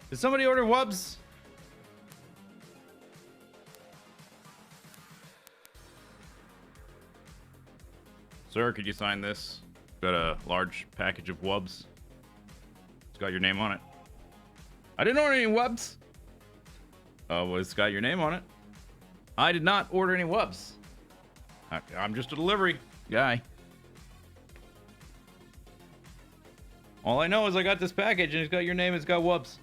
Did somebody order wubs? Sir, could you sign this? Got a large package of wubs. It's got your name on it. I didn't order any wubs. Oh, well, it's got your name on it. I did not order any wubs. I'm just a delivery guy. All I know is I got this package and it's got your name, it's got wubs.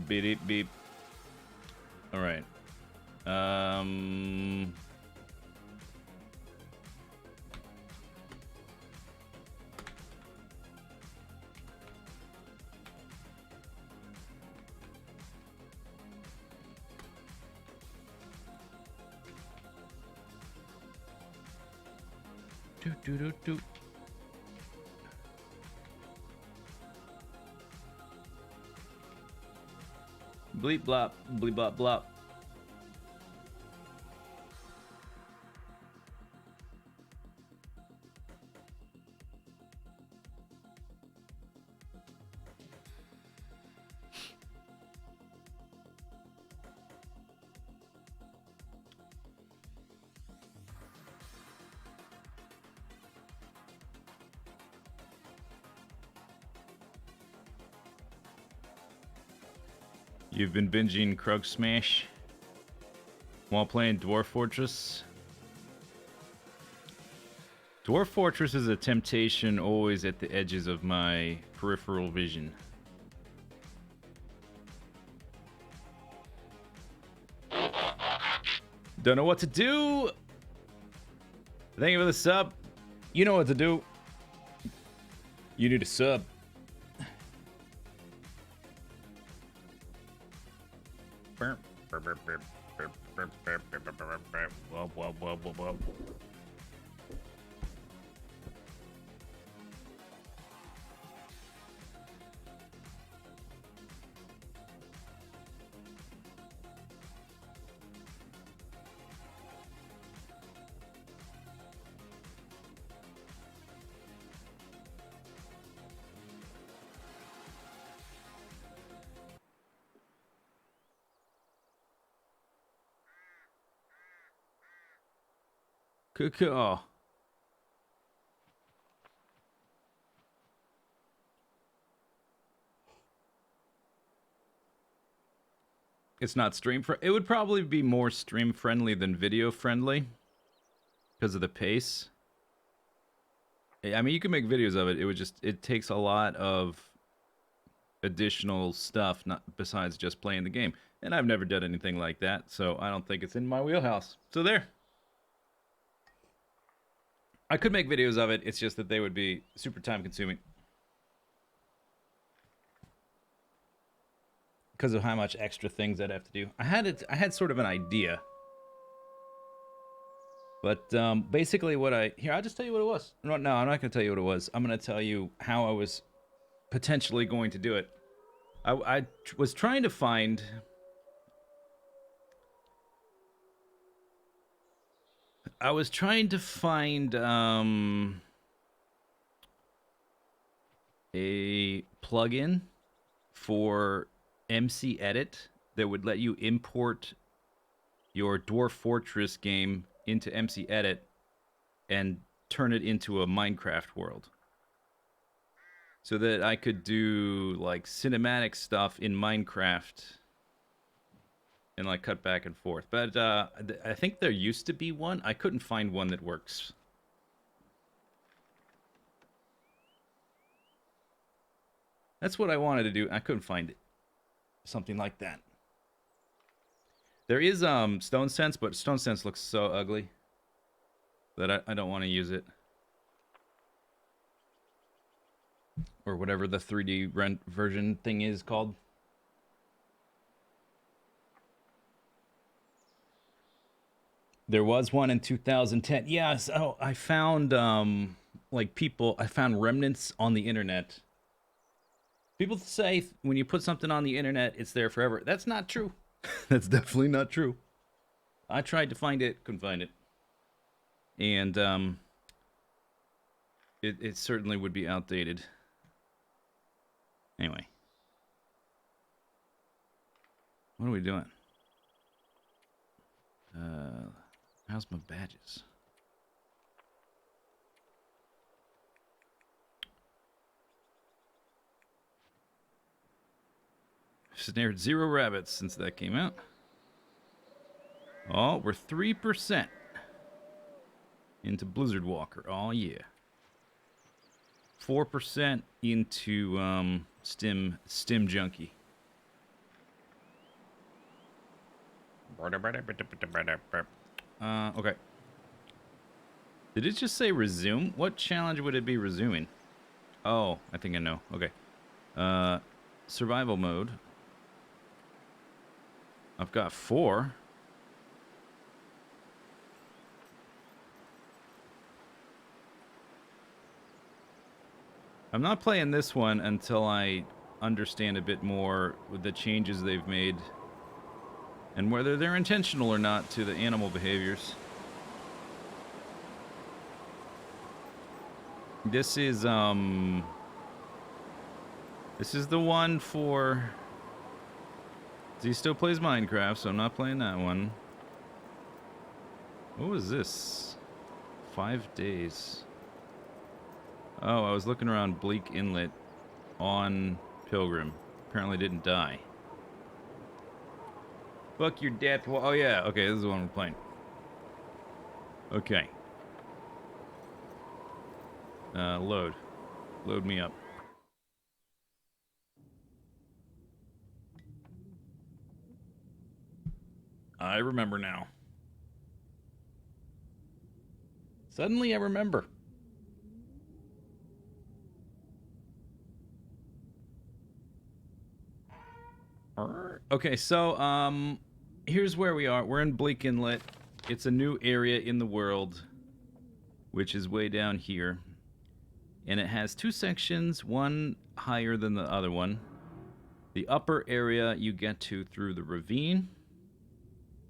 Beep beep. All right. Do do do do. Bleep blop, bleep blop blop. You've been binging Krug Smash while playing Dwarf Fortress. Dwarf Fortress is a temptation always at the edges of my peripheral vision. Don't know what to do. Thank you for the sub. You know what to do. You need a sub. Oh. It's not stream it would probably be more stream friendly than video friendly because of the pace. I mean, you can make videos of it. It takes a lot of additional stuff not besides just playing the game. And I've never done anything like that, so I don't think it's in my wheelhouse. So there. I could make videos of it, it's just that they would be super time consuming. Because of how much extra things I'd have to do. I had sort of an idea. But basically I'll just tell you what it was. No, I'm not going to tell you what it was. I'm going to tell you how I was potentially going to do it. I was trying to find... a plugin for MC Edit that would let you import your Dwarf Fortress game into MC Edit and turn it into a Minecraft world. So that I could do like cinematic stuff in Minecraft and like cut back and forth. But I think there used to be one. I couldn't find one that works. That's what I wanted to do. I couldn't find it. Something like that. There is Stone Sense, but Stone Sense looks so ugly that I don't want to use it. Or whatever the 3D version thing is called. There was one in 2010. Yes. Oh, I found like people. I found remnants on the internet. People say when you put something on the internet, it's there forever. That's not true. That's definitely not true. I tried to find it, couldn't find it, and it certainly would be outdated. Anyway, what are we doing? How's my badges? Snared 0 rabbits since that came out. Oh, we're 3% into Blizzard Walker. Oh, yeah. 4% into Stim Junkie. Okay. Did it just say resume? What challenge would it be resuming? Oh, I think I know. Okay. Survival mode. I've got 4. I'm not playing this one until I understand a bit more with the changes they've made and whether they're intentional or not to the animal behaviors. This is the one for Zisteau plays Minecraft, so I'm not playing that one. What was this? 5 days. Oh, I was looking around Bleak Inlet on Pilgrim. Apparently didn't die. Fuck your death. Oh, yeah. Okay, this is the one we're playing. Okay. Load. Load me up. I remember now. Suddenly I remember. Okay, so, here's where we are. We're in Bleak Inlet. It's a new area in the world, which is way down here. And it has 2 sections, one higher than the other one. The upper area you get to through the ravine,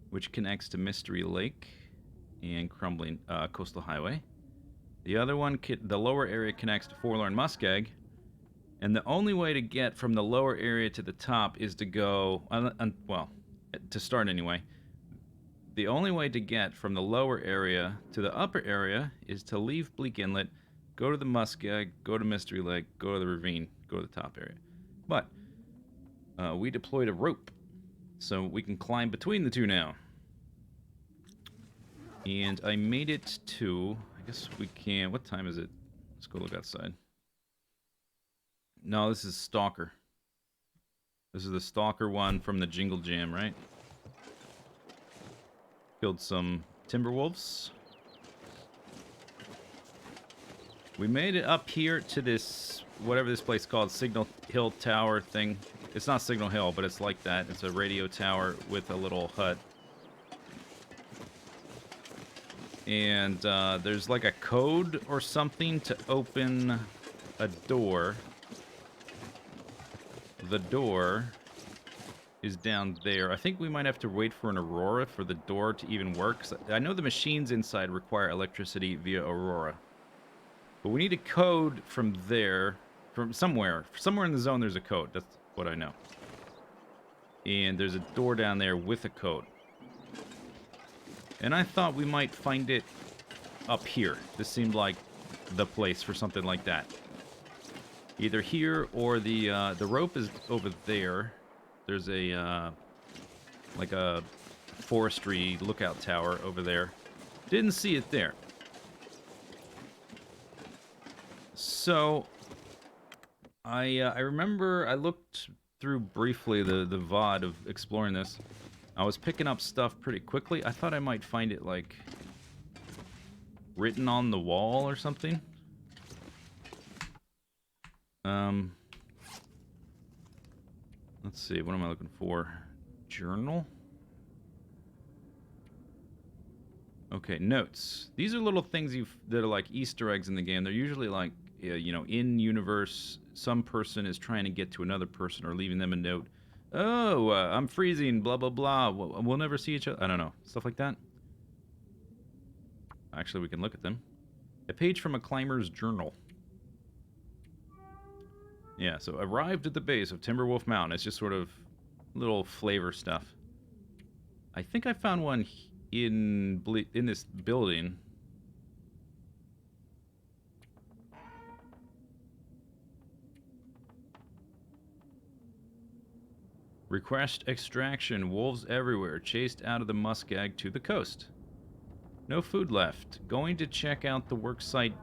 which connects to Mystery Lake and Crumbling Coastal Highway. The other one, the lower area, connects to Forlorn Muskeg. And the only way to get from the lower area to the top is to go, well, to start anyway. The only way to get from the lower area to the upper area is to leave Bleak Inlet, go to the Muskeg, go to Mystery Lake, go to the ravine, go to the top area. But we deployed a rope, so we can climb between the two now. And I made it to, I guess we can, what time is it? Let's go look outside. No, this is Stalker. This is the Stalker one from the Jingle Jam, right? Killed some Timberwolves. We made it up here to this, whatever this place is called, Signal Hill Tower thing. It's not Signal Hill, but it's like that. It's a radio tower with a little hut. And there's like a code or something to open a door. The door is down there. I think we might have to wait for an Aurora for the door to even work. I know the machines inside require electricity via Aurora. But we need a code from there, from somewhere. Somewhere in the zone there's a code. That's what I know. And there's a door down there with a code. And I thought we might find it up here. This seemed like the place for something like that. Either here or the rope is over there. There's a like a forestry lookout tower over there. Didn't see it there. So I remember I looked through briefly the VOD of exploring this. I was picking up stuff pretty quickly. I thought I might find it like written on the wall or something. Let's see, what am I looking for? Journal? Okay, notes. These are little things that are like Easter eggs in the game. They're usually like, in universe, some person is trying to get to another person or leaving them a note. Oh, I'm freezing, blah, blah, blah. We'll never see each other. I don't know. Stuff like that. Actually, we can look at them. A page from a climber's journal. Yeah, so arrived at the base of Timberwolf Mountain. It's just sort of little flavor stuff. I think I found one in this building. Request extraction. Wolves everywhere. Chased out of the muskeg to the coast. No food left. Going to check out the work site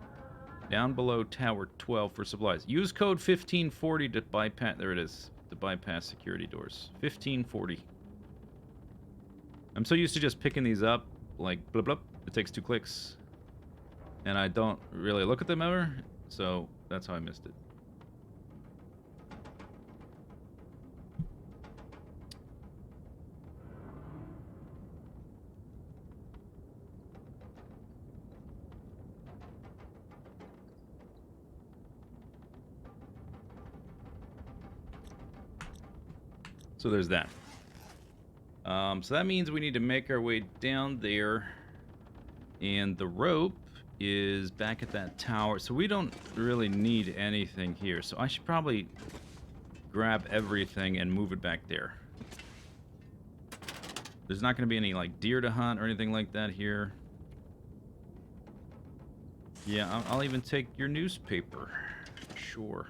down below Tower 12 for supplies. Use code 1540 to bypass... There it is. To bypass security doors. 1540. I'm so used to just picking these up. Like, blah, blah. It takes 2 clicks. And I don't really look at them ever. So, that's how I missed it. So there's that. So that means we need to make our way down there. And the rope is back at that tower. So we don't really need anything here. So I should probably grab everything and move it back there. There's not going to be any like deer to hunt or anything like that here. Yeah, I'll even take your newspaper. Sure.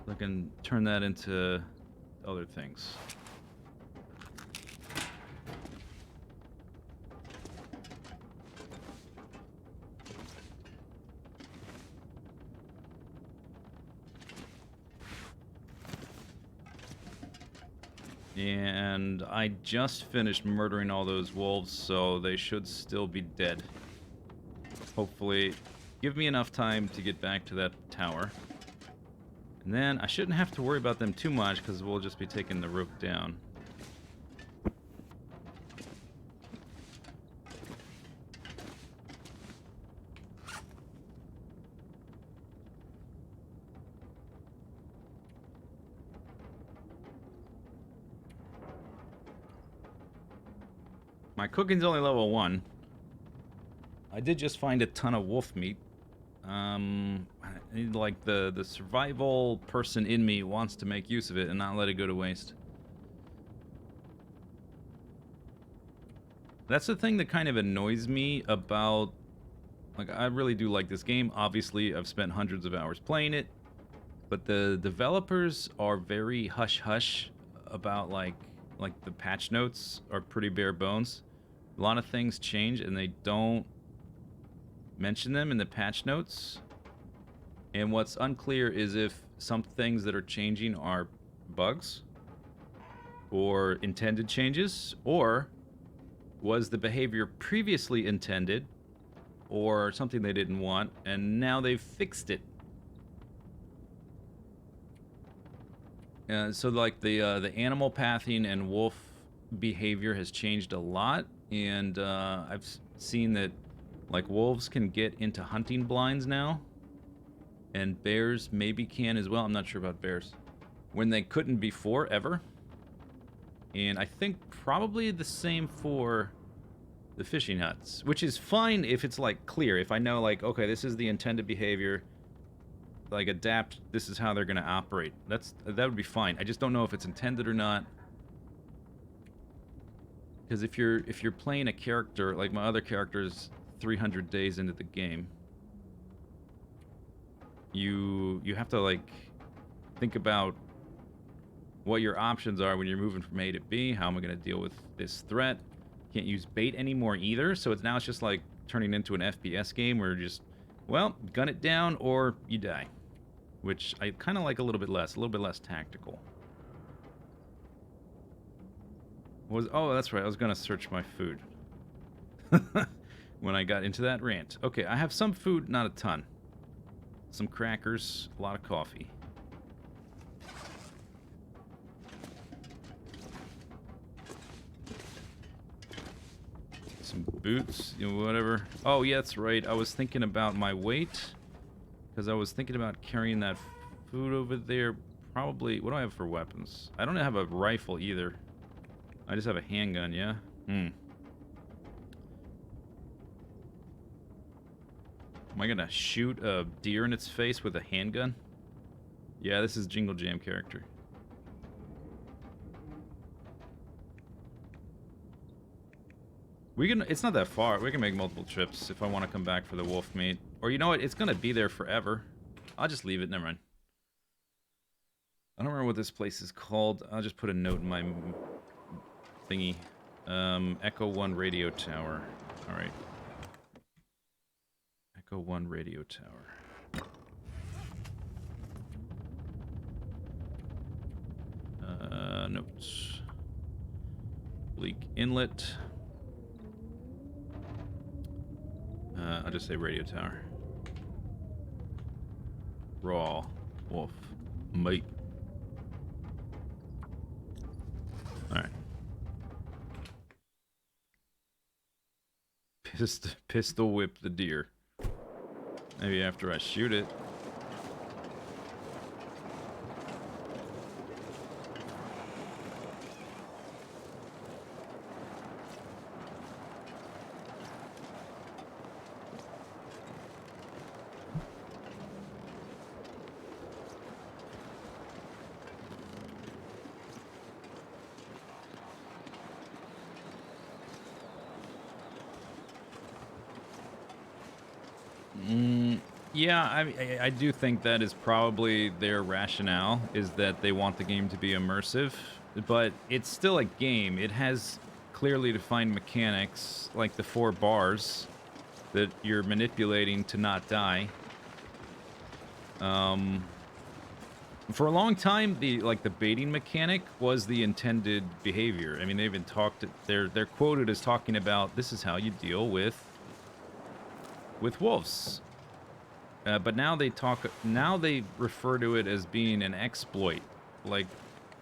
I can turn that into other things. And I just finished murdering all those wolves, so they should still be dead. Hopefully, give me enough time to get back to that tower. And then I shouldn't have to worry about them too much because we'll just be taking the rope down. My cooking's only level 1. I did just find a ton of wolf meat. Like the survival person in me wants to make use of it and not let it go to waste. That's the thing that kind of annoys me about... Like, I really do like this game. Obviously, I've spent hundreds of hours playing it. But the developers are very hush-hush about, like the patch notes are pretty bare bones. A lot of things change, and they don't mention them in the patch notes. And what's unclear is if some things that are changing are bugs or intended changes, or was the behavior previously intended or something they didn't want and now they've fixed it. So like the animal pathing and wolf behavior has changed a lot, and I've seen that like wolves can get into hunting blinds now. And bears maybe can as well. I'm not sure about bears. When they couldn't before, ever. And I think probably the same for the fishing huts. Which is fine if it's, like, clear. If I know, like, okay, this is the intended behavior. Like, adapt, this is how they're going to operate. That would be fine. I just don't know if it's intended or not. Because if you're playing a character, like my other character's 300 days into the game... You have to, like, think about what your options are when you're moving from A to B. How am I going to deal with this threat? Can't use bait anymore either, so it's just like turning into an FPS game where you just, well, gun it down or you die. Which I kind of like a little bit less tactical. Oh, that's right, I was going to search my food. When I got into that rant. Okay, I have some food, not a ton. Some crackers, a lot of coffee. Some boots, you know, whatever. Oh, yeah, that's right. I was thinking about my weight. Because I was thinking about carrying that food over there. Probably... What do I have for weapons? I don't have a rifle either. I just have a handgun, yeah? Hmm. Am I gonna shoot a deer in its face with a handgun? Yeah, this is Jingle Jam character. We can... It's not that far. We can make multiple trips if I want to come back for the wolf meat. Or you know what? It's gonna be there forever. I'll just leave it. Never mind. I don't remember what this place is called. I'll just put a note in my thingy. Echo 1 radio tower. Alright. Echo 1 radio tower. Notes. Bleak Inlet. I'll just say radio tower. Raw. Wolf. Meat. Alright. Pistol whip the deer. Maybe after I shoot it. Yeah, I do think that is probably their rationale, is that they want the game to be immersive, but it's still a game. It has clearly defined mechanics, like the 4 bars that you're manipulating to not die. For a long time, the baiting mechanic was the intended behavior. I mean, they even talked. They're quoted as talking about this is how you deal with wolves. But now they refer to it as being an exploit. Like,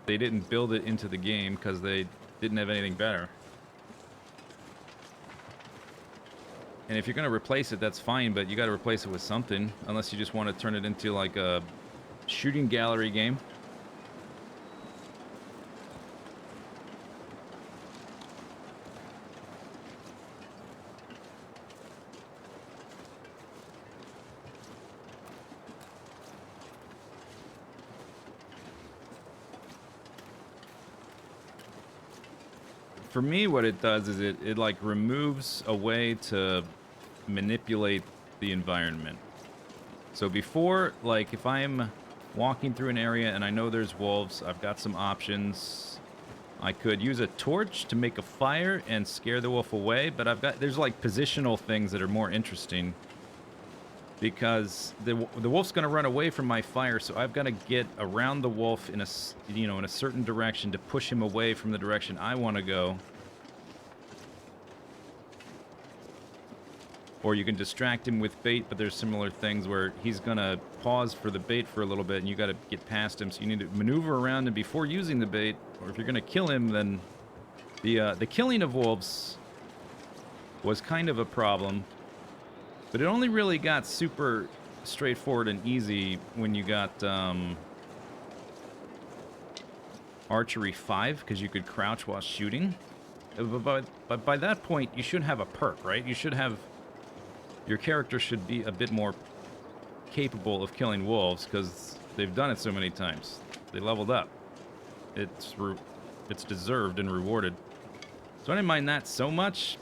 they didn't build it into the game because they didn't have anything better. And if you're going to replace it, that's fine, but you got to replace it with something. Unless you just want to turn it into, like, a shooting gallery game. For me, what it does is it like removes a way to manipulate the environment. So before, like, if I'm walking through an area and I know there's wolves, I've got some options. I could use a torch to make a fire and scare the wolf away, but there's like positional things that are more interesting. Because the wolf's going to run away from my fire, so I've got to get around the wolf in a certain direction to push him away from the direction I want to go. Or you can distract him with bait, but there's similar things where he's going to pause for the bait for a little bit, and you got to get past him, so you need to maneuver around him before using the bait. Or if you're going to kill him, then the killing of wolves was kind of a problem. But it only really got super straightforward and easy when you got Archery 5, because you could crouch while shooting. But by that point, you should have a perk, right? You should have... Your character should be a bit more capable of killing wolves, because they've done it so many times. They leveled up. It's deserved and rewarded. So I didn't mind that so much.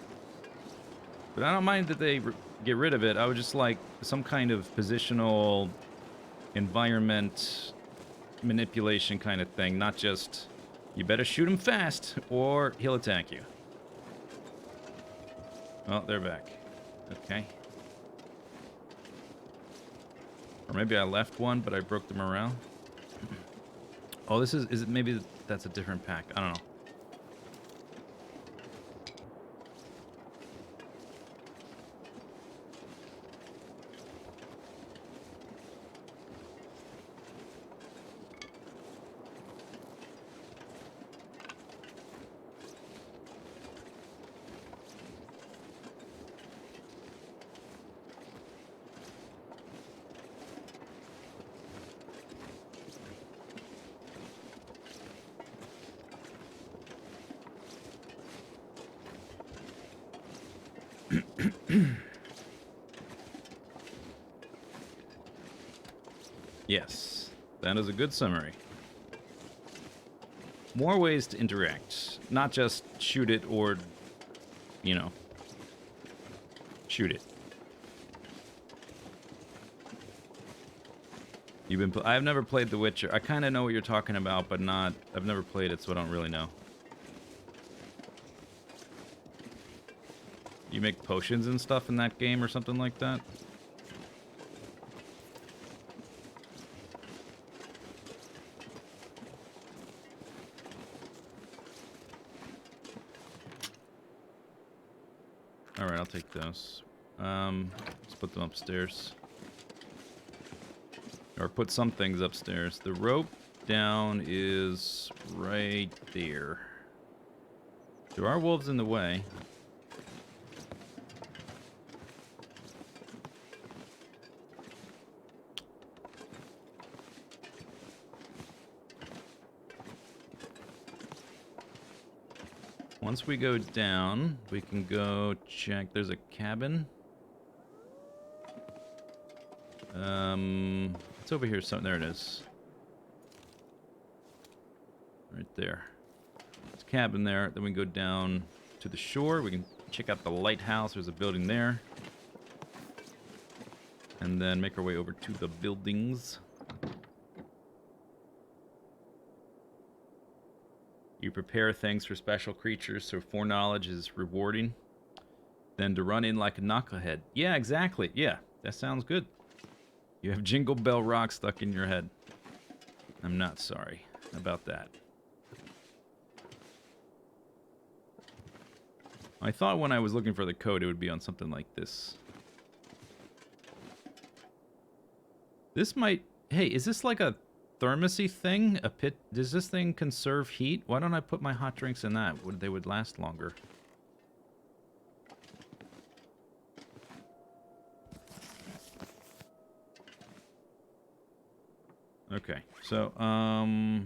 But I don't mind that they... get rid of it. I would just like some kind of positional environment manipulation kind of thing, not just you better shoot him fast or he'll attack you. Oh, they're back. Okay. Or maybe I left one, but I broke the morale. Oh, is it maybe that's a different pack? I don't know. Yes, that is a good summary. More ways to interact, not just shoot it or, you know, shoot it. I've never played The Witcher. I kind of know what you're talking about, but not. I've never played it, so I don't really know. You make potions and stuff in that game or something like that? Alright, I'll take those. Let's put them upstairs. Or put some things upstairs. The rope down is right there. There are wolves in the way. Once we go down, we can go check. There's a cabin. It's over here. So there it is. Right there. There's a cabin there. Then we go down to the shore. We can check out the lighthouse. There's a building there. And then make our way over to the buildings. You prepare things for special creatures, so foreknowledge is rewarding. Then to run in like a knucklehead. Yeah, exactly. Yeah, that sounds good. You have Jingle Bell Rock stuck in your head. I'm not sorry about that. I thought when I was looking for the code, it would be on something like this. This might... Hey, is this like a thermosy thing? A pit? Does this thing conserve heat? Why don't I put my hot drinks in that? They would last longer. Okay, so, I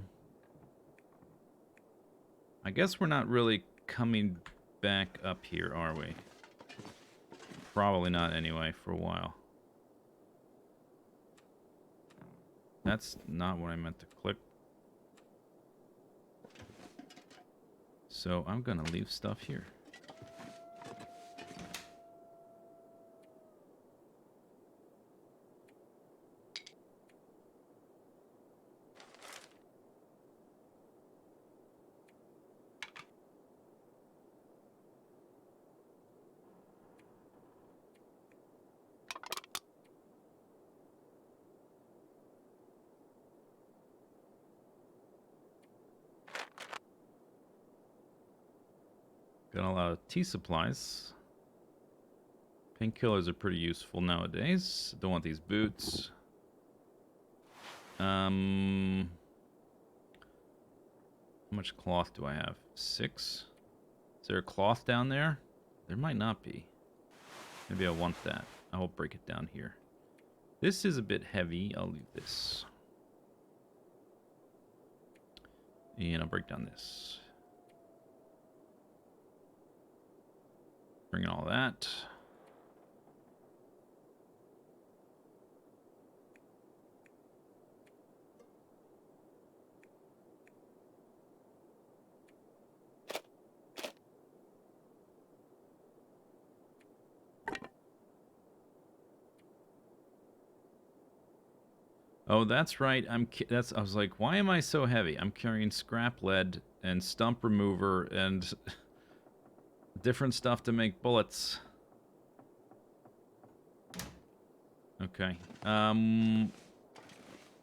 guess we're not really coming back up here, are we? Probably not anyway, for a while. That's not what I meant to click. So I'm gonna leave stuff here. Got a lot of tea supplies. Painkillers are pretty useful nowadays. Don't want these boots. How much cloth do I have? 6? Is there a cloth down there? There might not be. Maybe I want that. I will break it down here. This is a bit heavy. I'll leave this. And I'll break down this. Bring in all that. Oh, that's right. I was like, why am I so heavy? I'm carrying scrap lead and stump remover and different stuff to make bullets. Okay. Well,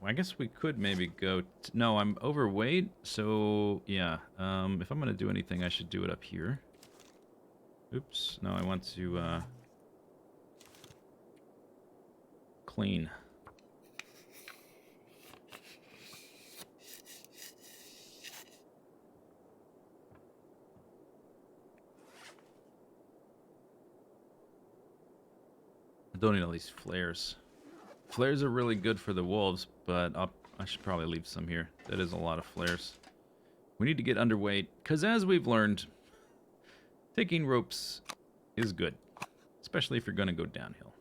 I guess we could maybe go... No, I'm overweight, so yeah. If I'm going to do anything, I should do it up here. Oops. No, I want to clean. I don't need all these flares. Flares are really good for the wolves, but I should probably leave some here. That is a lot of flares. We need to get underweight, because as we've learned, taking ropes is good. especially if you're going to go downhill.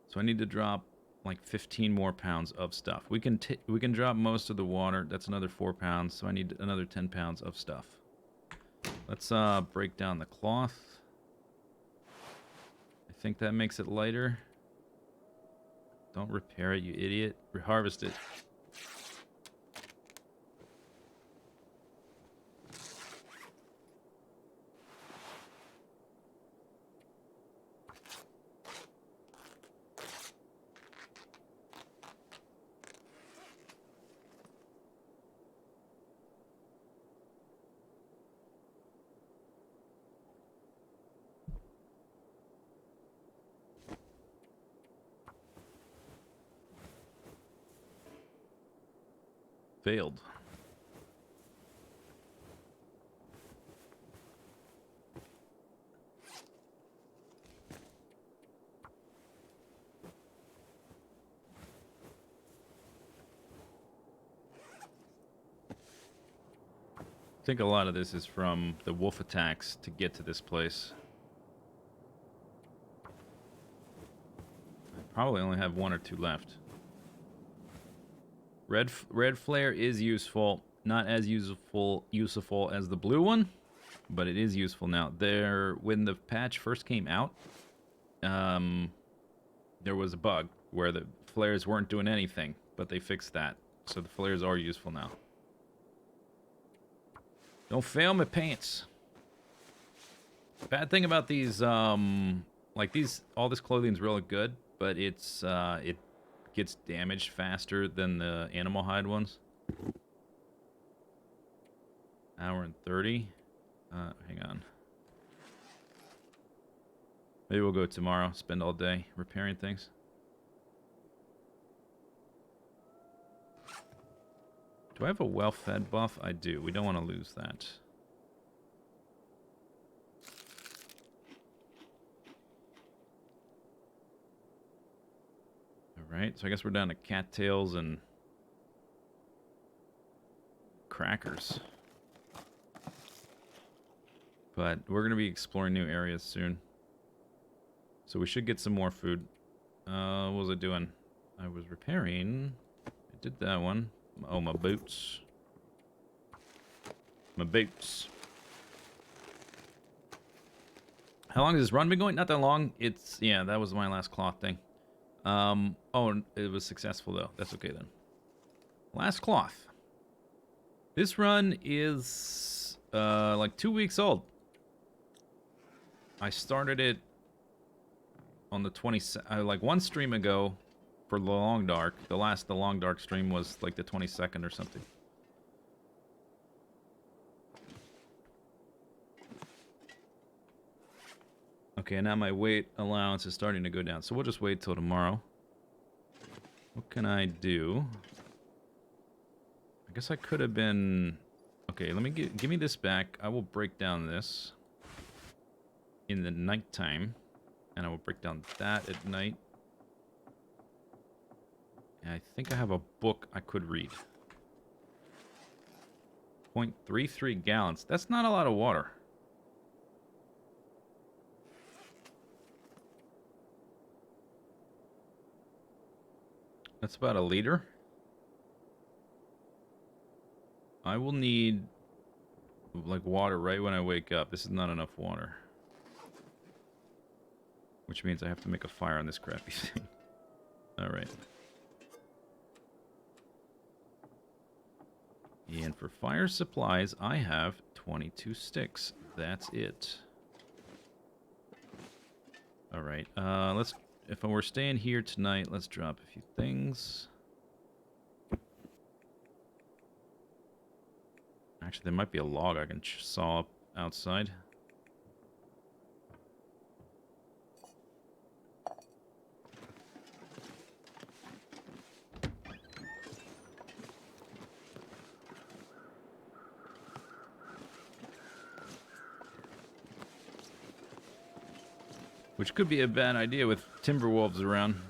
So I need to drop like 15 more pounds of stuff. We can drop most of the water. That's another 4 pounds. So I need another 10 pounds of stuff. Let's break down the cloth. I think that makes it lighter. Don't repair it, you idiot. Reharvest it. Failed. I think a lot of this is from the wolf attacks to get to this place. I probably only have 1 or 2 left. Red flare is useful. Not as useful as the blue one, but it is useful now. When the patch first came out, there was a bug where the flares weren't doing anything, but they fixed that. So the flares are useful now. Don't fail my pants. Bad thing about these, like all this clothing's really good, but it gets damaged faster than the animal hide ones. Hour and 30. Hang on. Maybe we'll go tomorrow. Spend all day repairing things. Do I have a well-fed buff? I do. We don't want to lose that. Alright, so I guess we're down to cattails and crackers. But we're going to be exploring new areas soon. So we should get some more food. What was I doing? I was repairing. I did that one. Oh, my boots. My boots. How long has this run been going? Not that long. Yeah, that was my last cloth thing. Oh, it was successful though. That's okay then. Last cloth. This run is like 2 weeks old. I started it on the 20th, like 1 stream ago for the Long Dark. The Long Dark stream was like the 22nd or something. Okay, now my weight allowance is starting to go down, so we'll just wait till tomorrow. What can I do? I guess I could have been... Okay, let me give me this back. I will break down this in the nighttime, and I will break down that at night. And I think I have a book I could read. 0.33 gallons. That's not a lot of water. That's about a liter. I will need like water right when I wake up. This is not enough water. Which means I have to make a fire on this crappy thing. Alright. And for fire supplies, I have 22 sticks. That's it. Alright, if we're staying here tonight, let's drop a few things. Actually, there might be a log I can saw up outside. Which could be a bad idea with timber wolves around.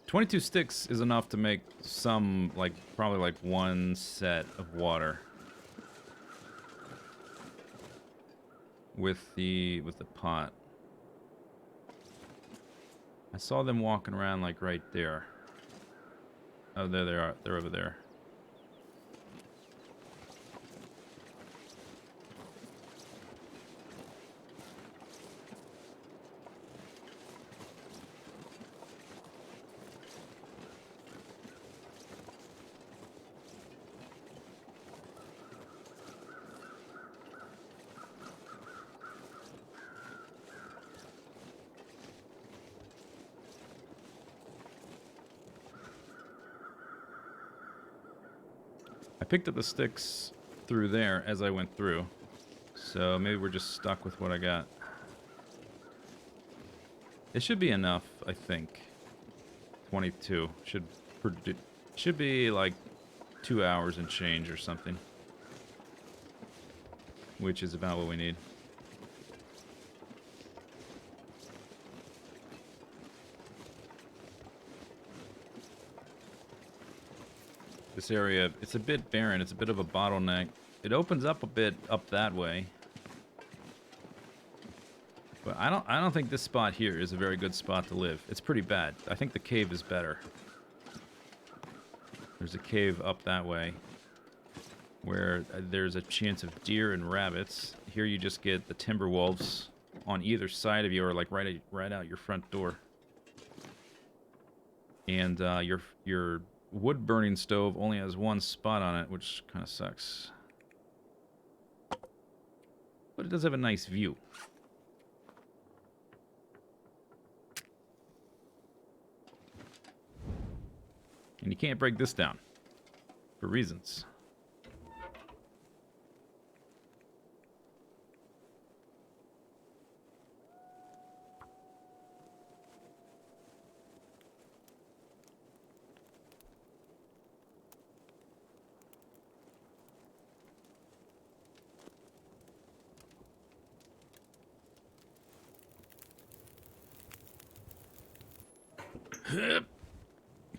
22 sticks is enough to make some, like, probably like 1 set of water. with the pot. I saw them walking around like right there. Oh, there they are. They're over there. I picked up the sticks through there as I went through. So maybe we're just stuck with what I got. It should be enough, I think. 22. Should be like 2 hours and change or something. Which is about what we need. This area, it's a bit barren. It's a bit of a bottleneck. It opens up a bit up that way. But I don't think this spot here is a very good spot to live. It's pretty bad. I think the cave is better. There's a cave up that way where there's a chance of deer and rabbits. Here you just get the timber wolves on either side of you, or like right out your front door. And your wood burning stove only has one spot on it, which kind of sucks. But it does have a nice view. And you can't break this down. For reasons.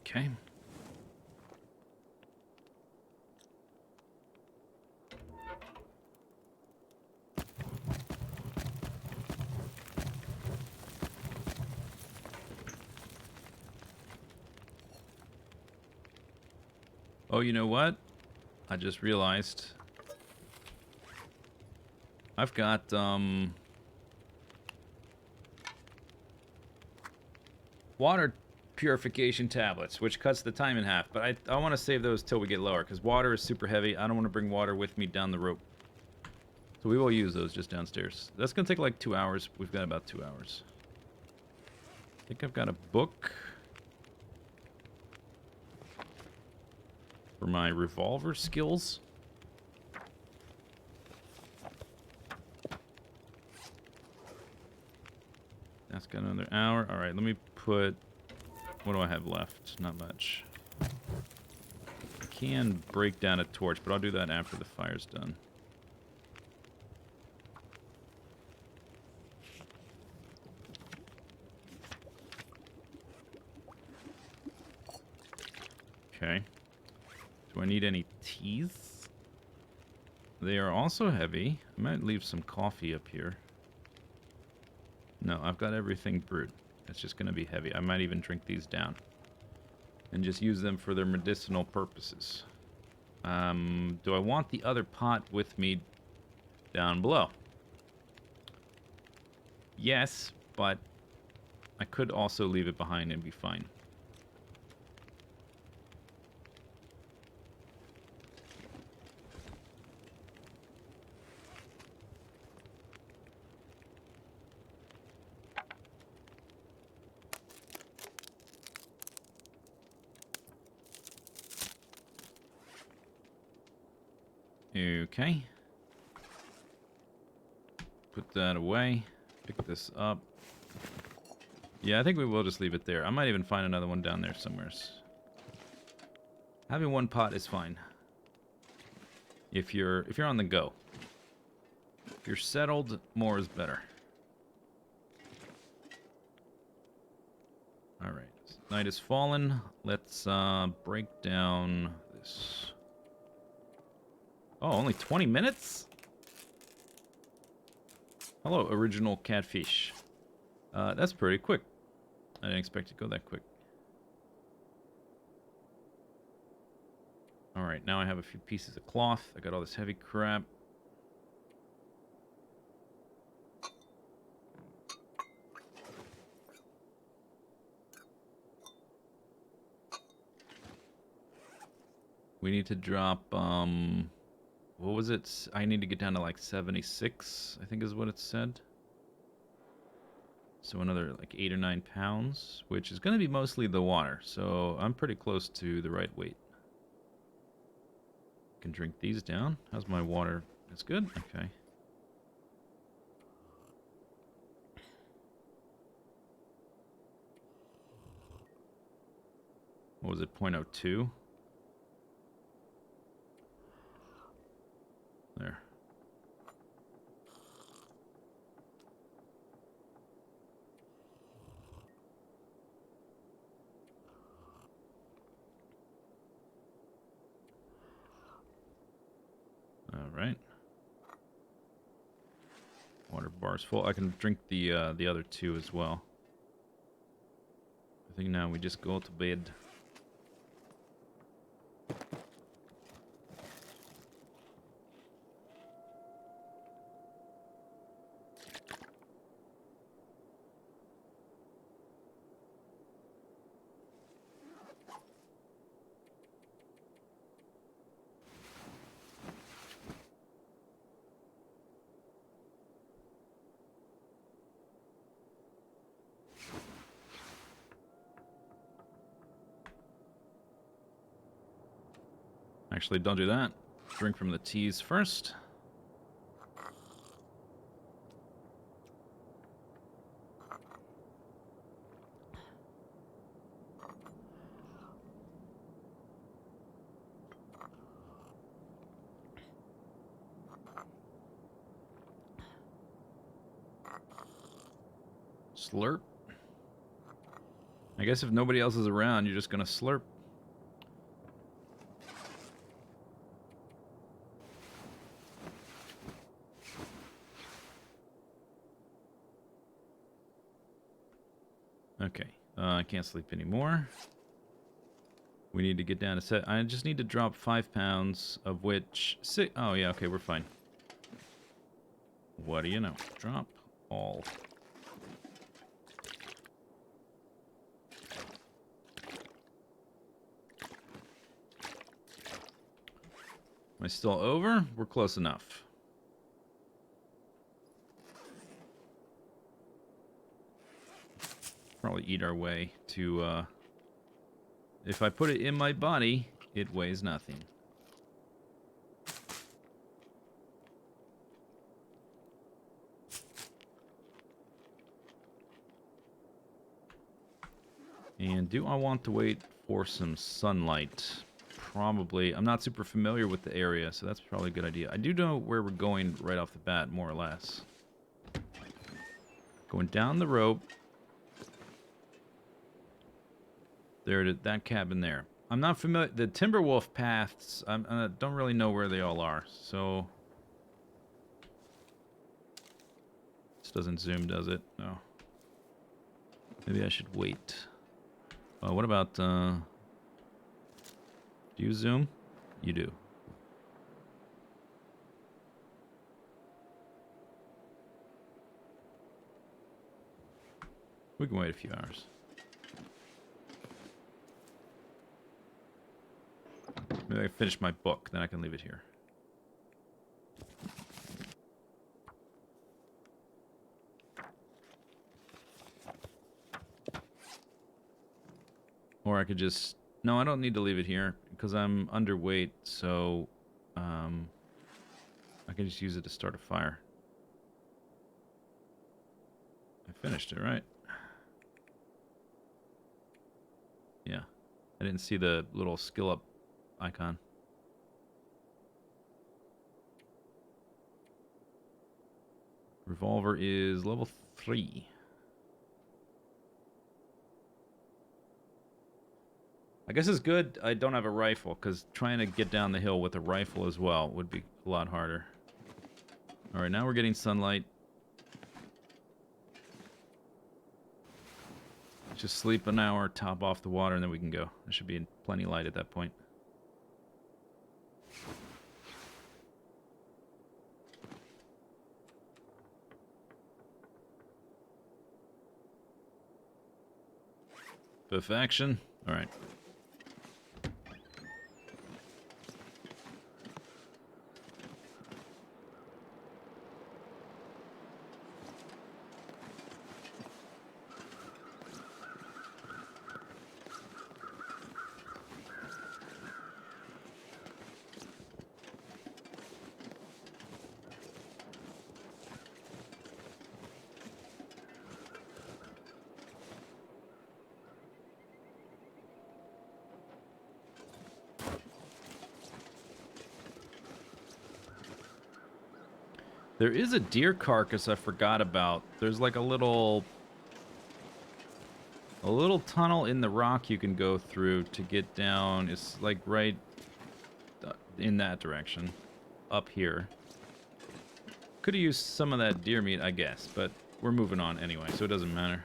Okay. Oh, you know what? I just realized I've got water purification tablets, which cuts the time in half, but I want to save those till we get lower, because water is super heavy. I don't want to bring water with me down the rope. So we will use those just downstairs. That's going to take like 2 hours. We've got about 2 hours. I think I've got a book for my revolver skills. That's got another hour. All right, let me put... What do I have left? Not much. I can break down a torch, but I'll do that after the fire's done. Okay. Do I need any teas? They are also heavy. I might leave some coffee up here. No, I've got everything brewed. It's just going to be heavy. I might even drink these down. And just use them for their medicinal purposes. Do I want the other pot with me down below? Yes, but I could also leave it behind and be fine. Okay. Put that away. Pick this up. Yeah, I think we will just leave it there. I might even find another one down there somewhere. Having one pot is fine. If you're on the go. If you're settled, more is better. Alright. Night has fallen. Let's break down this. Oh, only 20 minutes? Hello, original catfish. That's pretty quick. I didn't expect it to go that quick. Alright, now I have a few pieces of cloth. I got all this heavy crap. We need to drop, what was it? I need to get down to like 76, I think is what it said. So another like 8 or 9 pounds, which is going to be mostly the water. So I'm pretty close to the right weight. Can drink these down. How's my water? That's good? Okay. What was it? 0.02? There. Alright. Water bar's full. I can drink the other two as well. I think now we just go to bed. Actually, don't do that. Drink from the teas first. Slurp. I guess if nobody else is around, you're just gonna slurp. Okay, I can't sleep anymore. We need to get down to set. I just need to drop 5 pounds, of which 6. Oh yeah, okay, we're fine. What do you know? Drop all. Am I still over? We're close enough. Probably eat our way to, if I put it in my body, it weighs nothing. And do I want to wait for some sunlight? Probably. I'm not super familiar with the area, so that's probably a good idea. I do know where we're going right off the bat, more or less. Going down the rope. There, that cabin there. I'm not familiar. The Timberwolf paths, I don't really know where they all are, so... This doesn't zoom, does it? No. Maybe I should wait. What about, do you zoom? You do. We can wait a few hours. Maybe I can finish my book, then I can leave it here. Or I could just... No, I don't need to leave it here, because I'm underweight, so... I can just use it to start a fire. I finished it, right? Yeah. I didn't see the little skill up icon. Revolver is level 3. I guess it's good I don't have a rifle, because trying to get down the hill with a rifle as well would be a lot harder. Alright, now we're getting sunlight. Just sleep an hour, top off the water, and then we can go. There should be plenty light at that point. Perfection. All right. There is a deer carcass I forgot about. There's like a little tunnel in the rock you can go through to get down. It's like right in that direction, up here. Could have used some of that deer meat, I guess, but we're moving on anyway, so it doesn't matter.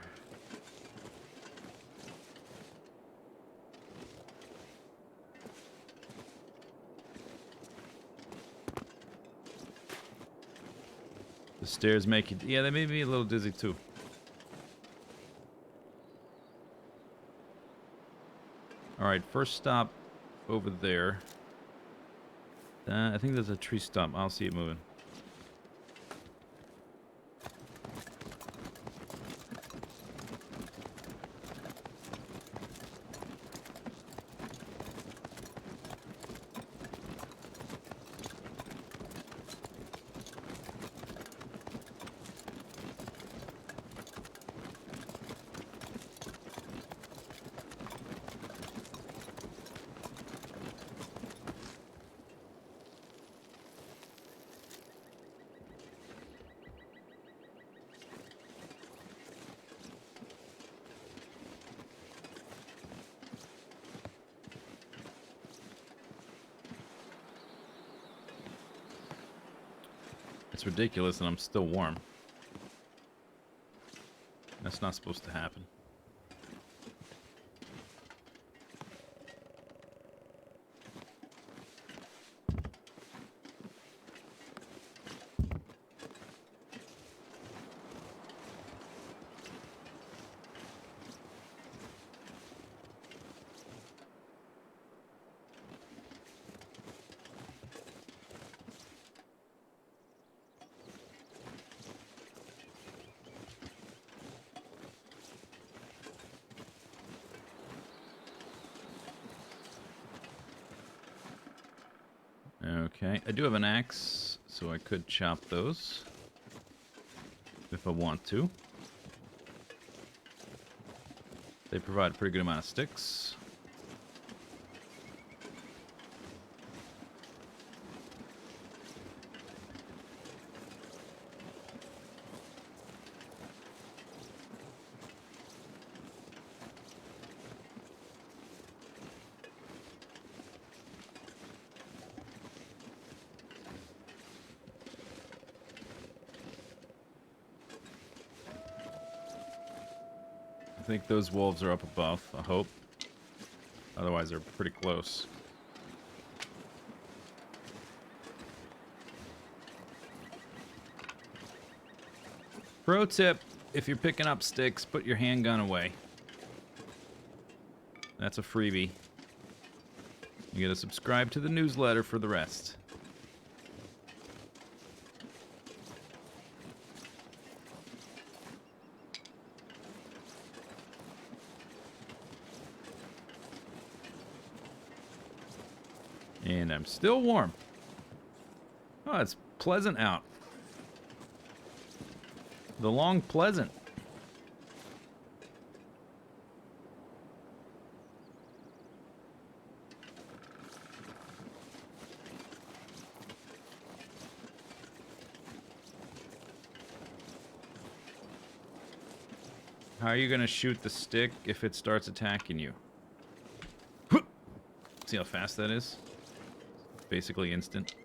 The stairs make it... Yeah, they made me a little dizzy, too. Alright, first stop over there. I think there's a tree stump. I'll see it moving. It's ridiculous and I'm still warm. That's not supposed to happen. Okay, I do have an axe, so I could chop those if I want to. They provide a pretty good amount of sticks. I think those wolves are up above, I hope. Otherwise, they're pretty close. Pro tip, if you're picking up sticks, put your handgun away. That's a freebie. You gotta subscribe to the newsletter for the rest. And I'm still warm. Oh, it's pleasant out. The long pleasant. How are you going to shoot the stick if it starts attacking you? See how fast that is? Basically instant.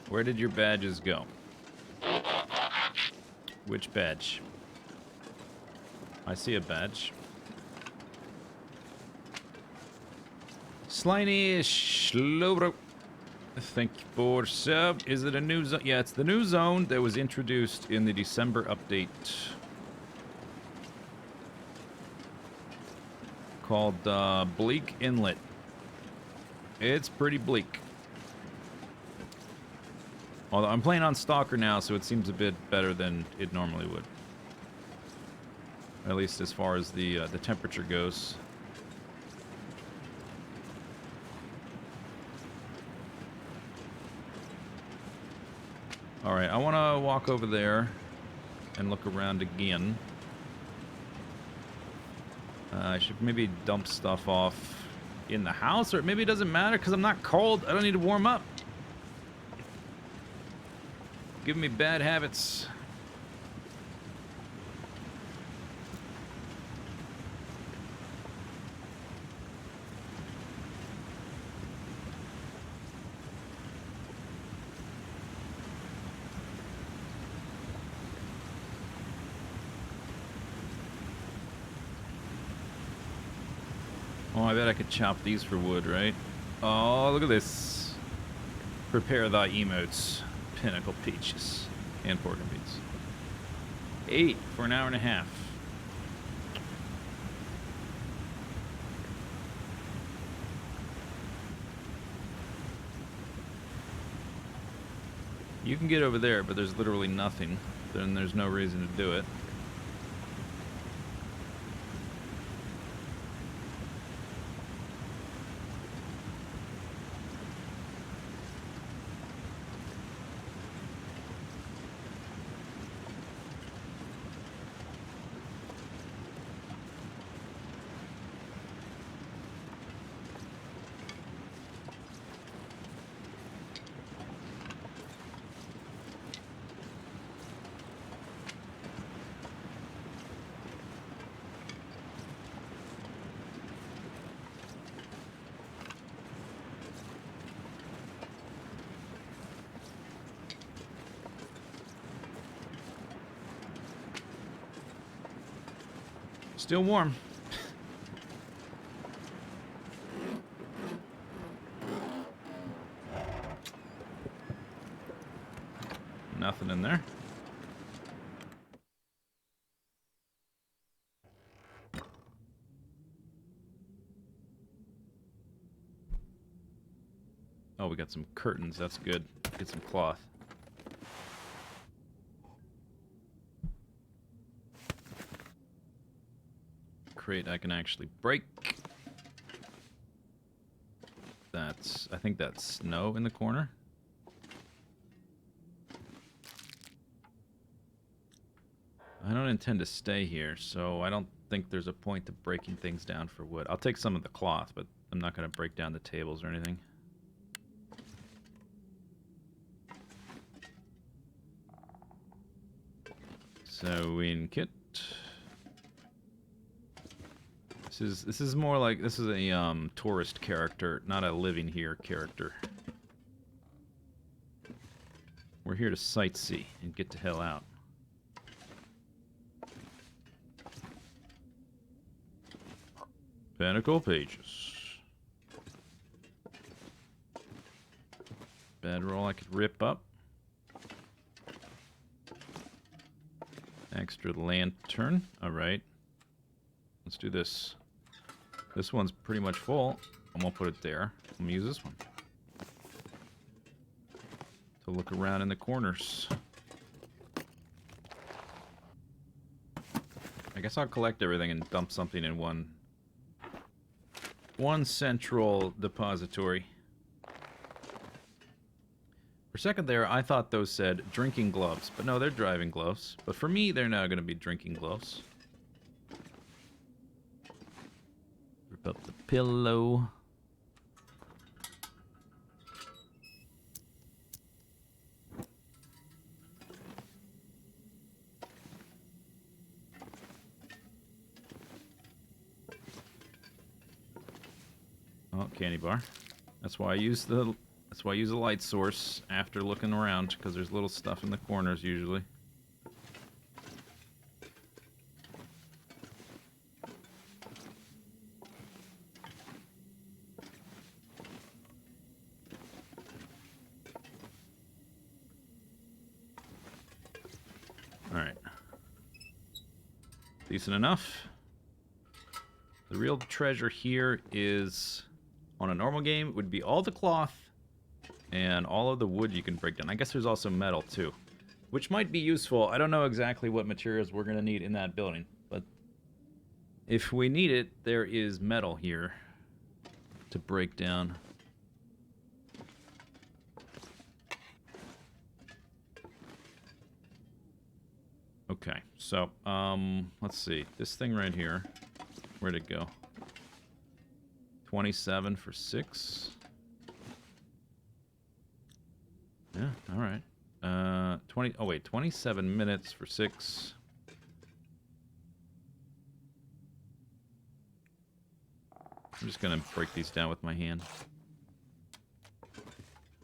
Where did your badges go? Which badge? I see a badge. Sliny Slowbro. Thank you for sub. Is it a new zone? Yeah, it's the new zone that was introduced in the December update. Called Bleak Inlet. It's pretty bleak. Although I'm playing on Stalker now, so it seems a bit better than it normally would. At least as far as the temperature goes. Alright, I want to walk over there and look around again. I should maybe dump stuff off in the house, or maybe it doesn't matter because I'm not cold. I don't need to warm up. Give me bad habits. Oh, I bet I could chop these for wood, right? Oh, look at this. Prepare thy emotes. Pinnacle peaches. And pork and beans. 8 for an hour and a half. You can get over there, but there's literally nothing. Then there's no reason to do it. Still warm. Nothing in there. Oh, we got some curtains. That's good. Get some cloth. Crate I can actually break. I think that's snow in the corner. I don't intend to stay here, so I don't think there's a point to breaking things down for wood. I'll take some of the cloth, but I'm not going to break down the tables or anything. Sewing kit. This is more like, this is a tourist character, not a living here character. We're here to sightsee and get the hell out. Pinnacle pages. Bedroll I could rip up. Extra lantern. Alright. Let's do this. This one's pretty much full. I'm gonna put it there. I'm gonna use this one to look around in the corners. I guess I'll collect everything and dump something in one central depository. For a second there, I thought those said drinking gloves, but no, they're driving gloves. But for me, they're now going to be drinking gloves. Rip up the pillow. Oh, candy bar. That's why I use the That's why I use a light source after looking around, because there's little stuff in the corners usually. Alright. Decent enough. The real treasure here is, on a normal game, it would be all the cloth and all of the wood you can break down. I guess there's also metal, too, which might be useful. I don't know exactly what materials we're going to need in that building, but if we need it, there is metal here to break down. Okay, so, let's see. This thing right here, where'd it go? 27 for 6. Yeah, alright. 27 minutes for 6. I'm just gonna break these down with my hand.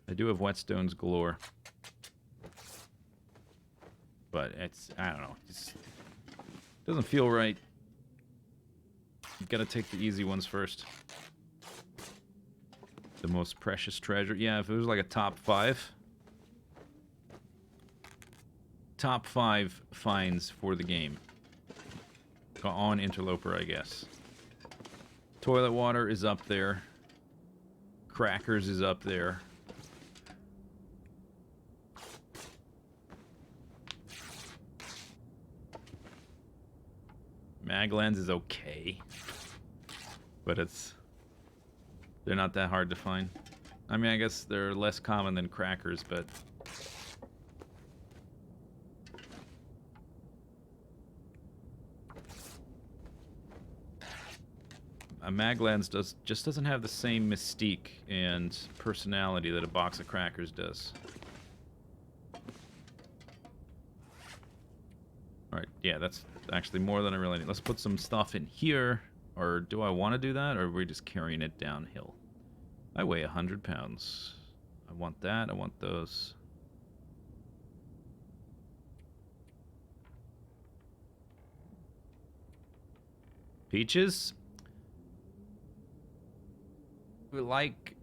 I do have whetstones galore. But it's, I don't know, it doesn't feel right. You gotta take the easy ones first. The most precious treasure. Yeah, if it was like a top 5. Top 5 finds for the game. On Interloper, I guess. Toilet water is up there. Crackers is up there. Mag lens is okay. But they're not that hard to find. I mean, I guess they're less common than crackers, but a mag lens just doesn't have the same mystique and personality that a box of crackers does. Alright, yeah, that's actually more than I really need. Let's put some stuff in here. Or do I want to do that, or are we just carrying it downhill? I weigh 100 pounds. I want that, I want those. Peaches? Like,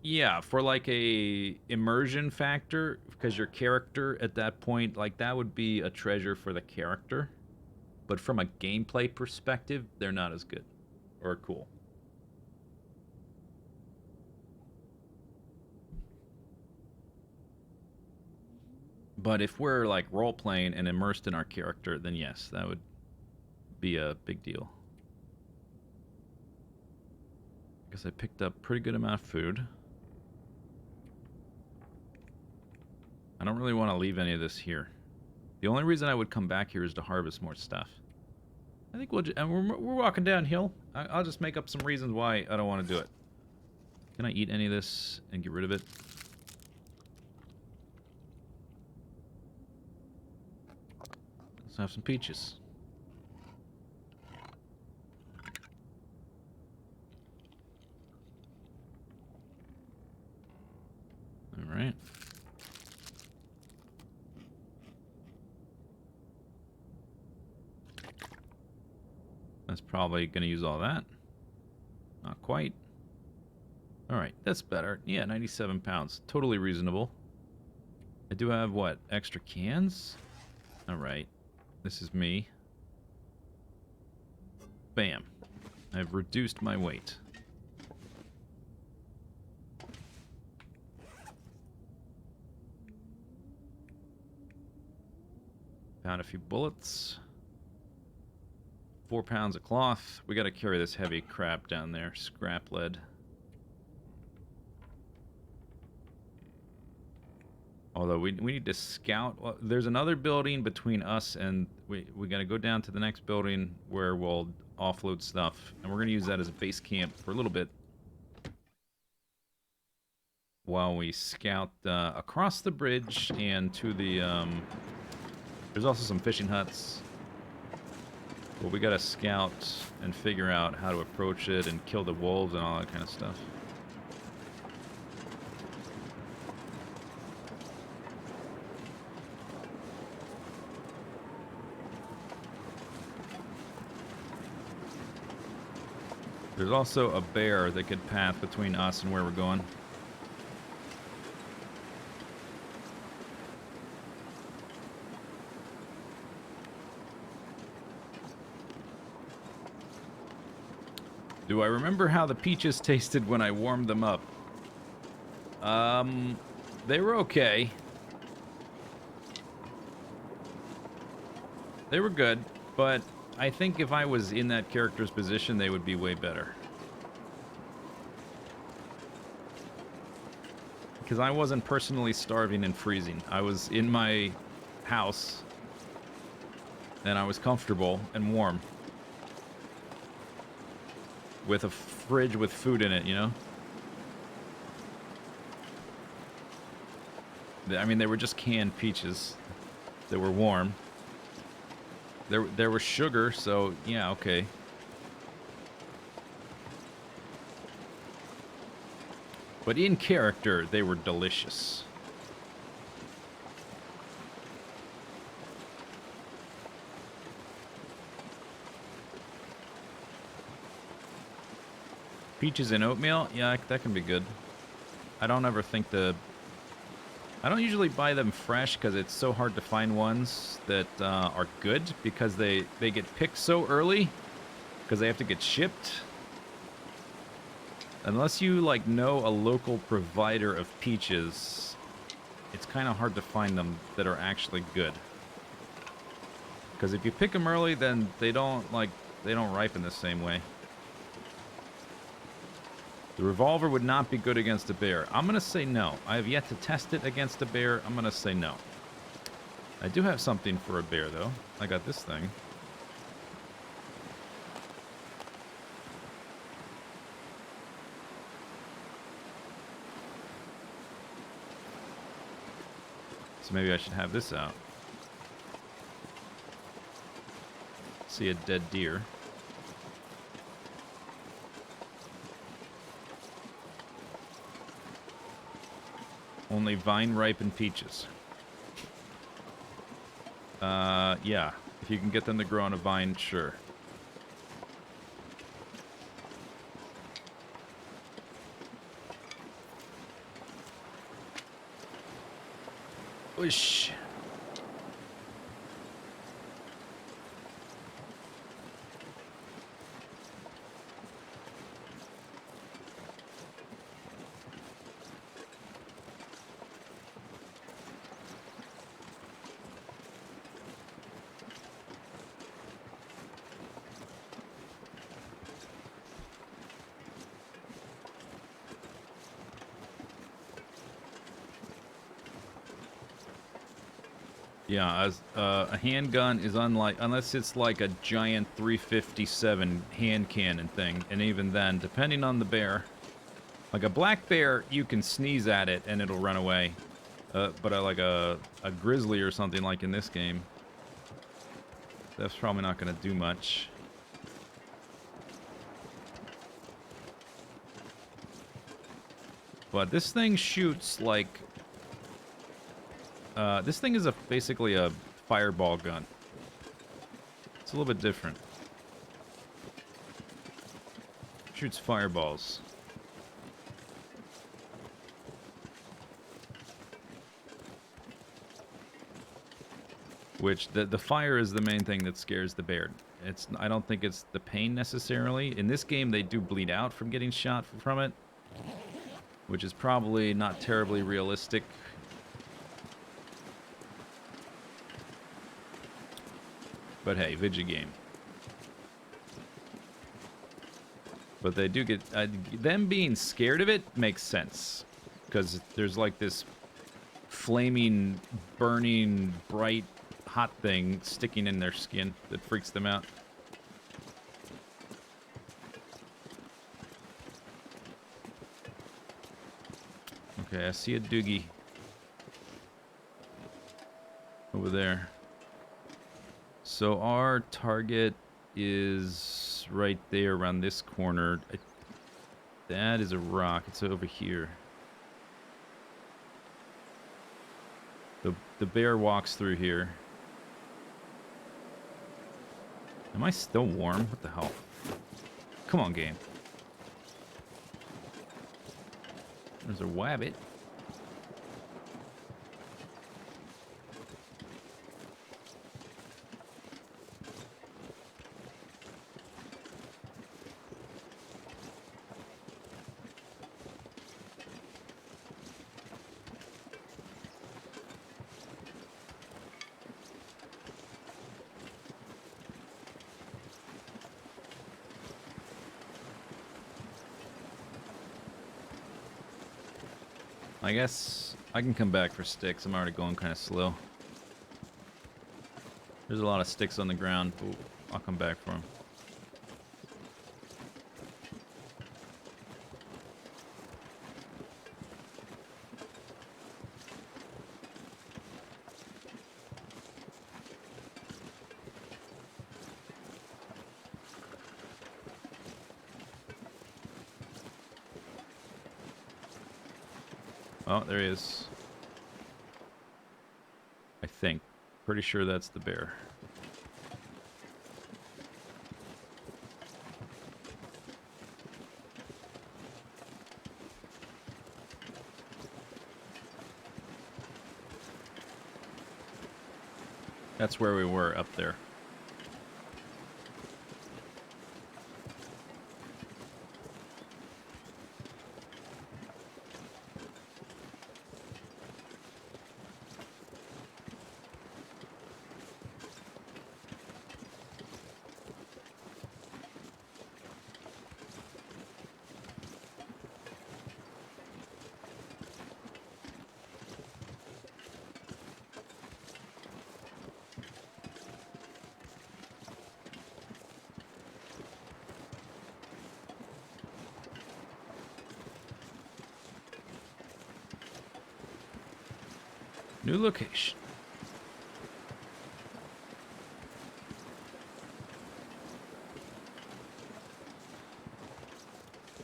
yeah, for like a immersion factor, because your character at that point, like that would be a treasure for the character. But from a gameplay perspective, they're not as good or cool. But if we're like role-playing and immersed in our character, then yes, that would be a big deal. I guess I picked up a pretty good amount of food. I don't really want to leave any of this here. The only reason I would come back here is to harvest more stuff. I think we'll and we're walking downhill. I'll just make up some reasons why I don't want to do it. Can I eat any of this and get rid of it? Let's have some peaches. All right. That's probably going to use all that. Not quite. Alright, that's better. Yeah, 97 pounds. Totally reasonable. I do have, what, extra cans? Alright. This is me. Bam. I've reduced my weight. Found a few bullets. 4 pounds of cloth. We gotta carry this heavy crap down there. Scrap lead. Although we need to scout. Well, there's another building between us and we gotta go down to the next building where we'll offload stuff. And we're gonna use that as a base camp for a little bit. While we scout across the bridge and to the... there's also some fishing huts. But we gotta scout and figure out how to approach it and kill the wolves and all that kind of stuff. There's also a bear that could path between us and where we're going. Do I remember how the peaches tasted when I warmed them up? They were okay. They were good, but I think if I was in that character's position, they would be way better. Because I wasn't personally starving and freezing. I was in my house, and I was comfortable and warm. With a fridge with food in it, you know? I mean, they were just canned peaches. They were warm. There was sugar, so yeah, okay. But in character, they were delicious. Peaches and oatmeal? Yeah, that can be good. I don't usually buy them fresh because it's so hard to find ones that are good because they get picked so early because they have to get shipped. Unless you like know a local provider of peaches, it's kind of hard to find them that are actually good. Because if you pick them early, then they don't ripen the same way. The revolver would not be good against a bear. I'm going to say no. I have yet to test it against a bear. I'm going to say no. I do have something for a bear, though. I got this thing. So maybe I should have this out. See a dead deer. Only vine-ripened peaches. Yeah. If you can get them to grow on a vine, sure. Whoosh. Yeah, a handgun is unless it's like a giant 357 hand cannon thing, and even then, depending on the bear, like a black bear, you can sneeze at it and it'll run away, but like a grizzly or something like in this game, that's probably not going to do much. But this thing shoots like... this thing is basically a fireball gun. It's a little bit different. Shoots fireballs. Which, the fire is the main thing that scares the bear. I don't think it's the pain necessarily. In this game, they do bleed out from getting shot from it. Which is probably not terribly realistic. But hey, video game. But they do get... them being scared of it makes sense. Because there's like this flaming, burning, bright, hot thing sticking in their skin that freaks them out. Okay, I see a doogie. Over there. So our target is right there around this corner. That is a rock. It's over here. The bear walks through here. Am I still warm? What the hell? Come on, game. There's a wabbit. I guess I can come back for sticks. I'm already going kind of slow. There's a lot of sticks on the ground. But I'll come back for them. Oh, there he is. I think. Pretty sure that's the bear. That's where we were, up there. New location.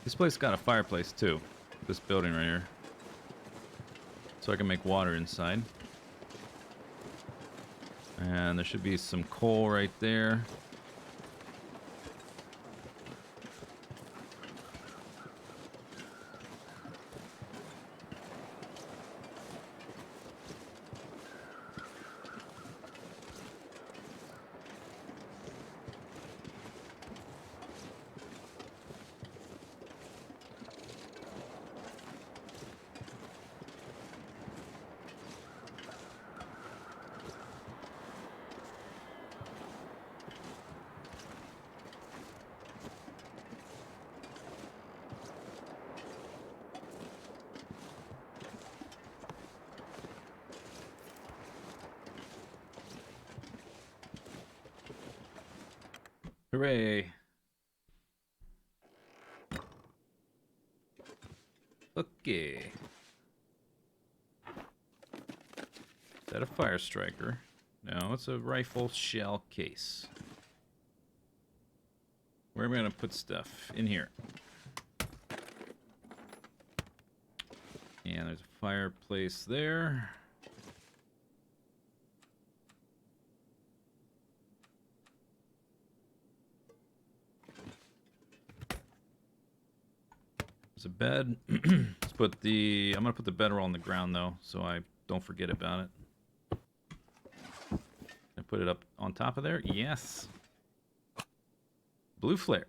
This place got a fireplace too. This building right here. So I can make water inside. And there should be some coal right there. Hooray. Okay. Is that a fire striker? No, it's a rifle shell case. Where am I going to put stuff? In here. And there's a fireplace there. There's a bed. Let's put the... I'm going to put the bedroll on the ground, though, so I don't forget about it. I put it up on top of there? Yes. Blue flare.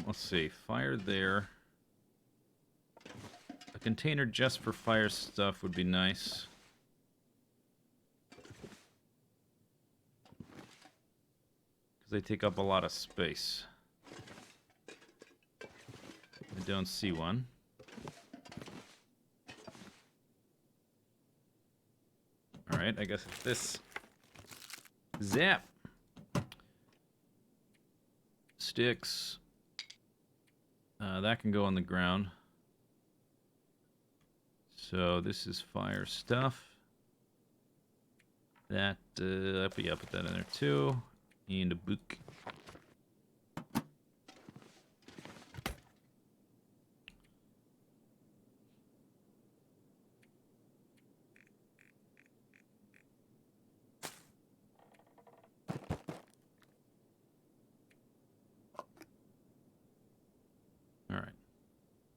Let's see. Fire there. A container just for fire stuff would be nice. Because they take up a lot of space. I don't see one. Alright, I guess it's this. Zap! Sticks. That can go on the ground. So this is fire stuff. That, yeah, put that in there too. And a book.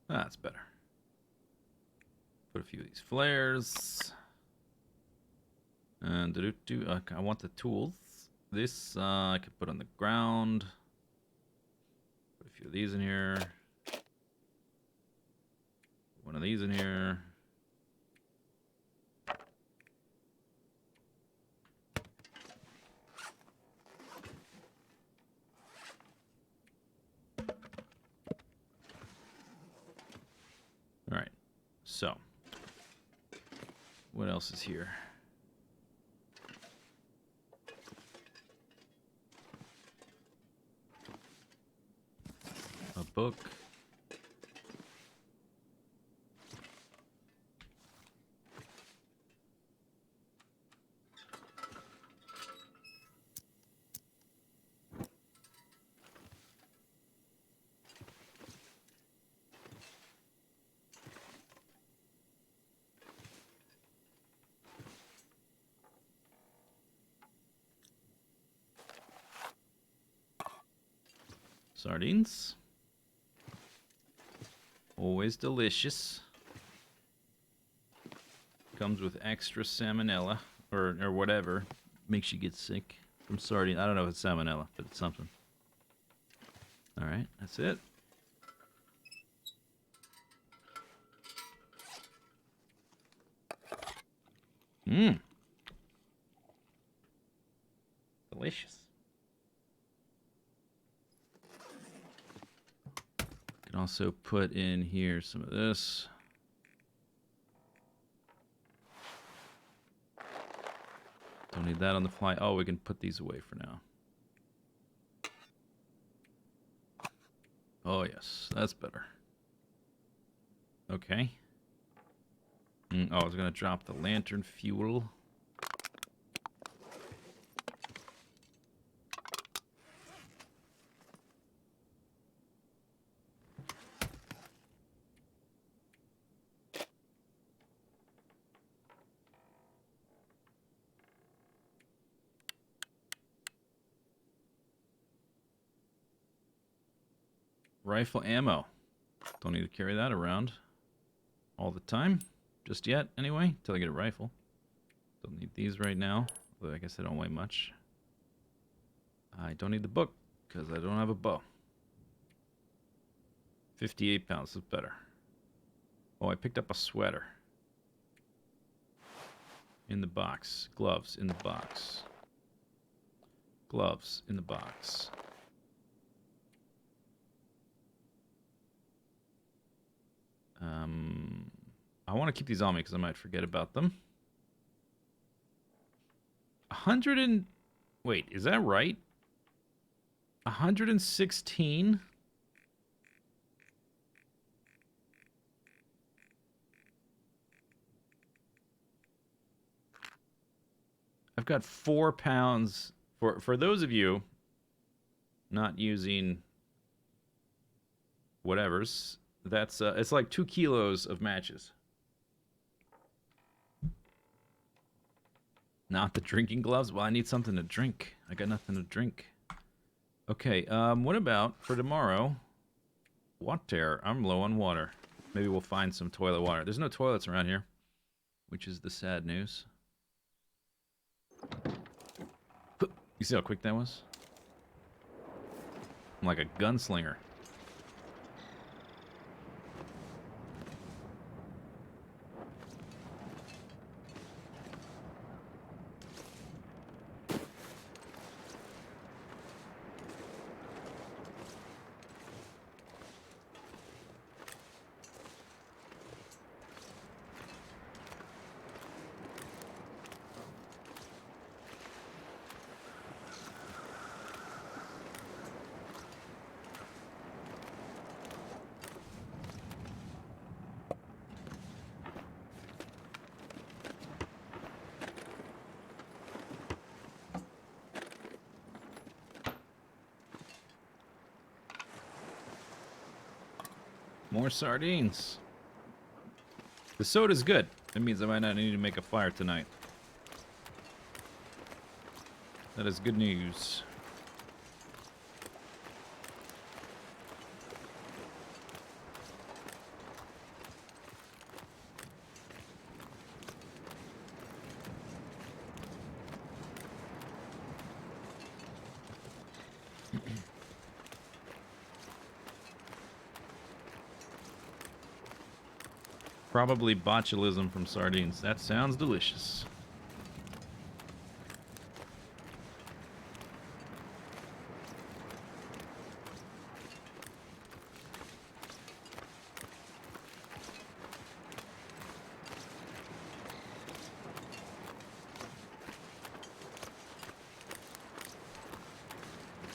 That's better. Put a few of these flares. And okay, I want the tools. This I could put on the ground. Put a few of these in here. One of these in here. All right. So, what else is here? A book. Sardines. Always delicious. Comes with extra salmonella or whatever. Makes you get sick from sardine. I don't know if it's salmonella, but it's something. All right, that's it. Mmm. Delicious. Can also put in here some of this. Don't need that on the fly. Oh, we can put these away for now. Oh, yes. That's better. Okay. Oh, I was going to drop the lantern fuel. Rifle ammo. Don't need to carry that around all the time. Just yet, anyway, until I get a rifle. Don't need these right now. Although I guess they don't weigh much. I don't need the book, because I don't have a bow. 58 pounds is better. Oh, I picked up a sweater. In the box. Gloves in the box. Gloves in the box. I want to keep these on me because I might forget about them. 100 and... Wait, is that right? 116? I've got 4 pounds. For those of you not using whatevers, that's it's like 2 kilos of matches. Not the drinking gloves? Well, I need something to drink. I got nothing to drink. Okay, what about for tomorrow? Water. I'm low on water. Maybe we'll find some toilet water. There's no toilets around here, which is the sad news. You see how quick that was? I'm like a gunslinger. More sardines. The soda's good. That means I might not need to make a fire tonight. That is good news. Probably botulism from sardines. That sounds delicious.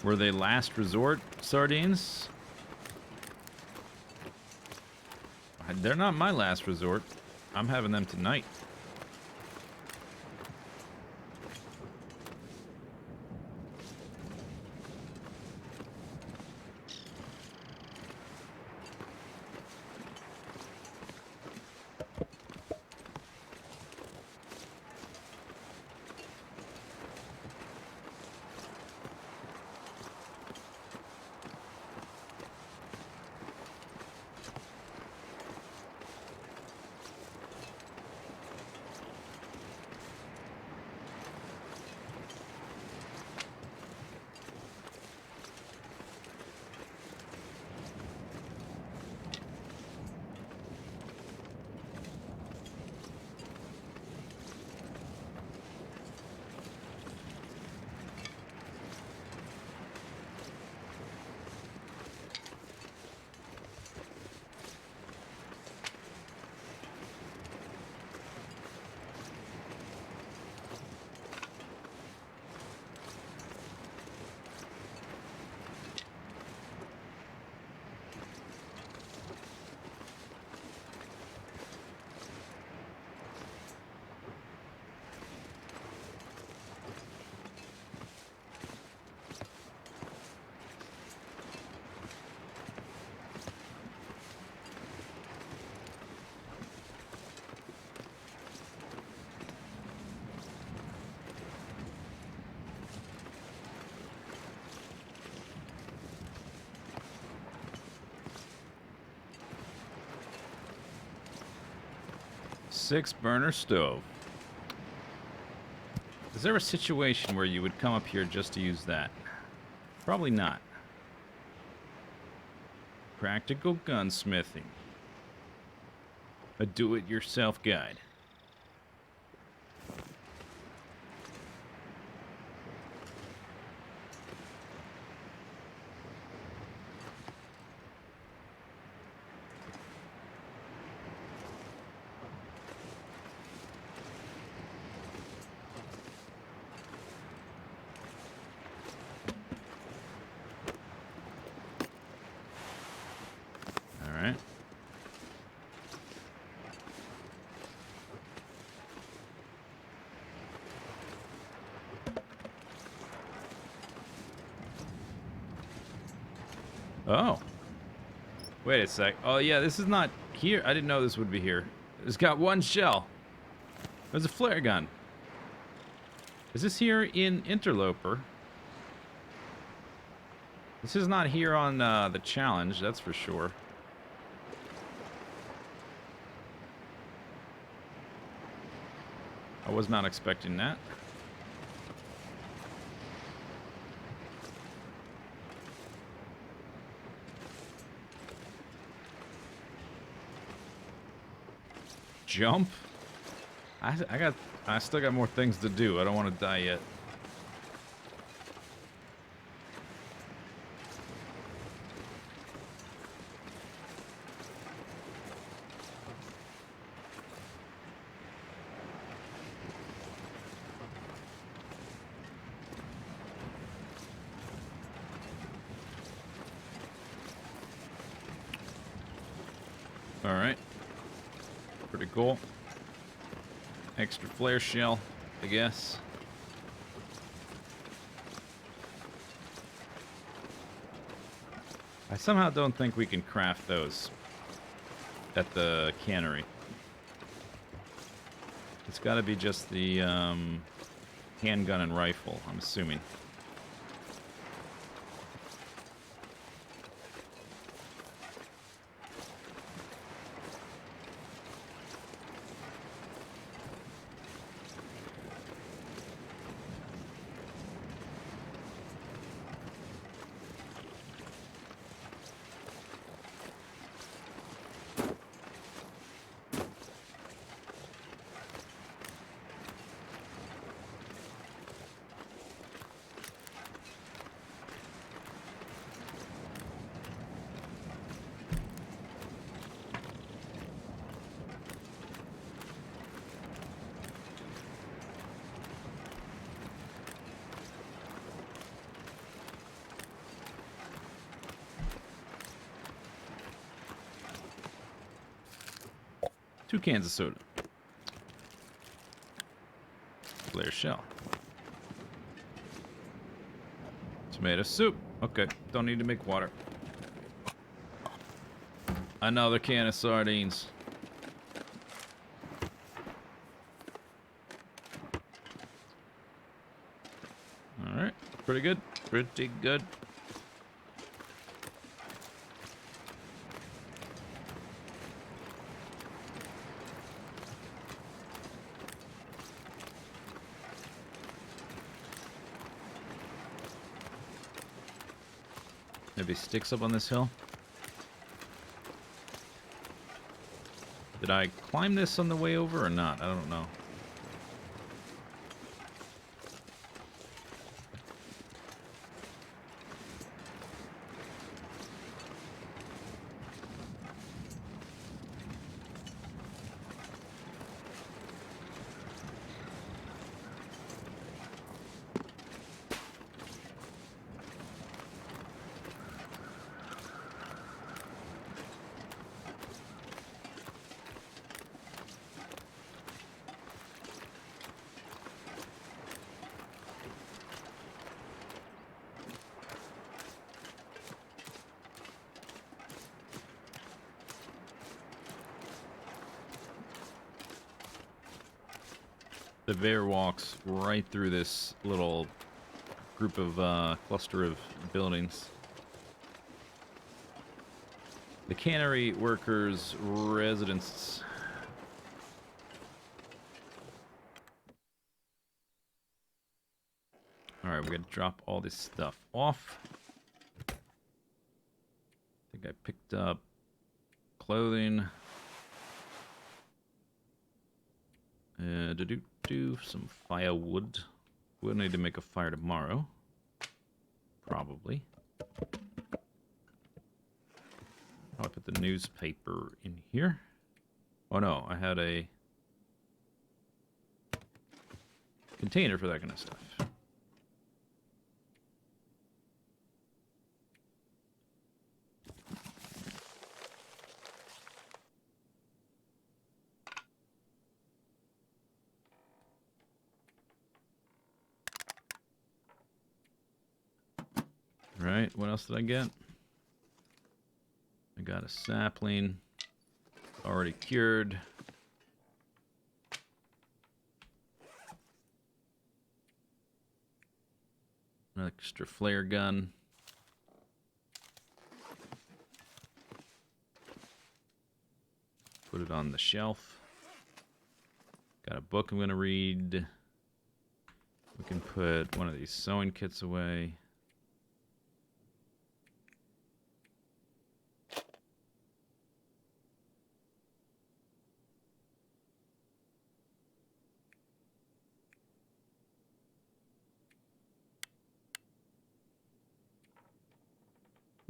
Were they last resort sardines? They're not my last resort. I'm having them tonight. Six burner stove. Is there a situation where you would come up here just to use that? Probably not. Practical gunsmithing. A do-it-yourself guide. Oh. Wait a sec. Oh, yeah, this is not here. I didn't know this would be here. It's got one shell. There's a flare gun. Is this here in Interloper? This is not here on the challenge, that's for sure. I was not expecting that. Jump? I still got more things to do. I don't want to die yet. All right. Pretty cool. Extra flare shell, I guess. I somehow don't think we can craft those at the cannery. It's got to be just the handgun and rifle, I'm assuming. 2 cans of soda. Flare shell. Tomato soup. Okay, don't need to make water. Another can of sardines. Alright, pretty good. Pretty good. Maybe sticks up on this hill. Did I climb this on the way over or not? I don't know. The bear walks right through this little group of cluster of buildings. The cannery workers' residence. Alright, we gotta drop all this stuff off. I think I picked up clothing. Do some firewood. We'll need to make a fire tomorrow. Probably. I'll put the newspaper in here. Oh no, I had a container for that kind of stuff. Right, what else did I get? I got a sapling. Already cured. An extra flare gun. Put it on the shelf. Got a book I'm going to read. We can put one of these sewing kits away.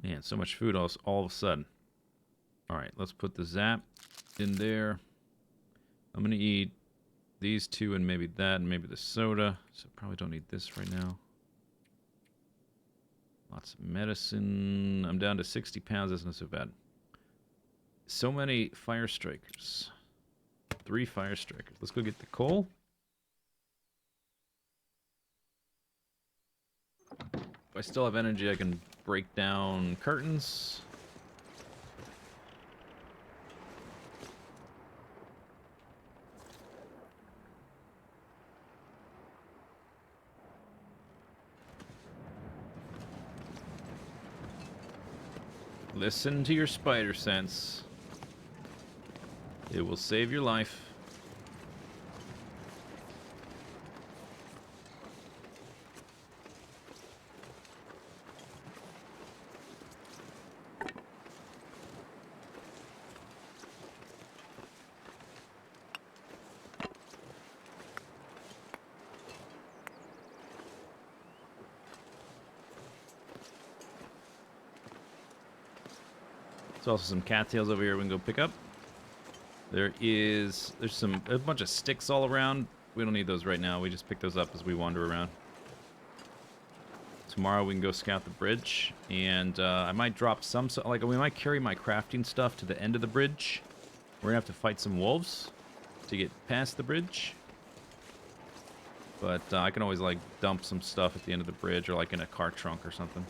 Man, so much food all of a sudden. Alright, let's put the zap in there. I'm going to eat these two and maybe that and maybe the soda. So probably don't need this right now. Lots of medicine. I'm down to 60 pounds. That's not so bad. So many fire strikers. 3 fire strikers. Let's go get the coal. If I still have energy, I can break down curtains. Listen to your spider sense. It will save your life. There's also some cattails over here we can go pick up. There's a bunch of sticks all around. We don't need those right now. We just pick those up as we wander around. Tomorrow we can go scout the bridge, and I might drop some, like we might carry my crafting stuff to the end of the bridge, We're gonna have to fight some wolves to get past the bridge. But I can always, like, dump some stuff at the end of the bridge or, like, in a car trunk or something.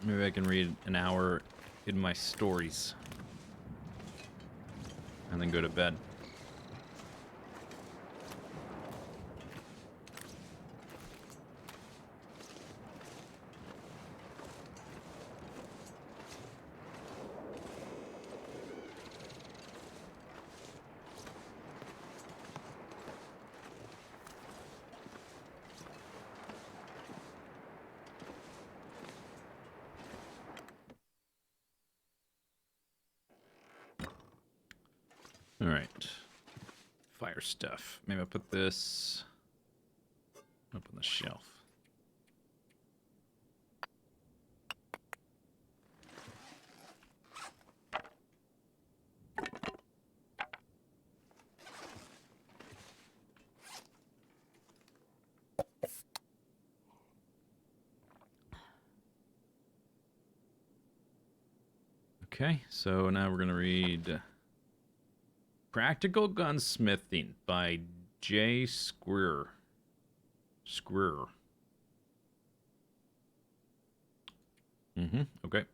Maybe I can read an hour in my stories. And then go to bed. Alright. Fire stuff. Maybe I'll put this up on the shelf. Okay, so now we're going to read Practical Gunsmithing by J. Squirr. Okay.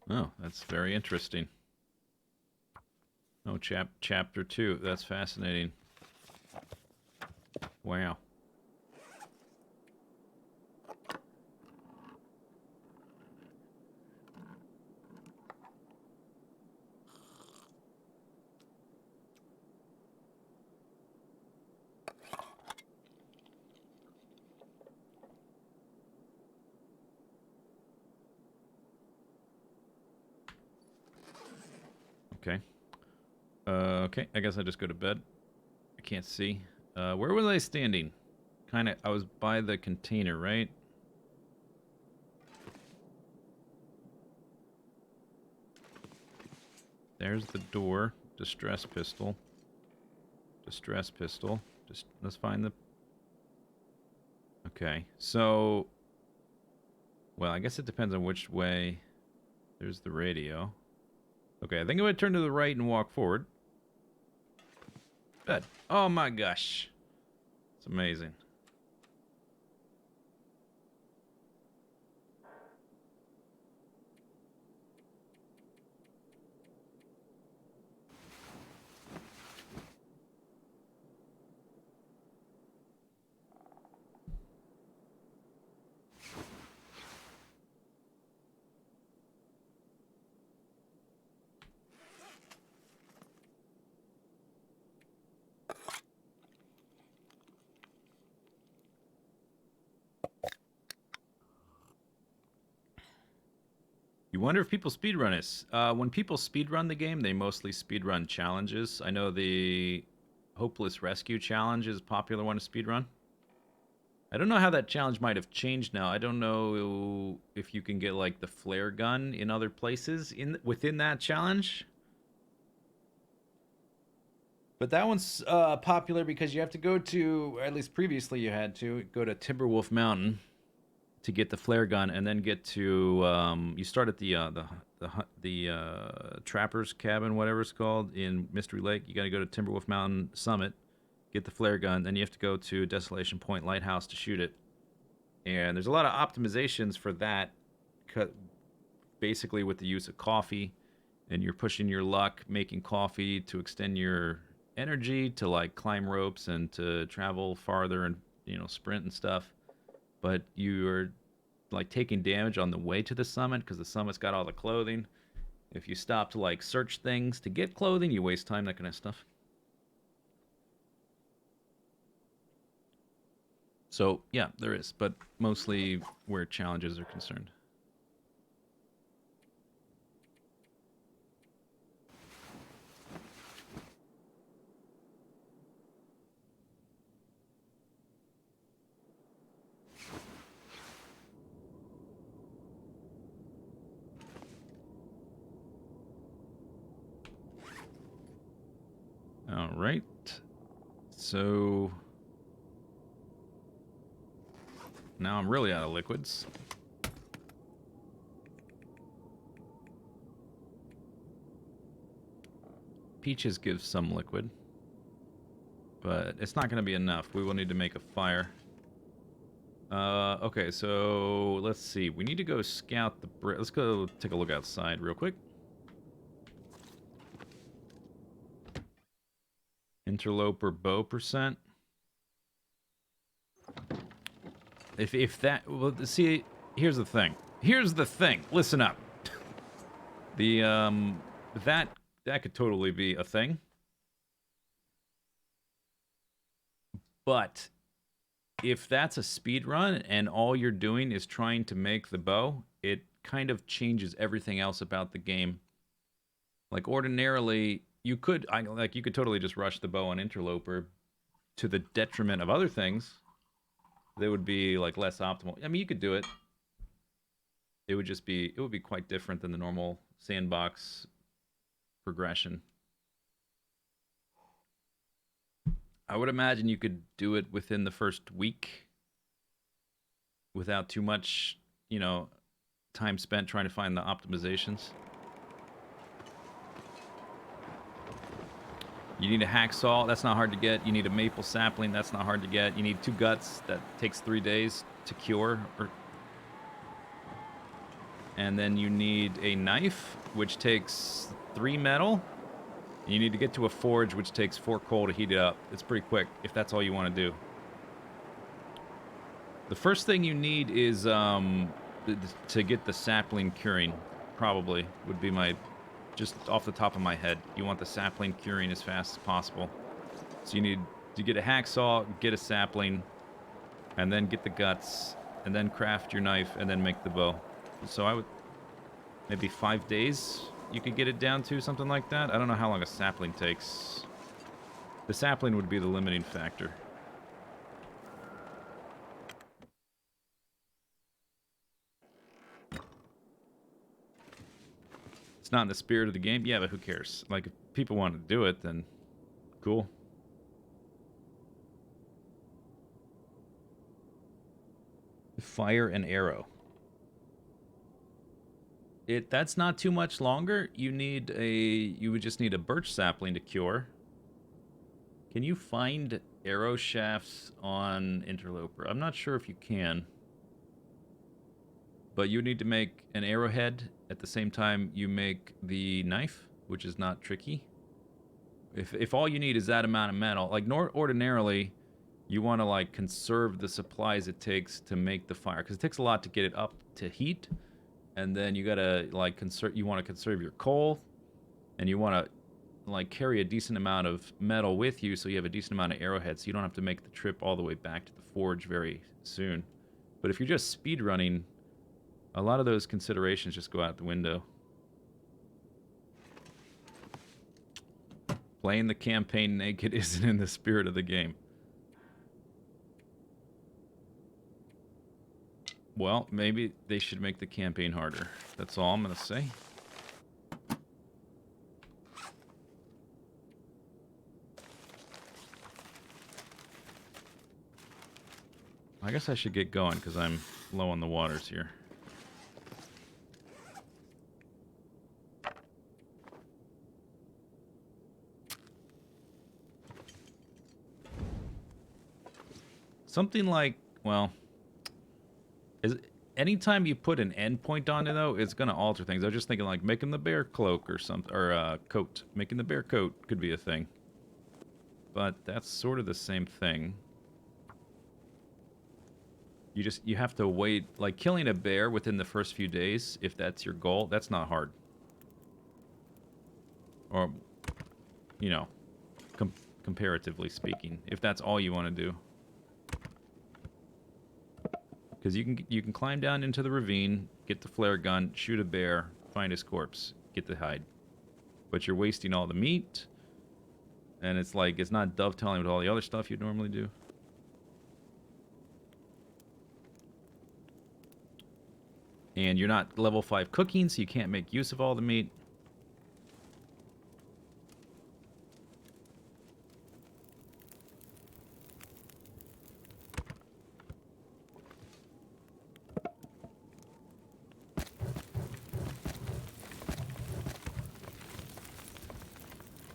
Oh, that's very interesting. Oh, chapter 2. That's fascinating. Wow. Okay. Okay, I guess I just go to bed. I can't see. Where was I standing? I was by the container, right? There's the door. Distress pistol. Distress pistol. Just, let's find the... Okay, so... Well, I guess it depends on which way... There's the radio. Okay, I think I'm going to turn to the right and walk forward. Bed. Oh my gosh. It's amazing. You wonder if people speedrun this. When people speedrun the game, they mostly speedrun challenges. I know the Hopeless Rescue Challenge is a popular one to speedrun. I don't know how that challenge might have changed now. I don't know if you can get, like, the flare gun in other places within that challenge. But that one's popular because you have to go to, or at least previously you had to, go to Timberwolf Mountain to get the flare gun, and then get to you start at the trapper's cabin, whatever it's called, in Mystery Lake. You got to go to Timberwolf Mountain Summit, get the flare gun, then you have to go to Desolation Point Lighthouse to shoot it. And there's a lot of optimizations for that, basically with the use of coffee, and you're pushing your luck making coffee to extend your energy, to, like, climb ropes and to travel farther and, sprint and stuff. But you're like taking damage on the way to the summit because the summit's got all the clothing. If you stop to like search things to get clothing, you waste time, that kind of stuff. So yeah, there is, but mostly where challenges are concerned. All right. So now I'm really out of liquids. Peaches gives some liquid, but it's not going to be enough. We will need to make a fire. Okay, so let's see. We need to go scout the bridge. Let's go take a look outside real quick. Interloper bow percent. If that, well, see, here's the thing. Here's the thing. Listen up. The that could totally be a thing. But if that's a speed run and all you're doing is trying to make the bow, it kind of changes everything else about the game. Like ordinarily, you could you could totally just rush the bow on Interloper to the detriment of other things. They would be like less optimal. I mean, you could do it. It would be quite different than the normal sandbox progression. I would imagine you could do it within the first week without too much, time spent trying to find the optimizations. You need a hacksaw, that's not hard to get. You need a maple sapling, that's not hard to get. You need 2 guts, that takes 3 days to cure. And then you need a knife, which takes 3 metal. And you need to get to a forge, which takes 4 coal to heat it up. It's pretty quick, if that's all you want to do. The first thing you need is to get the sapling curing, probably, would be my... Just off the top of my head, you want the sapling curing as fast as possible. So you need to get a hacksaw, get a sapling, and then get the guts, and then craft your knife, and then make the bow. So I would... Maybe 5 days you could get it down to, something like that. I don't know how long a sapling takes. The sapling would be the limiting factor. It's not in the spirit of the game. Yeah, but who cares? Like, if people want to do it, then cool. Fire and arrow. That's not too much longer. You would just need a birch sapling to cure. Can you find arrow shafts on Interloper? I'm not sure if you can. But you need to make an arrowhead at the same time you make the knife, which is not tricky. If all you need is that amount of metal, like ordinarily, you want to like conserve the supplies it takes to make the fire, because it takes a lot to get it up to heat, and then you gotta like conserve. You want to conserve your coal, and you want to like carry a decent amount of metal with you, so you have a decent amount of arrowheads, so you don't have to make the trip all the way back to the forge very soon. But if you're just speed running, a lot of those considerations just go out the window. Playing the campaign naked isn't in the spirit of the game. Well, maybe they should make the campaign harder. That's all I'm going to say. I guess I should get going because I'm low on the waters here. Something like, well, anytime you put an endpoint on it, though, it's going to alter things. I was just thinking, like, making the bear cloak or something, or coat. Making the bear coat could be a thing. But that's sort of the same thing. You have to wait, like killing a bear within the first few days, if that's your goal, that's not hard. Or, you know, com comparatively speaking, if that's all you want to do. Because you can climb down into the ravine, get the flare gun, shoot a bear, find his corpse, get the hide. But you're wasting all the meat, and it's like it's not dovetailing with all the other stuff you'd normally do. And you're not level 5 cooking, so you can't make use of all the meat.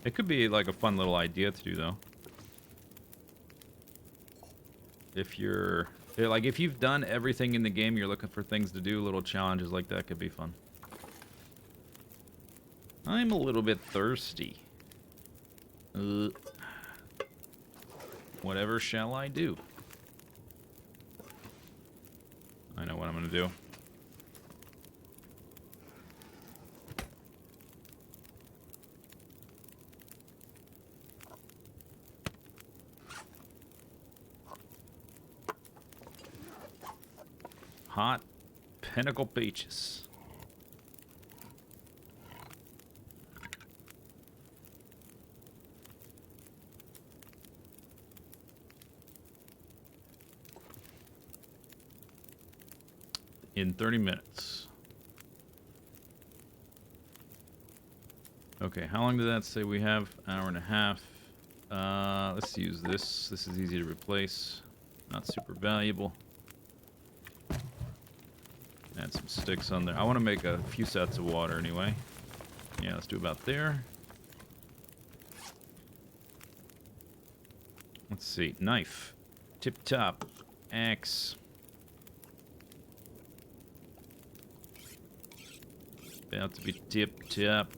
It could be like a fun little idea to do, though. If you're... Like, if you've done everything in the game, you're looking for things to do, little challenges like that could be fun. I'm a little bit thirsty. Whatever shall I do? I know what I'm gonna do. Hot Pinnacle Beaches. In 30 minutes. Okay, how long did that say we have? Hour and a half. Let's use this. This is easy to replace. Not super valuable. Add some sticks on there. I want to make a few sets of water anyway. Yeah, let's do about there. Let's see. Knife. Tip top. Axe. About to be tip top.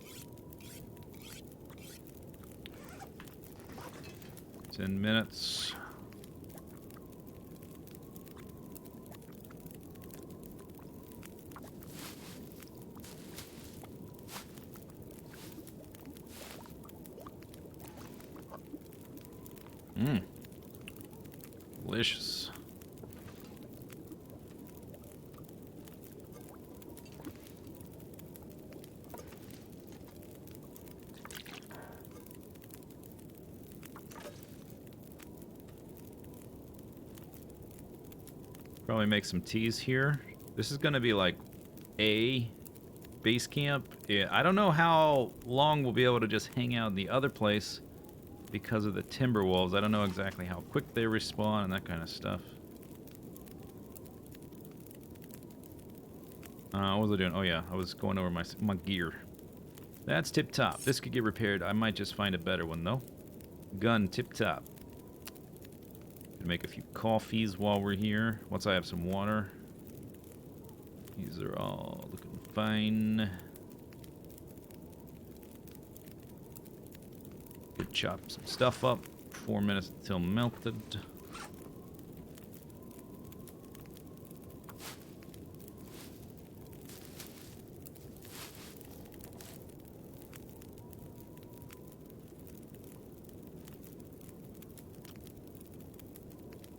10 minutes. Mmm. Delicious. Probably make some teas here. This is going to be like a base camp. Yeah, I don't know how long we'll be able to just hang out in the other place because of the timber wolves. I don't know exactly how quick they respawn and that kind of stuff. What was I doing? Oh yeah, I was going over my gear. That's tip top. This could get repaired. I might just find a better one though. Gun tip top. Make a few coffees while we're here. Once I have some water. These are all looking fine. Could chop some stuff up. 4 minutes until melted.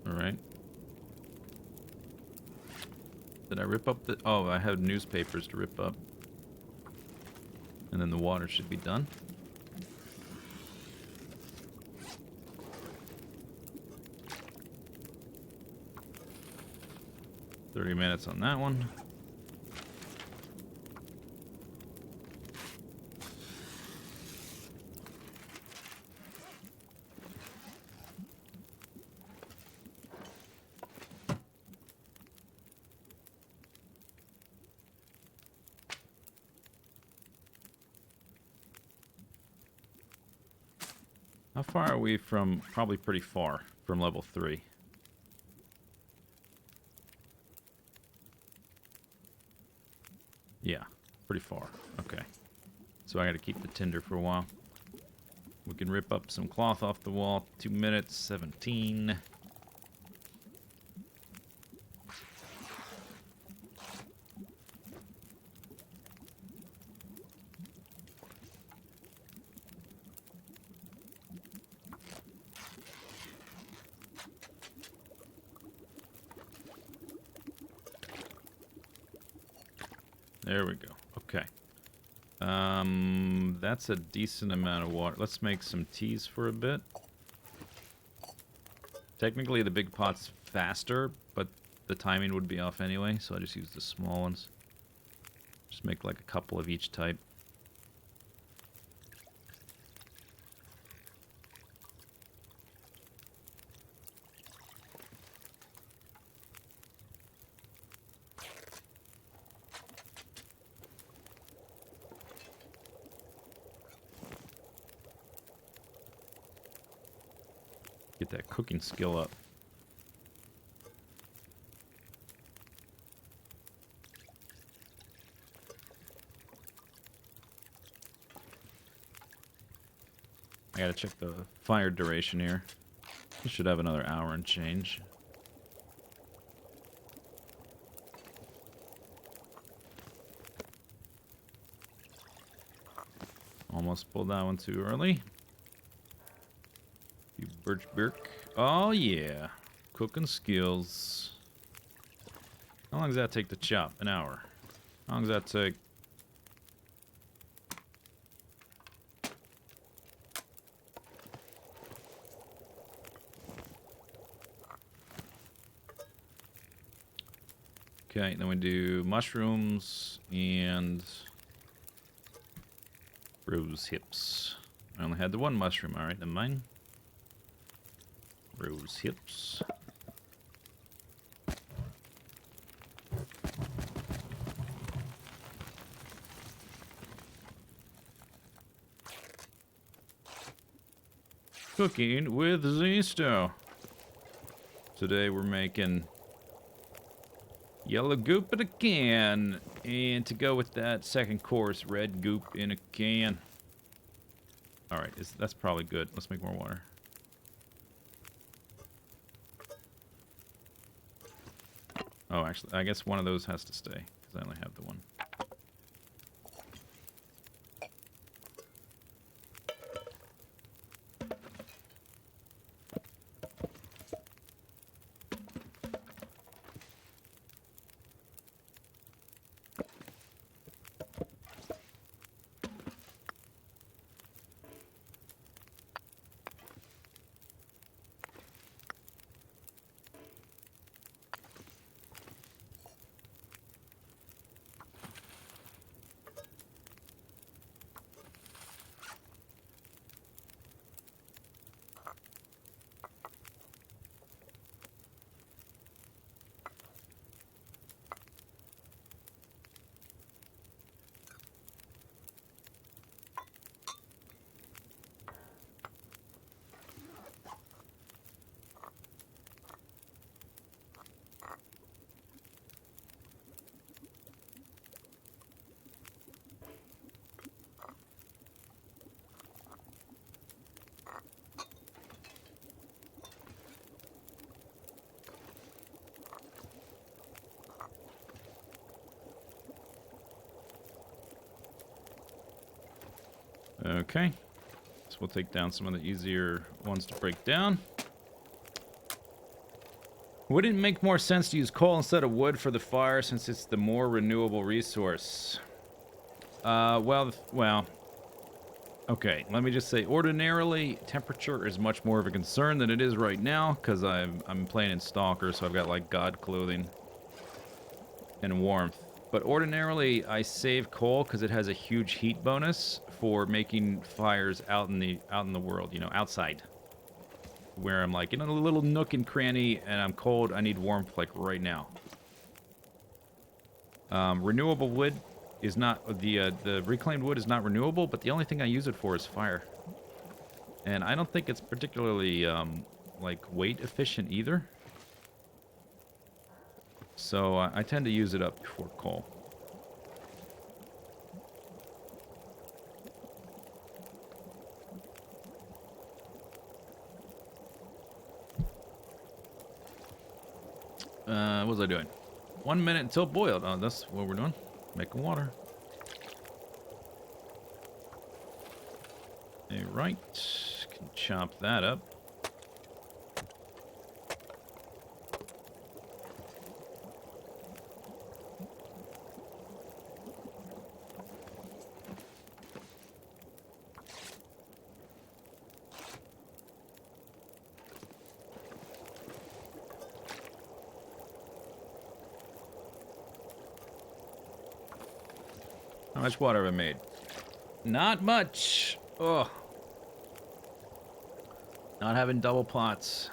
Alright. Did I rip up the... Oh, I had newspapers to rip up. And then the water should be done. $30 minutes on that one. How far are we from... Probably pretty far from level 3. Yeah, pretty far. Okay. So I gotta keep the tinder for a while. We can rip up some cloth off the wall. 2 minutes, 17. There we go. Okay. That's a decent amount of water. Let's make some teas for a bit. Technically, the big pot's faster, but the timing would be off anyway, so I just use the small ones. Just make like a couple of each type. Get that cooking skill up. I gotta check the fire duration here. We should have another hour and change. Almost pulled that one too early. You birch birk. Oh yeah. Cooking skills. How long does that take to chop? An hour. How long does that take? Okay, then we do mushrooms and rose hips. I only had the one mushroom. All right, never mind. Rose hips. Cooking with Zisteau. Today we're making yellow goop in a can, and to go with that second course, red goop in a can. All right, that's probably good. Let's make more water. Oh, actually, I guess one of those has to stay, because I only have the one. Okay, so we'll take down some of the easier ones to break down. Would it make more sense to use coal instead of wood for the fire since it's the more renewable resource? Well, okay, let me just say, ordinarily, temperature is much more of a concern than it is right now, because I'm playing in Stalker, so I've got, like, god clothing and warmth. But ordinarily, I save coal because it has a huge heat bonus for making fires out in the world, you know, outside. Where I'm like, in a little nook and cranny, and I'm cold, I need warmth, like, right now. Renewable wood is not, the reclaimed wood is not renewable, but the only thing I use it for is fire. And I don't think it's particularly, like, weight efficient either. So I tend to use it up before coal. What was I doing? 1 minute until boiled. Oh, that's what we're doing. Making water. Alright. Can chop that up. How much water have I made? Not much. Oh. Not having double pots.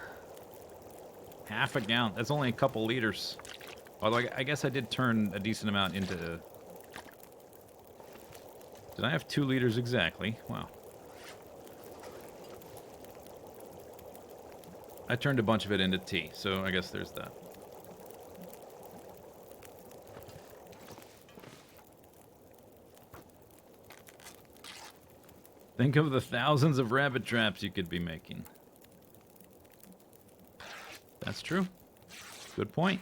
Half a gallon. That's only a couple liters. Although I guess I did turn a decent amount into... Did I have 2 liters exactly? Wow. I turned a bunch of it into tea, so I guess there's that. Think of the thousands of rabbit traps you could be making. That's true. Good point.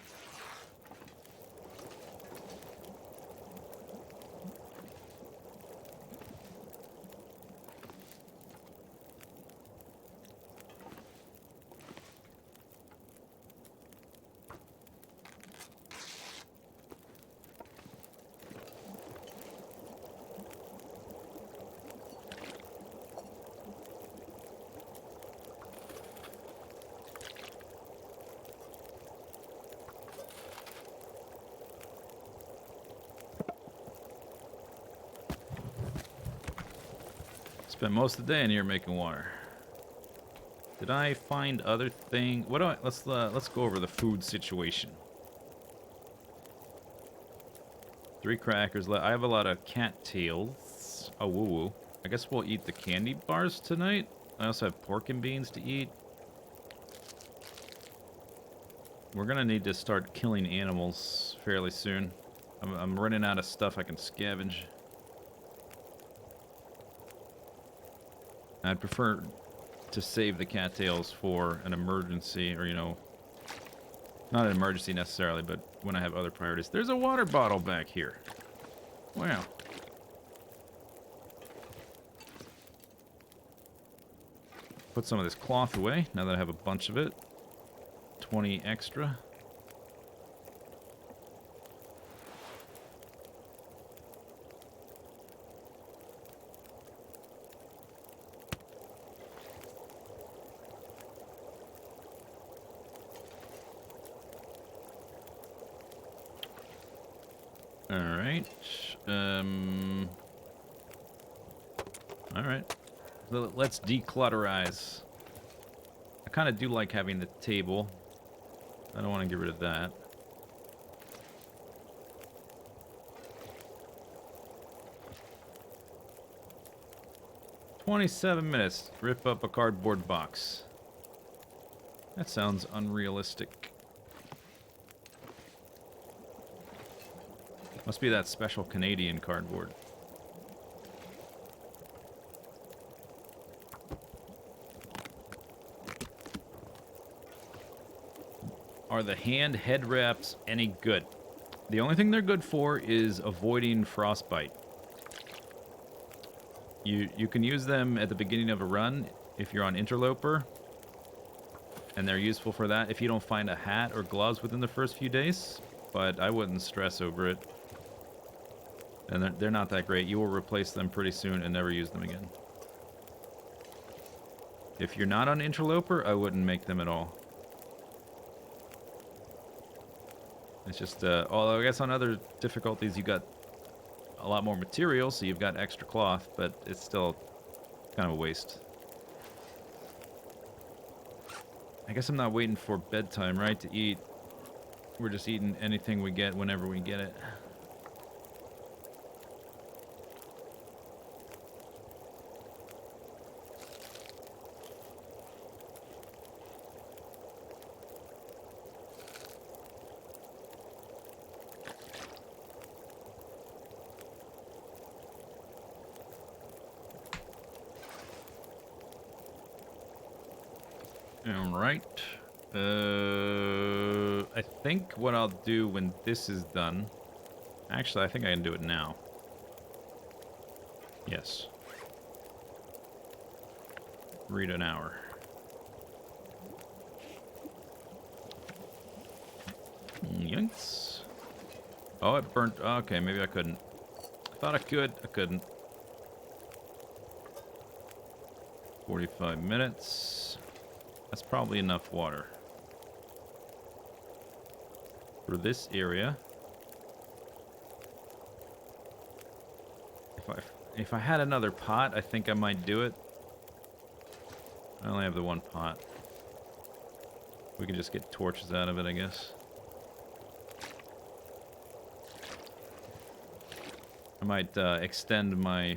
Spent most of the day in here making water. Did I find other thing? What do I? Let's go over the food situation. 3 crackers. I have a lot of cattails. Oh, woo woo. I guess we'll eat the candy bars tonight. I also have pork and beans to eat. We're gonna need to start killing animals fairly soon. I'm running out of stuff I can scavenge. I'd prefer to save the cattails for an emergency, or, you know, not an emergency necessarily, but when I have other priorities. There's a water bottle back here. Wow. Put some of this cloth away, now that I have a bunch of it. 20 extra. Alright. Alright. Let's declutterize. I kind of do like having the table. I don't want to get rid of that. "27 minutes. Rip up a cardboard box." That sounds unrealistic. Must be that special Canadian cardboard. Are the hand head wraps any good? The only thing they're good for is avoiding frostbite. You can use them at the beginning of a run if you're on Interloper, and they're useful for that if you don't find a hat or gloves within the first few days, but I wouldn't stress over it. And they're not that great. You will replace them pretty soon and never use them again. If you're not on Interloper, I wouldn't make them at all. It's just, although I guess on other difficulties you got a lot more material, so you've got extra cloth, but it's still kind of a waste. I guess I'm not waiting for bedtime, right, to eat. We're just eating anything we get whenever we get it. Alright. I think what I'll do when this is done... Actually, I think I can do it now. Yes. Read an hour. Yikes. Oh, it burnt... Okay, maybe I couldn't. I thought I could. I couldn't. 45 minutes. That's probably enough water for this area. If I had another pot, I think I might do it. I only have the one pot. We can just get torches out of it, I guess. I might extend my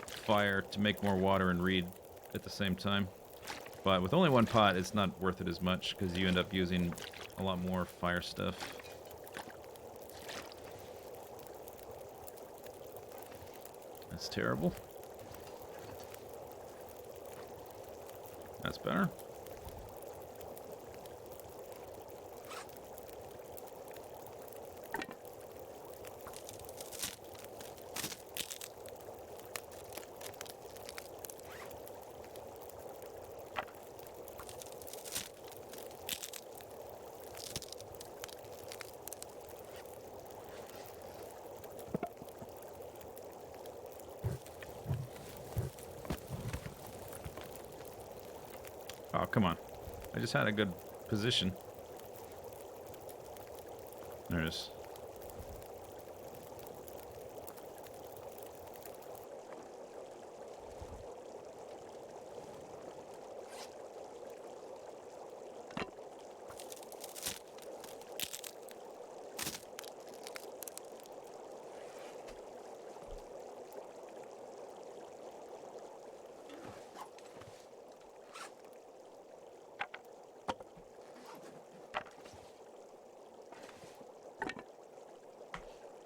fire to make more water and read at the same time. But with only one pot, it's not worth it as much because you end up using a lot more fire stuff. That's terrible. That's better. Oh, come on. I just had a good position. There it is.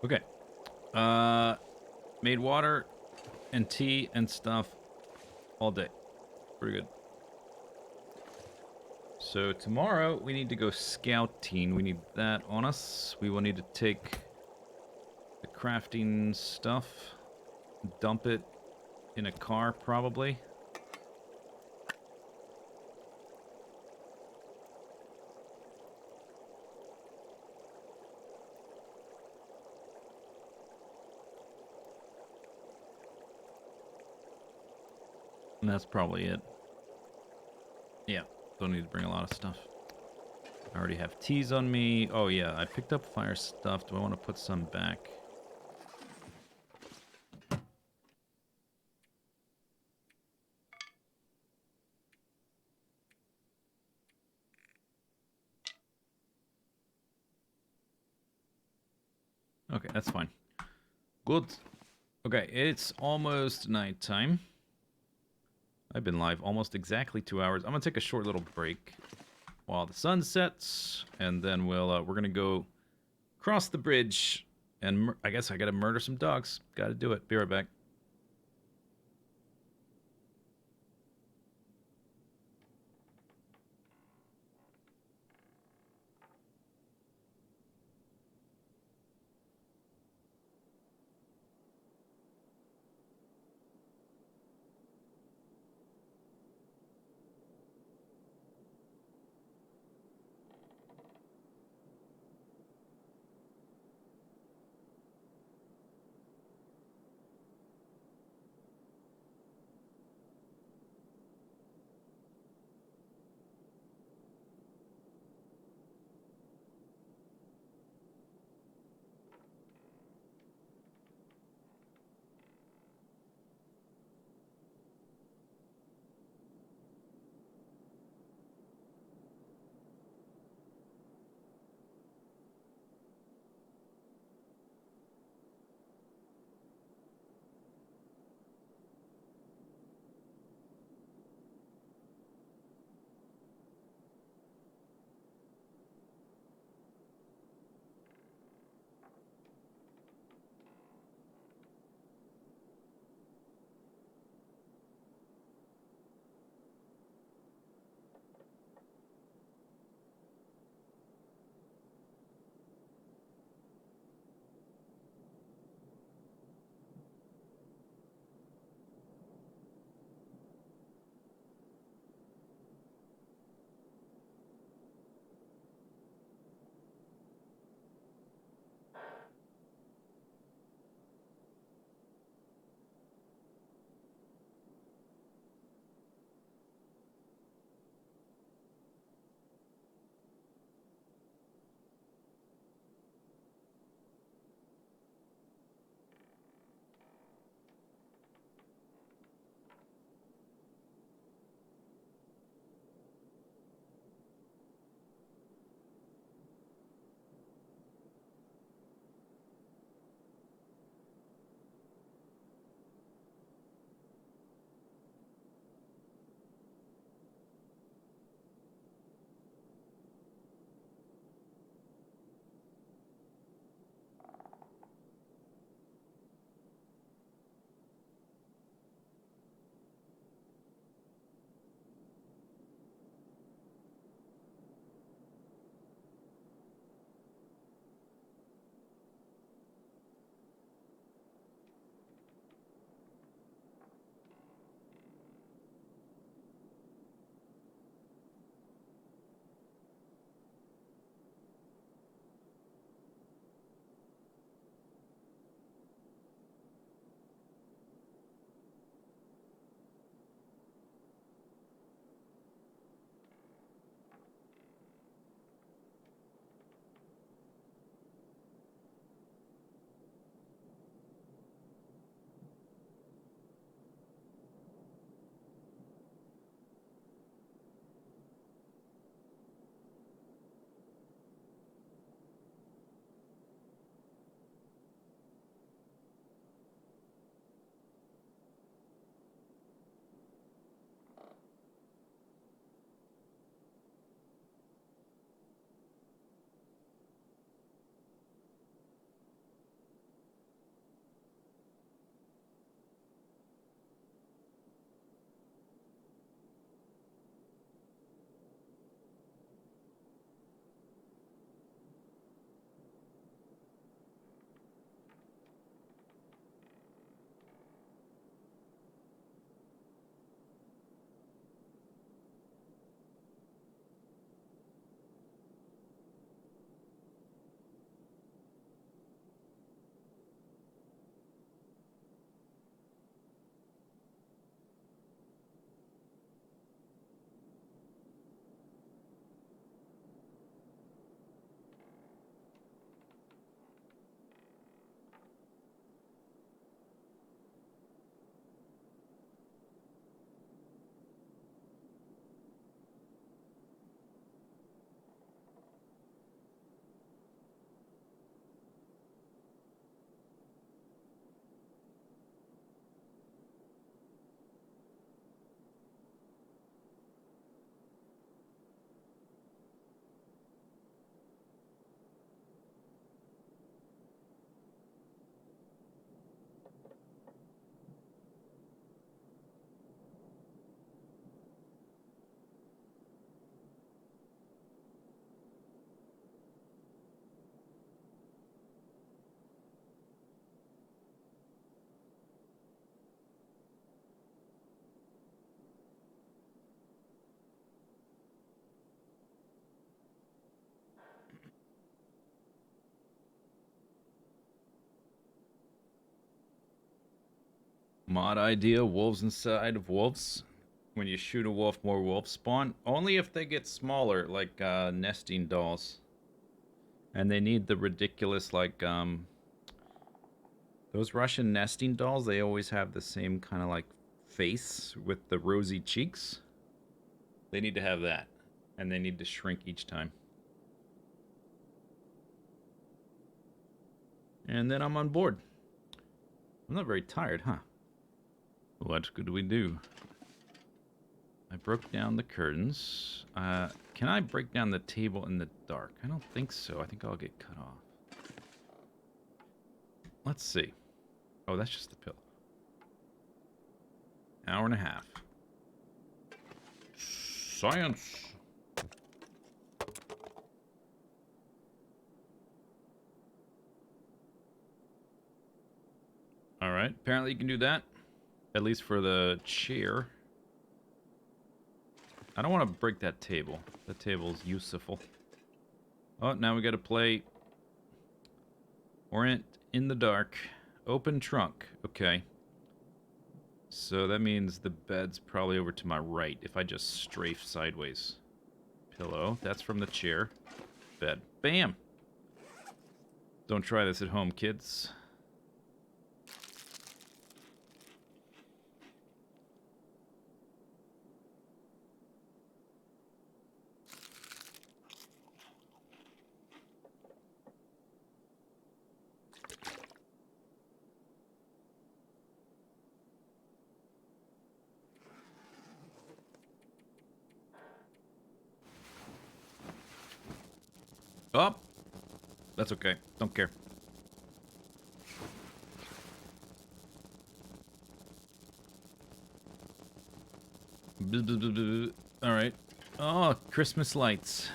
Okay. Made water and tea and stuff all day. Pretty good. So tomorrow we need to go scouting. We need that on us. We will need to take the crafting stuff, dump it in a car probably. And that's probably it. Yeah, don't need to bring a lot of stuff. I already have teas on me. Oh yeah, I picked up fire stuff. Do I want to put some back? Okay, that's fine. Good. Okay, it's almost nighttime. I've been live almost exactly 2 hours. I'm gonna take a short little break while the sun sets, and then we're gonna go cross the bridge, and I guess I gotta murder some dogs. Gotta do it. Be right back. Mod idea, wolves inside of wolves. When you shoot a wolf, more wolves spawn. Only if they get smaller, like nesting dolls. And they need the ridiculous, like, those Russian nesting dolls, they always have the same kind of, like, face with the rosy cheeks. They need to have that. And they need to shrink each time. And then I'm on board. I'm not very tired, huh? What could we do? I broke down the curtains. Can I break down the table in the dark? I don't think so. I think I'll get cut off. Let's see. Oh, that's just the pill. Hour and a half. Science! Alright, apparently you can do that. At least for the chair. I don't want to break that table. That table's useful. Oh, now we gotta play Orient in the dark. Open trunk. Okay. So that means the bed's probably over to my right if I just strafe sideways. Pillow. That's from the chair. Bed. Bam! Don't try this at home, kids. Oh! That's okay. Don't care. Alright. Oh, Christmas lights.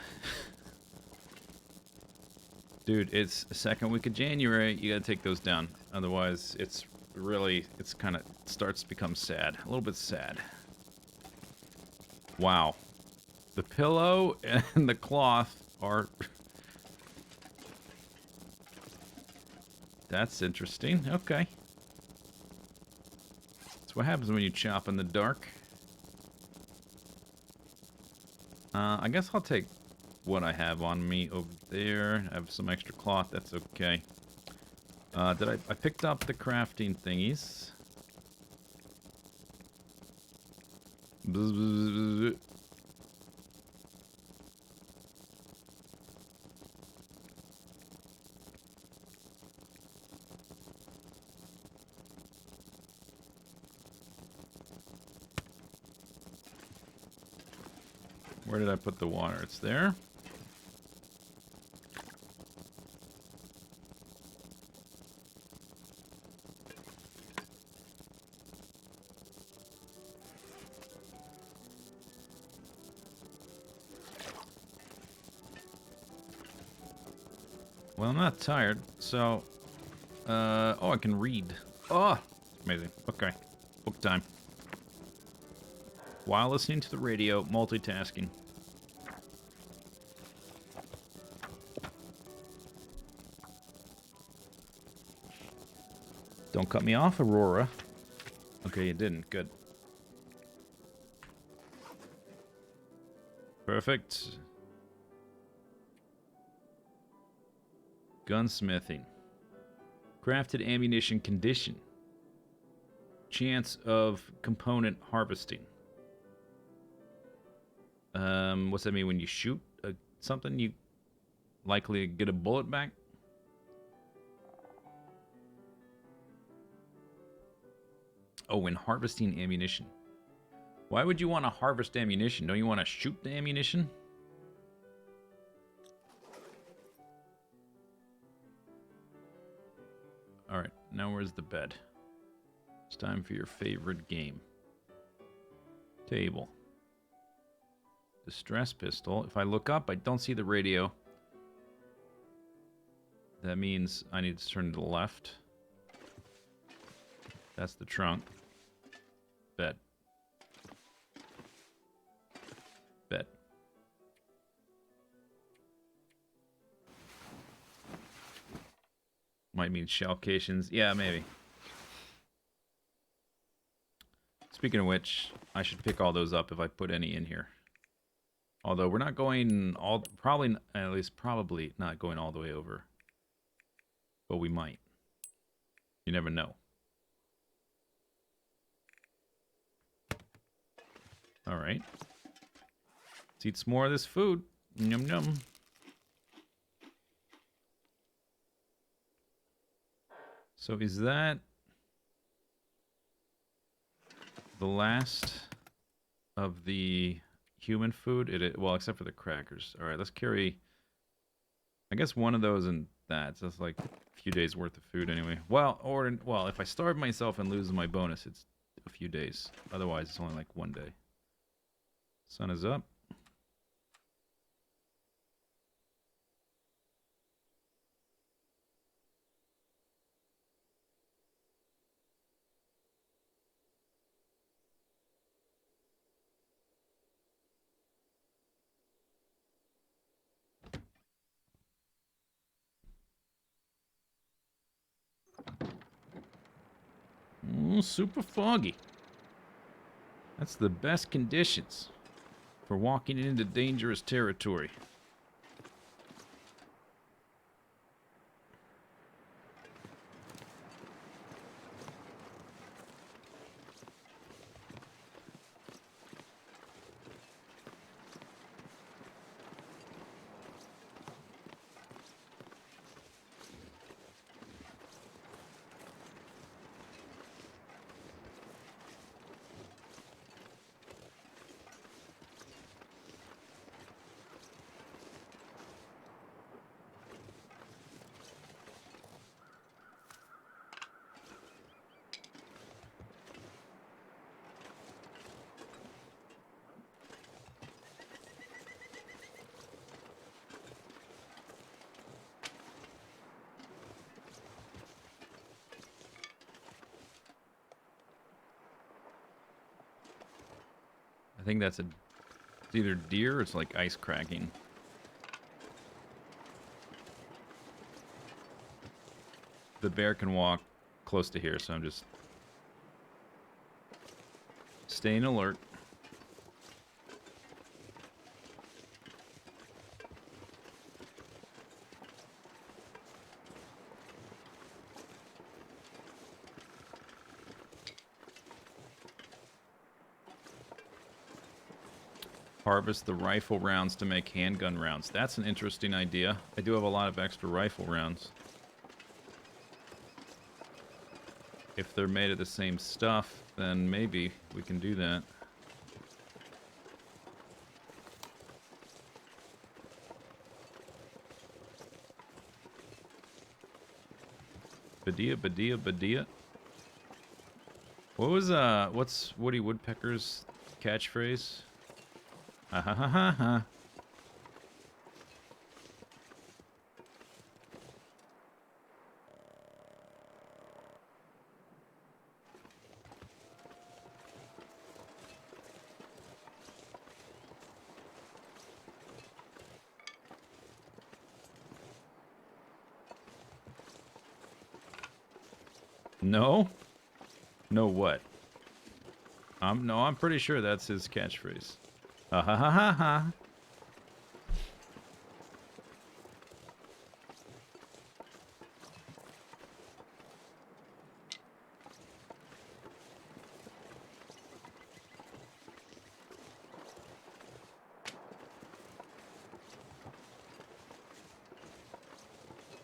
Dude, it's the second week of January. You gotta take those down. Otherwise, it's kind of starts to become sad. A little bit sad. Wow. The pillow and the cloth are... That's interesting. Okay. That's what happens when you chop in the dark. I guess I'll take what I have on me over there. I have some extra cloth. That's okay. I picked up the crafting thingies. Where did I put the water? It's there. Well, I'm not tired, so... oh, I can read. Oh! Amazing. Okay. Book time. While listening to the radio, multitasking. Don't cut me off, Aurora. Okay, you didn't. Good. Perfect. Gunsmithing. Crafted ammunition condition. Chance of component harvesting. What's that mean? When you shoot something, you likely get a bullet back? Oh, when harvesting ammunition. Why would you want to harvest ammunition? Don't you want to shoot the ammunition? Alright, now where's the bed? It's time for your favorite game. Table. Distress pistol. If I look up, I don't see the radio. That means I need to turn to the left. That's the trunk. Bed. Bed. Might mean shell cations. Yeah, maybe. Speaking of which, I should pick all those up if I put any in here. Although we're not going all, probably, at least probably not going all the way over. But we might. You never know. Alright. Let's eat some more of this food. Yum yum. So is that the last of the human food? Well, except for the crackers. Alright, let's carry, I guess, one of those and that. So that's like a few days worth of food anyway. Well, if I starve myself and lose my bonus, it's a few days. Otherwise, it's only like one day. Sun is up. Super foggy. That's the best conditions for walking into dangerous territory. I think it's either deer or it's like ice cracking. The bear can walk close to here, so I'm just staying alert. Harvest the rifle rounds to make handgun rounds. That's an interesting idea. I do have a lot of extra rifle rounds. If they're made of the same stuff, then maybe we can do that. Badia, Badia, Badia. What was, what's Woody Woodpecker's catchphrase? Ha ha ha ha ha. No? No what? No, I'm pretty sure that's his catchphrase. Ha ha ha ha ha.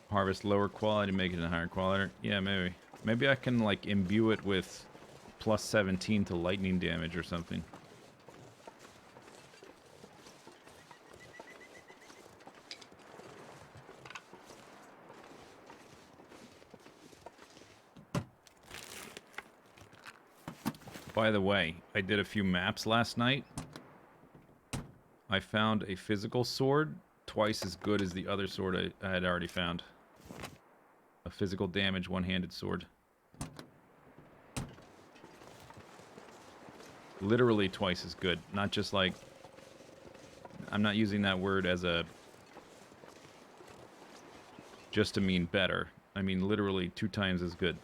Harvest lower quality, make it a higher quality. Yeah, maybe. Maybe I can, like, imbue it with plus 17 to lightning damage or something. By the way, I did a few maps last night. I found a physical sword twice as good as the other sword I had already found. A physical damage one-handed sword. Literally twice as good. Not just like... I'm not using that word as a... just to mean better. I mean literally 2 times as good.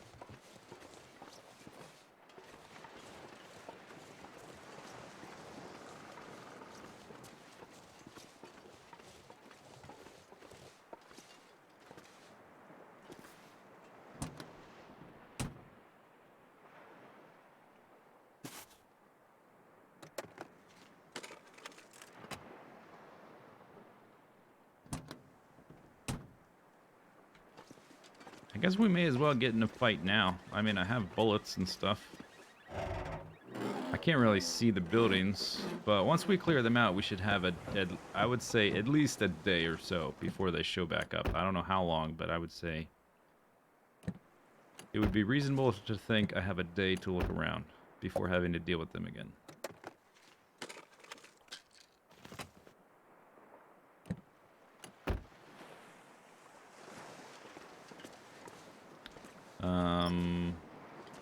I guess we may as well get in a fight now. I mean, I have bullets and stuff. I can't really see the buildings, but once we clear them out, we should have I would say at least a day or so before they show back up. I don't know how long, but I would say it would be reasonable to think I have a day to look around before having to deal with them again.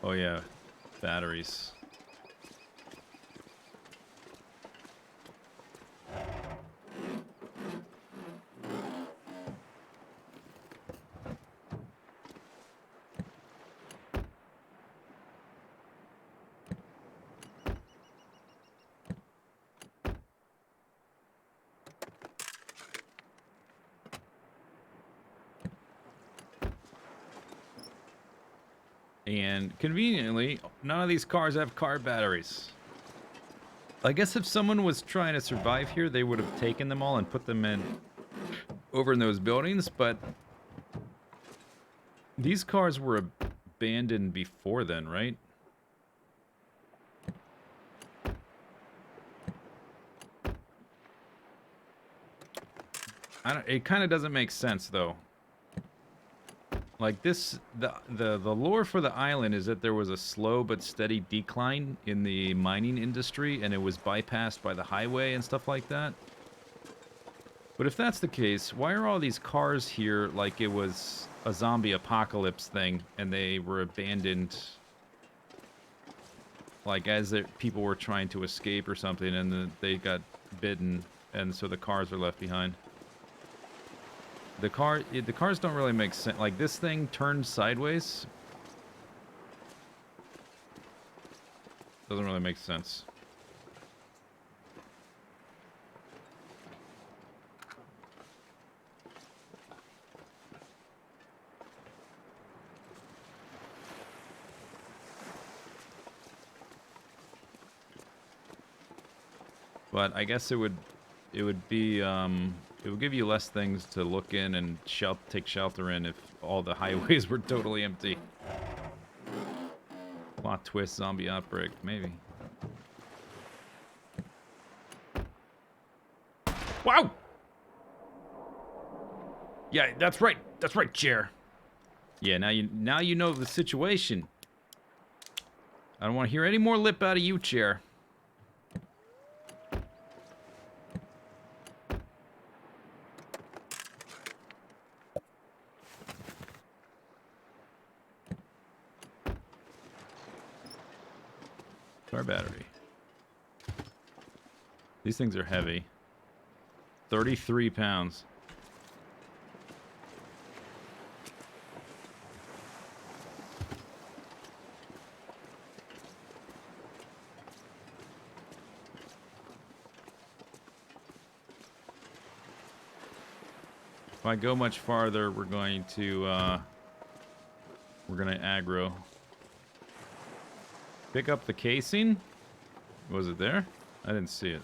Oh yeah, batteries. And conveniently, none of these cars have car batteries. I guess if someone was trying to survive here, they would have taken them all and put them over in those buildings, but these cars were abandoned before then, right? It kind of doesn't make sense though. Like this, the lore for the island is that there was a slow but steady decline in the mining industry, and it was bypassed by the highway and stuff like that. But if that's the case, why are all these cars here like it was a zombie apocalypse thing, and they were abandoned, like as people were trying to escape or something, and then they got bitten, and so the cars are left behind? The cars don't really make sense. Like, this thing turned sideways. Doesn't really make sense. But I guess it would be it would give you less things to look in and take shelter in if all the highways were totally empty. Plot twist, zombie outbreak, maybe. Wow! Yeah, that's right. That's right, chair. Yeah, now you know the situation. I don't want to hear any more lip out of you, chair. Car battery. These things are heavy. 33 pounds. If I go much farther, we're going to aggro. Pick up the casing. Was it there? I didn't see it.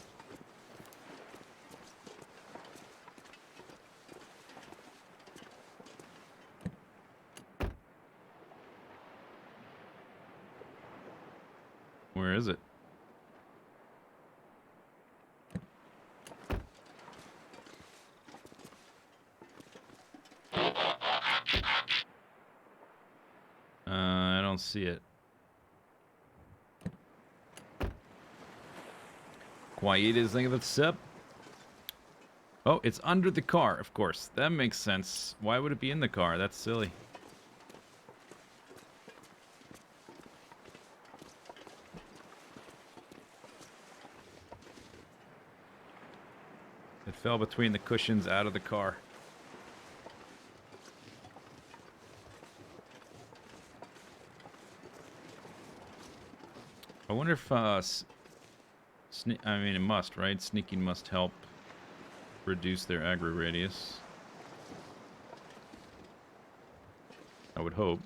Where is it? I don't see it. Quiet thing of the up. Oh, it's under the car, of course. That makes sense. Why would it be in the car? That's silly. It fell between the cushions out of the car. I wonder if, I mean, it must, right? Sneaking must help reduce their aggro radius. I would hope.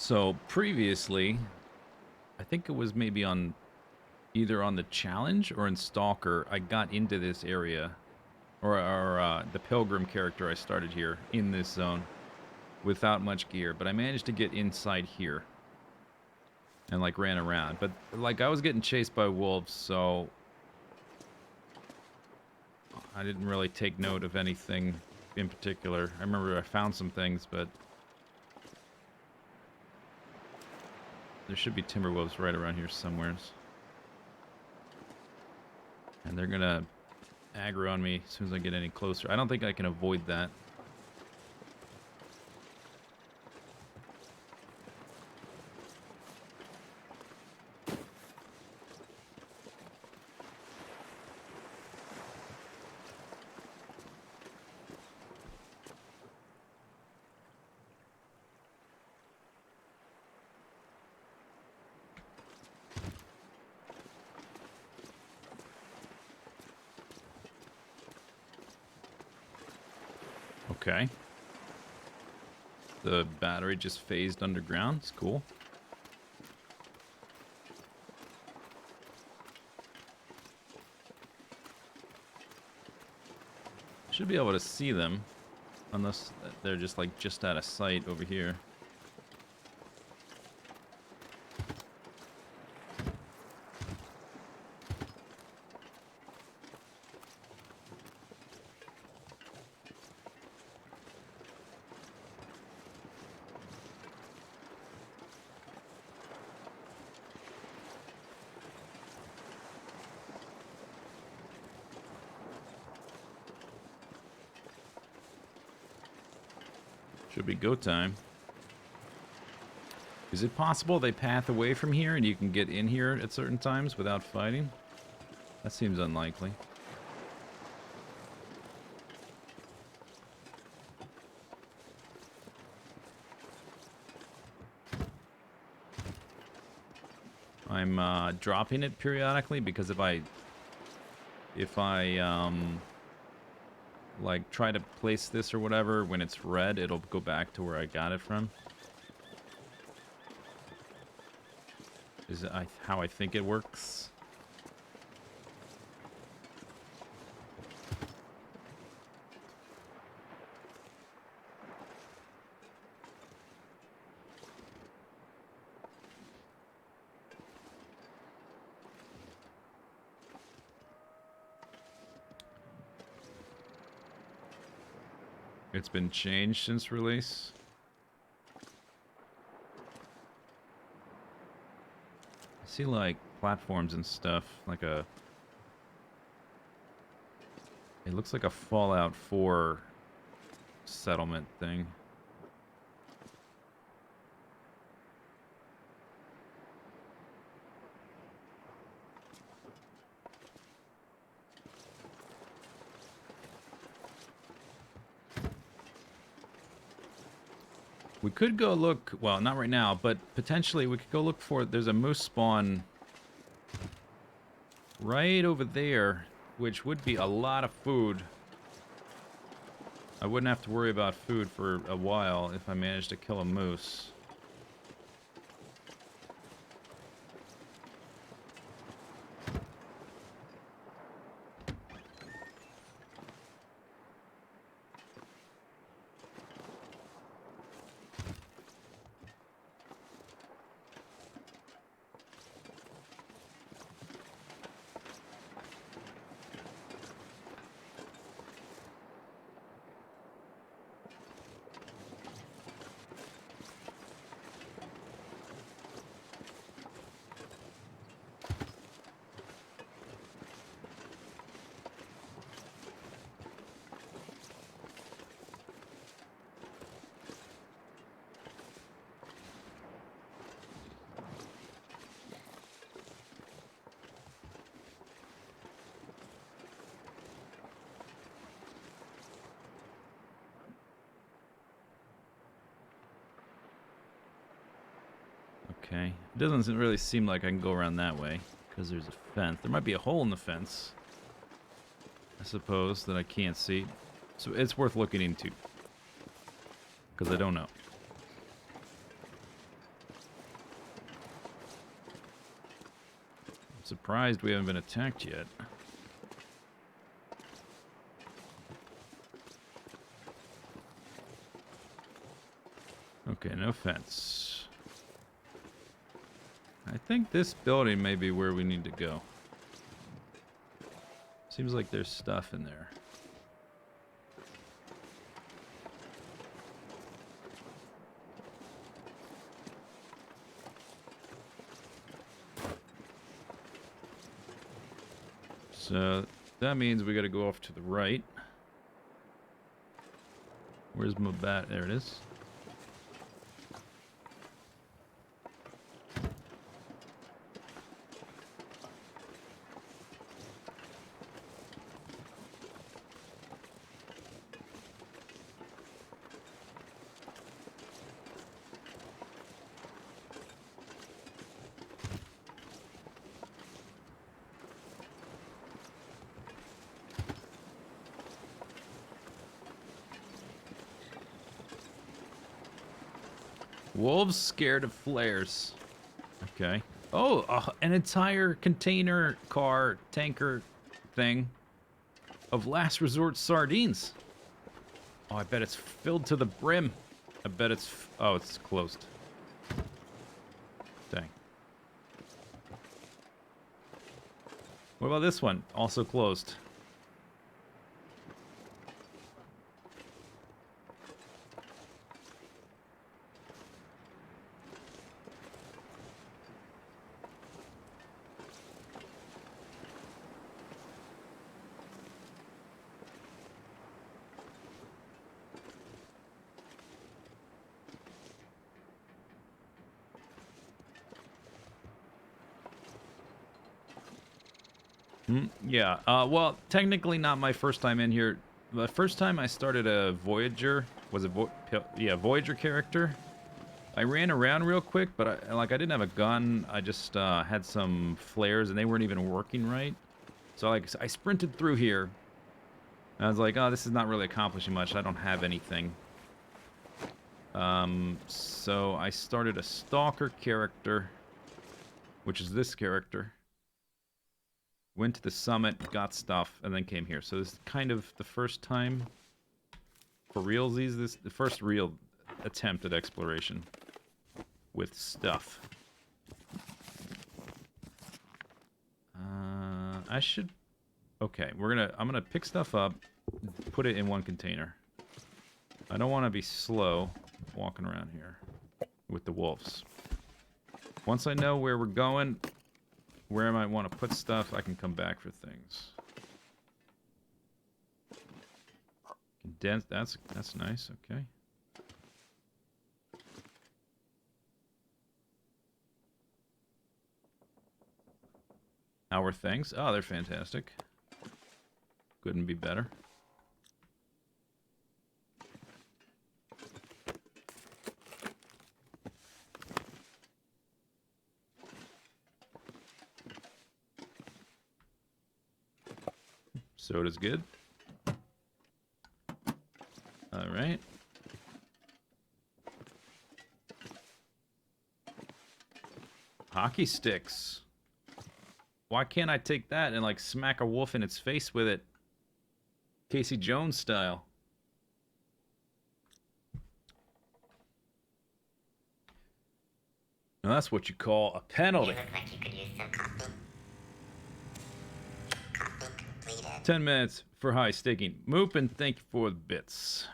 So previously, I think it was maybe on either on the challenge or in Stalker, I got into this area, or the pilgrim character I started here in this zone without much gear, but I managed to get inside here and like ran around. But like I was getting chased by wolves, so I didn't really take note of anything in particular. I remember I found some things, but there should be timber wolves right around here somewheres. And they're gonna aggro on me as soon as I get any closer. I don't think I can avoid that. Okay. The battery just phased underground. It's cool. Should be able to see them. Unless they're just like just out of sight over here. Should be go time. Is it possible they path away from here and you can get in here at certain times without fighting? That seems unlikely. I'm dropping it periodically because if I like try to place this or whatever, when it's red, it'll go back to where I got it from. Is it how I think it works? It's been changed since release. I see like platforms and stuff, like a... It looks like a Fallout 4 settlement thing. We could go look, well, not right now, but potentially we could go look for, there's a moose spawn right over there, which would be a lot of food. I wouldn't have to worry about food for a while if I managed to kill a moose. Okay. It doesn't really seem like I can go around that way, because there's a fence. There might be a hole in the fence, I suppose, that I can't see. So it's worth looking into, because I don't know. surprised we haven't been attacked yet. Okay, no fence. I think this building may be where we need to go. Seems like there's stuff in there. So that means we gotta go off to the right. Where's my bat? There it is. Wolves scared of flares. Okay. Oh, an entire container car tanker thing of last resort sardines. Oh, I bet it's filled to the brim. I bet it's... Oh, it's closed. Dang. What about this one? Also closed. Yeah, well, technically not my first time in here. The first time I started a Voyager, was a Voyager character. I ran around real quick, but I didn't have a gun. I just had some flares, and they weren't even working right. So I sprinted through here. And I was like, oh, this is not really accomplishing much. I don't have anything. So I started a Stalker character, which is this character. Went to the summit, got stuff, and then came here. So this is kind of the first time for realsies. This the first real attempt at exploration with stuff. I should. Okay, I'm gonna pick stuff up, put it in one container. I don't want to be slow walking around here with the wolves. Once I know where we're going, where I might want to put stuff, I can come back for things. Condensed, that's nice, okay. Our things. Oh, they're fantastic. Couldn't be better. Soda's good. All right. Hockey sticks. Why can't I take that and like smack a wolf in its face with it? Casey Jones style. Now that's what you call a penalty. You look like you could use some coffee. Coffee completed. 10 minutes for high staking. Moop, and thank you for the bits.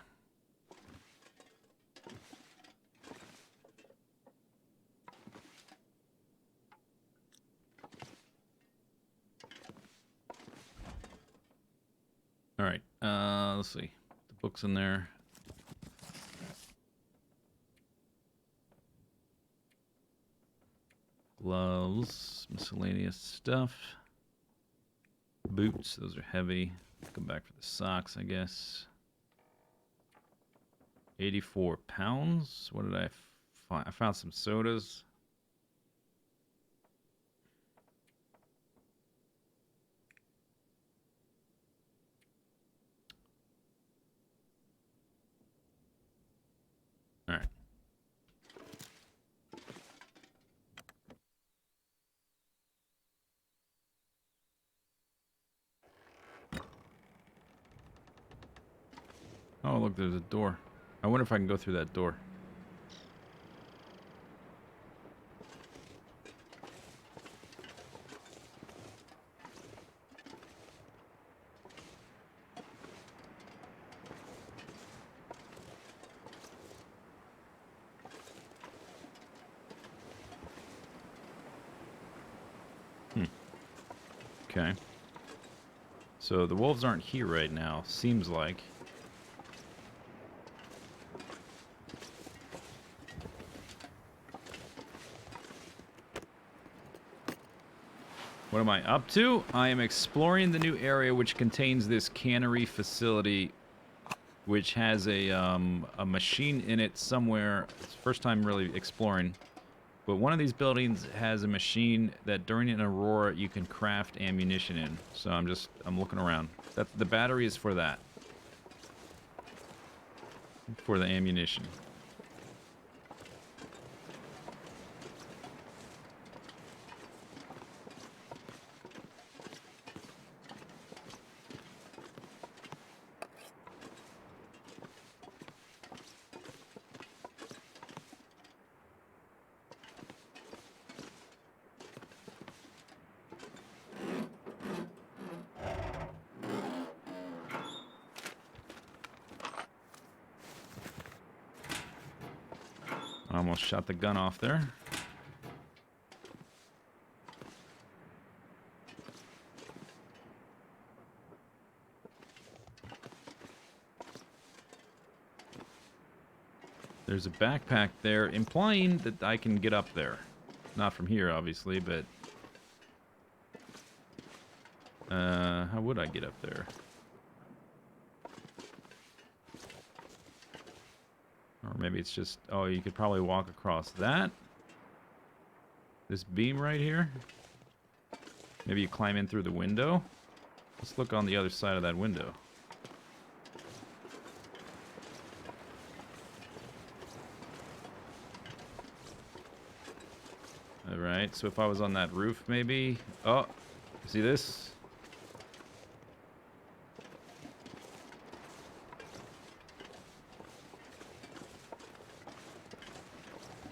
All right, let's see. The book's in there. Gloves, miscellaneous stuff. Boots, those are heavy. Come back for the socks, I guess. 84 pounds. What did I find? I found some sodas. All right. Oh, look, there's a door. I wonder if I can go through that door. Okay. So the wolves aren't here right now, seems like. What am I up to? I am exploring the new area which contains this cannery facility, which has a machine in it somewhere. It's the first time really exploring. But one of these buildings has a machine that during an aurora you can craft ammunition in. So I'm looking around. The battery is for that. For the ammunition. I almost shot the gun off there. There's a backpack there, implying that I can get up there. Not from here, obviously, but... how would I get up there? Or maybe it's just... Oh, you could probably walk across that. This beam right here. Maybe you climb in through the window. Let's look on the other side of that window. Alright, so if I was on that roof, maybe... Oh, see this?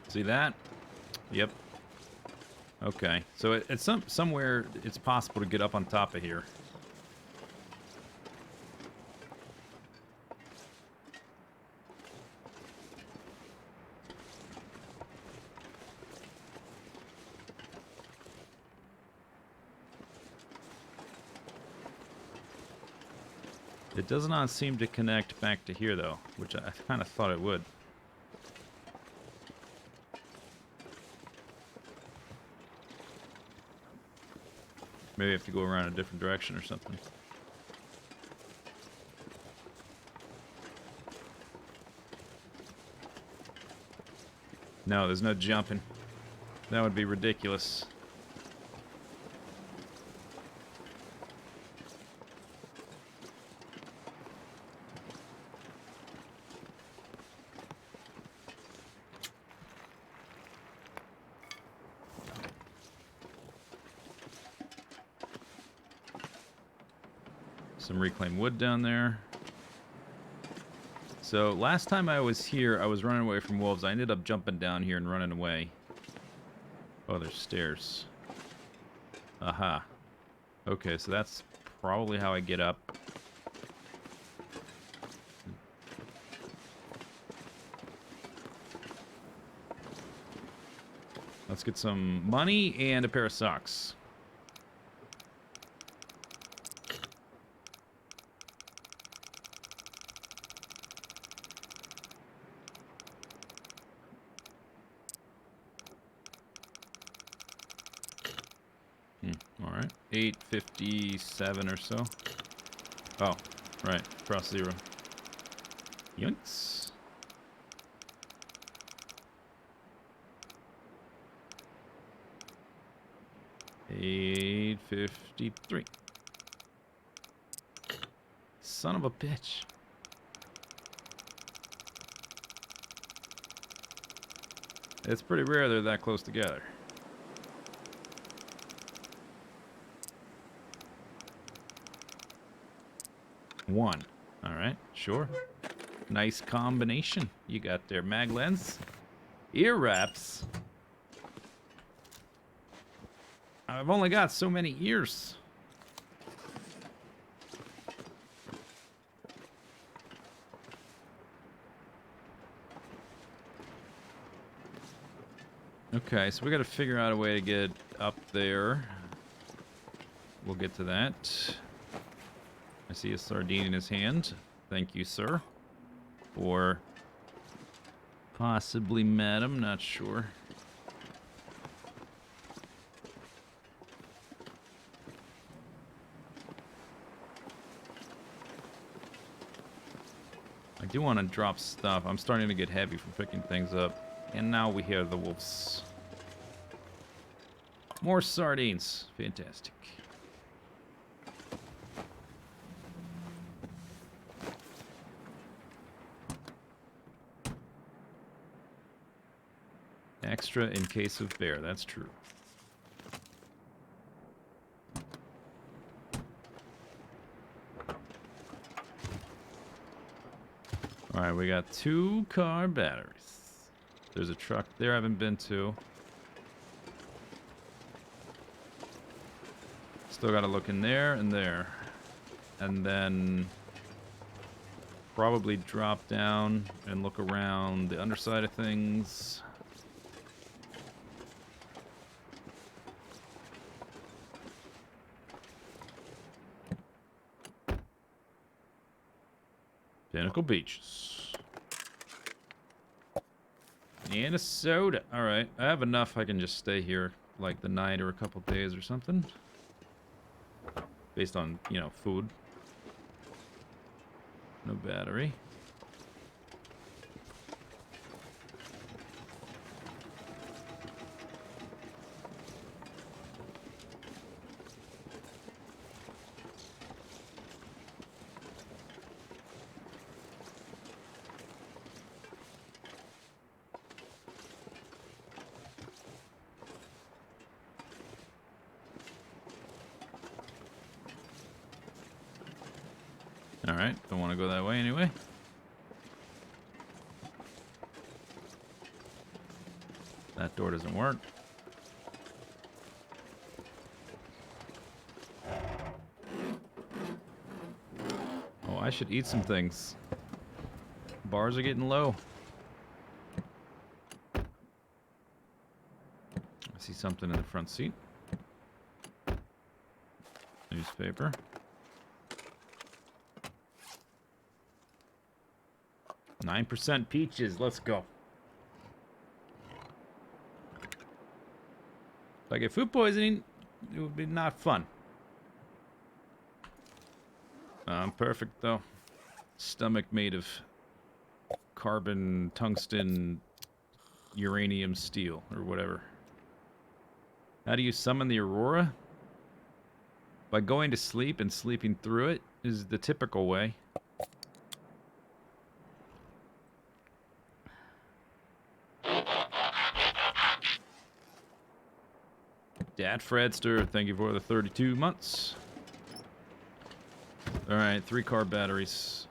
See that? Yep. Okay, so it's somewhere it's possible to get up on top of here. It does not seem to connect back to here, though, which I kind of thought it would. Maybe I have to go around a different direction or something. No, there's no jumping. That would be ridiculous. Some reclaimed wood down there. So last time I was here, I was running away from wolves. I ended up jumping down here and running away. Oh, there's stairs. Aha. Okay, so that's probably how I get up. Let's get some money and a pair of socks. Alright, 857 or so. Oh, right, cross zero. Yoinks. $853. Son of a bitch. It's pretty rare they're that close together. One. Alright, sure. Nice combination you got there. Mag lens, ear wraps. I've only got so many ears. Okay, so we got to figure out a way to get up there. We'll get to that. I see a sardine in his hand. Thank you, sir. Or possibly madam, not sure. I do want to drop stuff. I'm starting to get heavy from picking things up. And now we hear the wolves. More sardines. Fantastic. Extra in case of bear. That's true. Alright, we got 2 car batteries. There's a truck there I haven't been to. Still gotta look in there and there. And then probably drop down and look around the underside of things. Pinnacle Beaches. And a soda. Alright, I have enough I can just stay here like the night or a couple days or something. Based on, you know, food. No battery. Alright, don't want to go that way anyway. That door doesn't work. Oh, I should eat some things. Bars are getting low. I see something in the front seat. Newspaper. %9 peaches. Let's go. If I get food poisoning, it would be not fun. I'm perfect, though. Stomach made of carbon, tungsten, uranium steel, or whatever. How do you summon the Aurora? By going to sleep and sleeping through it is the typical way. Dad Fredster, thank you for the 32 months. Alright, 3 car batteries.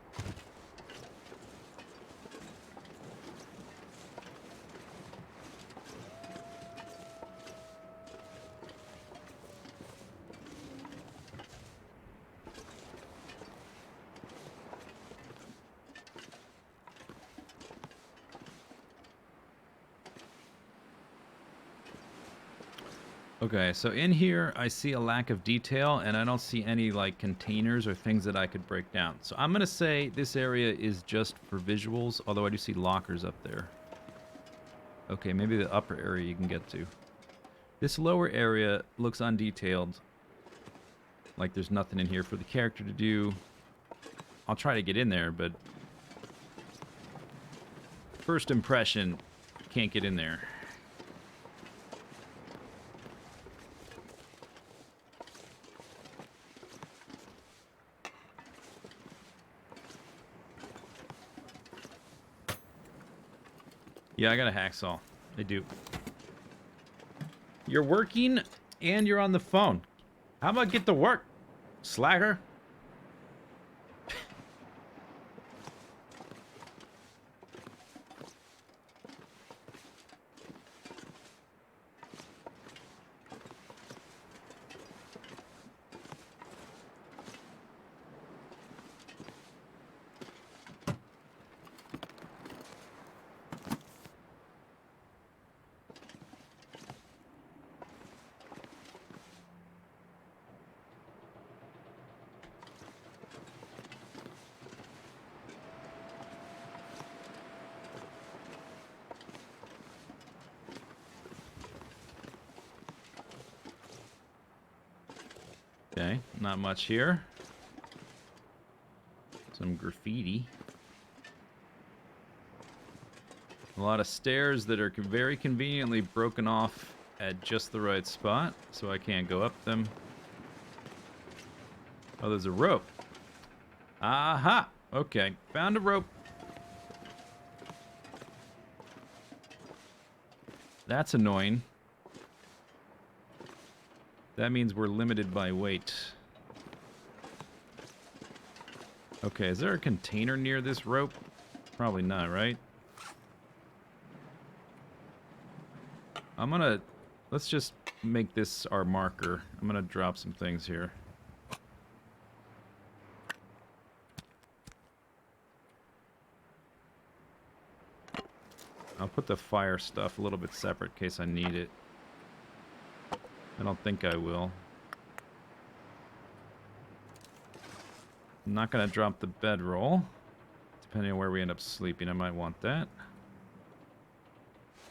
Okay, so in here I see a lack of detail and I don't see any like containers or things that I could break down. So I'm gonna say this area is just for visuals, although I do see lockers up there. Okay, maybe the upper area you can get to. This lower area looks undetailed. Like there's nothing in here for the character to do. I'll try to get in there, but first impression, can't get in there. Yeah, I got a hacksaw. I do. You're working and you're on the phone. How about get to work, slacker? Okay, not much here. Some graffiti. A lot of stairs that are very conveniently broken off at just the right spot, so I can't go up them. Oh, there's a rope. Aha! Okay, found a rope. That's annoying. That means we're limited by weight. Okay, is there a container near this rope? Probably not, right? Let's just make this our marker. I'm gonna drop some things here. I'll put the fire stuff a little bit separate in case I need it. I don't think I will. I'm not gonna drop the bedroll. Depending on where we end up sleeping, I might want that.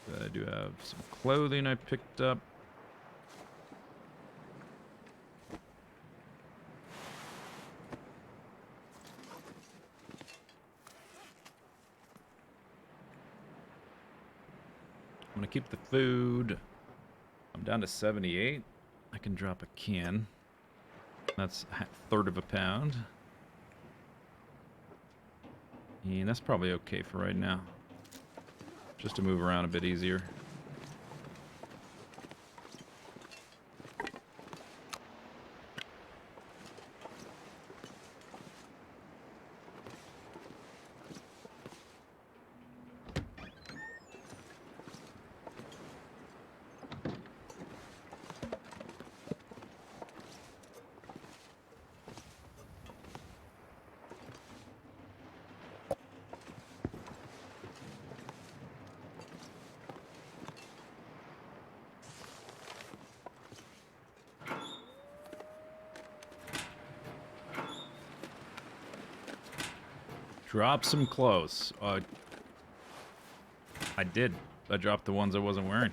But I do have some clothing I picked up. I'm gonna keep the food. I'm down to 78. I can drop a can. That's a third of a pound. And that's probably okay for right now. Just to move around a bit easier. Drop some clothes. I did. I dropped the ones I wasn't wearing.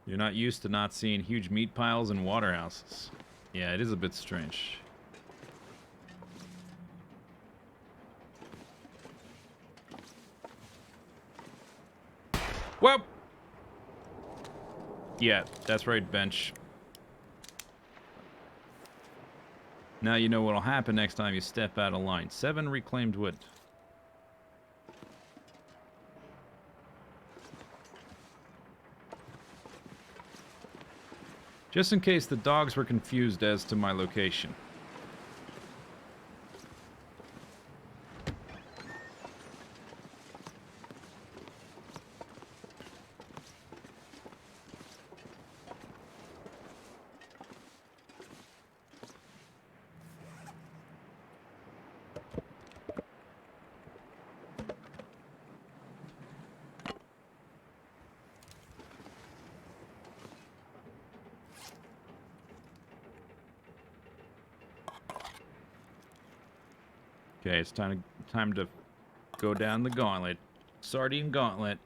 You're not used to not seeing huge meat piles in water houses. Yeah, it is a bit strange. Whoa! Yeah, that's right, bench. Now you know what'll happen next time you step out of line. 7 reclaimed wood. Just in case the dogs were confused as to my location. Okay, it's time to go down the gauntlet. Sardine gauntlet.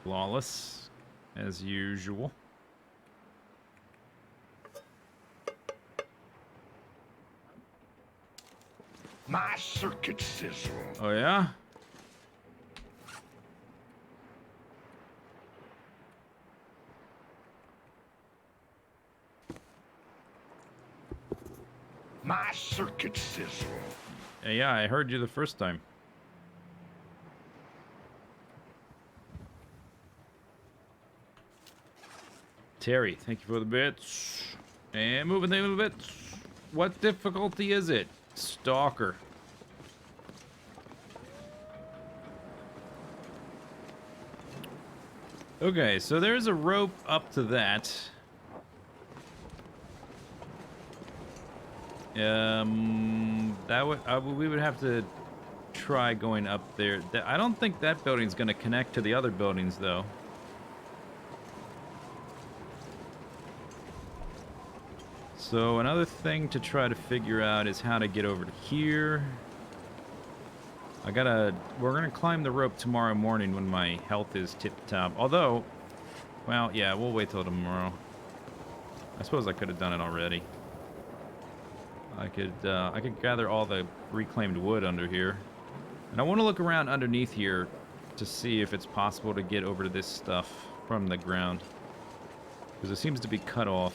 Flawless, as usual. My circuit sizzle. Oh yeah? My circuit sizzle. Yeah, I heard you the first time. Terry, thank you for the bits. And moving the bits. What difficulty is it? Stalker. Okay, so there's a rope up to that. That would we would have to try going up there. I don't think that building's going to connect to the other buildings, though. So another thing to try to figure out is how to get over to here. We're going to climb the rope tomorrow morning when my health is tip-top. Although, well, yeah, we'll wait till tomorrow. I suppose I could have done it already. I could gather all the reclaimed wood under here. And I want to look around underneath here to see if it's possible to get over to this stuff from the ground. Because it seems to be cut off.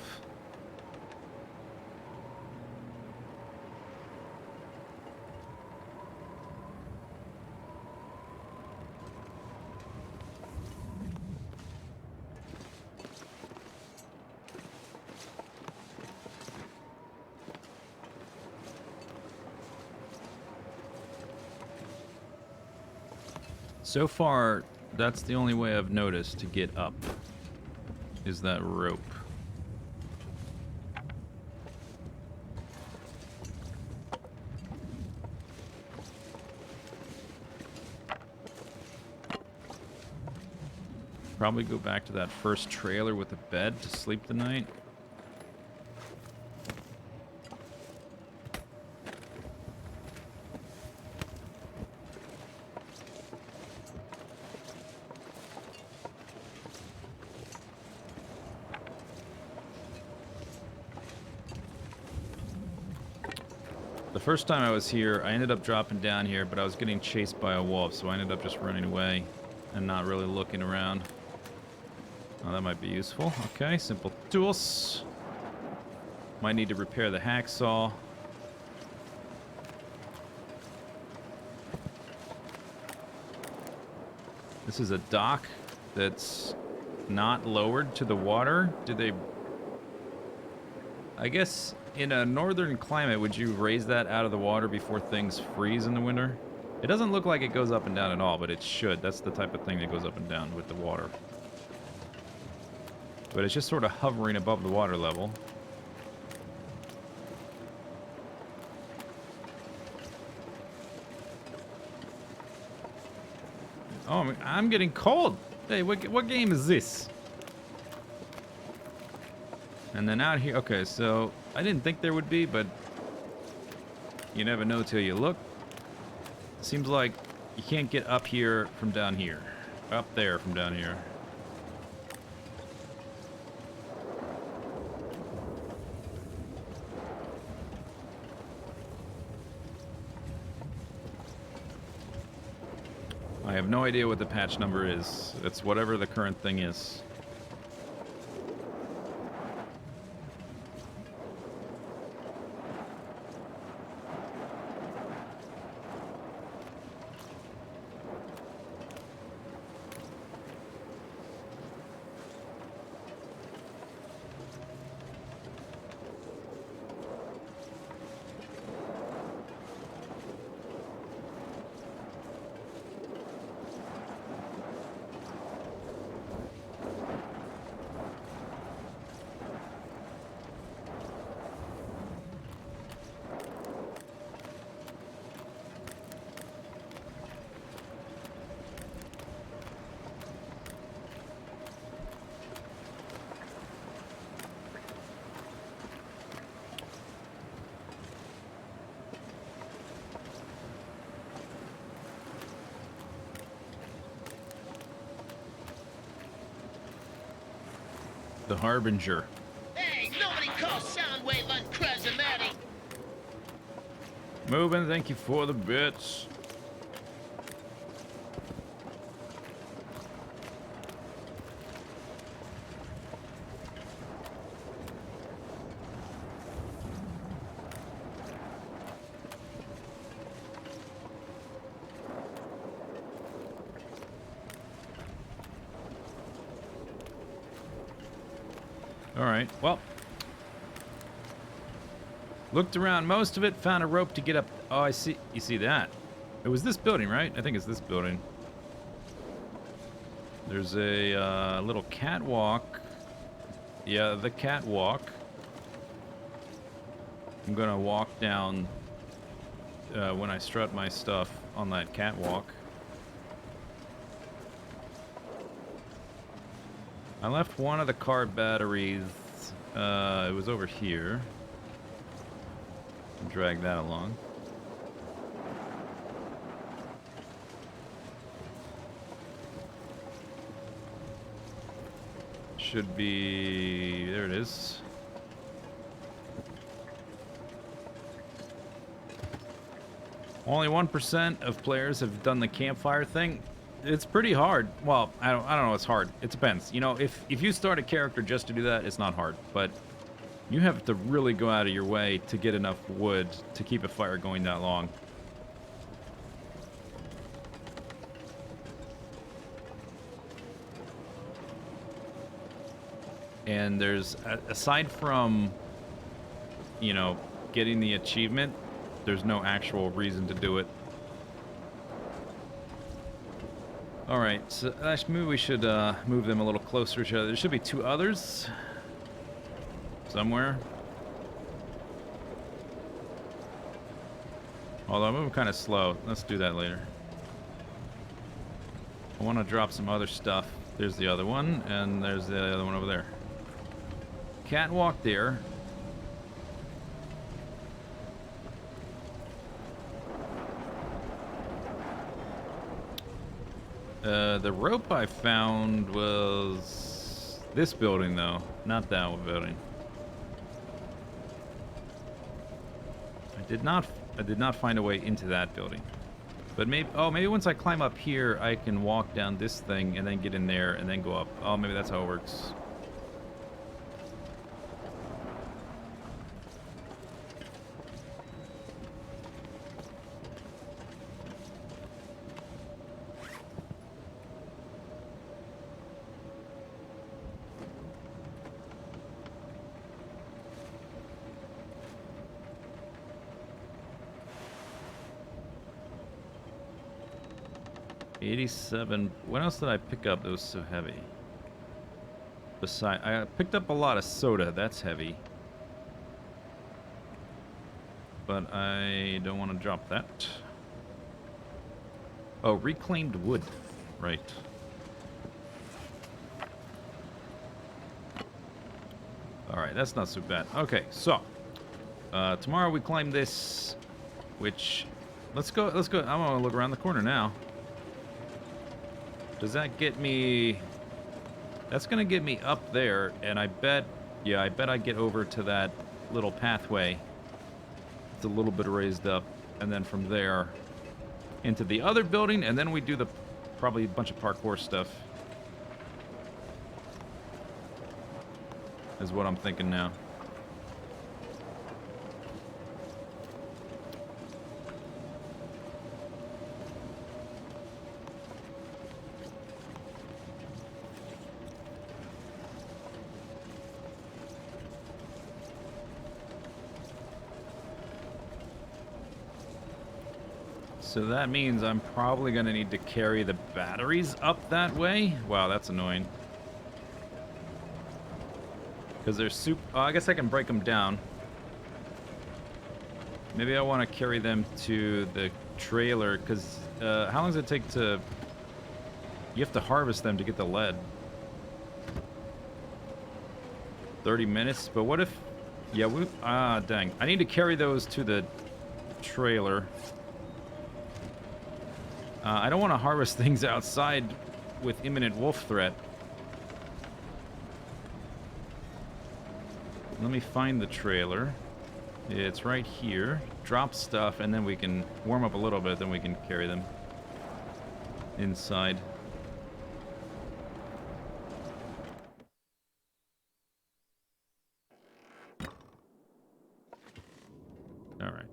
So far, that's the only way I've noticed to get up, is that rope. Probably go back to that first trailer with a bed to sleep the night. The first time I was here, I ended up dropping down here, but I was getting chased by a wolf, so I ended up just running away and not really looking around. Oh, that might be useful. Okay, simple tools. Might need to repair the hacksaw. This is a dock that's not lowered to the water. Did they... I guess in a northern climate, would you raise that out of the water before things freeze in the winter? It doesn't look like it goes up and down at all, but it should. That's the type of thing that goes up and down with the water. But it's just sort of hovering above the water level. Oh, I'm getting cold. Hey, what game is this? And then out here, okay, so I didn't think there would be, but you never know till you look. Seems like you can't get up here from down here. Up there from down here. I have no idea what the patch number is. It's whatever the current thing is. The Harbinger. Hey, nobody calls Soundwave uncharismatic. Moving, thank you for the bits. Alright, well. Looked around most of it, found a rope to get up. Oh, I see. You see that? It was this building, right? I think it's this building. There's a little catwalk. Yeah, the catwalk. I'm gonna walk down when I strut my stuff on that catwalk. I left one of the car batteries. It was over here. Drag that along. Should be... There it is. Only 1% of players have done the campfire thing. It's pretty hard. Well, I don't know. It's hard. It depends. You know, if you start a character just to do that, it's not hard. But you have to really go out of your way to get enough wood to keep a fire going that long. And there's, aside from, you know, getting the achievement, there's no actual reason to do it. Alright, so maybe we should move them a little closer to each other. There should be two others somewhere. Although I'm moving kind of slow. Let's do that later. I want to drop some other stuff. There's the other one, and there's the other one over there. Catwalk there. The rope I found was this building, though, not that one building. I did not find a way into that building. But maybe once I climb up here, I can walk down this thing and then get in there and then go up. Oh, maybe that's how it works. $87. What else did I pick up that was so heavy? I picked up a lot of soda. That's heavy. But I don't want to drop that. Oh, reclaimed wood. Right. Alright, that's not so bad. Okay, so. Tomorrow we climb this, which... Let's go. I'm gonna look around the corner now. Does that get me... That's gonna get me up there, and I bet I get over to that little pathway. It's a little bit raised up, and then from there into the other building, and then we do probably a bunch of parkour stuff. Is what I'm thinking now. So that means I'm probably going to need to carry the batteries up that way. Wow, that's annoying. Because they're I guess I can break them down. Maybe I want to carry them to the trailer, because how long does it take to... You have to harvest them to get the lead. 30 minutes, but what if... Yeah, dang. I need to carry those to the trailer. I don't want to harvest things outside with imminent wolf threat. Let me find the trailer. It's right here. Drop stuff, and then we can warm up a little bit, then we can carry them inside. All right.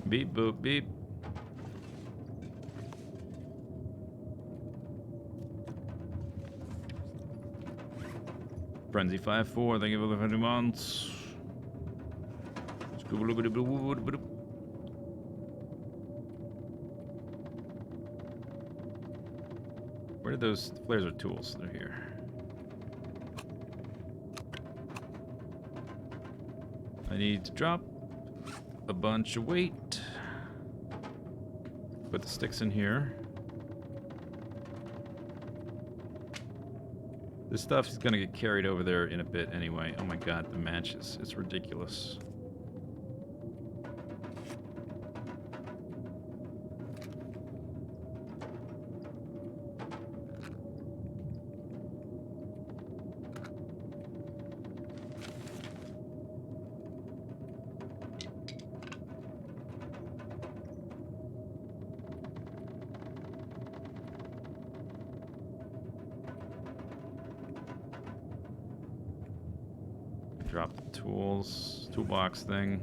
Beep, boop, beep. Frenzy 5-4, thank you for the 50 months. Where did those flares or tools? They're here. I need to drop a bunch of weight. Put the sticks in here. This stuff is gonna get carried over there in a bit anyway. Oh my god, the matches. It's ridiculous. Drop the tools, toolbox thing.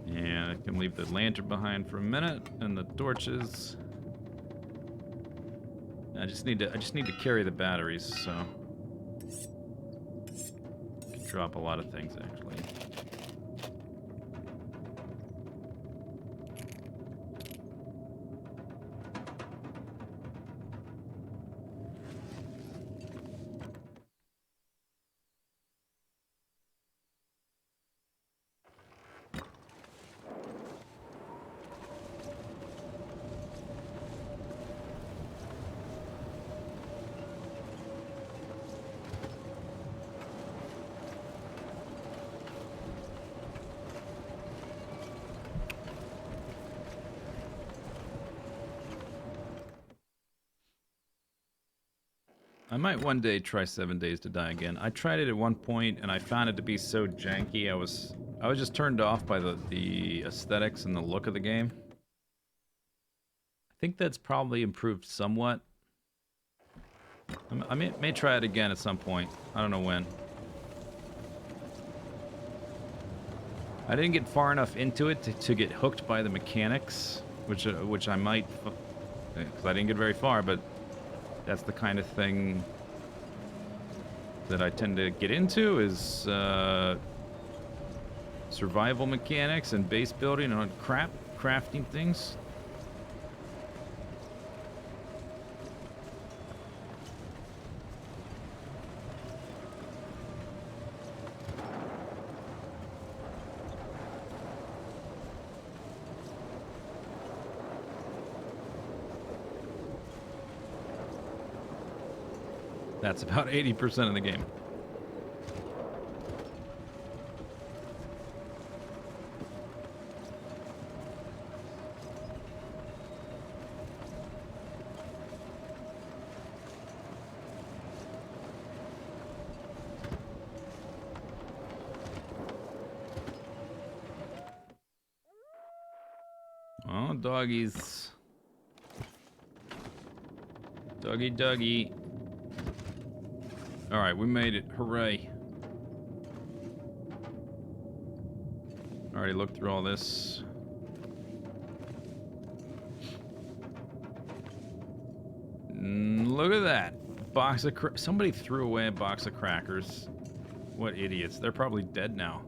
And I can leave the lantern behind for a minute and the torches. I just need to carry the batteries, so I can drop a lot of things actually. I might one day try 7 Days to Die again. I tried it at one point and I found it to be so janky. I was just turned off by the aesthetics and the look of the game. I think that's probably improved somewhat. I may try it again at some point. I don't know when. I didn't get far enough into it to get hooked by the mechanics, which I might, because I didn't get very far, but that's the kind of thing that I tend to get into is survival mechanics and base building and crafting things. That's about 80% of the game. Oh, doggies. Doggy, doggy. All right, we made it. Hooray. Already looked through all this. Look at that. Box of somebody threw away a box of crackers. What idiots. They're probably dead now.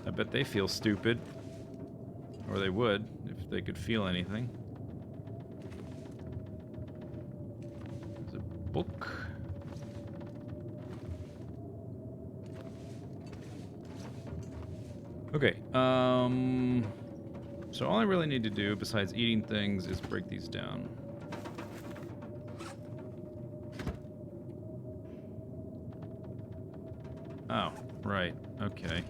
I bet they feel stupid. Or they would, if they could feel anything. There's a book. Okay, so all I really need to do, besides eating things, is break these down. Oh, right, okay.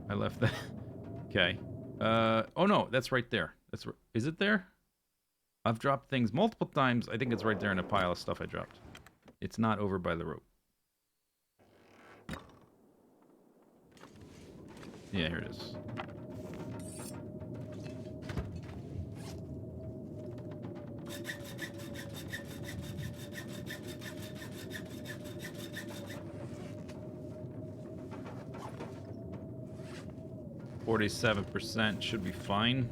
I left that. Okay. Oh no, that's right there. Is it there? I've dropped things multiple times. I think it's right there in a pile of stuff I dropped. It's not over by the rope. Yeah, here it is. %, should be fine.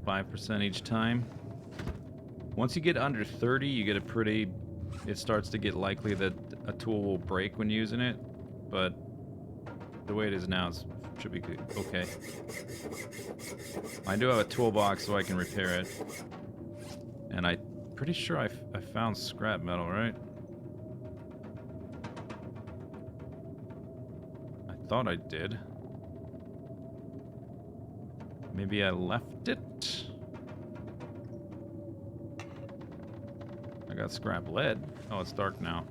5% each time. Once you get under 30, you get a pretty... It starts to get likely that a tool will break when using it, but the way it is now, it should be good. Okay. I do have a toolbox so I can repair it. And I'm pretty sure I found scrap metal, right? I thought I did. Maybe I left it? I got scrap lead. Oh, it's dark now.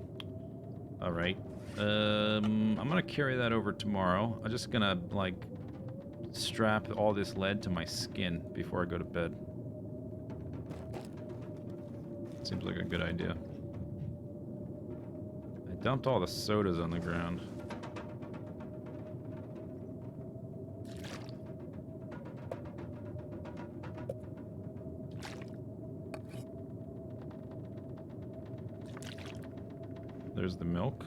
Alright. I'm gonna carry that over tomorrow. I'm just gonna, like, strap all this lead to my skin before I go to bed. Seems like a good idea. I dumped all the sodas on the ground. There's the milk.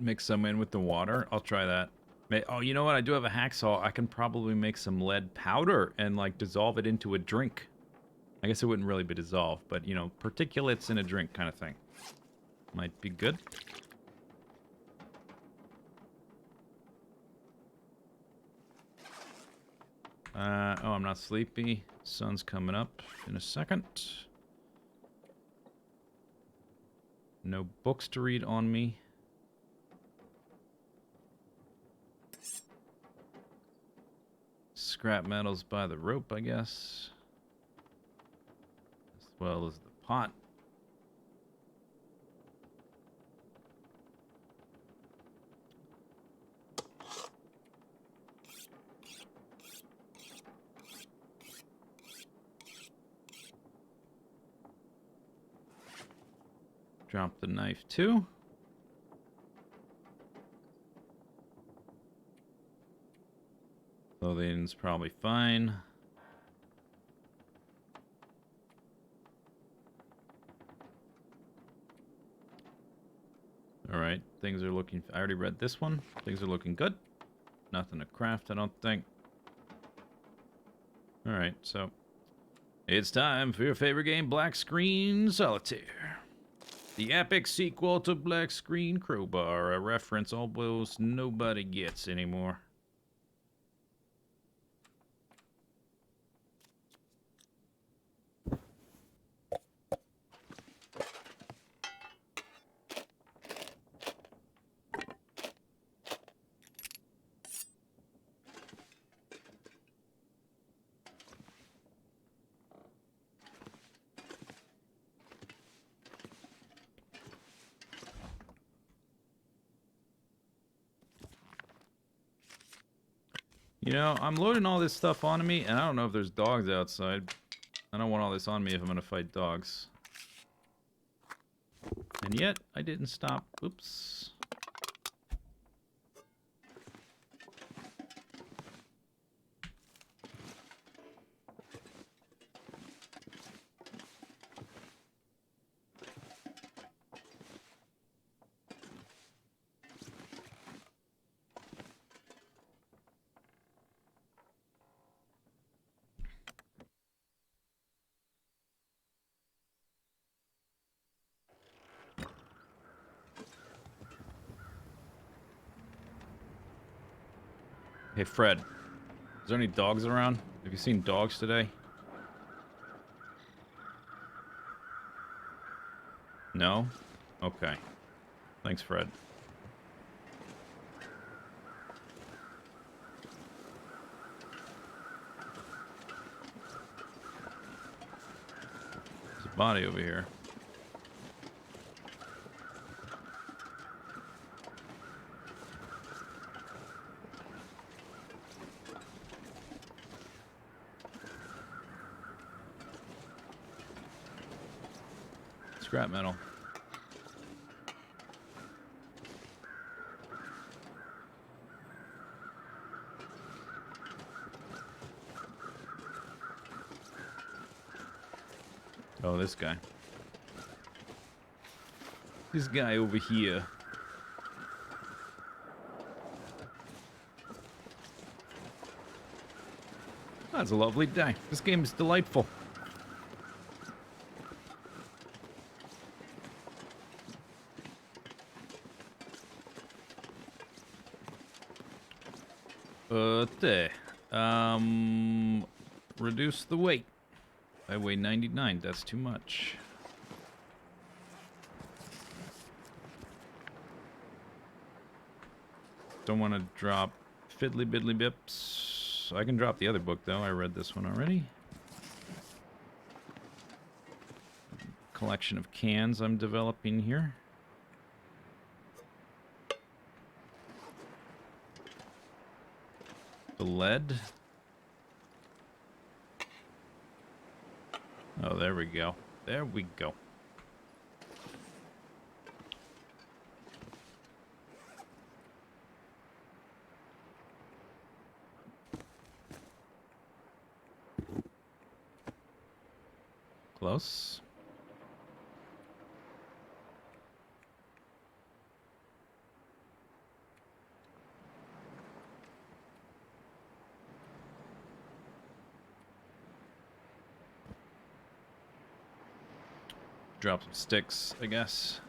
Mix some in with the water. I'll try that. Oh, you know what? I do have a hacksaw. I can probably make some lead powder and, like, dissolve it into a drink. I guess it wouldn't really be dissolved, but, you know, particulates in a drink kind of thing. Might be good. Oh, I'm not sleepy. Sun's coming up in a second. No books to read on me. Scrap metals by the rope, I guess. As well as the pot. Drop the knife too. Clothing's probably fine. Alright, things are looking... I already read this one. Things are looking good. Nothing to craft, I don't think. Alright, so... It's time for your favorite game, Black Screen Solitaire. The epic sequel to Black Screen Crowbar, a reference almost nobody gets anymore. You know, I'm loading all this stuff onto me, and I don't know if there's dogs outside. I don't want all this on me if I'm gonna fight dogs. And yet, I didn't stop. Oops. Hey, Fred. Is there any dogs around? Have you seen dogs today? No? Okay. Thanks, Fred. There's a body over here. Scrap metal. Oh, this guy. This guy over here. That's a lovely day. This game is delightful. There. Reduce the weight. I weigh 99. That's too much. Don't want to drop fiddly biddly bips. I can drop the other book, though. I read this one already. Collection of cans I'm developing here. The lead. Oh, there we go. There we go. Close. Drop some sticks, I guess.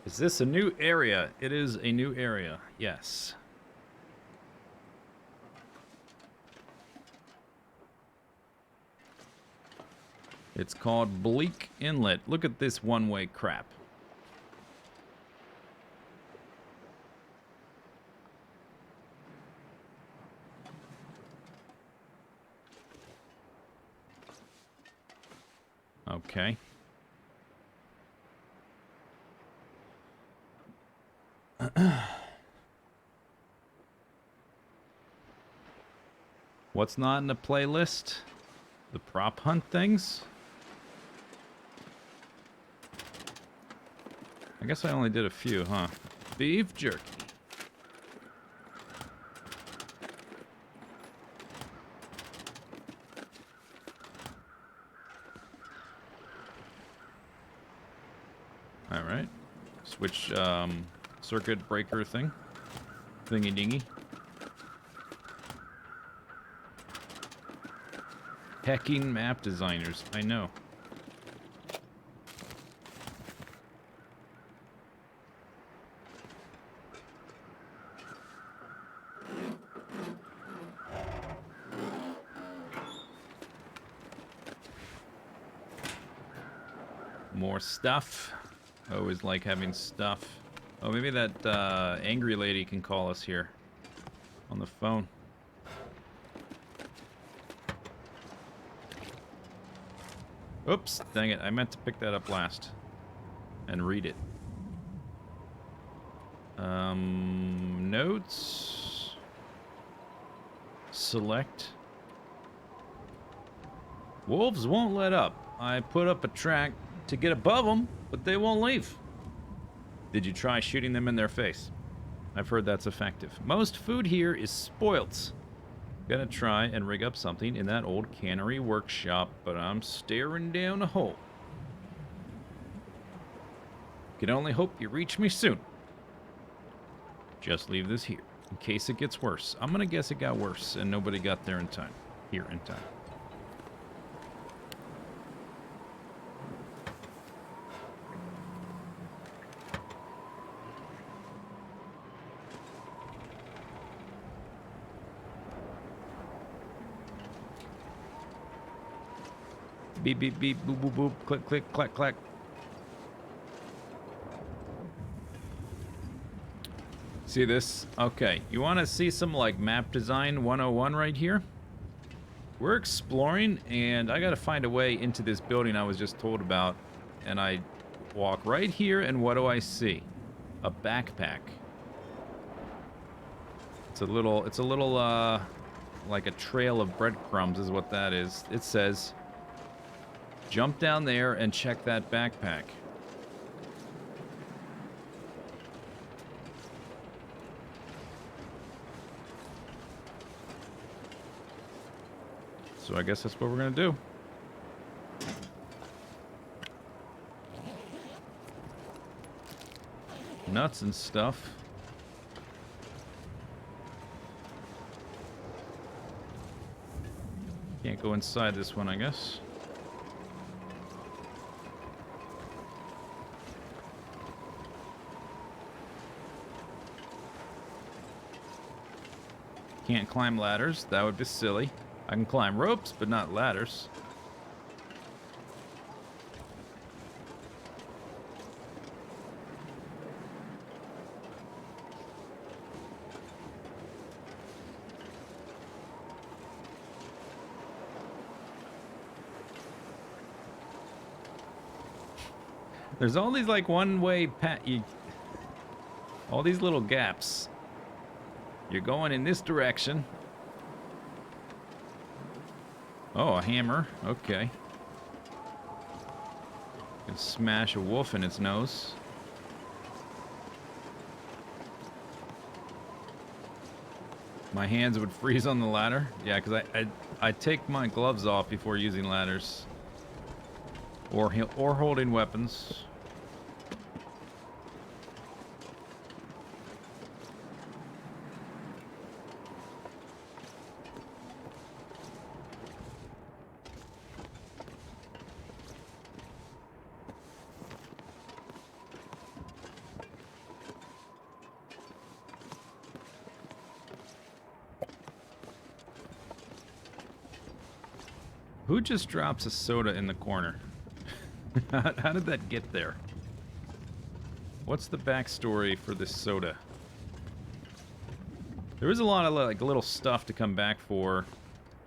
Is this a new area? It is a new area, yes. It's called Bleak Inlet. Look at this one-way crap. Okay. What's not in the playlist? The prop hunt things? I guess I only did a few, huh? Beef jerky. Alright. Switch circuit breaker thing. Thingy dingy. Hacking map designers, I know. More stuff. I always like having stuff. Oh, maybe that angry lady can call us here on the phone. Oops, dang it. I meant to pick that up last and read it. Notes. Select. Wolves won't let up. I put up a track to get above them, but they won't leave. Did you try shooting them in their face? I've heard that's effective. Most food here is spoilt. Gonna try and rig up something in that old cannery workshop, but I'm staring down a hole. Can only hope you reach me soon. Just leave this here, in case it gets worse. I'm gonna guess it got worse, and nobody got there in time. Here in time. Beep, beep, beep, boop, boop, boop. Click, click, clack, clack. See this? Okay, you want to see some like map design 101 right here? We're exploring, and I got to find a way into this building I was just told about. And I walk right here, and what do I see? A backpack. It's a little, like a trail of breadcrumbs is what that is. It says, jump down there and check that backpack. So I guess that's what we're gonna do. Nuts and stuff. Can't go inside this one, I guess. Can't climb ladders. That would be silly. I can climb ropes, but not ladders. There's all these like one-way all these little gaps. You're going in this direction. Oh, a hammer. Okay. Can smash a wolf in its nose. My hands would freeze on the ladder. Yeah, because I take my gloves off before using ladders. Or holding weapons. Who just drops a soda in the corner? How did that get there? What's the backstory for this soda? There is a lot of like little stuff to come back for.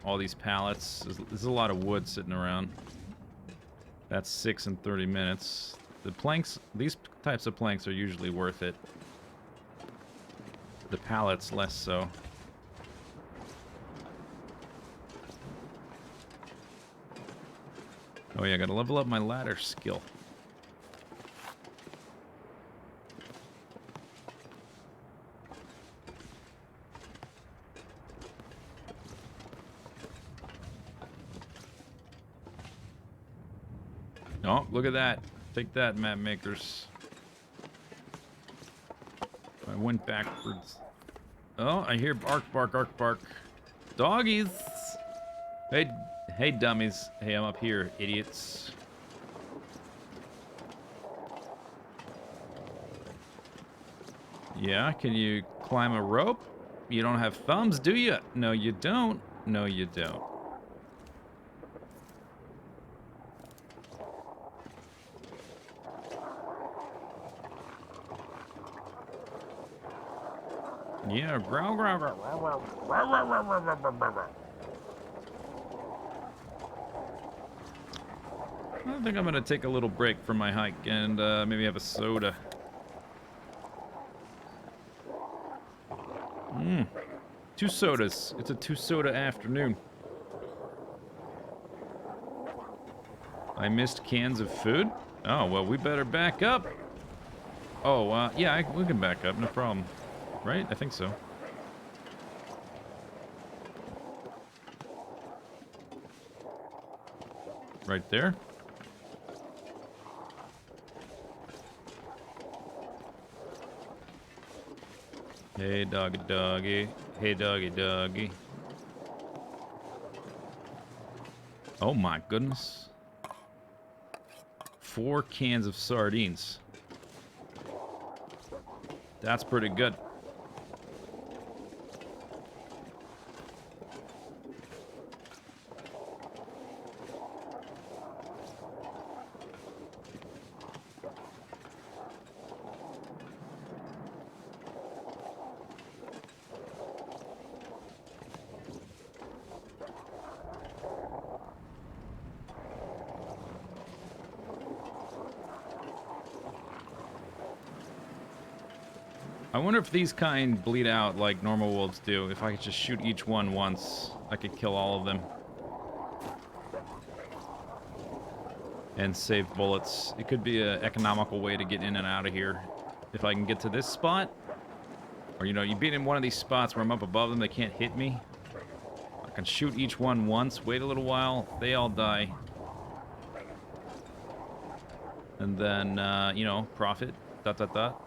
All these pallets. There's a lot of wood sitting around. That's 6 and 30 minutes. The planks, these types of planks are usually worth it. The pallets, less so. Oh yeah, I gotta level up my ladder skill. Oh, look at that. Take that, map makers. I went backwards. Oh, I hear bark, bark, bark, bark. Doggies! Hey, dummies. Hey, I'm up here, idiots. Yeah, can you climb a rope? You don't have thumbs, do you? No, you don't. No, you don't. Yeah, growl, growl, growl. I think I'm gonna take a little break from my hike and maybe have a soda. Two sodas. It's a 2-soda afternoon. I missed cans of food? Oh, well, we better back up. Oh, yeah, we can back up, no problem. Right? I think so. Right there. Hey, doggy, doggy. Hey, doggy, doggy. Oh my goodness. 4 cans of sardines. That's pretty good. I wonder if these kind bleed out like normal wolves do. If I could just shoot each one once, I could kill all of them. And save bullets. It could be an economical way to get in and out of here. If I can get to this spot, or, you know, you beat in one of these spots where I'm up above them, they can't hit me. I can shoot each one once, wait a little while, they all die. And then, you know, profit. Dot, dot, dot.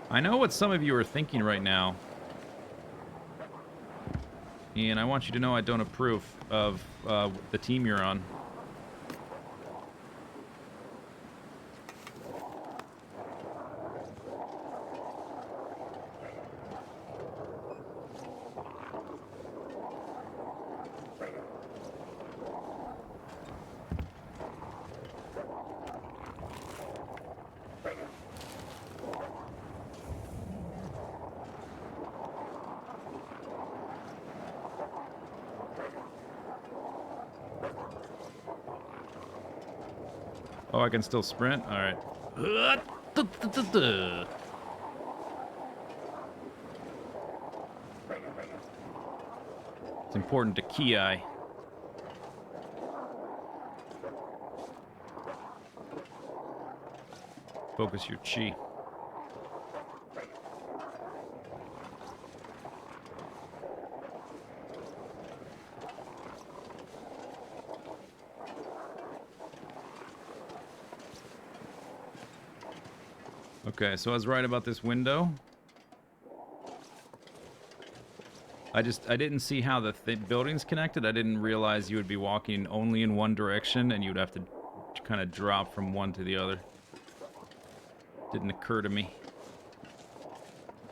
I know what some of you are thinking right now. And I want you to know I don't approve of the team you're on. Oh, I can still sprint? Alright. It's important to key eye. Focus your chi. Okay, so I was right about this window. I didn't see how the buildings connected. I didn't realize you would be walking only in one direction and you'd have to kind of drop from one to the other. Didn't occur to me.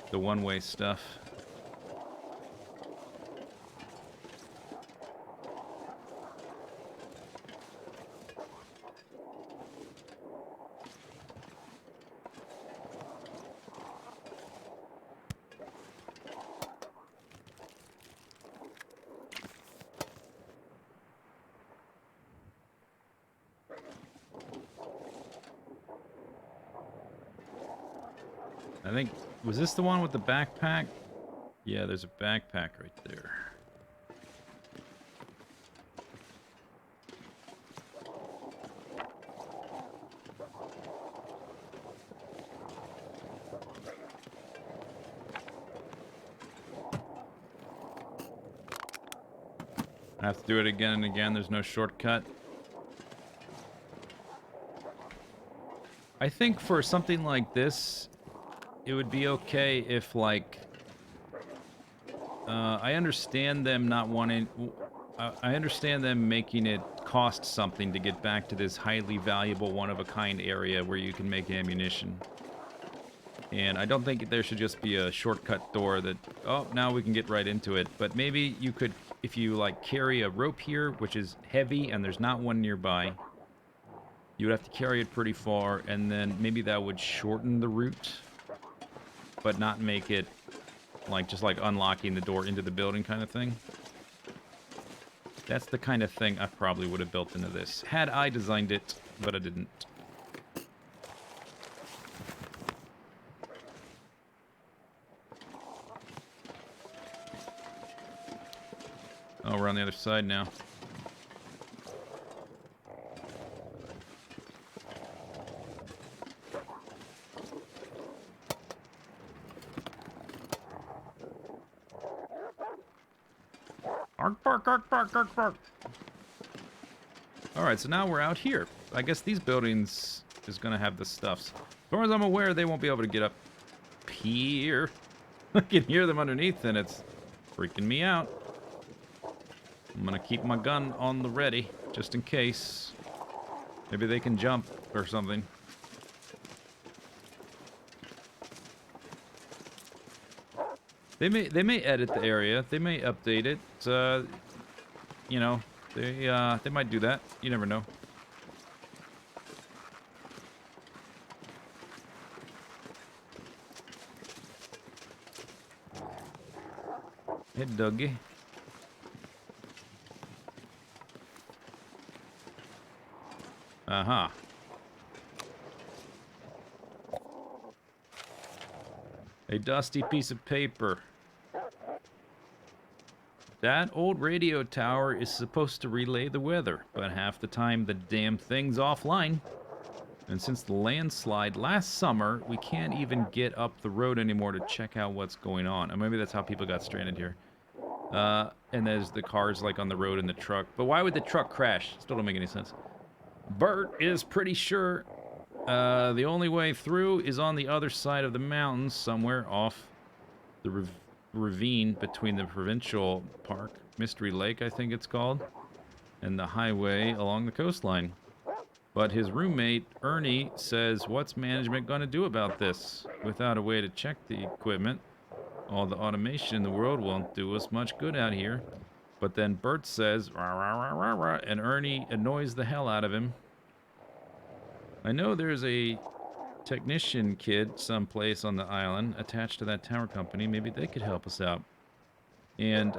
The one-way stuff. I think, was this the one with the backpack? Yeah, there's a backpack right there. I have to do it again and again. There's no shortcut. I think for something like this, it would be okay if, like, I understand them not wanting... I understand them making it cost something to get back to this highly valuable, one-of-a-kind area where you can make ammunition. And I don't think there should just be a shortcut door that, oh, now we can get right into it. But maybe you could, if you, like, carry a rope here, which is heavy, and there's not one nearby, you would have to carry it pretty far, and then maybe that would shorten the route, but not make it, like, just like unlocking the door into the building kind of thing. That's the kind of thing I probably would have built into this, had I designed it, but I didn't. Oh, we're on the other side now. Ark, bark, ark, bark, ark, bark. Alright, so now we're out here. I guess these buildings is going to have the stuffs. As far as I'm aware, they won't be able to get up here. I can hear them underneath, and it's freaking me out. I'm going to keep my gun on the ready, just in case. Maybe they can jump or something. They may edit the area. They may update it. You know, they might do that. You never know. Hey, Dougie. Uh-huh. A dusty piece of paper. That old radio tower is supposed to relay the weather, but half the time the damn thing's offline. And since the landslide last summer, we can't even get up the road anymore to check out what's going on. And maybe that's how people got stranded here. And there's the cars like on the road and the truck. But why would the truck crash? Still don't make any sense. Bert is pretty sure the only way through is on the other side of the mountains, somewhere off the ravine between the provincial park, Mystery Lake, I think it's called, and the highway along the coastline. But his roommate, Ernie, says, what's management going to do about this? Without a way to check the equipment, all the automation in the world won't do us much good out here. But then Bert says, rah, rah, rah, rah, rah, and Ernie annoys the hell out of him. I know there's a technician kid someplace on the island attached to that tower company. Maybe they could help us out. And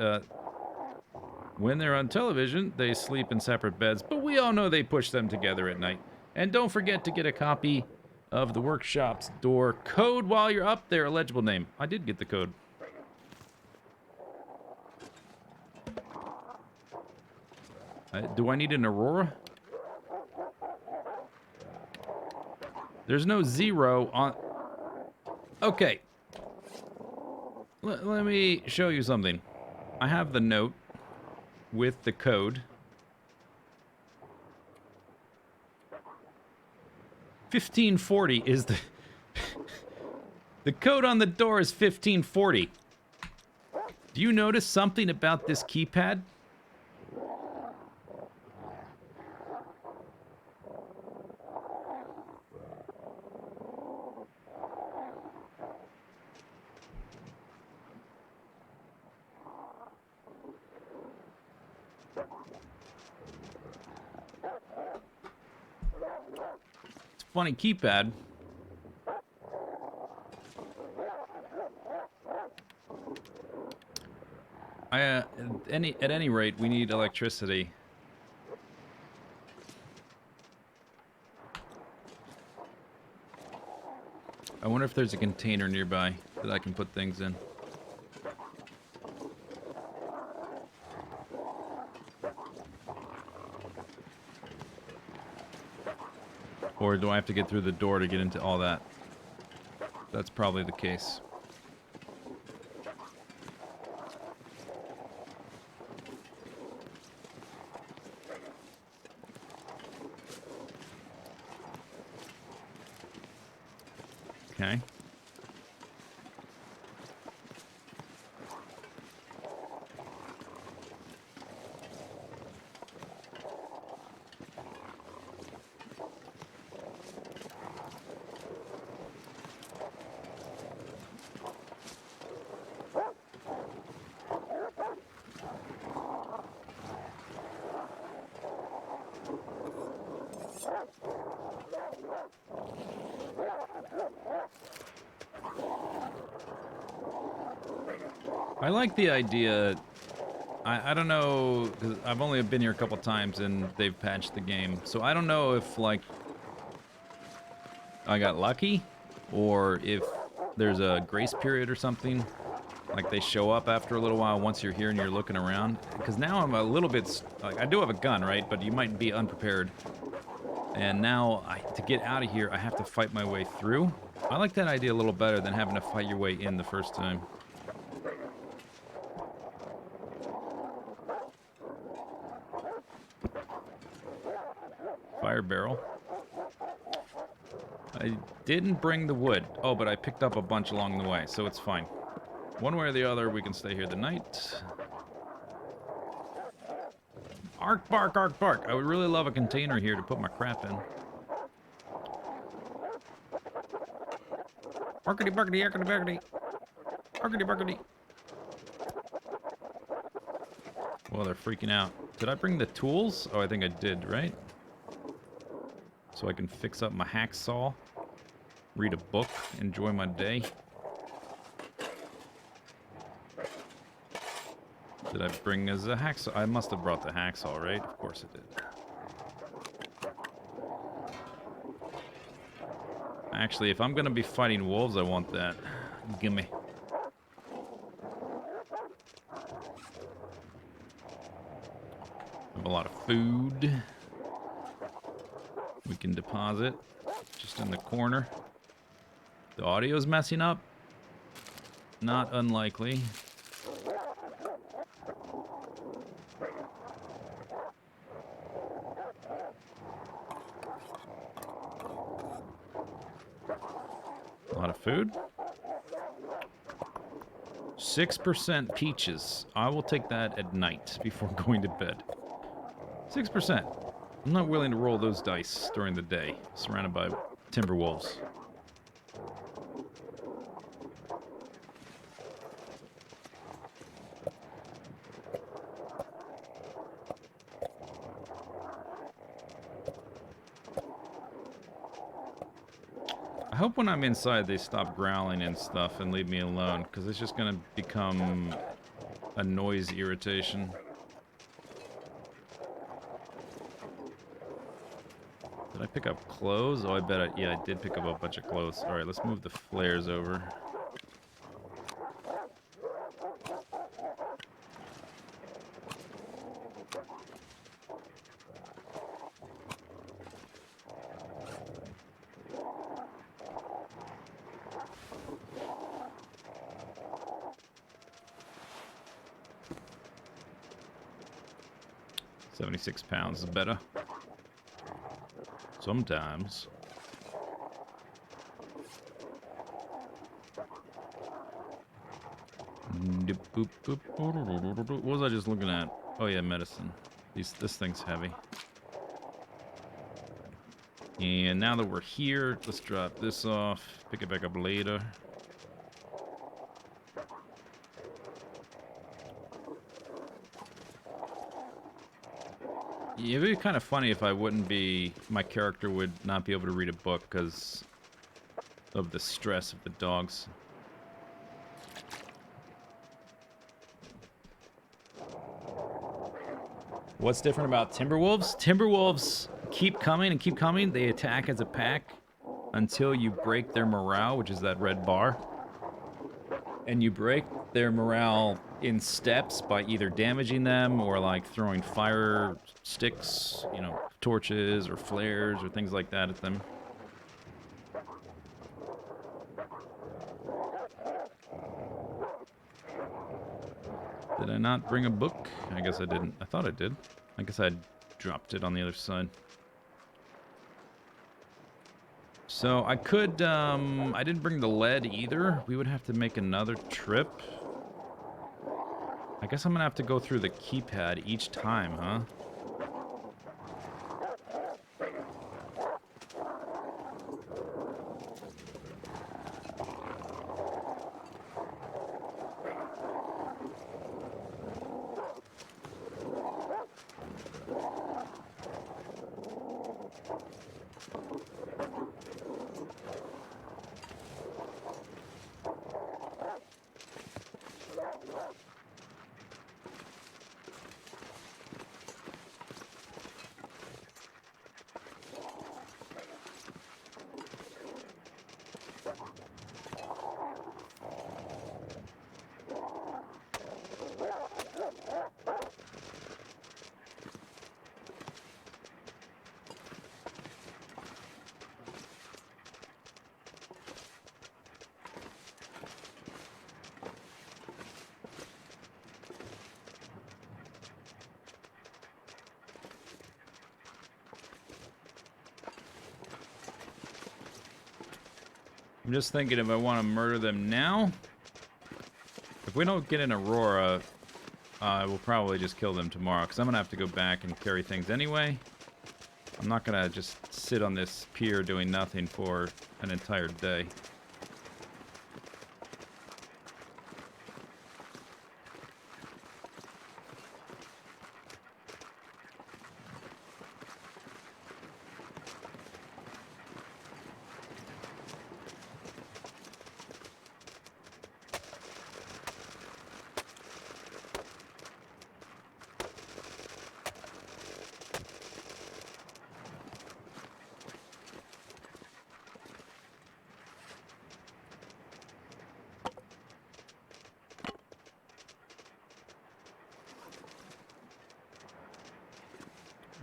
when they're on television, they sleep in separate beds, but we all know they push them together at night. And don't forget to get a copy of the workshop's door code while you're up there. Illegible name. I did get the code. Do I need an Aurora? There's no 0 on... Okay. Let me show you something. I have the note with the code. 1540 is the... The code on the door is 1540. Do you notice something about this keypad? Funny keypad. At any rate, we need electricity. I wonder if there's a container nearby that I can put things in. Or do I have to get through the door to get into all that? That's probably the case. Okay. I like the idea. I don't know, 'cause I've only been here a couple times and they've patched the game. So I don't know if, like, I got lucky or if there's a grace period or something. Like they show up after a little while once you're here and you're looking around. Because now I'm a little bit, like, I do have a gun, right? But you might be unprepared. And now, to get out of here, I have to fight my way through. I like that idea a little better than having to fight your way in the first time. Fire barrel. I didn't bring the wood. Oh, but I picked up a bunch along the way, so it's fine. One way or the other, we can stay here the night. Ark bark, ark bark. I would really love a container here to put my crap in. Arkity barkity, arkity barkity. Arkity barkity. Well, they're freaking out. Did I bring the tools? Oh, I think I did, right? So I can fix up my hacksaw, read a book, enjoy my day. Did I bring as a hacksaw? I must have brought the hacksaw, right? Of course I did. Actually, if I'm gonna be fighting wolves, I want that. Gimme. Have a lot of food. We can deposit just in the corner. The audio's messing up. Not unlikely. A lot of food. 6% peaches. I will take that at night before going to bed. 6%. I'm not willing to roll those dice during the day, surrounded by timber wolves. I hope when I'm inside they stop growling and stuff and leave me alone, because it's just going to become a noise irritation. Did I pick up clothes? Oh, I bet yeah, I did pick up a bunch of clothes. Alright, let's move the flares over. £76 is better. Sometimes. What was I just looking at? Oh yeah, medicine. This thing's heavy. And now that we're here, let's drop this off. Pick it back up later. Yeah, it'd be kind of funny if I wouldn't be... My character would not be able to read a book because of the stress of the dogs. What's different about Timberwolves? Timberwolves keep coming and keep coming. They attack as a pack until you break their morale, which is that red bar. And you break their morale in steps by either damaging them or like throwing fire sticks, you know, torches or flares or things like that at them. Did I not bring a book? I guess I didn't. I thought I did. I guess I dropped it on the other side. So I could, I didn't bring the lead either. We would have to make another trip. I guess I'm gonna have to go through the keypad each time, huh? I'm just thinking if I want to murder them now. If we don't get an Aurora, we'll probably just kill them tomorrow, because I'm going to have to go back and carry things anyway. I'm not going to just sit on this pier doing nothing for an entire day.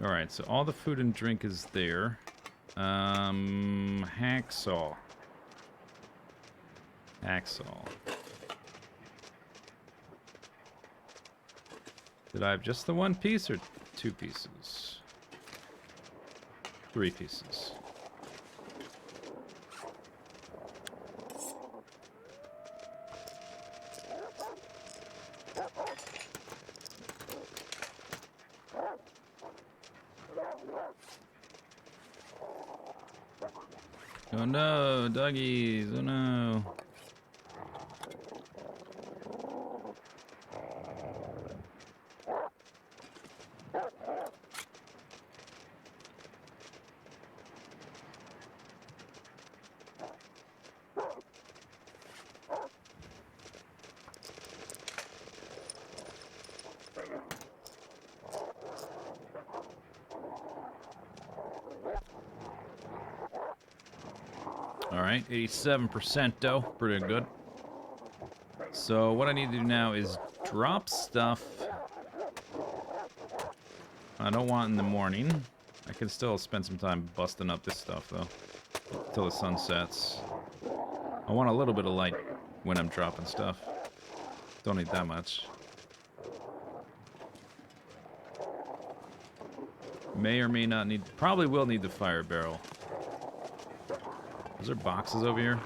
Alright, so all the food and drink is there. Hacksaw. Hacksaw. Did I have just the one piece or 2 pieces? 3 pieces. Oh no, doggies, oh no. Alright, 87% though. Pretty good. So what I need to do now is drop stuff. I don't want in the morning. I can still spend some time busting up this stuff though. Till the sun sets. I want a little bit of light when I'm dropping stuff. Don't need that much. May or may not need... Probably will need the fire barrel. Is there boxes over here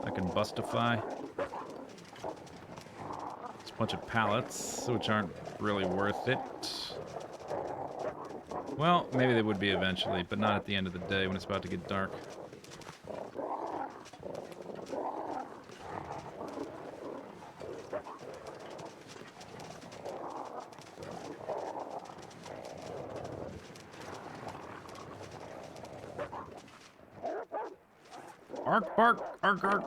I can bustify? It's a bunch of pallets, which aren't really worth it. Well, maybe they would be eventually, but not at the end of the day when it's about to get dark. Ark, bark, ark, ark.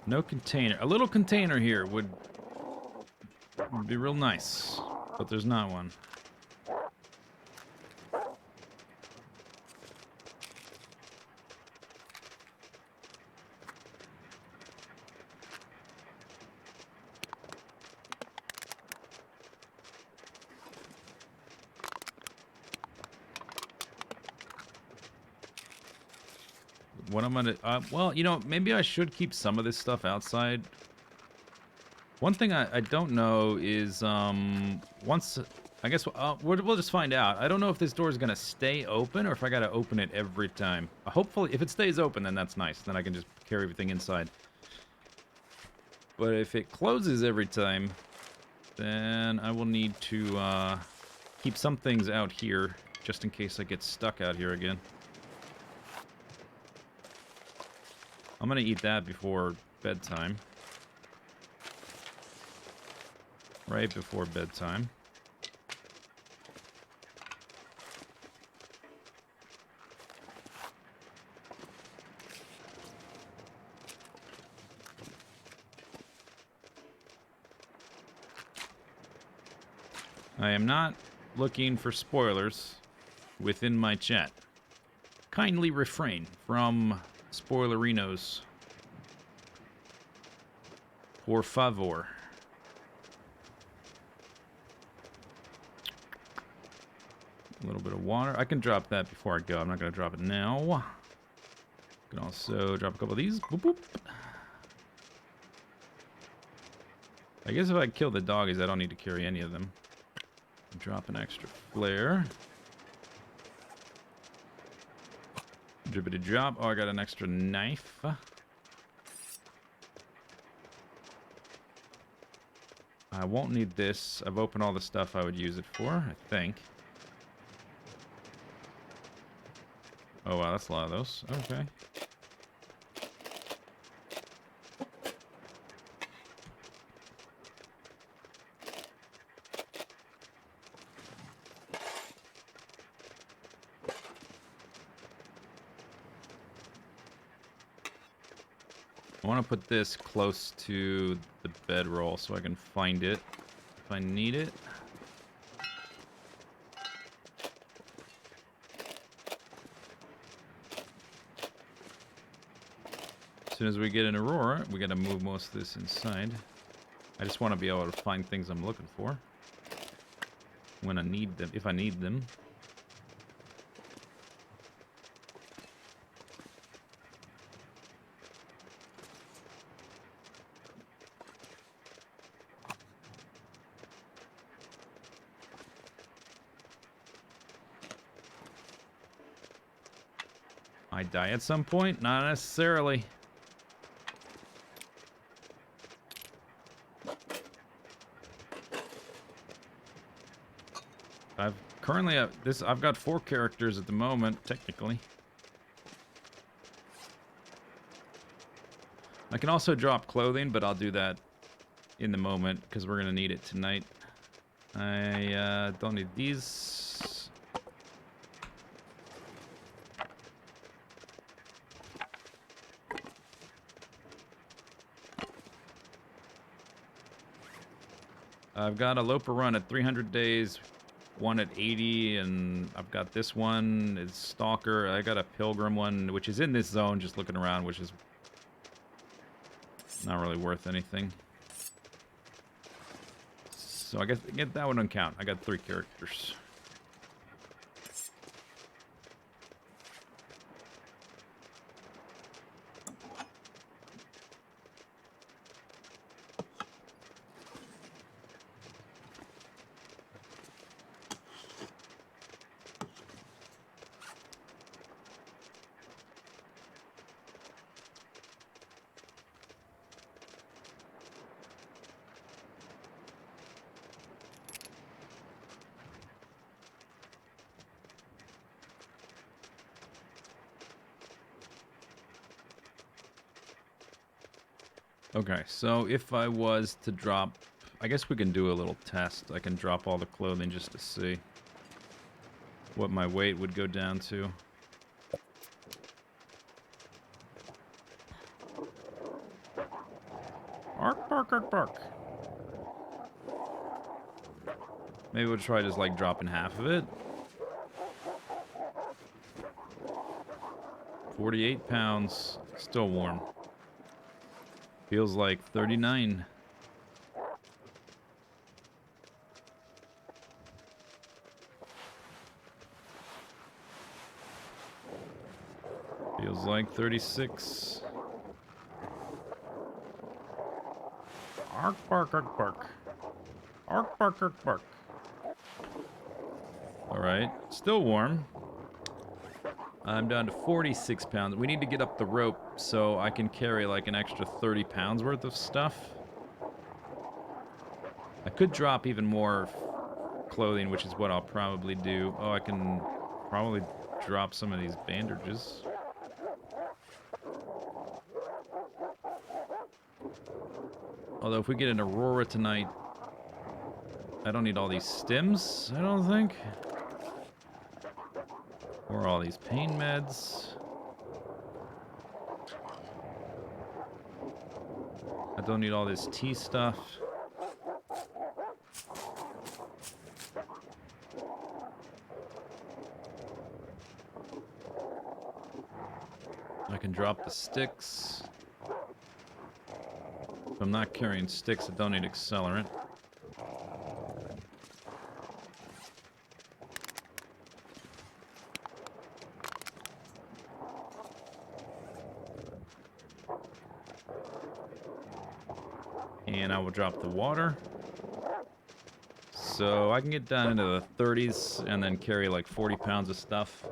No container. A little container here would be real nice, but there's not one. What I'm gonna... well, you know, maybe I should keep some of this stuff outside. One thing I don't know is, once... I guess we'll just find out. I don't know if this door is gonna stay open or if I gotta open it every time. Hopefully, if it stays open, then that's nice. Then I can just carry everything inside. But if it closes every time, then I will need to, keep some things out here, just in case I get stuck out here again. I'm gonna eat that before bedtime. Right before bedtime. I am not looking for spoilers within my chat. Kindly refrain from spoilerinos. Por favor. A little bit of water. I can drop that before I go. I'm not going to drop it now. I can also drop a couple of these. Boop, boop. I guess if I kill the doggies, I don't need to carry any of them. Drop an extra flare. Drippity drop. Oh, I got an extra knife. I won't need this. I've opened all the stuff I would use it for, I think. Oh, wow, that's a lot of those. Okay. I want to put this close to the bedroll so I can find it if I need it. soon as we get in Aurora, we gotta move most of this inside. I just want to be able to find things I'm looking for when I need them, if I need them. I die at some point? Not necessarily. I've currently I've got 4 characters at the moment, technically. I can also drop clothing, but I'll do that in the moment because we're gonna need it tonight. I don't need these. I've got a Loper run at 300 days, one at 80, and I've got this one. It's Stalker. I got a Pilgrim one, which is in this zone, just looking around, which is not really worth anything. So I guess that one don't count. I got 3 characters. Okay, so if I was to drop... I guess we can do a little test. I can drop all the clothing just to see what my weight would go down to. Bark, bark, bark, bark. Maybe we'll try just like dropping half of it. 48 pounds. Still warm. Feels like 39. Feels like 36. Ark, bark, ark, bark. Ark, bark, ark, bark. Alright, still warm. I'm down to 46 pounds. We need to get up the rope so I can carry like an extra 30 pounds worth of stuff. I could drop even more clothing, which is what I'll probably do. Oh, I can probably drop some of these bandages. Although if we get an Aurora tonight, I don't need all these stims, I don't think. Or all these pain meds. I don't need all this tea stuff. I can drop the sticks. If I'm not carrying sticks, I don't need accelerant. And I will drop the water. So I can get down into the 30s and then carry like 40 pounds of stuff.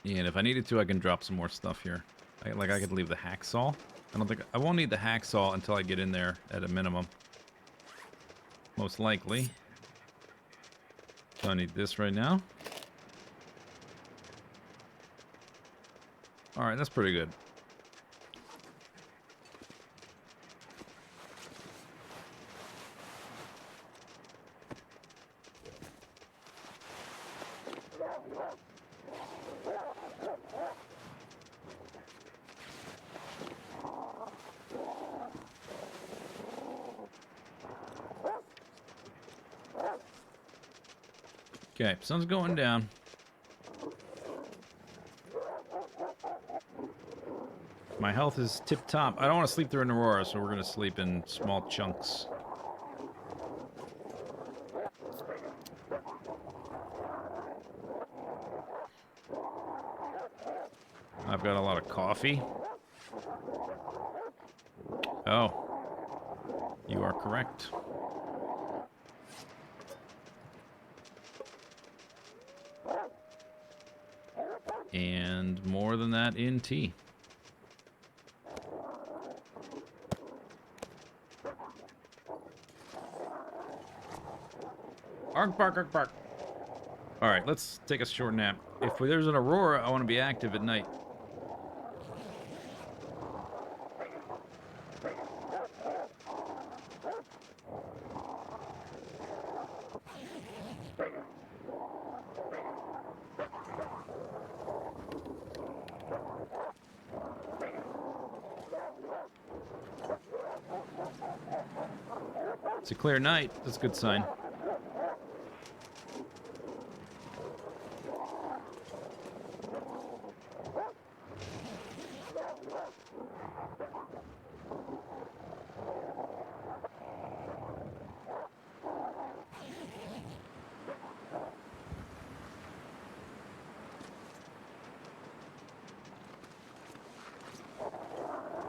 And if I needed to, I can drop some more stuff here. I could leave the hacksaw. I won't need the hacksaw until I get in there at a minimum. Most likely. Don't need this right now. Alright, that's pretty good. Okay, sun's going down. My health is tip-top. I don't want to sleep through an Aurora, so we're going to sleep in small chunks. I've got a lot of coffee. Oh, you are correct. And more than that in tea. Bark, bark, bark, bark. All right, let's take a short nap. If there's an Aurora, I want to be active at night. It's a clear night. That's a good sign.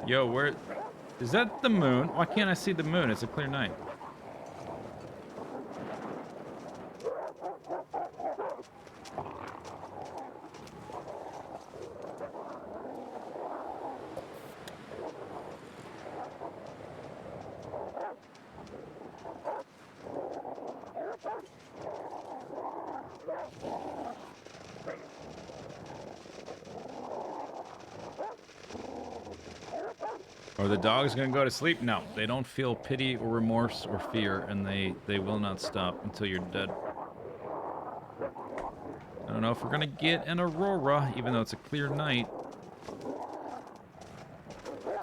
Yo, where... Is that the moon? Why can't I see the moon? It's a clear night. Are the dogs gonna go to sleep? No, they don't feel pity or remorse or fear, and they will not stop until you're dead. I don't know if we're gonna get an Aurora, even though it's a clear night.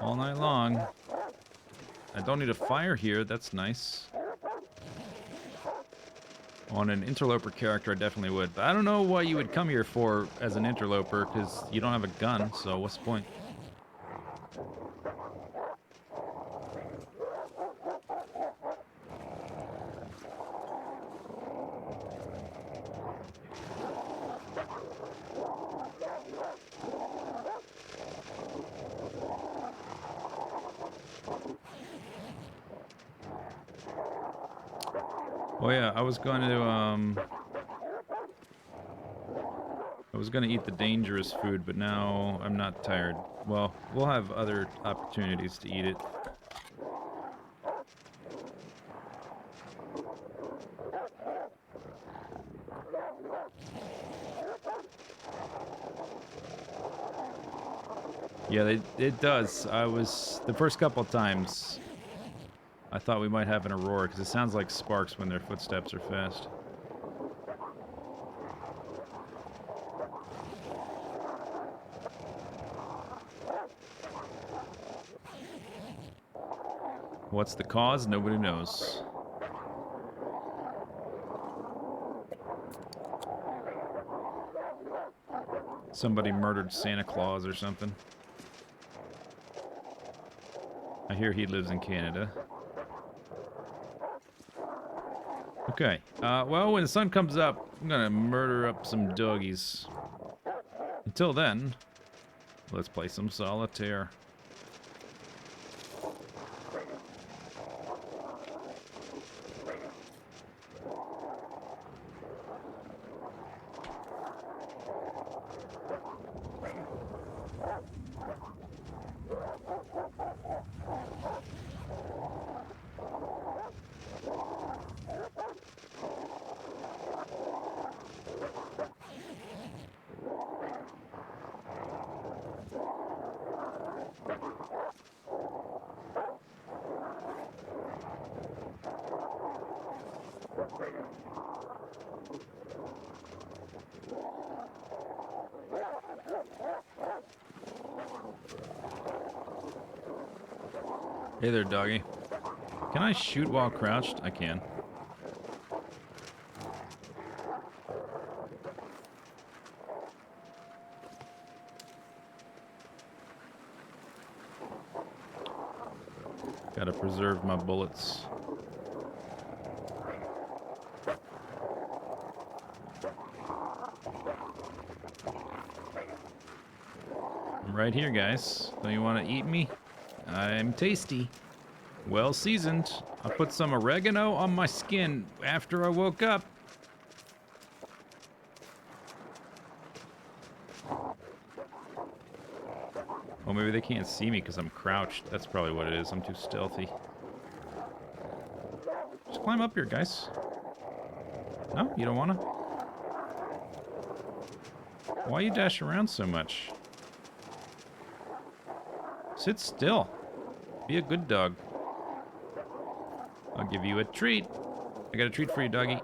All night long. I don't need a fire here, that's nice. On an interloper character, I definitely would. But I don't know what you would come here for as an interloper, because you don't have a gun, so what's the point? Oh yeah, I was going to eat the dangerous food, but now I'm not tired. Well, we'll have other opportunities to eat it. Yeah, it does. The first couple of times, I thought we might have an Aurora, because it sounds like sparks when their footsteps are fast. What's the cause? Nobody knows. Somebody murdered Santa Claus or something. I hear he lives in Canada. Okay. Well, when the sun comes up, I'm gonna murder up some doggies. Until then, let's play some solitaire. Hey there, doggy. Can I shoot while crouched? I can. preserve my bullets. I'm right here, guys. Don't you want to eat me? I'm tasty. Well seasoned. I put some oregano on my skin after I woke up. Oh, maybe they can't see me because I'm crouched. That's probably what it is. I'm too stealthy. Just climb up here, guys. No? You don't want to? Why you dash around so much? Sit still. Be a good dog. I'll give you a treat. I got a treat for you, doggy.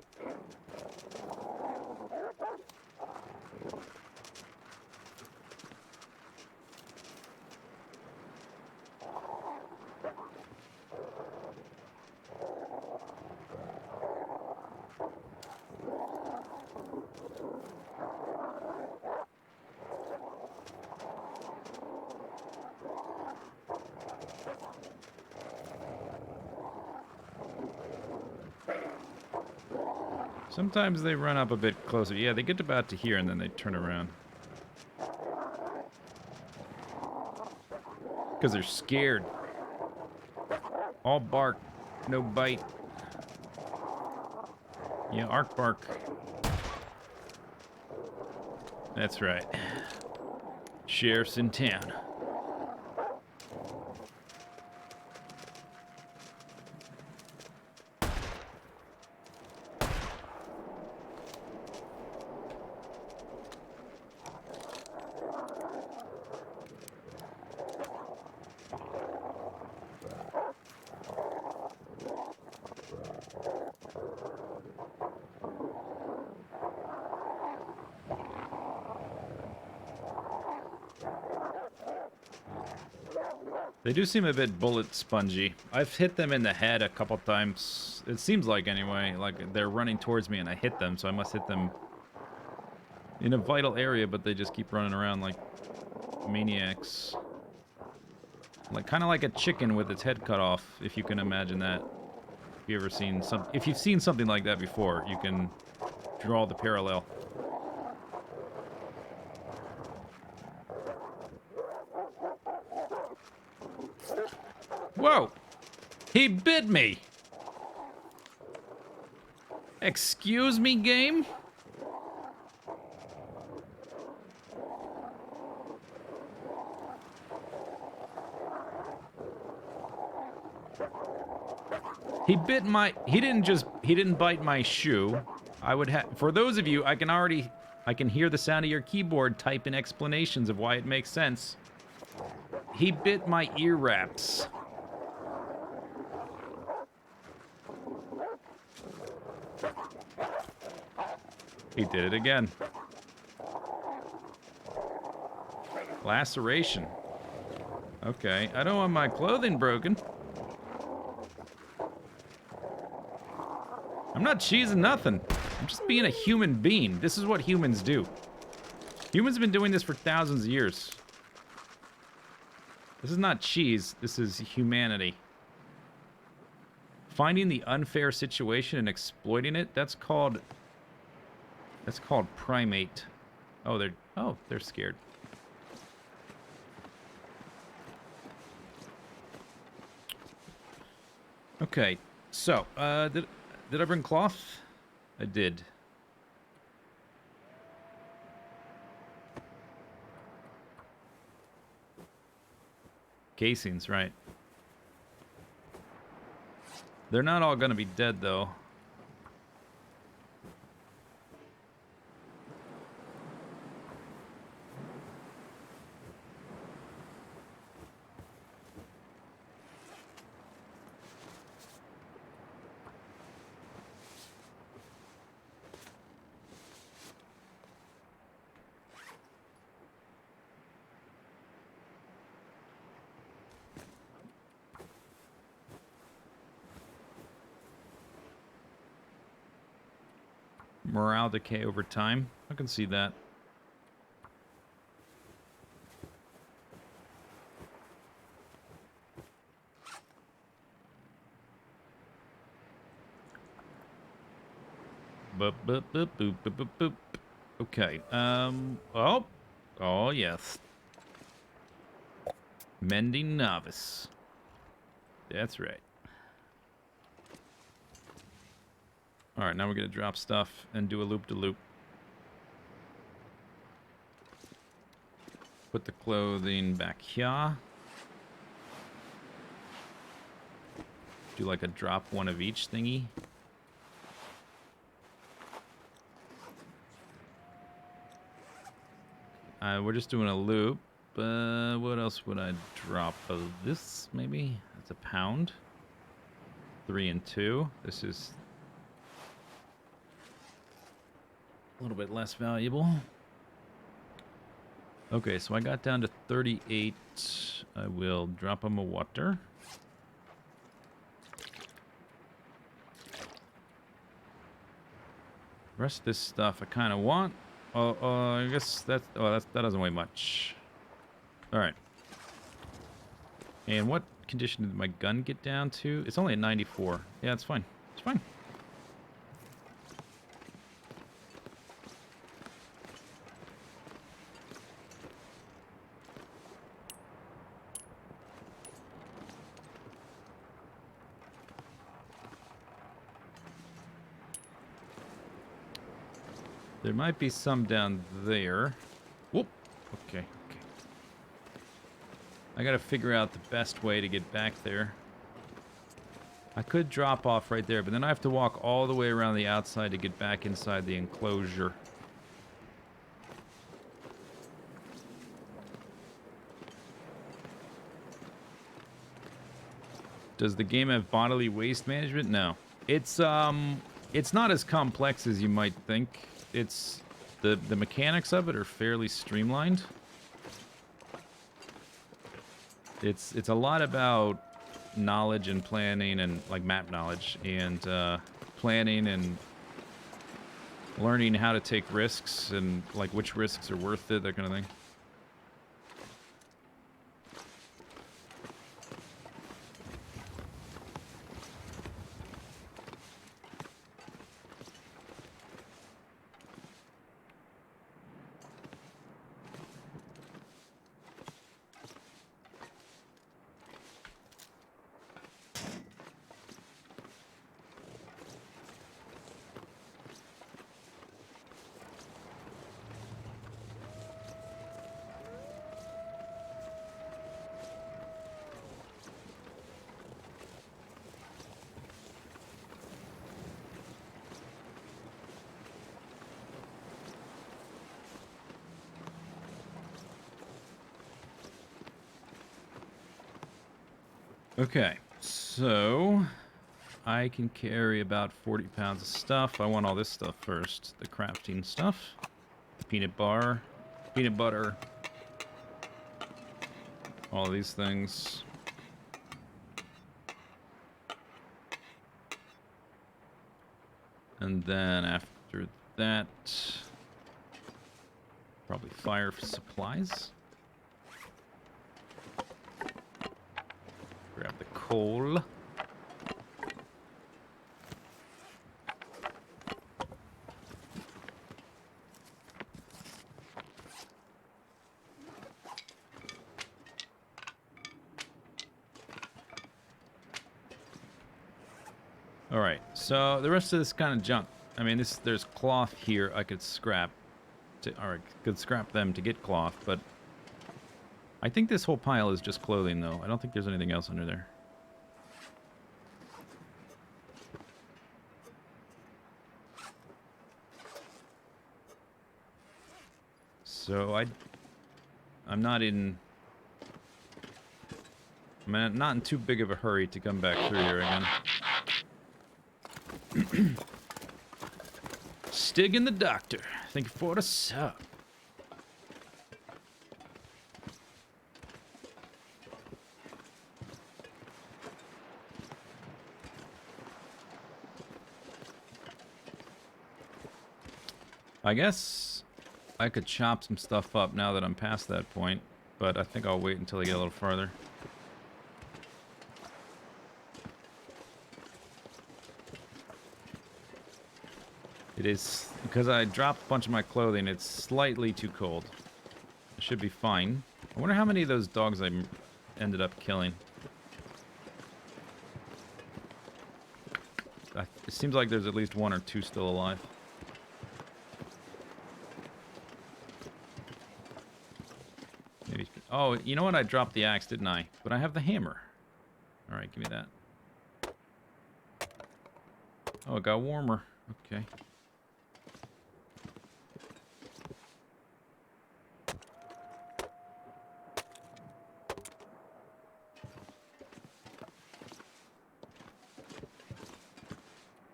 Sometimes they run up a bit closer. Yeah, they get about to here and then they turn around. Because they're scared. All bark, no bite. Yeah, arc bark. That's right. Sheriff's in town. They do seem a bit bullet spongy. I've hit them in the head a couple times. It seems like anyway, like they're running towards me and I hit them, so I must hit them in a vital area, but they just keep running around like maniacs. Like kind of like a chicken with its head cut off, if you can imagine that. If you've seen something like that before, you can draw the parallel. Whoa! He bit me! Excuse me, game? He didn't bite my shoe. For those of you, I can hear the sound of your keyboard typing explanations of why it makes sense. He bit my ear wraps. He did it again. Laceration. Okay, I don't want my clothing broken. I'm not cheesing nothing. I'm just being a human being. This is what humans do. Humans have been doing this for thousands of years. This is not cheese. This is humanity. Finding the unfair situation and exploiting it, that's called primate. Oh, they're scared. Okay, so, did I bring cloth? I did. Casings, right. They're not all gonna be dead, though. Morale decay over time. I can see that. Boop, boop, boop, boop, boop, boop, boop. Okay. Oh. Oh, yes. Mending novice. That's right. All right, now we're going to drop stuff and do a loop-de-loop. Put the clothing back here. Do like a drop one of each thingy. We're just doing a loop. What else would I drop? This, maybe? That's a pound. 3 and 2. This is a little bit less valuable. Okay, so I got down to 38. I will drop them a water. The rest of this stuff I kind of want. I guess that doesn't weigh much. All right. And what condition did my gun get down to? It's only a 94. Yeah, it's fine. It's fine. There might be some down there. Whoop. Okay. I gotta figure out the best way to get back there. I could drop off right there, but then I have to walk all the way around the outside to get back inside the enclosure. Does the game have bodily waste management? No. It's not as complex as you might think. It's the mechanics of it are fairly streamlined. It's a lot about knowledge and planning and like map knowledge and planning and learning how to take risks and like which risks are worth it, that kind of thing. Okay, so I can carry about 40 pounds of stuff. I want all this stuff first. The crafting stuff. The peanut butter. All these things. And then after that, probably fire supplies. Grab the coal. All right, so the rest of this kind of junk. I mean, there's cloth here I could scrap, or I could scrap them to get cloth, but I think this whole pile is just clothing, though. I don't think there's anything else under there. So I'm not in too big of a hurry to come back through here again. Stig and the Doctor. Thank you for the sub. I guess I could chop some stuff up now that I'm past that point, but I think I'll wait until I get a little farther. It is, because I dropped a bunch of my clothing, it's slightly too cold. It should be fine. I wonder how many of those dogs I ended up killing. It seems like there's at least one or two still alive. Maybe. Oh, you know what? I dropped the axe, didn't I? But I have the hammer. All right, give me that. Oh, it got warmer. Okay.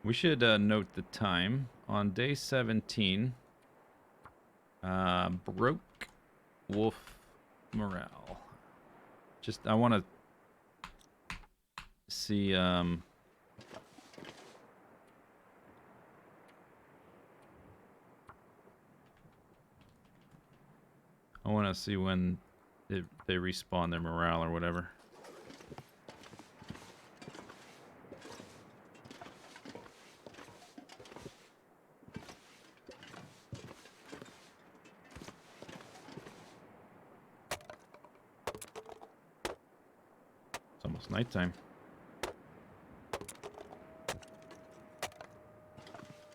We should note the time. On day 17, broke wolf morale. Just, I want to see, I want to see when they respawn their morale or whatever. It's almost nighttime.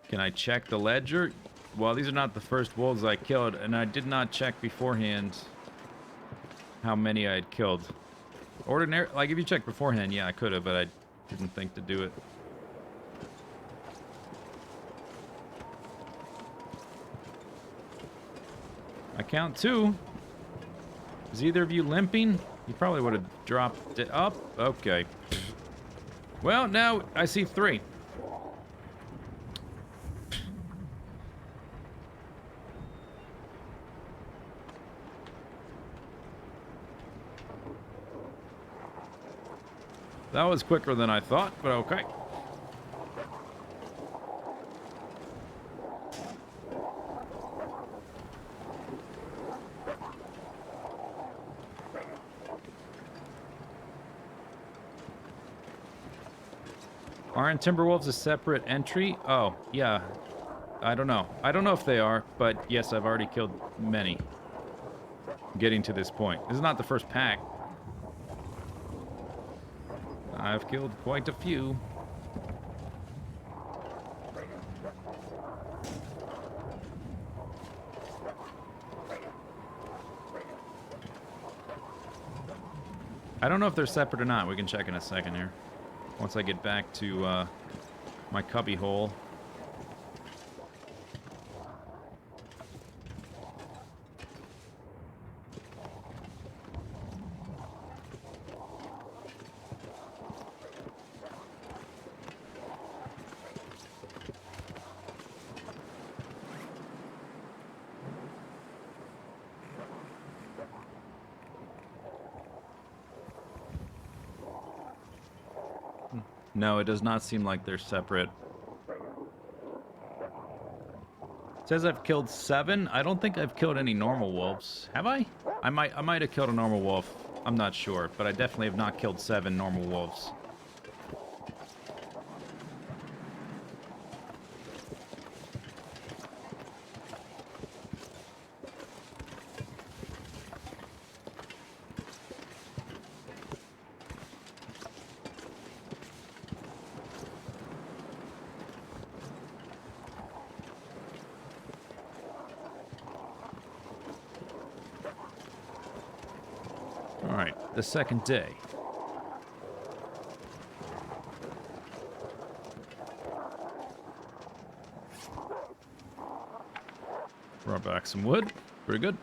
Can I check the ledger? Well, these are not the first wolves I killed, and I did not check beforehand how many I had killed. Ordinary, like if you checked beforehand, yeah, I could have, but I didn't think to do it. I count 2. Is either of you limping? You probably would have dropped it up. Okay. Well, now I see 3. That was quicker than I thought, but okay. Aren't Timberwolves a separate entry? Oh, yeah. I don't know. I don't know if they are, but yes, I've already killed many. Getting to this point. This is not the first pack. I've killed quite a few. I don't know if they're separate or not. We can check in a second here. Once I get back to my cubby hole. No, it does not seem like they're separate. It says I've killed 7. I don't think I've killed any normal wolves. Have I? I might have killed a normal wolf. I'm not sure, but I definitely have not killed 7 normal wolves. The second day. Brought back some wood. Pretty good.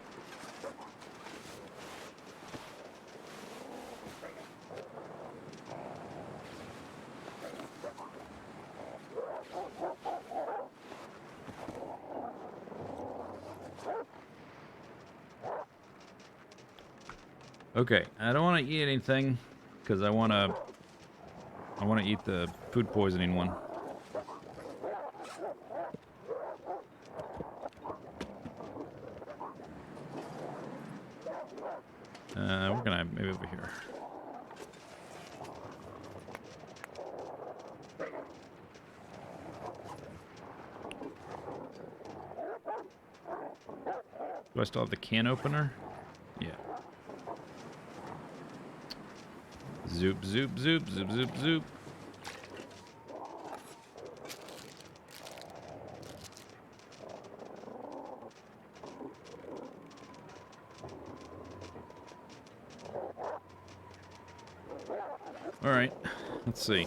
Okay, I don't want to eat anything because I want to eat the food poisoning one. We're gonna maybe over here. Do I still have the can opener? Yeah. Zoop, zoop, zoop, zoop, zoop, zoop. All right, let's see.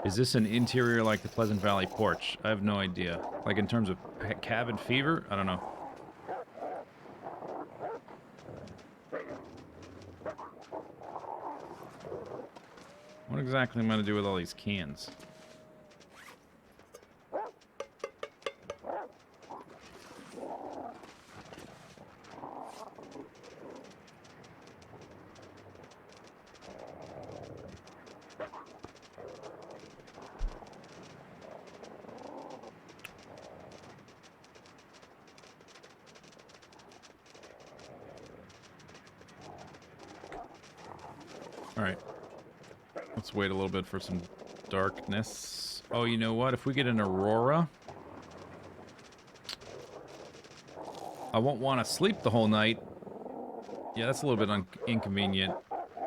Is this an interior like the Pleasant Valley porch? I have no idea. Like in terms of cabin fever? I don't know. What exactly am I going to do with all these cans? Alright. Let's wait a little bit for some darkness. Oh, you know what? If we get an aurora, I won't want to sleep the whole night. Yeah, that's a little bit inconvenient.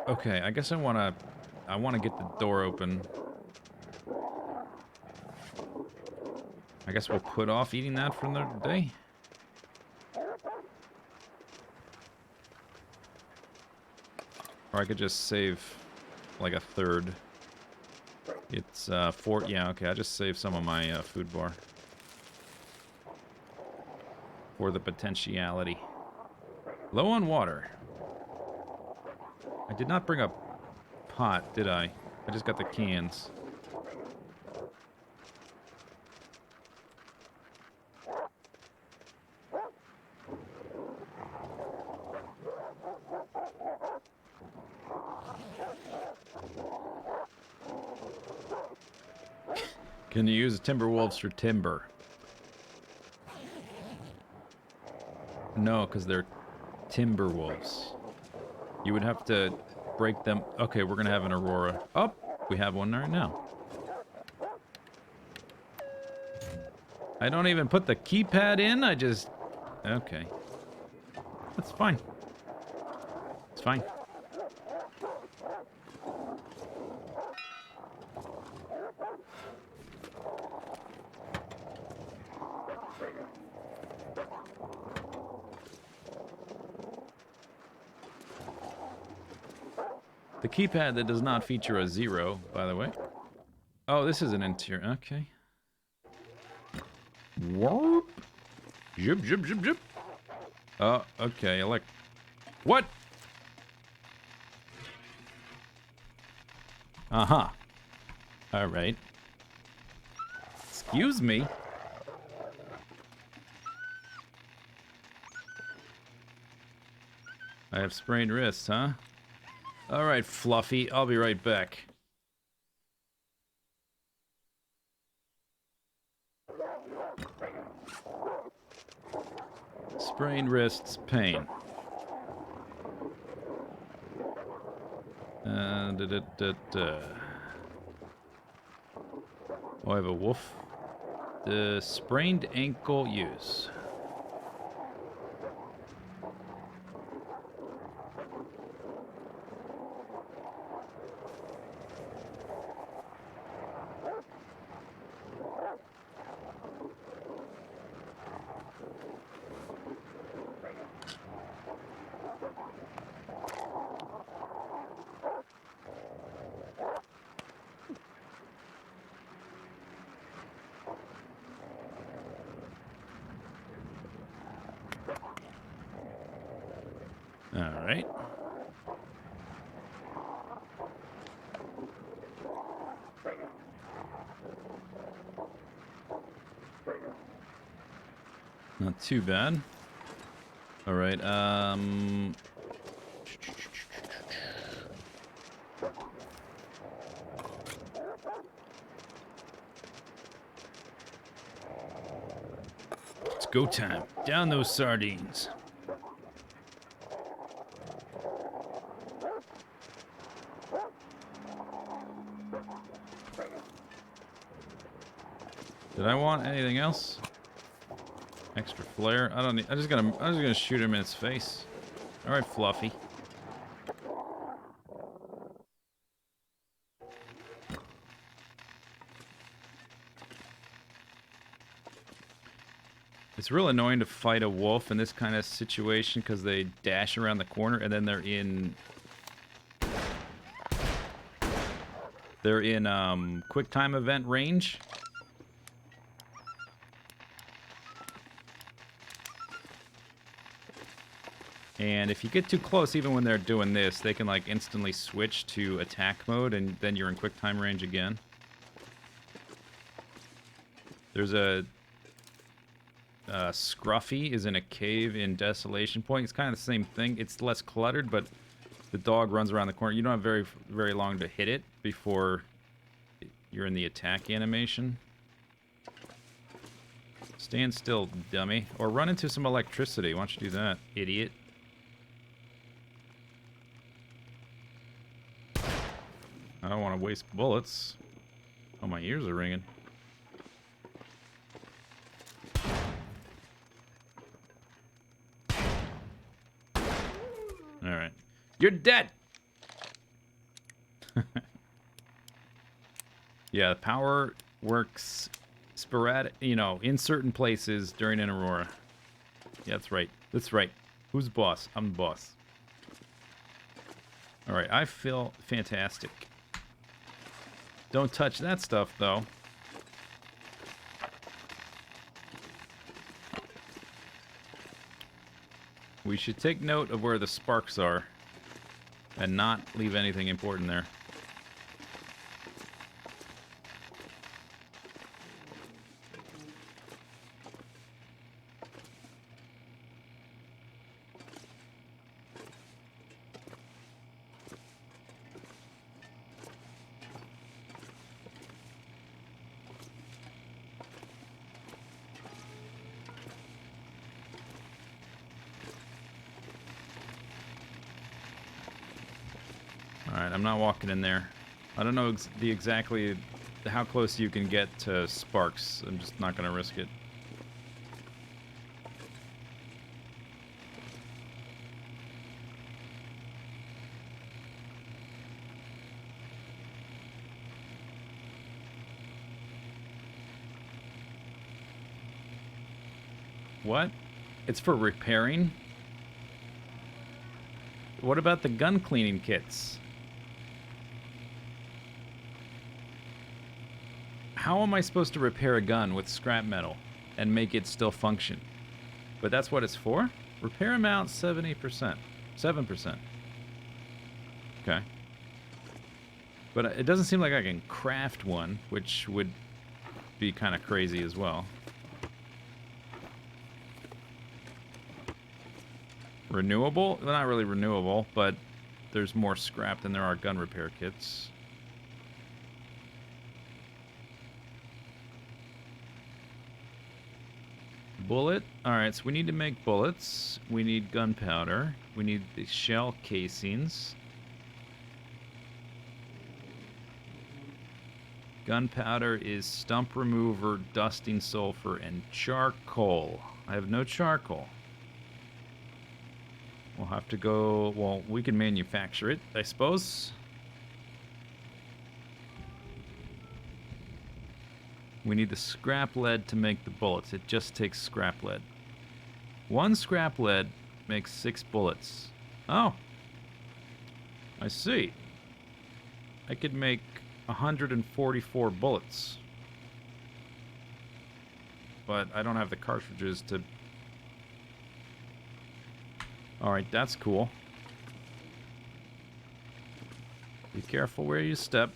Okay, I guess I want to get the door open. I guess we'll put off eating that for another day. Or I could just save like a third. It's 4, yeah, okay, I just saved some of my food bar. For the potentiality. Low on water. I did not bring a pot, did I? I just got the cans. Can you use Timberwolves for timber? No, because they're Timberwolves. You would have to break them. Okay, we're going to have an Aurora. Oh, we have one right now. I don't even put the keypad in. I just... Okay. That's fine. It's fine. The keypad that does not feature a 0, by the way. Oh, this is an interior. Okay. Warp. Zip, zip, zip, zip. Oh, okay. What? Uh-huh. All right. Excuse me. I have sprained wrists, huh? All right, Fluffy. I'll be right back. Sprained wrists, pain. Oh, I have a wolf. The sprained ankle use. All right. Not too bad. All right. It's go time. Down those sardines. Did I want anything else? Extra flare? I don't need. I'm just gonna shoot him in his face. All right, Fluffy. It's real annoying to fight a wolf in this kind of situation because they dash around the corner and then they're in quick time event range. And if you get too close, even when they're doing this, they can like instantly switch to attack mode and then you're in quick time range again. There's a Scruffy is in a cave in Desolation Point. It's kind of the same thing. It's less cluttered, but the dog runs around the corner. You don't have very long to hit it before you're in the attack animation. Stand still, dummy. Or run into some electricity. Why don't you do that, idiot? I don't want to waste bullets. Oh, my ears are ringing. Alright. You're dead! Yeah, the power works sporadic, you know, in certain places during an aurora. Yeah, that's right. That's right. Who's the boss? I'm the boss. Alright, I feel fantastic. Don't touch that stuff, though. We should take note of where the sparks are and not leave anything important there. Alright, I'm not walking in there. I don't know exactly how close you can get to sparks. I'm just not going to risk it. What? It's for repairing? What about the gun cleaning kits? How am I supposed to repair a gun with scrap metal and make it still function? But that's what it's for? Repair amount 70%. 7%. Okay. But it doesn't seem like I can craft one, which would be kind of crazy as well. Renewable? Well, not really renewable, but there's more scrap than there are gun repair kits. Bullet. Alright, so we need to make bullets. We need gunpowder. We need the shell casings. Gunpowder is stump remover, dusting sulfur, and charcoal. I have no charcoal. We'll have to go... Well, we can manufacture it, I suppose. We need the scrap lead to make the bullets. It just takes scrap lead. 1 scrap lead makes 6 bullets. Oh. I see. I could make 144 bullets. But I don't have the cartridges to... Alright, that's cool. Be careful where you step.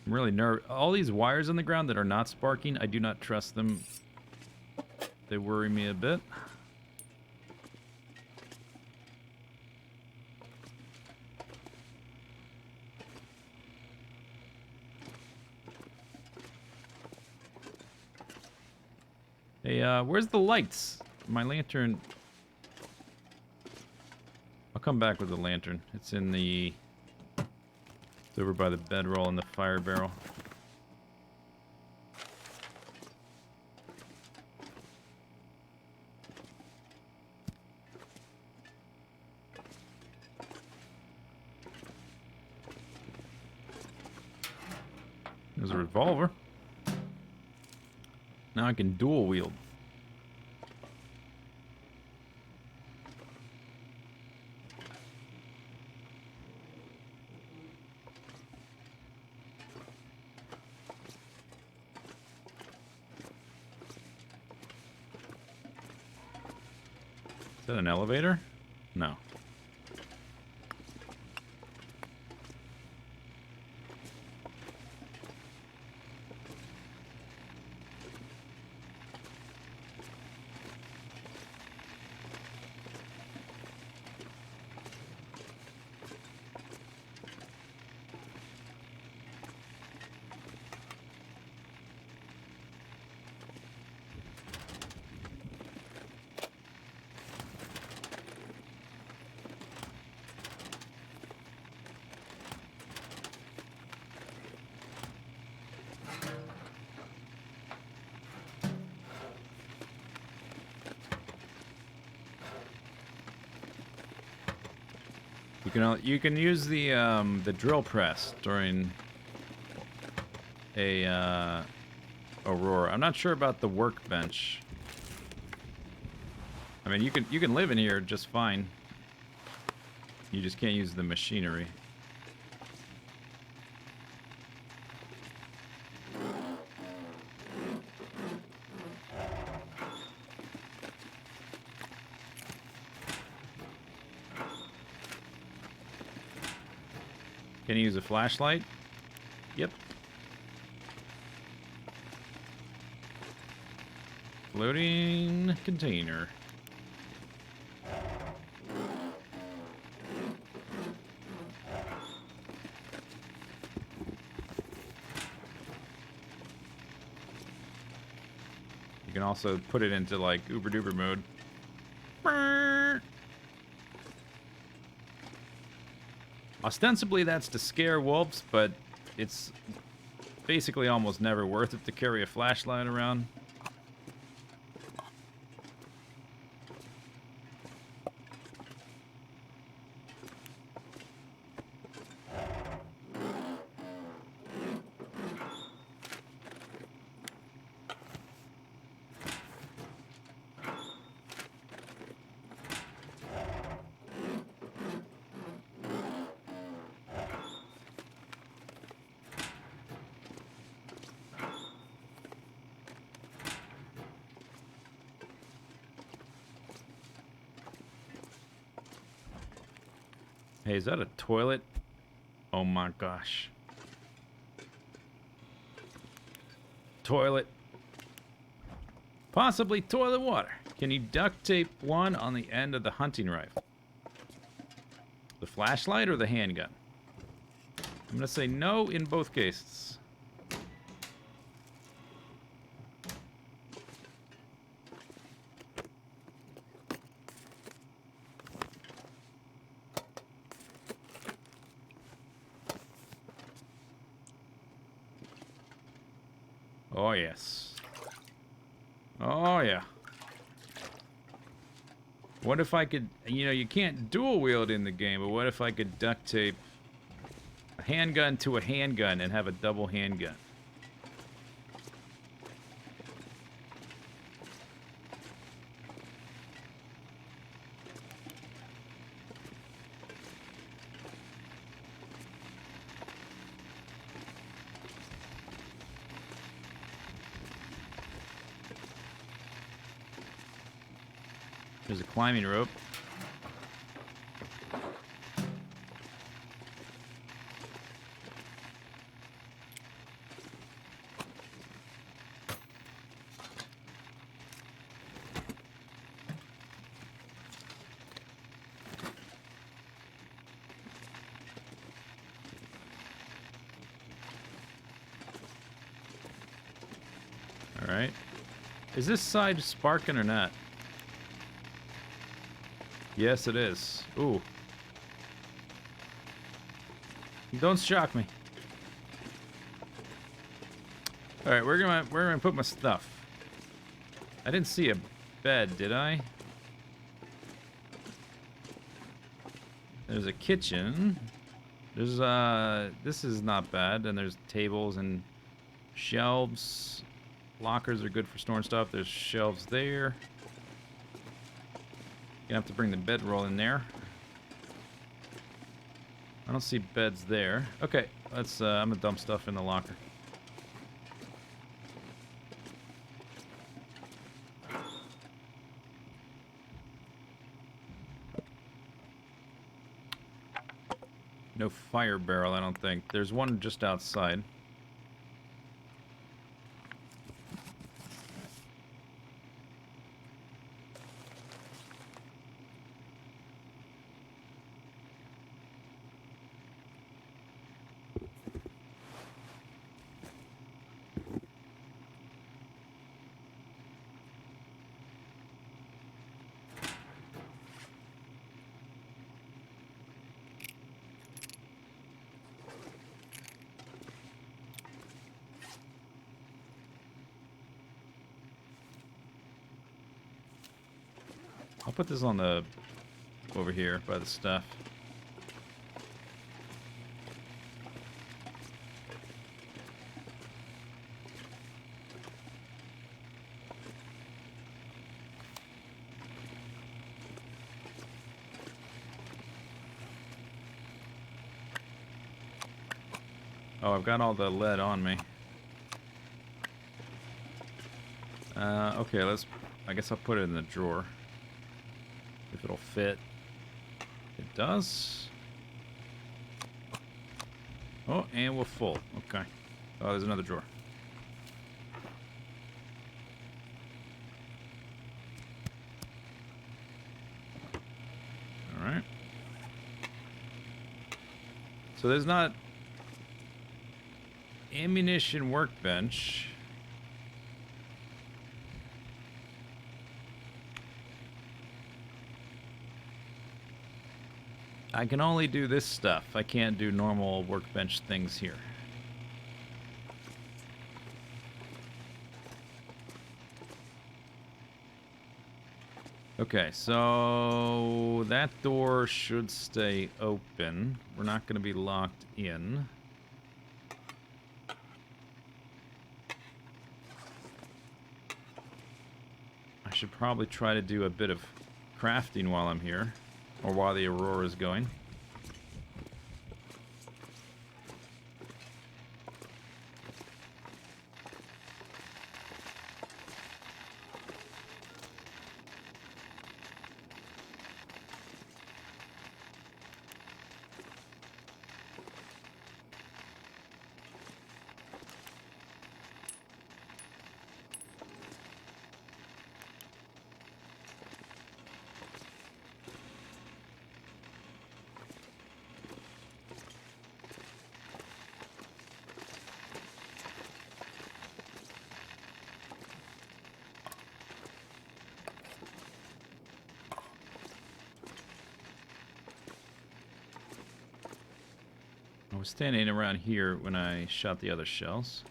I'm really nervous. All these wires on the ground that are not sparking, I do not trust them. They worry me a bit. Hey, where's the lights? My lantern... come back with the lantern. It's in the... It's over by the bedroll and the fire barrel. There's a revolver. Now I can dual wield. Is that an elevator? No. You can use the drill press during a Aurora. I'm not sure about the workbench. I mean, you can live in here just fine. You just can't use the machinery. Can you use a flashlight? Yep. Floating container. You can also put it into like uber duper mode. Ostensibly that's to scare wolves, but it's basically almost never worth it to carry a flashlight around. Hey, is that a toilet? Oh my gosh. Toilet. Possibly toilet water. Can you duct tape one on the end of the hunting rifle? The flashlight or the handgun? I'm gonna say no in both cases. Oh, yes. Oh, yeah. What if I could... You know, you can't dual wield in the game, but what if I could duct tape a handgun to a handgun and have a double handgun? There's a climbing rope. All right. Is this side sparking or not? Yes, it is. Ooh. Don't shock me. All right, where am I gonna put my stuff? I didn't see a bed, did I? There's a kitchen. There's this is not bad, and there's tables and shelves. Lockers are good for storing stuff. There's shelves there. Gonna have to bring the bedroll in there. I don't see beds there. Okay, let's I'm gonna dump stuff in the locker. No fire barrel, I don't think. There's one just outside. I'll put this on the over here by the stuff. Oh, I've got all the lead on me. Okay, I guess I'll put it in the drawer. If it'll fit. It does. Oh, and we're full. Okay. Oh, there's another drawer. Alright. So there's not ammunition workbench. I can only do this stuff. I can't do normal workbench things here. Okay, so that door should stay open. We're not going to be locked in. I should probably try to do a bit of crafting while I'm here. Or while the Aurora is going. I was standing around here when I shot the other shells.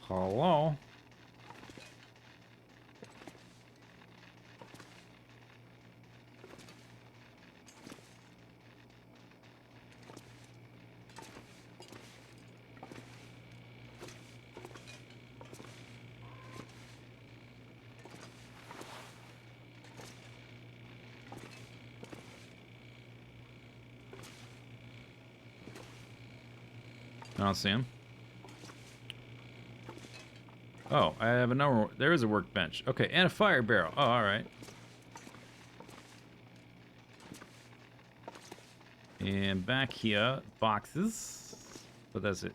Hello? I don't see him. Oh, I have another. There is a workbench. Okay, and a fire barrel. Oh, all right. And back here, boxes. But that's it.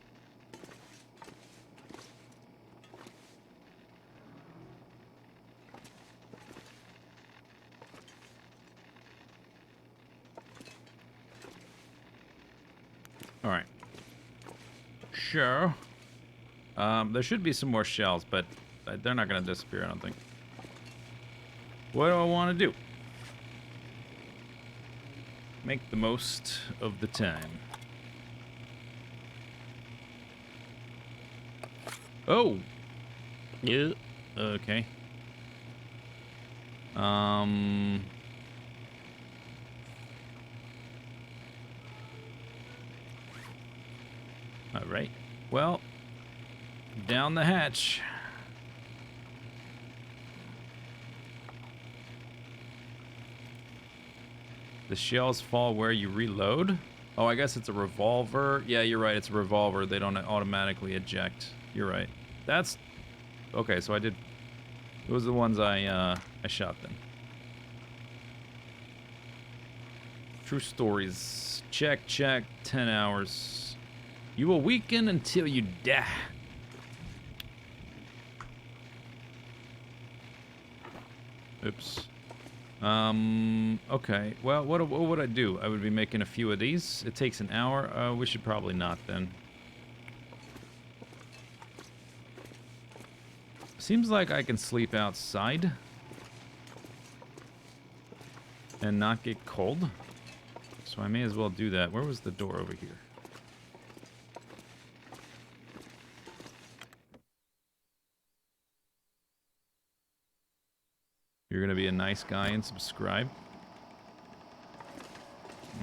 All right. Sure. There should be some more shells, but they're not going to disappear, I don't think. What do I want to do? Make the most of the time. Oh! Yeah. Okay. Alright. Well, down the hatch. The shells fall where you reload? Oh, I guess it's a revolver. Yeah, you're right. It's a revolver. They don't automatically eject. You're right. That's... Okay, so I did... Those are the ones I shot then. True stories. Check, check. 10 hours. You will weaken until you die. Oops. Okay. Well, what would I do? I would be making a few of these. It takes an hour. We should probably not then. Seems like I can sleep outside and not get cold. So I may as well do that. Where was the door over here? You're gonna be a nice guy and subscribe.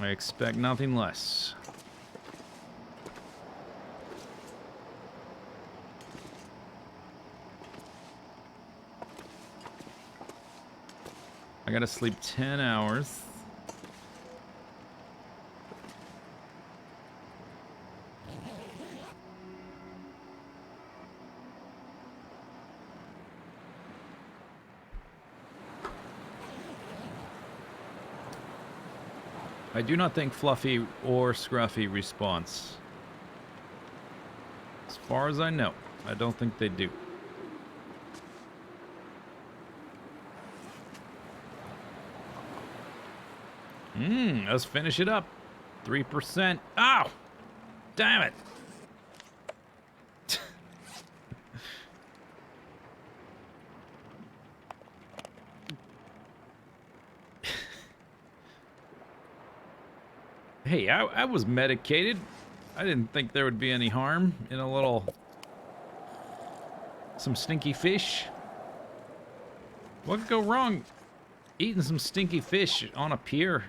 I expect nothing less. I gotta sleep 10 hours. I do not think Fluffy or Scruffy response. As far as I know, I don't think they do. Let's finish it up. 3%. Ow! Damn it! Hey, I was medicated. I didn't think there would be any harm in a little... some stinky fish. What could go wrong eating some stinky fish on a pier?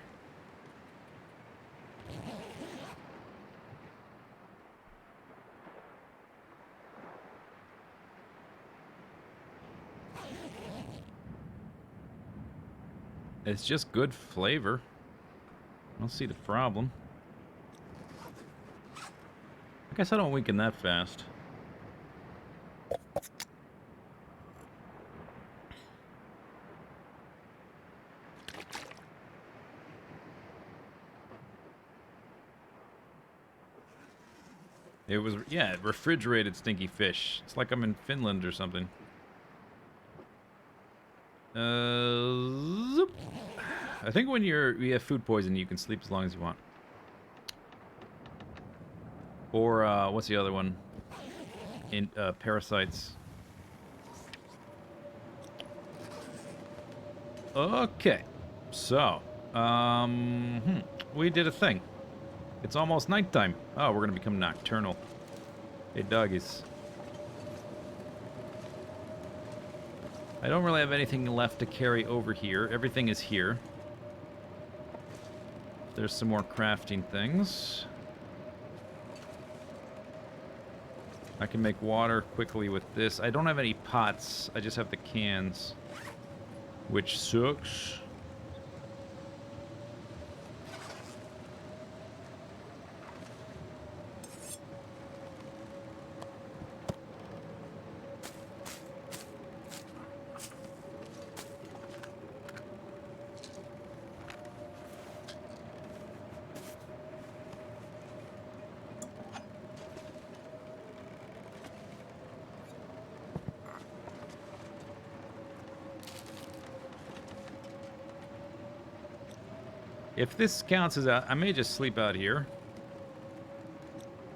It's just good flavor. I don't see the problem. I guess I don't weaken that fast. It was, yeah, refrigerated stinky fish. It's like I'm in Finland or something. Zoop. I think when you have food poisoning, you can sleep as long as you want. Or, what's the other one? In, parasites. Okay. So, we did a thing. It's almost nighttime. Oh, we're gonna become nocturnal. Hey, doggies. I don't really have anything left to carry over here. Everything is here. There's some more crafting things. I can make water quickly with this. I don't have any pots. I just have the cans, which sucks. If this counts as out, I may just sleep out here.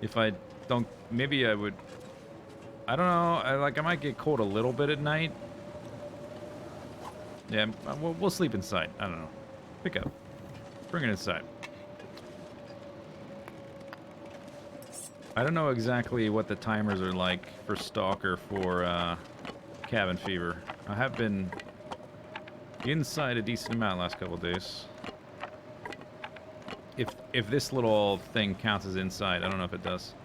If I don't, maybe I would... I don't know. I might get cold a little bit at night. Yeah, we'll sleep inside. I don't know. Pick up. Bring it inside. I don't know exactly what the timers are like for Stalker for cabin fever. I have been inside a decent amount last couple of days. If this little thing counts as inside, I don't know if it does.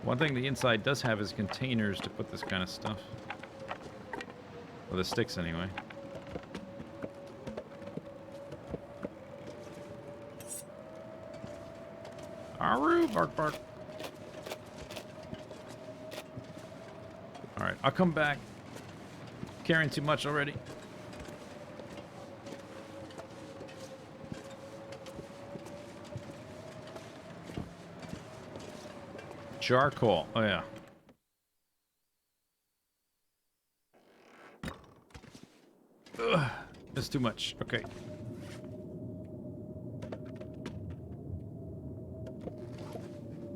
One thing the inside does have is containers to put this kind of stuff. Well, the sticks anyway. Aroo, bark, bark. Alright, I'll come back. Carrying too much already. Charcoal. Oh, yeah. Ugh, that's too much. Okay.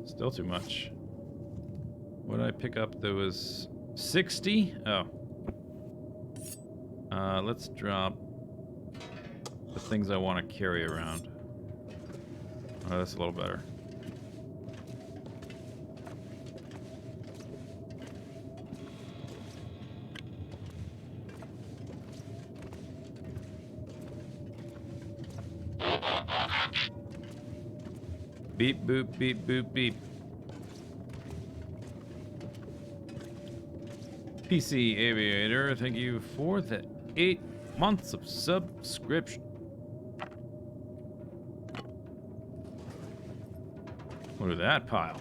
Still too much. What did I pick up? There was 60? Oh. Let's drop the things I want to carry around. Oh, that's a little better. Beep, boop, beep, boop, beep. PC Aviator, thank you for the 8 months of subscription. Look at that pile.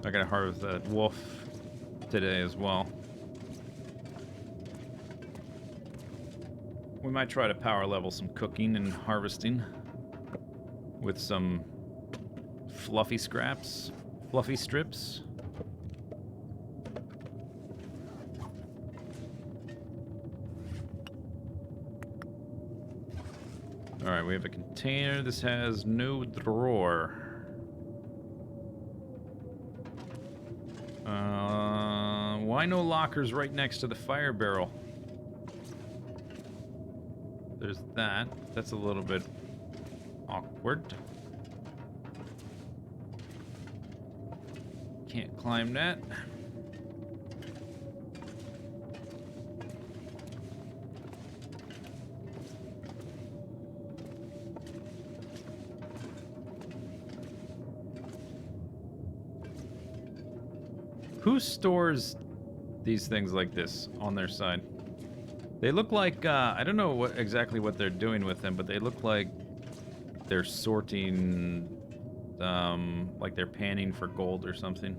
I gotta harvest that wolf today as well. We might try to power level some cooking and harvesting with some fluffy scraps, fluffy strips. Alright, we have a container. This has no drawer. Why no lockers right next to the fire barrel? There's that. That's a little bit awkward. Can't climb that. Who stores these things like this on their side? They look like, I don't know exactly what they're doing with them, but they look like they're sorting, like they're panning for gold or something.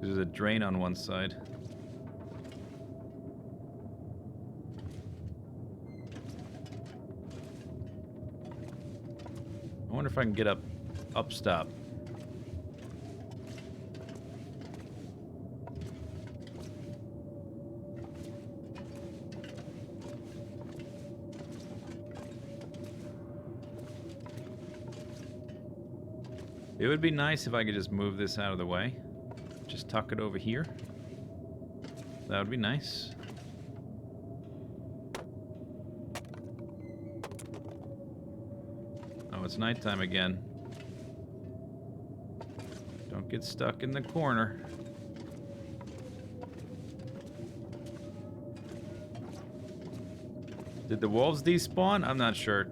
There's a drain on one side. I wonder if I can get up stop. It would be nice if I could just move this out of the way. Just tuck it over here. That would be nice. Oh, it's nighttime again. Don't get stuck in the corner. Did the wolves despawn? I'm not sure.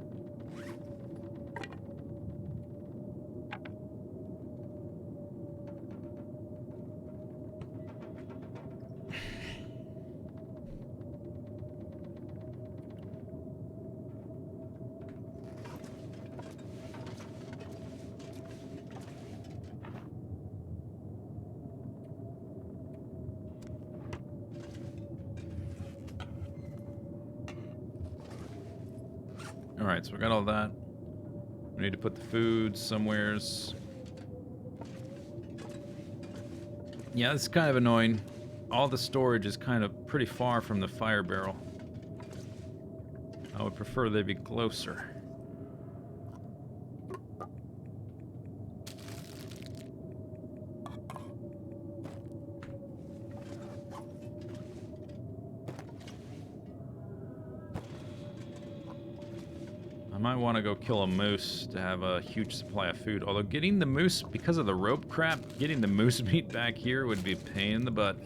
Alright, so we got all that. We need to put the food somewheres. Yeah, it's kind of annoying. All the storage is kind of pretty far from the fire barrel. I would prefer they be closer. I might want to go kill a moose to have a huge supply of food. Although getting the moose, because of the rope crap, getting the moose meat back here would be a pain in the butt.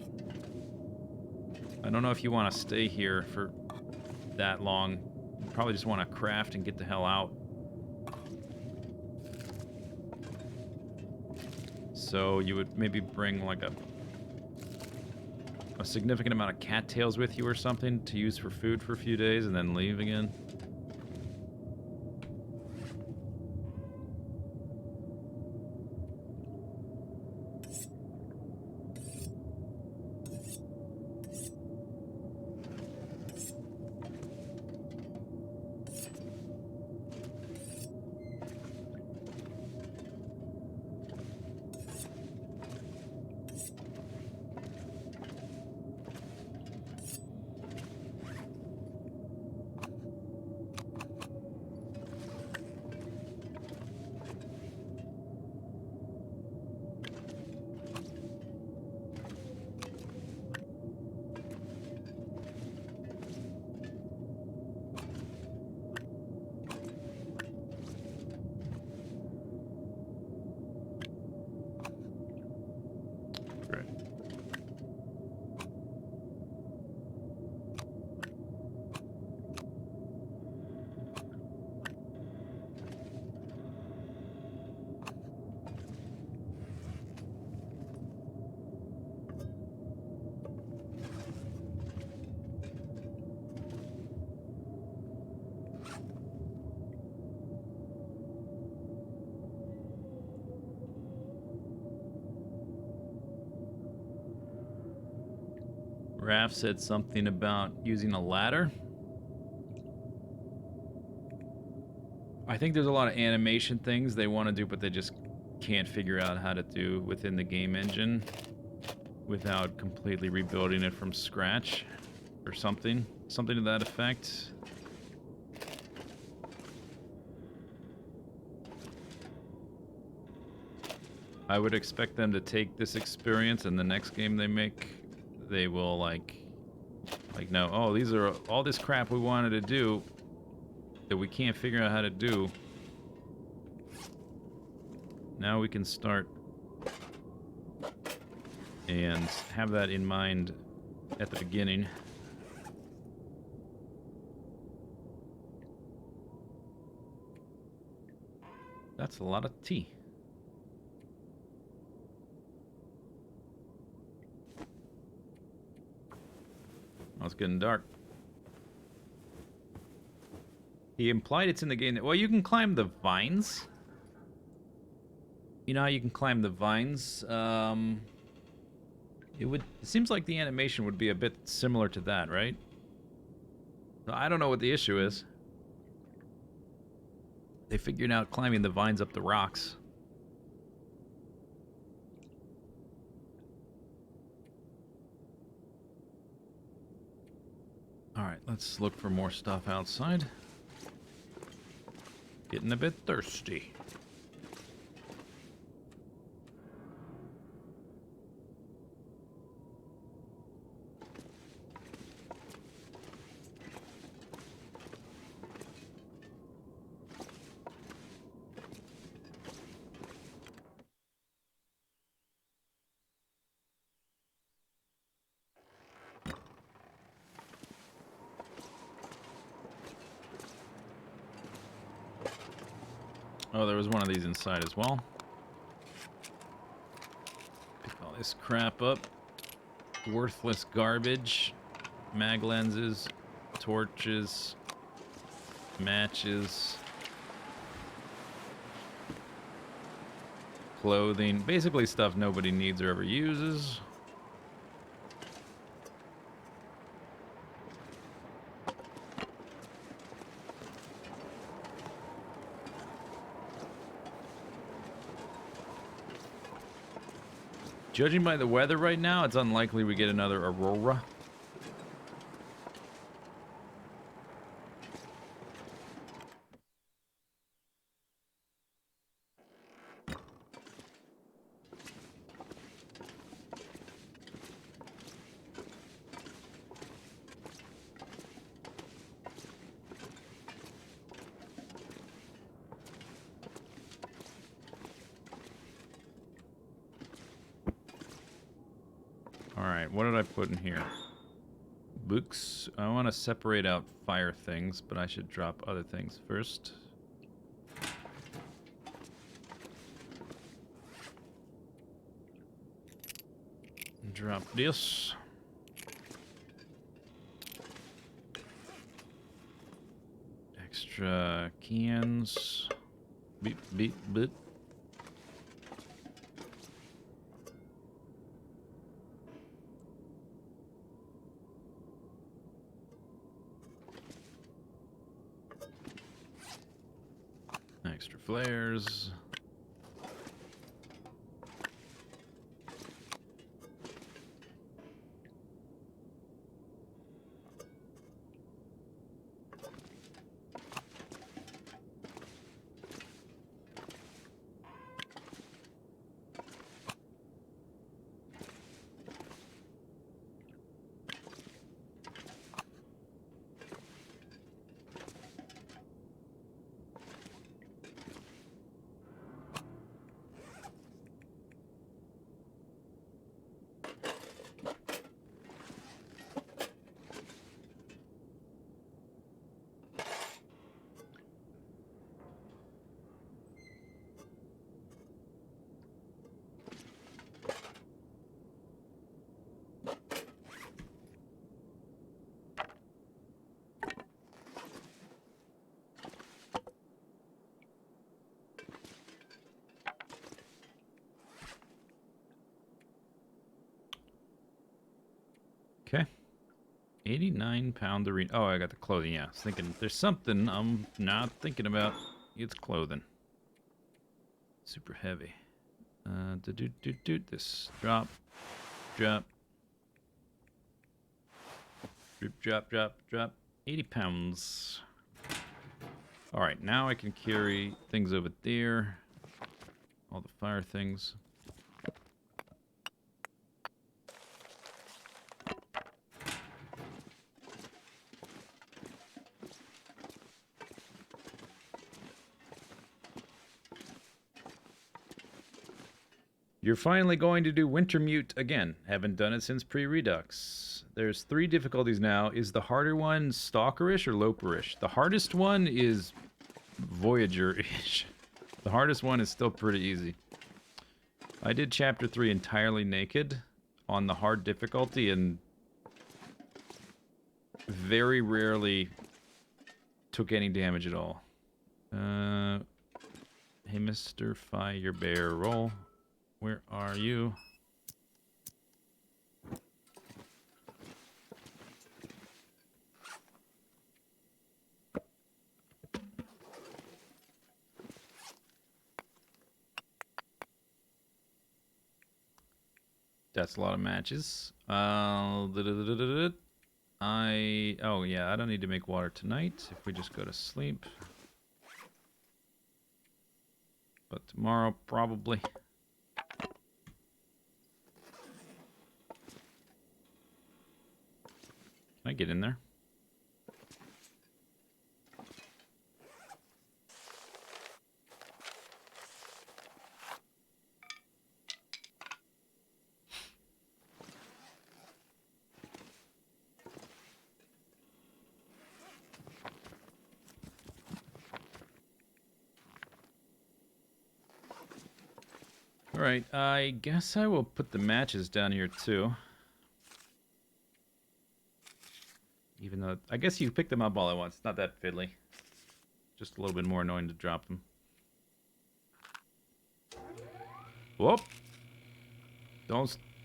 I don't know if you want to stay here for that long. You probably just want to craft and get the hell out. So you would maybe bring like a significant amount of cattails with you or something to use for food for a few days and then leave again. Raph said something about using a ladder. I think there's a lot of animation things they want to do, but they just can't figure out how to do within the game engine without completely rebuilding it from scratch or something. Something to that effect. I would expect them to take this experience and the next game they make, they will like no, oh, these are all this crap we wanted to do that we can't figure out how to do. Now we can start and have that in mind at the beginning. That's a lot of tea. Oh, it's getting dark. He implied it's in the game. Well, you can climb the vines. You know how you can climb the vines? It seems like the animation would be a bit similar to that, right? So I don't know what the issue is. They figured out climbing the vines up the rocks. Alright, let's look for more stuff outside. Getting a bit thirsty. Oh, there was one of these inside as well. Pick all this crap up. Worthless garbage. Mag lenses. Torches. Matches. Clothing. Basically stuff nobody needs or ever uses. Judging by the weather right now, it's unlikely we get another aurora. Alright, what did I put in here? Books. I want to separate out fire things, but I should drop other things first. Drop this. Extra cans. Beep, beep, beep. Extra flares. Okay. 89-pound arena. Oh, I got the clothing. Yeah, I was thinking there's something I'm not thinking about. It's clothing. Super heavy. This drop, drop, drip, drop. 80 pounds. All right, now I can carry things over there. All the fire things. You're finally going to do Wintermute again. Haven't done it since pre-Redux. There's 3 difficulties now. Is the harder one Stalkerish or Loperish? The hardest one is Voyager-ish. The hardest one is still pretty easy. I did Chapter 3 entirely naked on the hard difficulty and very rarely took any damage at all. Hey, Mr. Fire Barrel. Where are you? That's a lot of matches. Oh yeah, I don't need to make water tonight if we just go to sleep. But tomorrow, probably. Can I get in there? Alright, I guess I will put the matches down here too. Even though, I guess you pick them up all at once. It's not that fiddly. Just a little bit more annoying to drop them. Whoop!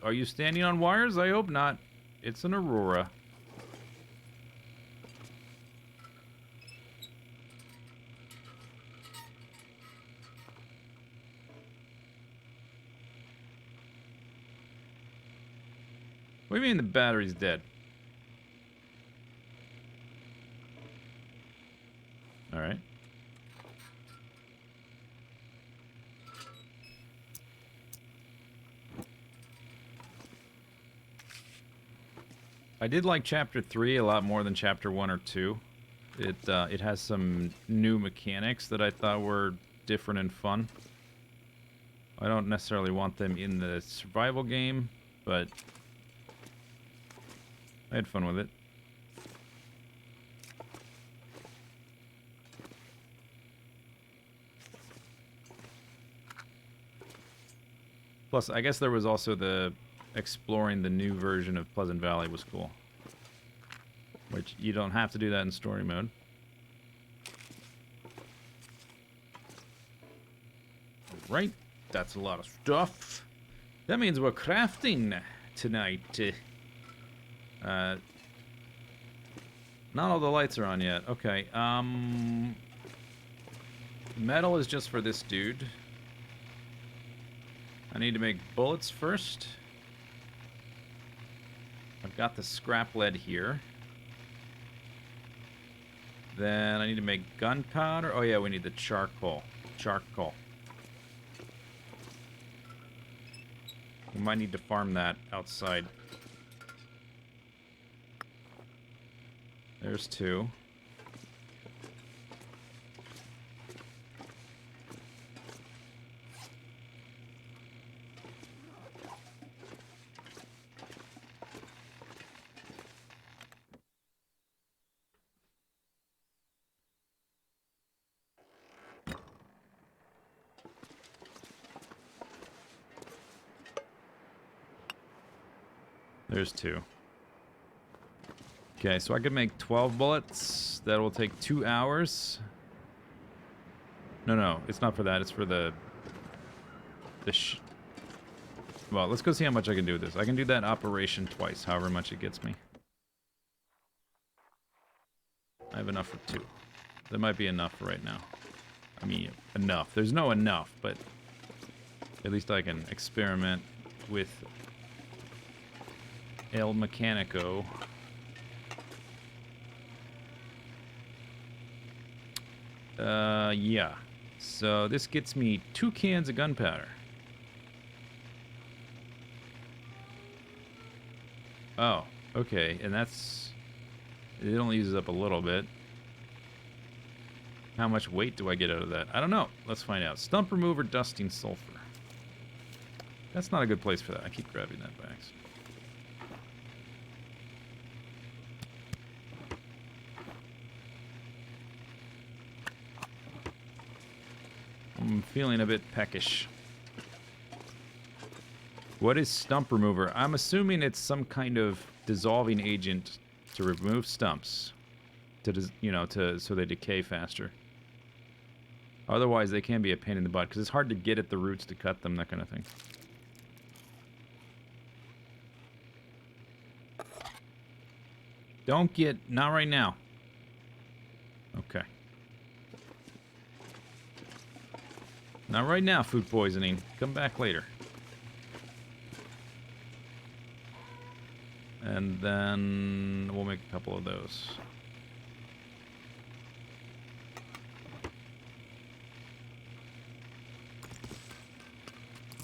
Are you standing on wires? I hope not. It's an Aurora. What do you mean the battery's dead? Alright. I did like Chapter 3 a lot more than Chapter 1 or 2. It has some new mechanics that I thought were different and fun. I don't necessarily want them in the survival game, but I had fun with it. Plus, I guess there was also the exploring the new version of Pleasant Valley was cool. Which you don't have to do that in story mode. Right, that's a lot of stuff. That means we're crafting tonight. Not all the lights are on yet. Okay, metal is just for this dude. I need to make bullets first. I've got the scrap lead here. Then I need to make gunpowder. Oh yeah, we need the charcoal. Charcoal. We might need to farm that outside. There's 2. There's 2. Okay, so I could make 12 bullets. That will take 2 hours. No, it's not for that. It's for the well, let's go see how much I can do with this. I can do that operation twice, however much it gets me. I have enough for 2. That might be enough for right now. I mean, enough. There's no enough, but at least I can experiment with El Mecanico. Yeah. So this gets me 2 cans of gunpowder. Oh, okay. And that's... It only uses up a little bit. How much weight do I get out of that? I don't know. Let's find out. Stump remover, dusting sulfur. That's not a good place for that. I keep grabbing that by accident. I'm feeling a bit peckish. What is stump remover? I'm assuming it's some kind of dissolving agent to remove stumps, so they decay faster. Otherwise, they can be a pain in the butt because it's hard to get at the roots to cut them, that kind of thing. Not right now. Okay. Not right now, food poisoning. Come back later. And then we'll make a couple of those.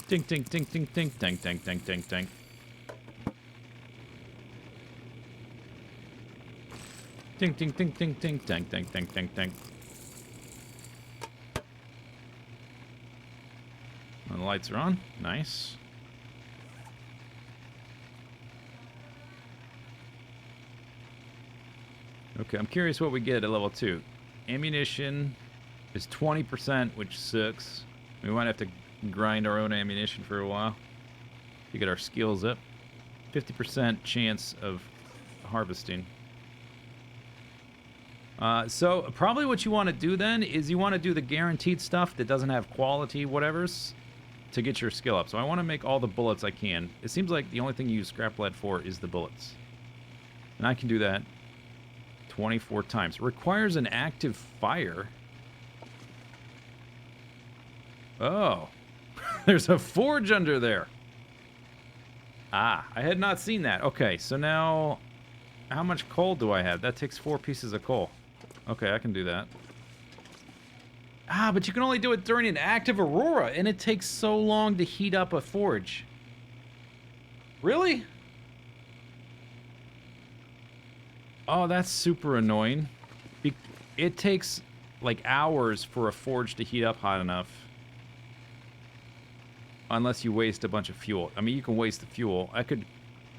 Ding, ding, ding, ding, ding, ding, ding, ding, ding, ding. Ding, ding, ding, ding, ding, ding, ding, ding, ding, ding. And the lights are on. Nice. Okay, I'm curious what we get at level 2. Ammunition is 20%, which sucks. We might have to grind our own ammunition for a while to get our skills up. 50% chance of harvesting. So probably what you want to do then is you want to do the guaranteed stuff that doesn't have quality whatevers to get your skill up. So I want to make all the bullets I can. It seems like the only thing you use scrap lead for is the bullets. And I can do that 24 times. It requires an active fire. Oh. There's a forge under there. Ah, I had not seen that. Okay, so now, how much coal do I have? That takes 4 pieces of coal. Okay, I can do that. Ah, but you can only do it during an active aurora, and it takes so long to heat up a forge. Really? Oh, that's super annoying. It takes, like, hours for a forge to heat up hot enough. Unless you waste a bunch of fuel. I mean, you can waste the fuel. I could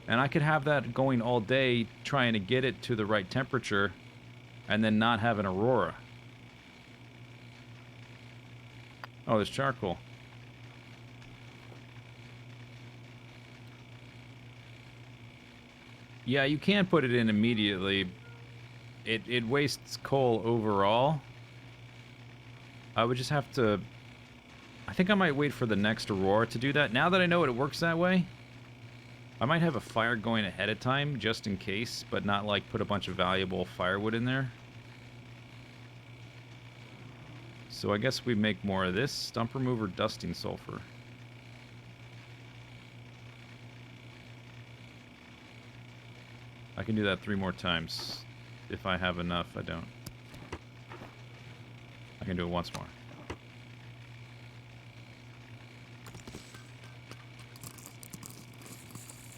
have that going all day trying to get it to the right temperature and then not have an aurora. Oh, there's charcoal. Yeah, you can put it in immediately. It wastes coal overall. I would just have to... I think I might wait for the next aurora to do that. Now that I know it works that way, I might have a fire going ahead of time just in case, but not like put a bunch of valuable firewood in there. So I guess we make more of this. Stump remover, dusting sulfur. I can do that 3 more times. If I have enough, I don't. I can do it once more.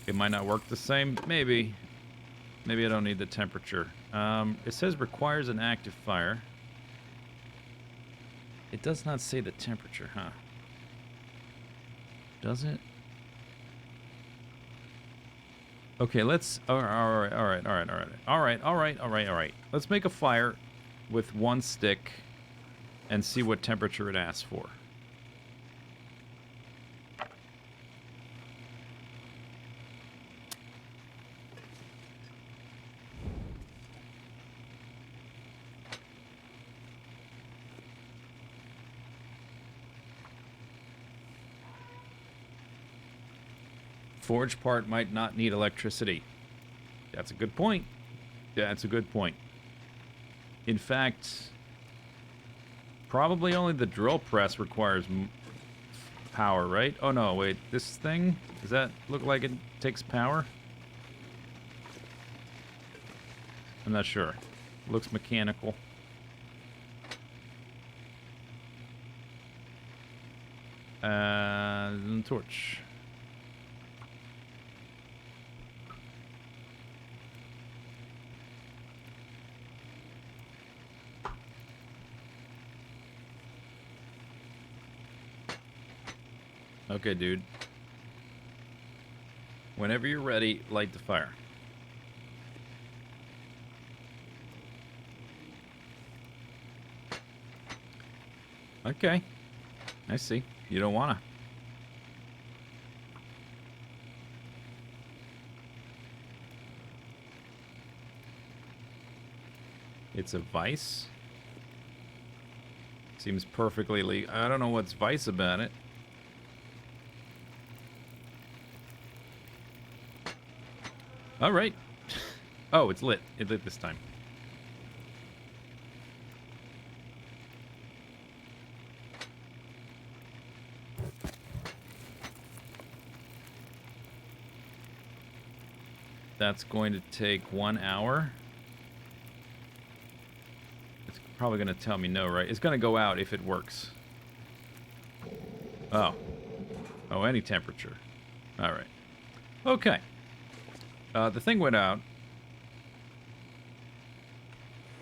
It might not work the same. Maybe. Maybe I don't need the temperature. It says requires an active fire. It does not say the temperature, huh? Does it? Okay, let's... All right. Let's make a fire with 1 stick and see what temperature it asks for. Forge part might not need electricity. That's a good point. That's a good point. In fact, probably only the drill press requires power, right? Oh no, wait. This thing? Does that look like it takes power? I'm not sure. Looks mechanical. Torch. Okay, dude. Whenever you're ready, light the fire. Okay. I see. You don't wanna. It's a vice? Seems perfectly legal. I don't know what's vice about it. Alright. Oh, it's lit. It lit this time. That's going to take 1 hour. It's probably going to tell me no, right? It's going to go out if it works. Oh. Oh, any temperature. Alright. Okay. The thing went out.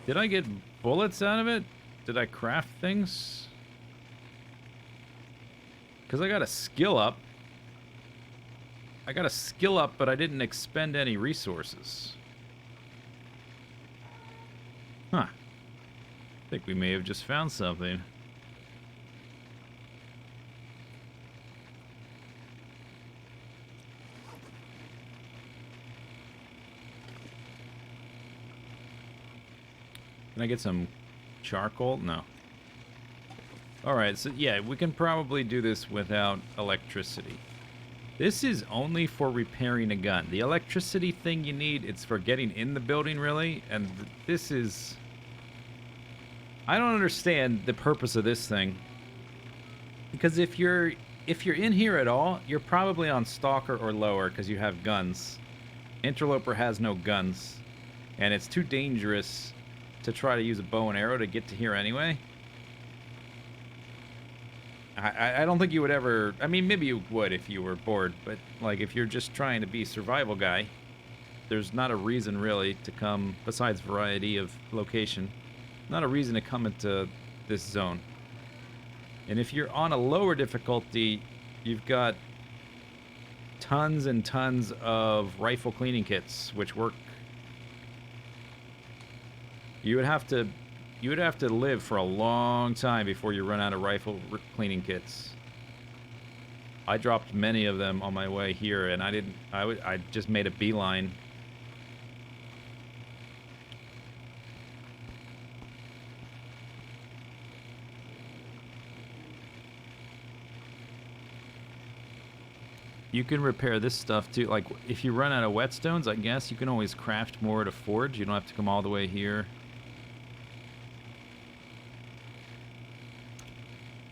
Did I get bullets out of it? Did I craft things? Because I got a skill up. I got a skill up, but I didn't expend any resources. Huh. I think we may have just found something. Can I get some charcoal? No. Alright, so yeah, we can probably do this without electricity. This is only for repairing a gun. The electricity thing you need, it's for getting in the building, really. And this is... I don't understand the purpose of this thing. Because if you're if you're in here at all, you're probably on Stalker or lower because you have guns. Interloper has no guns, and it's too dangerous to try to use a bow and arrow to get to here anyway. I don't think you would ever... I mean, maybe you would if you were bored, but like if you're just trying to be a survival guy, there's not a reason really to come, besides variety of location, not a reason to come into this zone. And if you're on a lower difficulty, you've got tons and tons of rifle cleaning kits, which work. You would have to live for a long time before you run out of rifle cleaning kits. I dropped many of them on my way here, and I just made a beeline. You can repair this stuff too. Like, if you run out of whetstones, I guess you can always craft more at a forge. You don't have to come all the way here.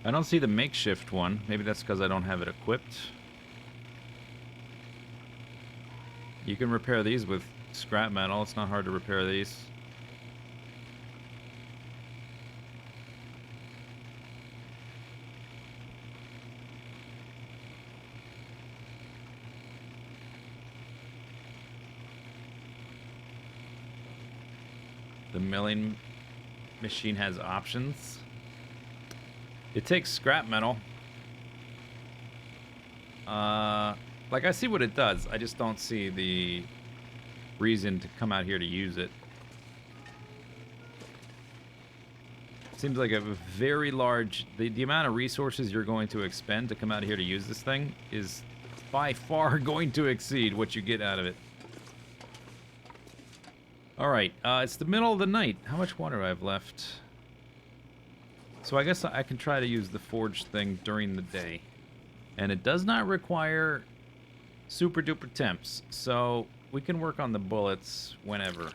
I don't see the makeshift one. Maybe that's because I don't have it equipped. You can repair these with scrap metal. It's not hard to repair these. The milling machine has options. It takes scrap metal. Like, I see what it does. I just don't see the reason to come out here to use it. Seems like a very large... The amount of resources you're going to expend to come out here to use this thing is by far going to exceed what you get out of it. Alright, it's the middle of the night. How much water do I have left? So I guess I can try to use the forge thing during the day. And it does not require super duper temps, so we can work on the bullets whenever.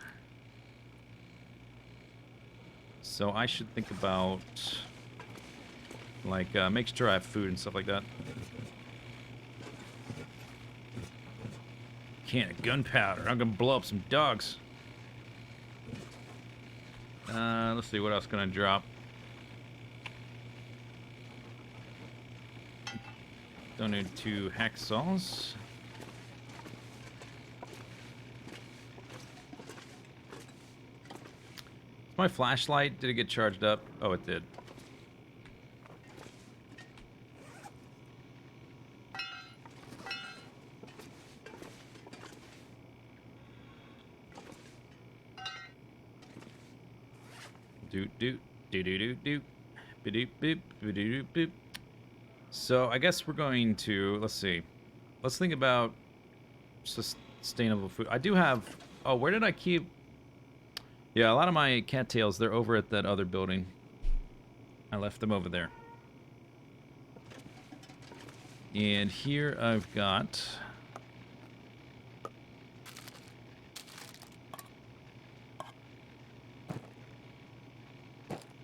So I should think about, like, make sure I have food and stuff like that. Can of gunpowder. I'm gonna blow up some dogs. Let's see, what else can I drop? Don't need 2 hacksaws. My flashlight, did it get charged up? Oh, it did. So I guess we're going to, let's see. Let's think about sustainable food. I do have, oh, where did I keep? Yeah, a lot of my cattails, they're over at that other building. I left them over there. And here I've got...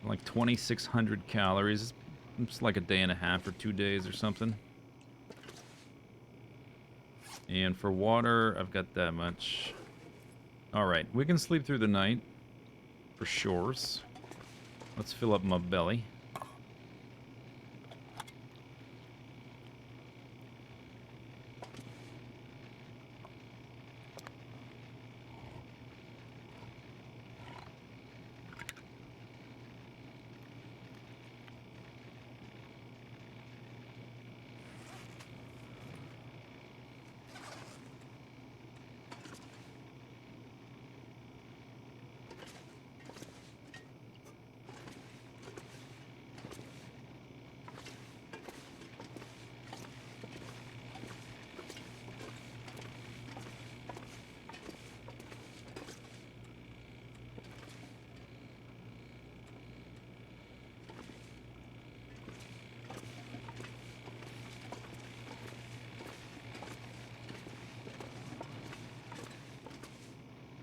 like 2,600 calories. It's like a day and a half or 2 days or something. And for water, I've got that much. Alright, we can sleep through the night. For shores. Let's fill up my belly.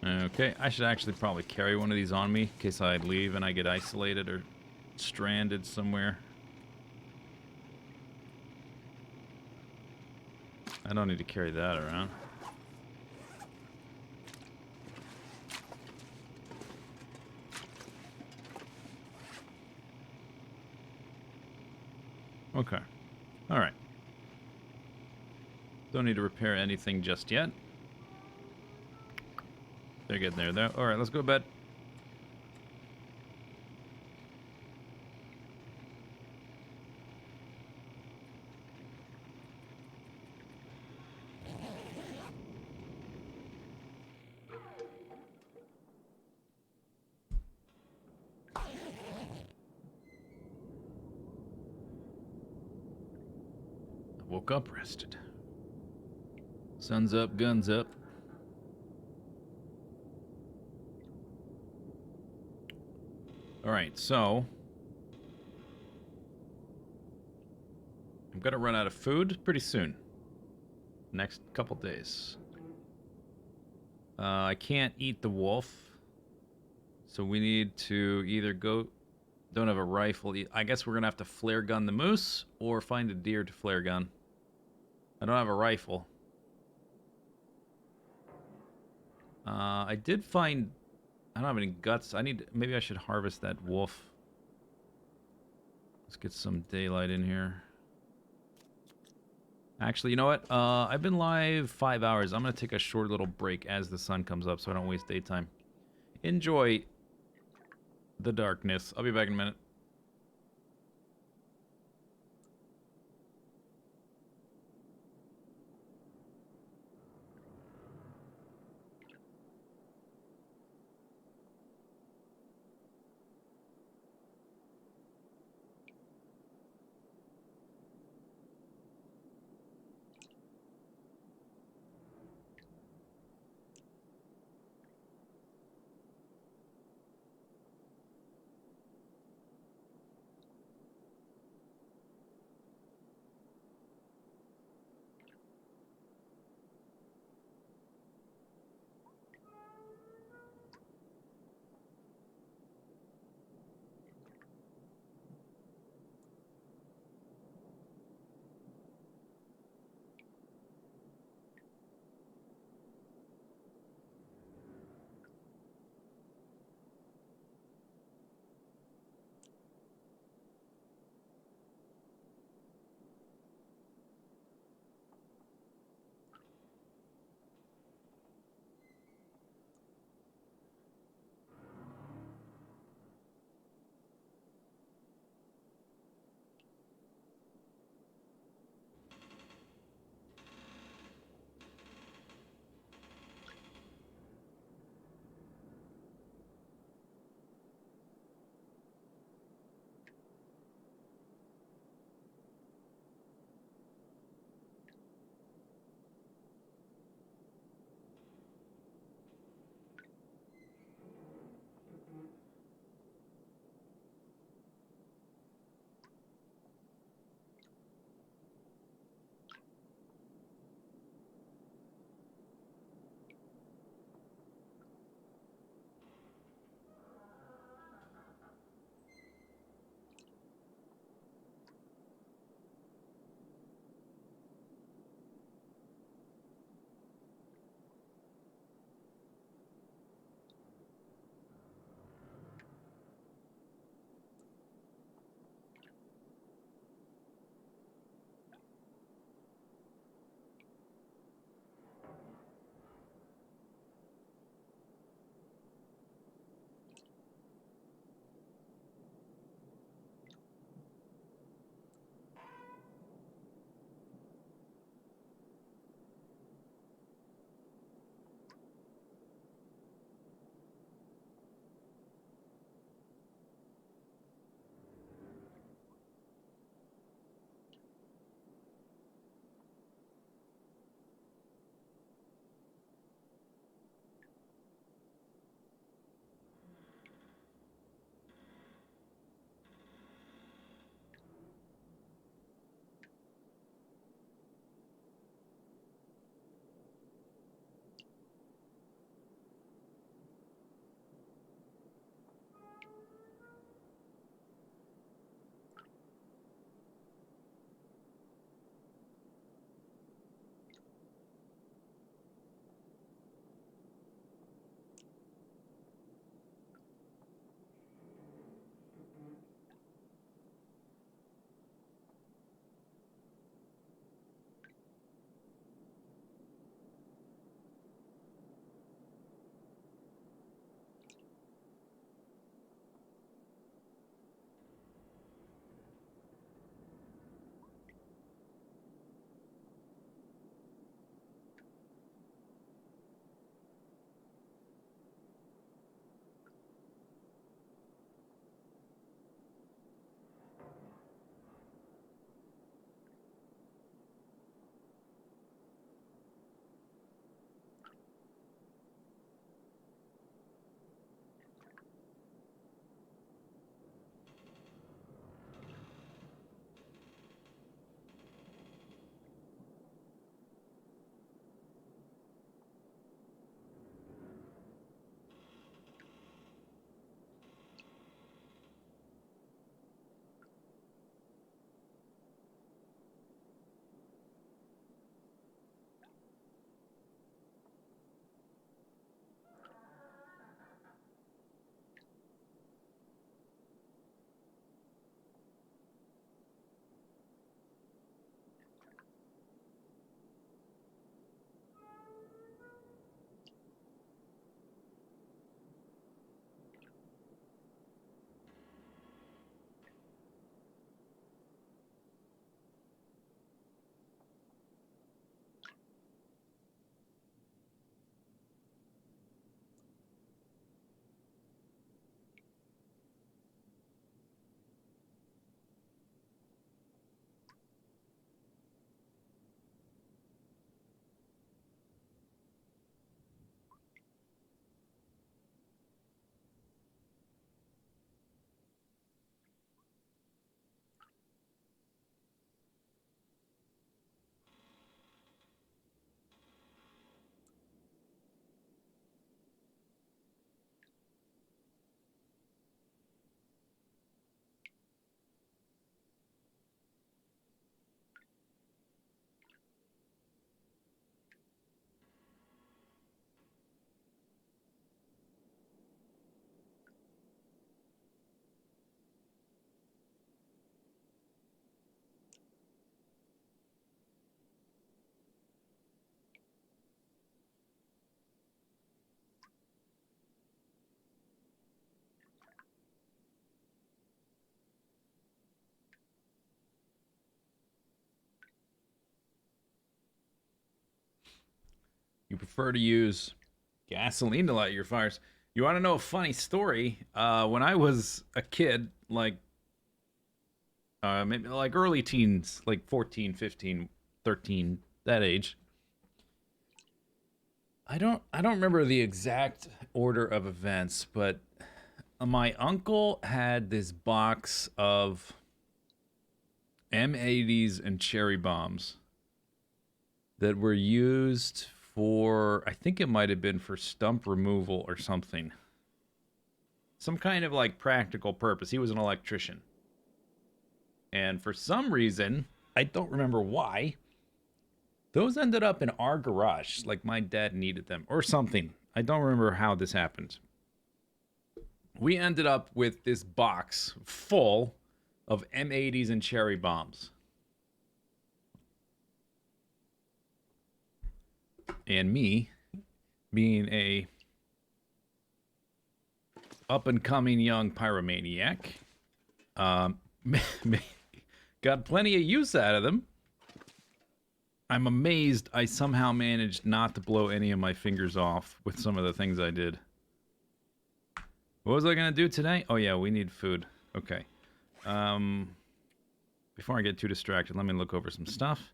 Okay, I should actually probably carry one of these on me in case I leave and I get isolated or stranded somewhere. I don't need to carry that around. Okay. All right. Don't need to repair anything just yet. They're getting there, though. All right, let's go to bed. I woke up rested. Sun's up, guns up. All right, so I'm gonna run out of food pretty soon. Next couple days. I can't eat the wolf, so we need to either go. Don't have a rifle. I guess we're gonna have to flare gun the moose or find a deer to flare gun. I don't have a rifle. I did find. I don't have any guts. Maybe I should harvest that wolf. Let's get some daylight in here. Actually, you know what? I've been live 5 hours. I'm going to take a short little break as the sun comes up so I don't waste daytime. Enjoy the darkness. I'll be back in a minute. You prefer to use gasoline to light your fires. You want to know a funny story? When I was a kid, like maybe like early teens, like 14, 15, 13, that age. I don't remember the exact order of events, but my uncle had this box of M80s and cherry bombs that were used for, I think it might have been for stump removal or something. Some kind of like practical purpose. He was an electrician. And for some reason, I don't remember why, those ended up in our garage. Like my dad needed them or something. I don't remember how this happened. We ended up with this box full of M80s and cherry bombs. And me, being a up-and-coming young pyromaniac, got plenty of use out of them. I'm amazed I somehow managed not to blow any of my fingers off with some of the things I did. What was I going to do today? Oh, yeah, we need food. Okay. Before I get too distracted, let me look over some stuff.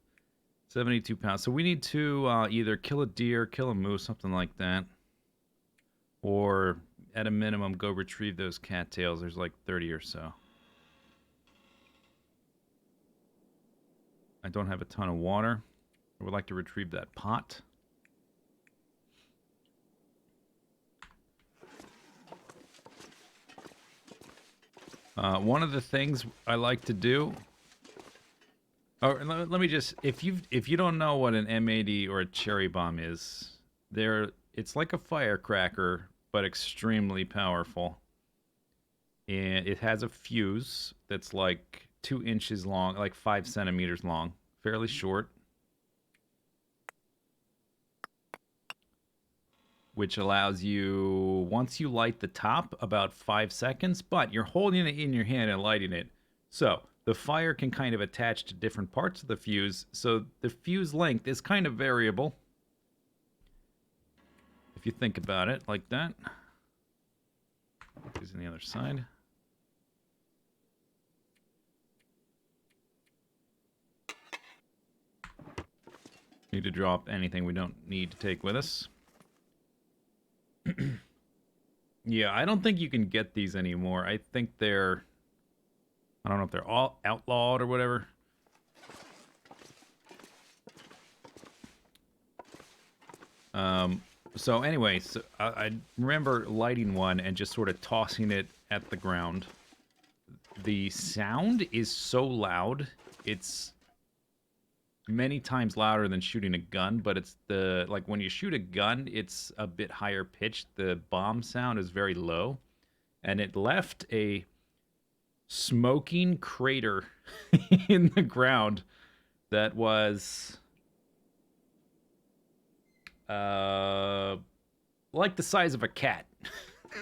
72 pounds. So we need to either kill a deer, kill a moose, something like that. Or, at a minimum, go retrieve those cattails. There's like 30 or so. I don't have a ton of water. I would like to retrieve that pot. One of the things I like to do. Oh, let me just, if you don't know what an M80 or a cherry bomb is, it's like a firecracker, but extremely powerful. And it has a fuse that's like 2 inches long, like 5 centimeters long, fairly short. Which allows you, once you light the top, about 5 seconds, but you're holding it in your hand and lighting it. So the fire can kind of attach to different parts of the fuse, so the fuse length is kind of variable. If you think about it like that. Who's on the other side? Need to drop anything we don't need to take with us. Yeah, I don't think you can get these anymore. I think they're... I don't know if they're all outlawed or whatever. So anyway, I remember lighting one and just sort of tossing it at the ground. The sound is so loud. It's many times louder than shooting a gun, but it's like when you shoot a gun, it's a bit higher pitched. The bomb sound is very low, and it left a smoking crater in the ground that was like the size of a cat.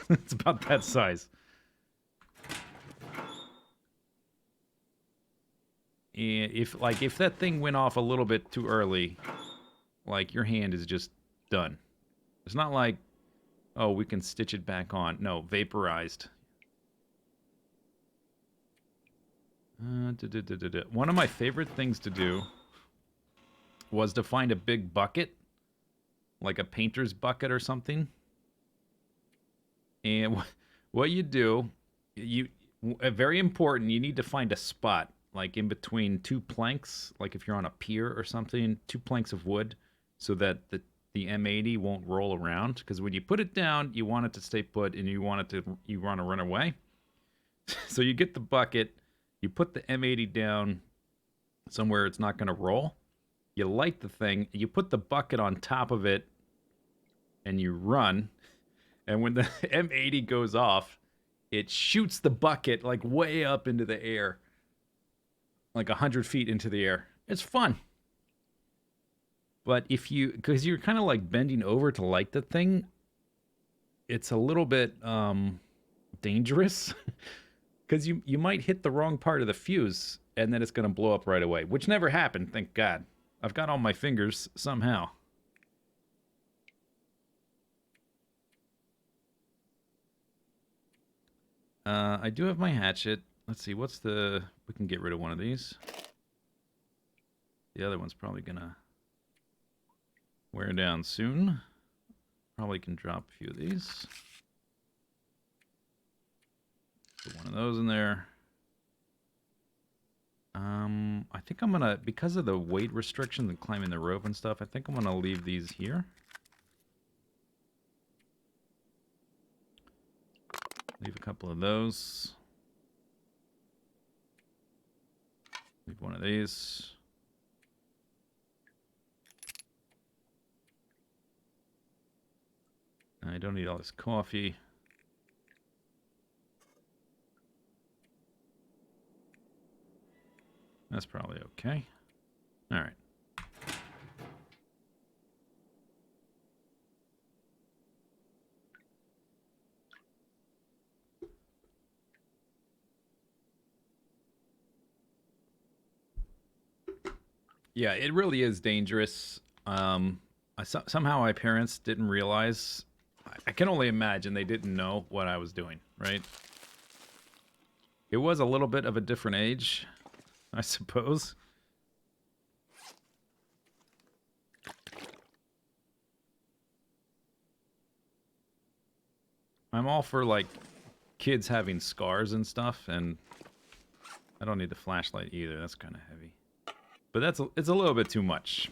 It's about that size. And if that thing went off a little bit too early, like your hand is just done. It's not like, oh, we can stitch it back on. No, vaporized. One of my favorite things to do was to find a big bucket, like a painter's bucket or something. And what you do, very important, you need to find a spot, like in between 2 planks, like if you're on a pier or something, 2 planks of wood, so that the M80 won't roll around. Because when you put it down, you want it to stay put, and you want to run away. So you get the bucket, you put the M80 down somewhere it's not going to roll. You light the thing, you put the bucket on top of it, and you run. And when the M80 goes off, it shoots the bucket like way up into the air. Like 100 feet into the air. It's fun. But because you're kind of like bending over to light the thing, it's a little bit dangerous. Because you might hit the wrong part of the fuse, and then it's going to blow up right away. Which never happened, thank God. I've got all my fingers somehow. I do have my hatchet. Let's see, what's the... We can get rid of one of these. The other one's probably gonna wear down soon. Probably can drop a few of these. Put one of those in there. I think I'm gonna, because of the weight restrictions and climbing the rope and stuff, I think I'm gonna leave these here. Leave a couple of those. Leave one of these. I don't need all this coffee. That's probably okay. All right. Yeah, it really is dangerous. Somehow my parents didn't realize. I can only imagine they didn't know what I was doing, right? It was a little bit of a different age, I suppose. I'm all for, like, kids having scars and stuff, and I don't need the flashlight either. That's kind of heavy. But it's a little bit too much.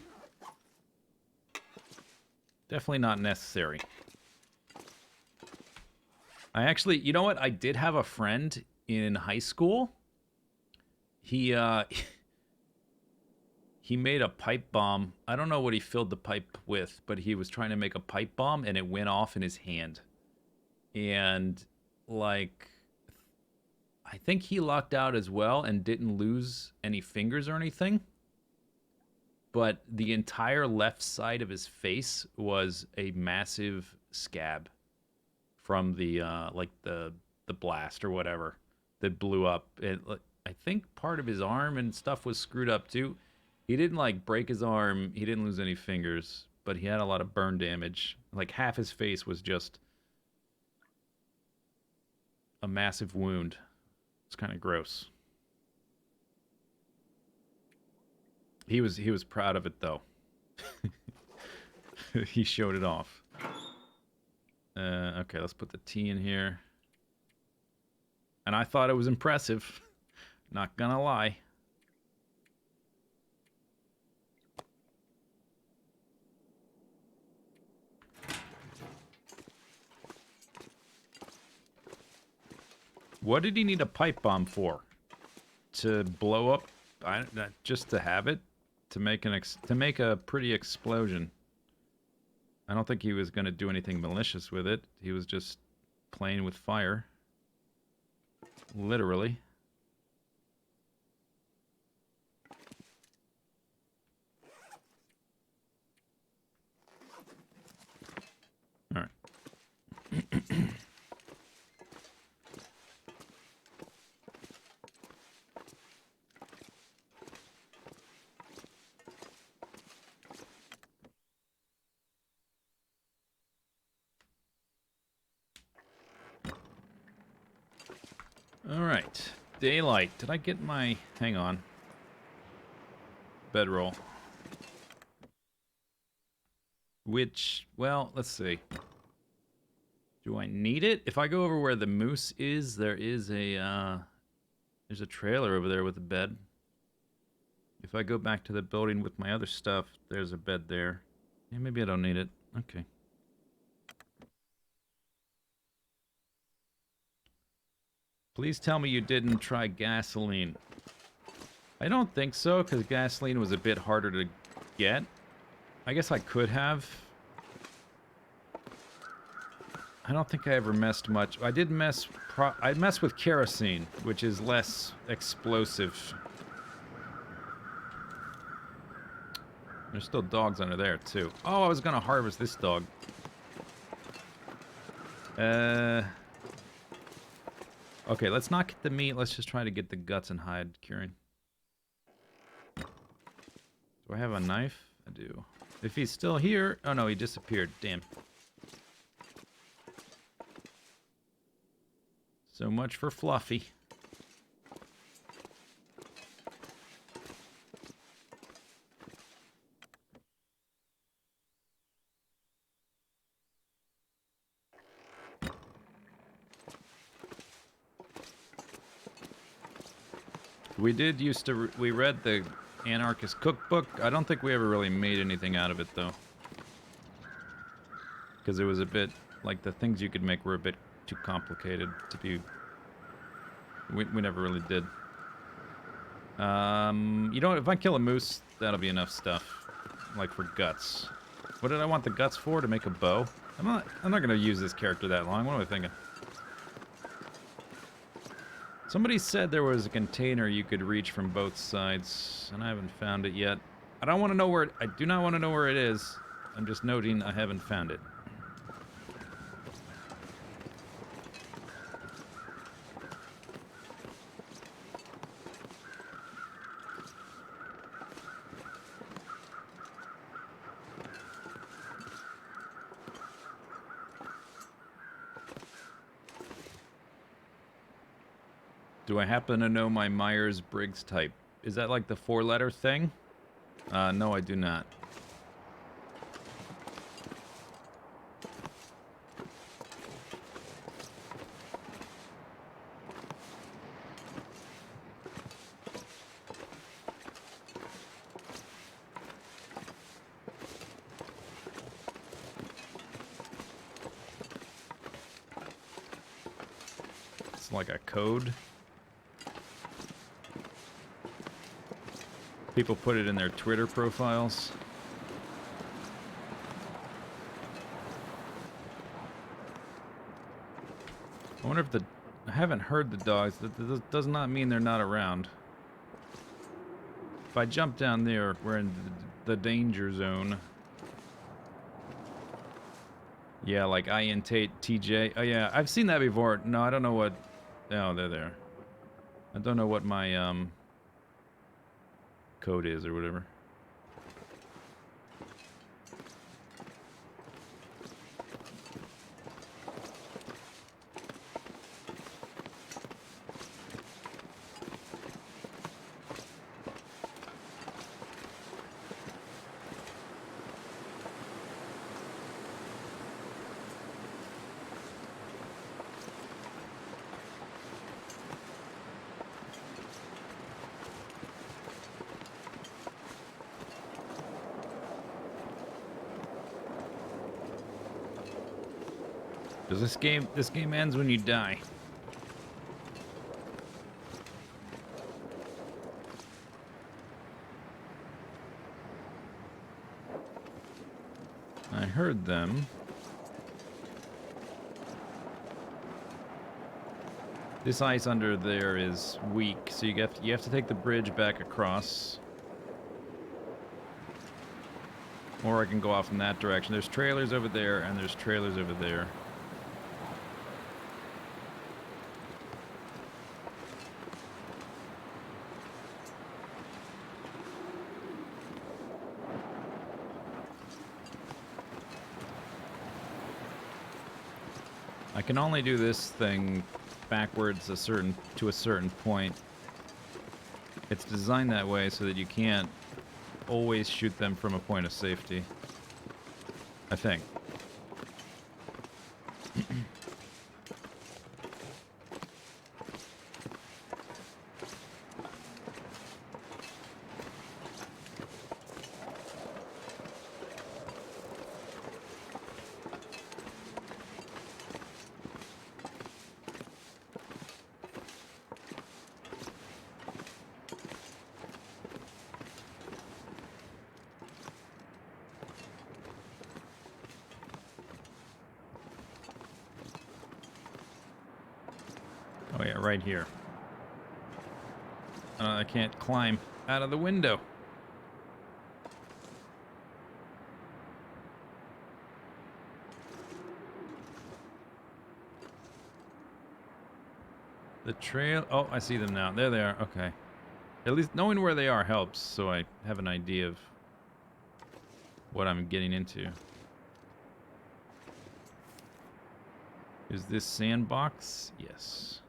Definitely not necessary. I actually, you know what? I did have a friend in high school. He he made a pipe bomb. I don't know what he filled the pipe with, but he was trying to make a pipe bomb and it went off in his hand. And like I think he lucked out as well and didn't lose any fingers or anything. But the entire left side of his face was a massive scab from the like the blast or whatever that blew up. I think part of his arm and stuff was screwed up too. He didn't like break his arm. He didn't lose any fingers, but he had a lot of burn damage. Like half his face was just a massive wound. It's kind of gross. He was proud of it though. He showed it off. Okay, let's put the tea in here. And I thought it was impressive. Not gonna lie. What did he need a pipe bomb for? To blow up? Just to have it? To make a pretty explosion. I don't think he was going to do anything malicious with it. He was just playing with fire. Literally. All right. All right. Daylight. Did I get my... Hang on. Bedroll. Which, well, let's see. Do I need it? If I go over where the moose is, there's a trailer over there with a bed. If I go back to the building with my other stuff, there's a bed there. Yeah, maybe I don't need it. Okay. Please tell me you didn't try gasoline. I don't think so, because gasoline was a bit harder to get. I guess I could have. I don't think I ever messed much. I did mess... I messed with kerosene, which is less explosive. There's still dogs under there, too. Oh, I was going to harvest this dog. Okay, let's not get the meat. Let's just try to get the guts and hide curing. Do I have a knife? I do. If he's still here... Oh, no, he disappeared. Damn. So much for Fluffy. We did used to, we read the Anarchist Cookbook. I don't think we ever really made anything out of it, though. Because it was a bit, like, the things you could make were a bit too complicated to be... We never really did. You know, if I kill a moose, that'll be enough stuff. Like, for guts. What did I want the guts for? To make a bow? I'm not gonna use this character that long. What am I thinking? Somebody said there was a container you could reach from both sides, and I haven't found it yet. I don't want to know where it... I do not want to know where it is. I'm just noting I haven't found it. Do I happen to know my Myers-Briggs type? Is that like the 4-letter thing? No, I do not. It's like a code. People put it in their Twitter profiles. I wonder if the... I haven't heard the dogs. That does not mean they're not around. If I jump down there, we're in the danger zone. Yeah, like Ian Tate, TJ. Oh yeah, I've seen that before. No, I don't know what... Oh, they're there. I don't know what my, code is or whatever. Because this game ends when you die. I heard them. This ice under there is weak, so you have to take the bridge back across. Or I can go off in that direction. There's trailers over there, and there's trailers over there. I can only do this thing backwards to a certain point. It's designed that way so that you can't always shoot them from a point of safety. I think. Oh yeah, right here. I can't climb out of the window. The trail... Oh, I see them now. There they are. Okay. At least knowing where they are helps, so I have an idea of what I'm getting into. Is this sandbox? Yes.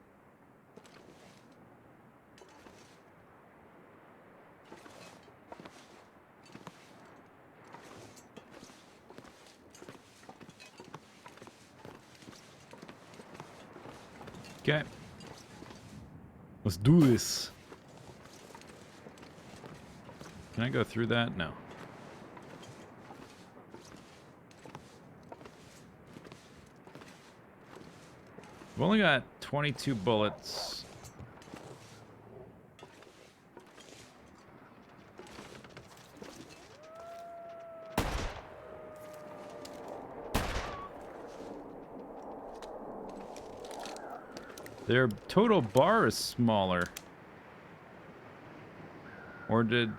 Okay. Let's do this. Can I go through that? No. I've only got 22 bullets. Their total bar is smaller. Or did...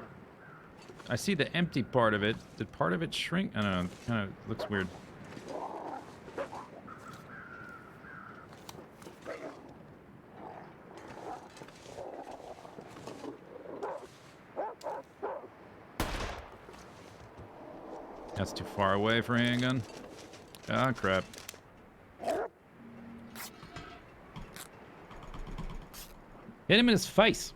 I see the empty part of it. Did part of it shrink? I don't know. It kind of looks weird. That's too far away for a handgun. Ah, crap. Hit him in his face.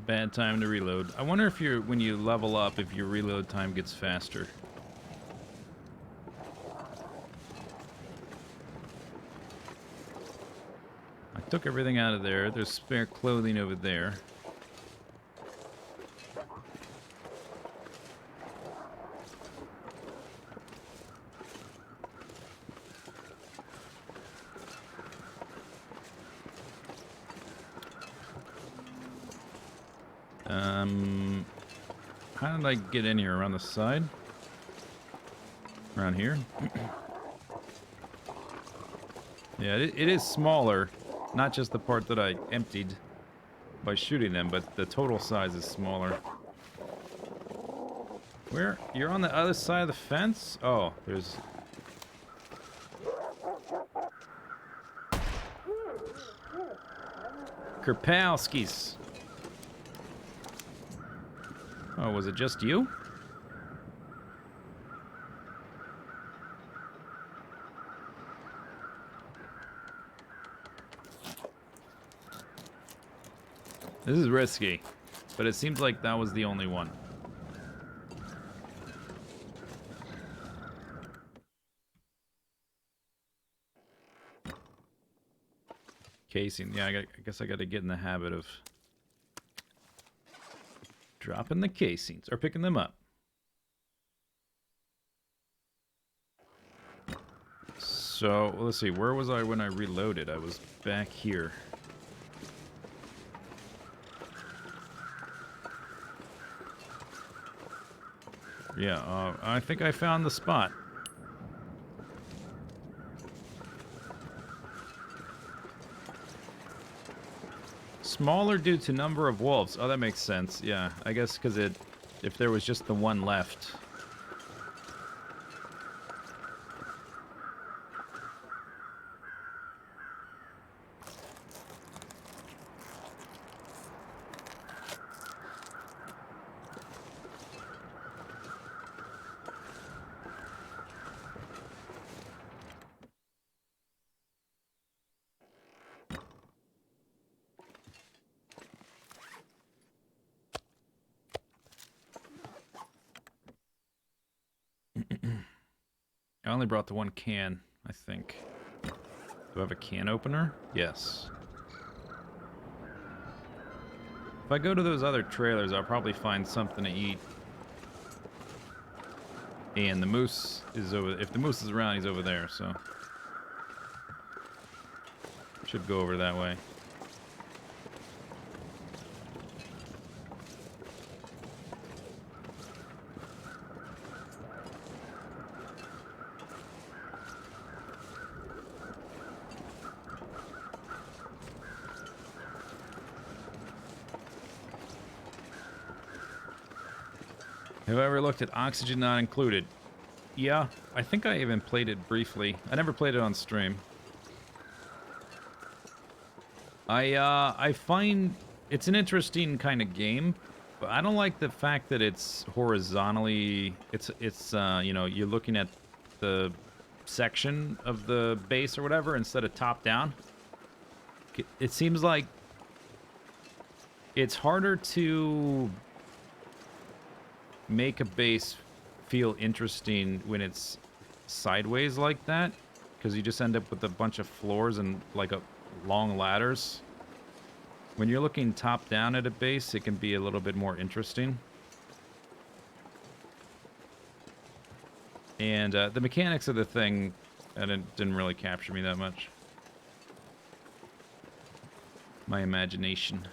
Bad time to reload. I wonder if when you level up, if your reload time gets faster. I took everything out of there. There's spare clothing over there. How did I get in here? Around the side? Around here? Yeah, it is smaller. Not just the part that I emptied by shooting them, but the total size is smaller. Where? You're on the other side of the fence? Oh, there's... Kerpowskis. Oh, was it just you? This is risky, but it seems like that was the only one. Casing. Yeah, I guess I got to get in the habit of dropping the casings or picking them up. So, let's see. Where was I when I reloaded? I was back here. Yeah, I think I found the spot. Smaller due to number of wolves. Oh, that makes sense. Yeah, I guess because if there was just the one left. I only brought the one can, I think. Do I have a can opener? Yes. If I go to those other trailers, I'll probably find something to eat. And the moose is over... If the moose is around, he's over there, so... Should go over that way. Have I ever looked at Oxygen Not Included? Yeah, I think I even played it briefly. I never played it on stream. I find it's an interesting kind of game, but I don't like the fact that it's horizontally. It's you know, you're looking at the section of the base or whatever instead of top down. It seems like it's harder to make a base feel interesting when it's sideways like that, because you just end up with a bunch of floors and like a long ladders. When you're looking top down at a base, it can be a little bit more interesting. And the mechanics of the thing didn't really capture me that much. My imagination.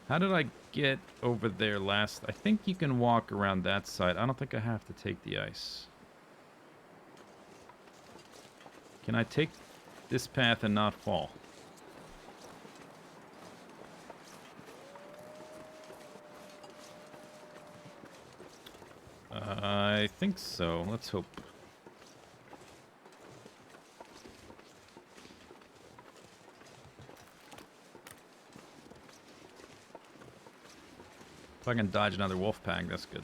How did I get over there last? I think you can walk around that side. I don't think I have to take the ice. Can I take this path and not fall? I think so. Let's hope. If I can dodge another wolf pack, that's good.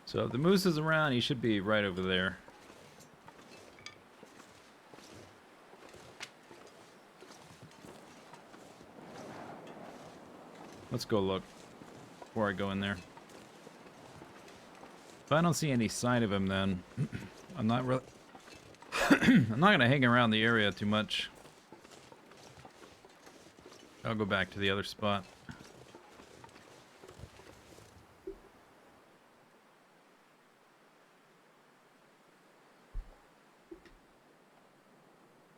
So if the moose is around, he should be right over there. Let's go look before I go in there. If I don't see any sign of him, then I'm not really... I'm not gonna hang around the area too much. I'll go back to the other spot.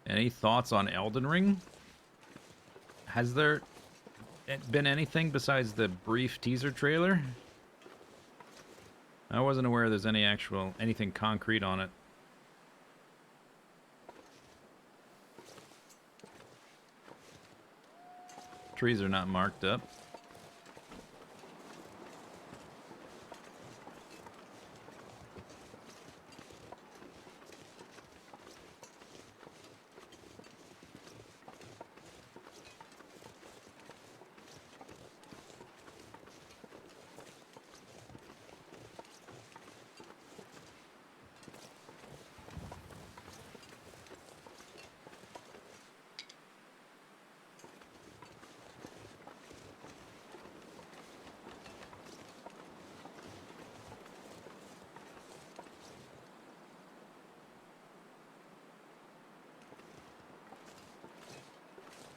Any thoughts on Elden Ring? Has there been anything besides the brief teaser trailer? I wasn't aware there's anything concrete on it. Trees are not marked up.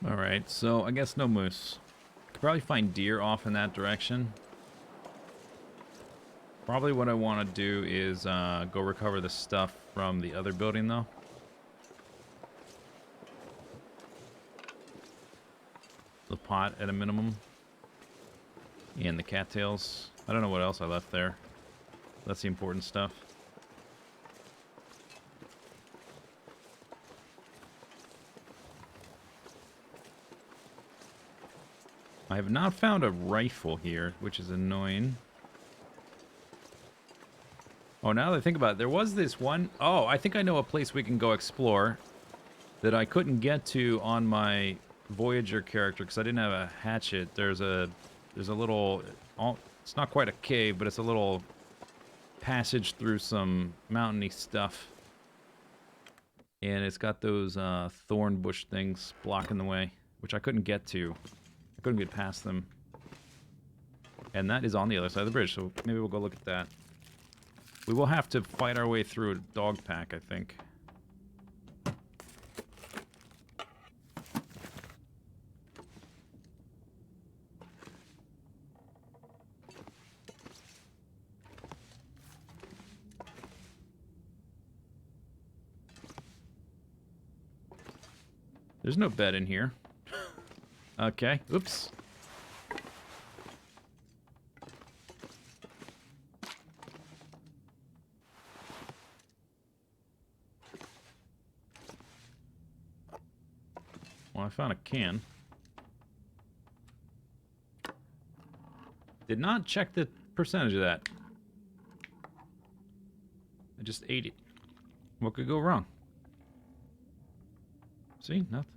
Alright, so I guess no moose. Could probably find deer off in that direction. Probably what I want to do is go recover the stuff from the other building, though. The pot at a minimum. And the cattails. I don't know what else I left there. That's the important stuff. I have not found a rifle here, which is annoying. Oh, now that I think about it, there was this one... Oh, I think I know a place we can go explore that I couldn't get to on my Voyager character because I didn't have a hatchet. There's a little... Oh, it's not quite a cave, but it's a little passage through some mountainy stuff. And it's got those thorn bush things blocking the way, which I couldn't get to. I couldn't get past them. And that is on the other side of the bridge, so maybe we'll go look at that. We will have to fight our way through a dog pack, I think. There's no bed in here. Okay, oops. Well, I found a can. Did not check the percentage of that. I just ate it. What could go wrong? See? Nothing.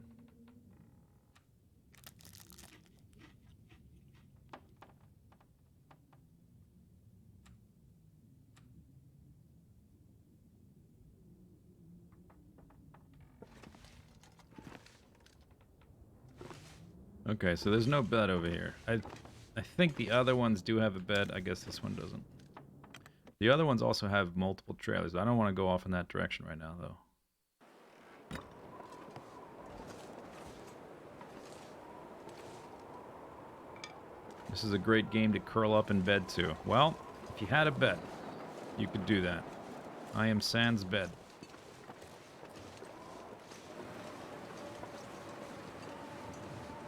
Okay, so there's no bed over here. I think the other ones do have a bed. I guess this one doesn't. The other ones also have multiple trailers. I don't want to go off in that direction right now, though. This is a great game to curl up in bed to. Well, if you had a bed, you could do that. I am sans bed.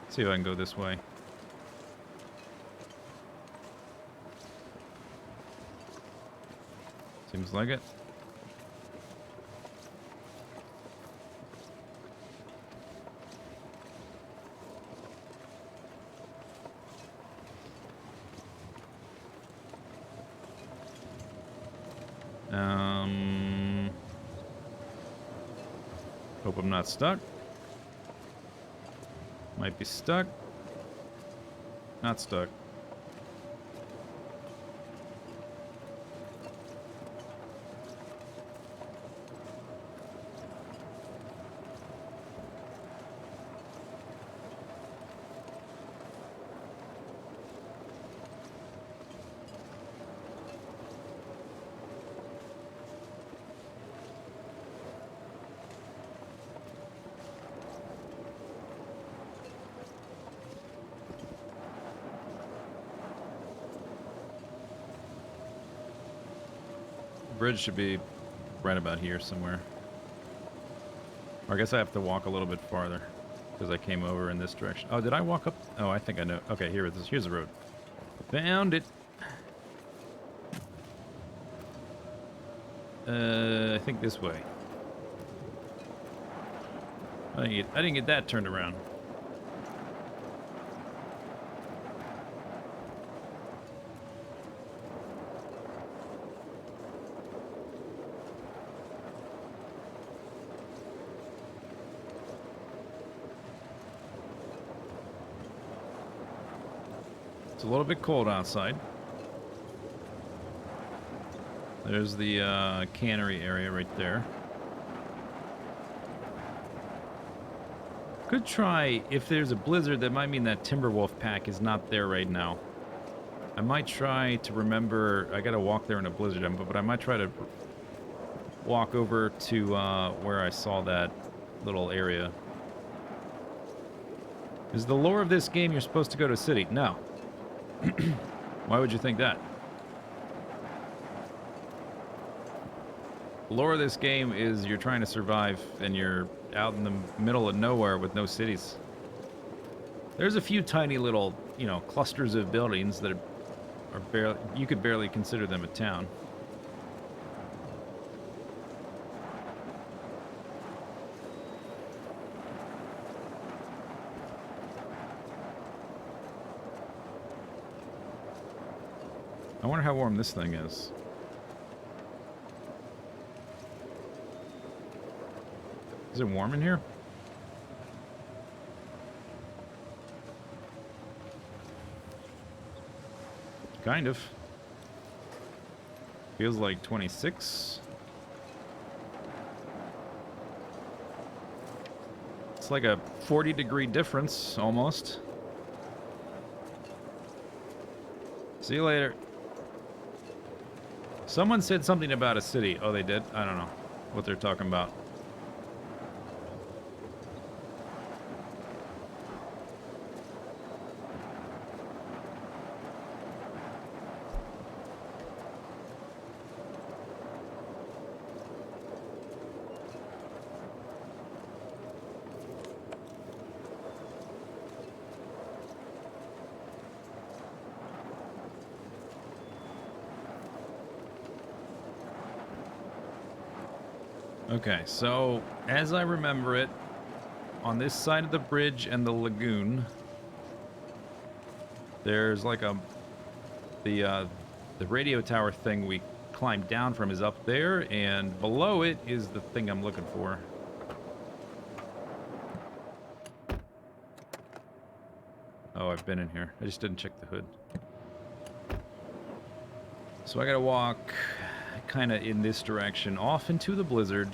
See if I can go this way. Seems like it. Hope I'm not stuck. Might be stuck. Not stuck. Bridge should be right about here somewhere. Or I guess I have to walk a little bit farther because I came over in this direction. Oh, did I walk up? Oh, I think I know. Okay, here it is. Here's the road. Found it. I think this way. I didn't get that turned around. It's a little bit cold outside. There's the cannery area right there. Could try, if there's a blizzard, that might mean that Timberwolf pack is not there right now. I might try to remember, I gotta walk there in a blizzard, but I might try to walk over to where I saw that little area. Is the lore of this game you're supposed to go to a city? No. Why would you think that? The lore of this game is you're trying to survive and you're out in the middle of nowhere with no cities. There's a few tiny little, you know, clusters of buildings that are barely, you could barely consider them a town. I wonder how warm this thing is. Is it warm in here? Kind of. Feels like 26. It's like a 40-degree difference, almost. See you later. Someone said something about a city. Oh, they did? I don't know what they're talking about. Okay, so as I remember it, on this side of the bridge and the lagoon, there's like the radio tower thing we climbed down from is up there, and below it is the thing I'm looking for. Oh, I've been in here. I just didn't check the hood. So I gotta walk kind of in this direction, off into the blizzard,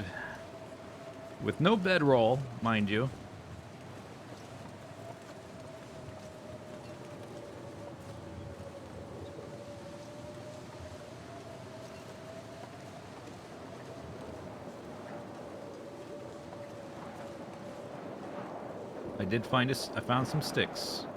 with no bedroll, mind you. I found some sticks.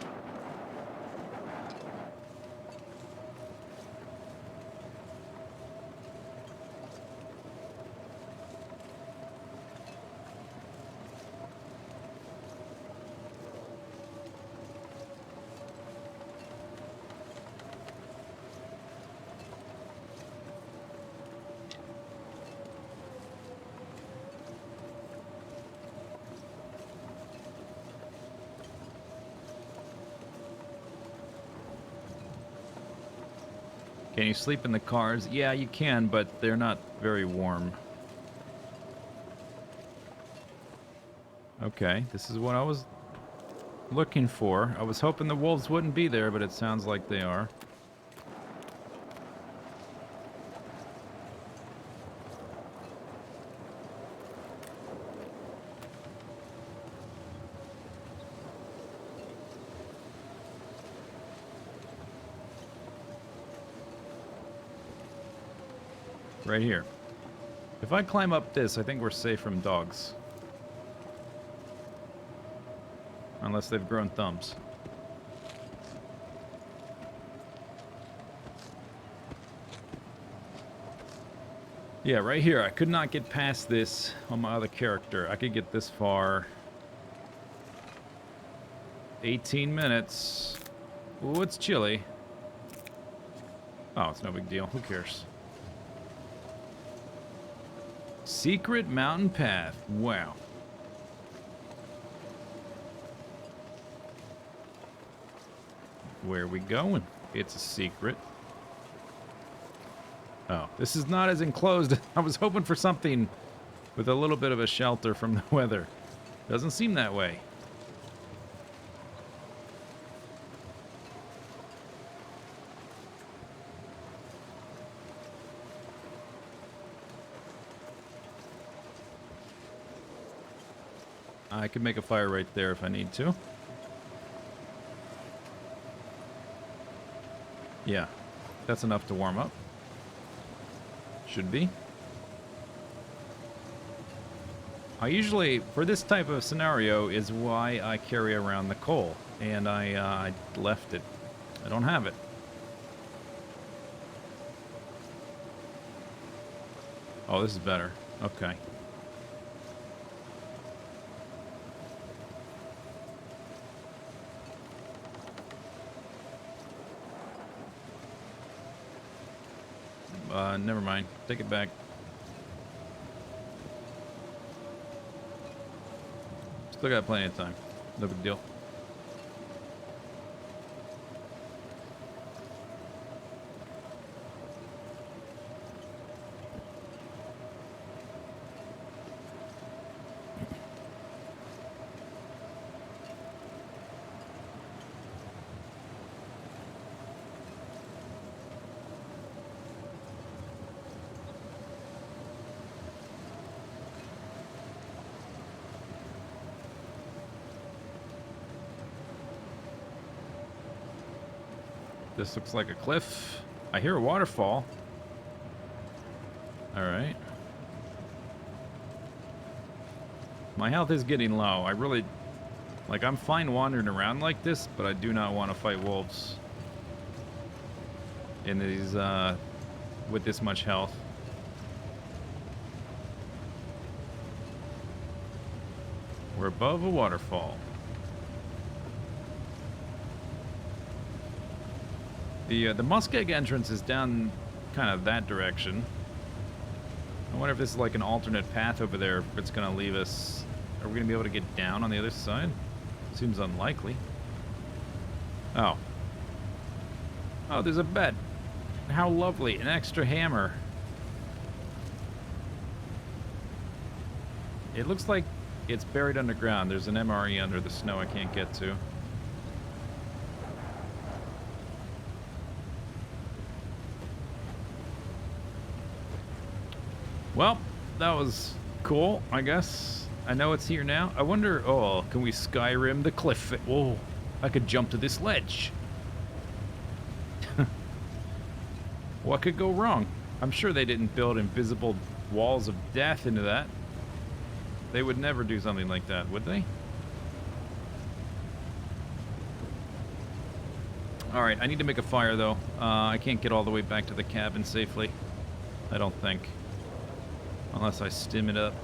Can you sleep in the cars? Yeah, you can, but they're not very warm. Okay, this is what I was looking for. I was hoping the wolves wouldn't be there, but it sounds like they are. Right here. If I climb up this, I think we're safe from dogs. Unless they've grown thumbs. Yeah, right here. I could not get past this on my other character. I could get this far. 18 minutes. Ooh, it's chilly. Oh, it's no big deal. Who cares? Secret mountain path. Wow. Where are we going? It's a secret. Oh, this is not as enclosed. I was hoping for something with a little bit of a shelter from the weather. Doesn't seem that way. I could make a fire right there if I need to. Yeah, that's enough to warm up. Should be. I usually, for this type of scenario, is why I carry around the coal. And I left it. I don't have it. Oh, this is better. Okay. Never mind. Take it back. Still got plenty of time. No big deal. This looks like a cliff. I hear a waterfall. Alright. My health is getting low. I really... Like, I'm fine wandering around like this, but I do not want to fight wolves. In these, with this much health. We're above a waterfall. The muskeg entrance is down kind of that direction. I wonder if this is like an alternate path over there, if it's going to leave us... Are we going to be able to get down on the other side? Seems unlikely. Oh. Oh, there's a bed. How lovely. An extra hammer. It looks like it's buried underground. There's an MRE under the snow I can't get to. Well, that was cool, I guess. I know it's here now. I wonder... Oh, can we Skyrim the cliff? Oh, I could jump to this ledge. What could go wrong? I'm sure they didn't build invisible walls of death into that. They would never do something like that, would they? Alright, I need to make a fire, though. I can't get all the way back to the cabin safely. I don't think. Unless I stim it up.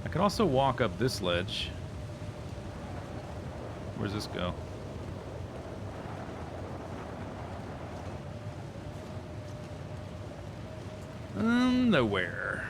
I could also walk up this ledge. Where's this go? Nowhere.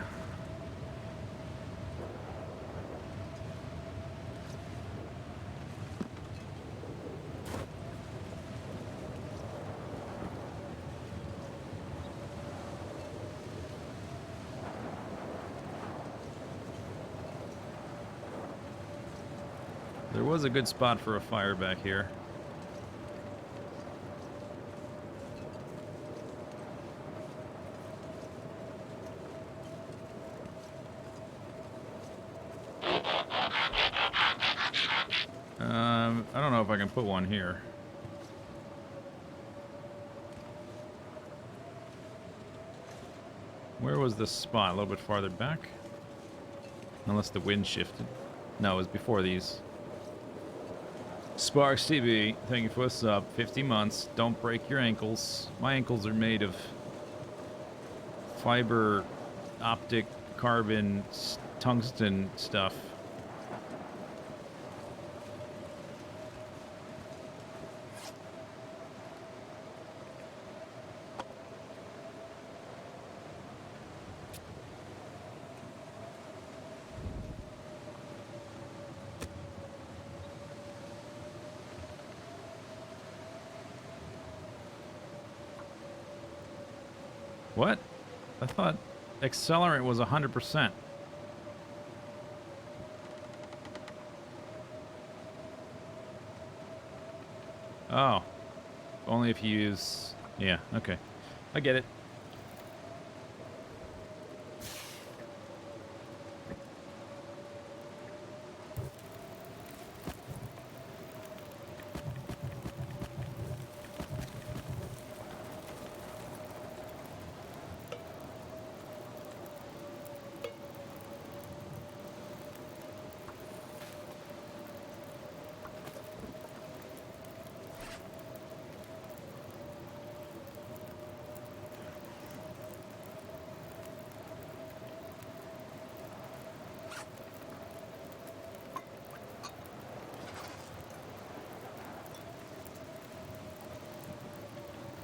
There was a good spot for a fire back here. I don't know if I can put one here. Where was the spot? A little bit farther back? Unless the wind shifted. No, it was before these. Sparks TV, thank you for the sub. 50 months. Don't break your ankles. My ankles are made of fiber, optic, carbon, tungsten stuff. What? I thought accelerant was 100%. Oh. Only if you use... Yeah, okay. I get it.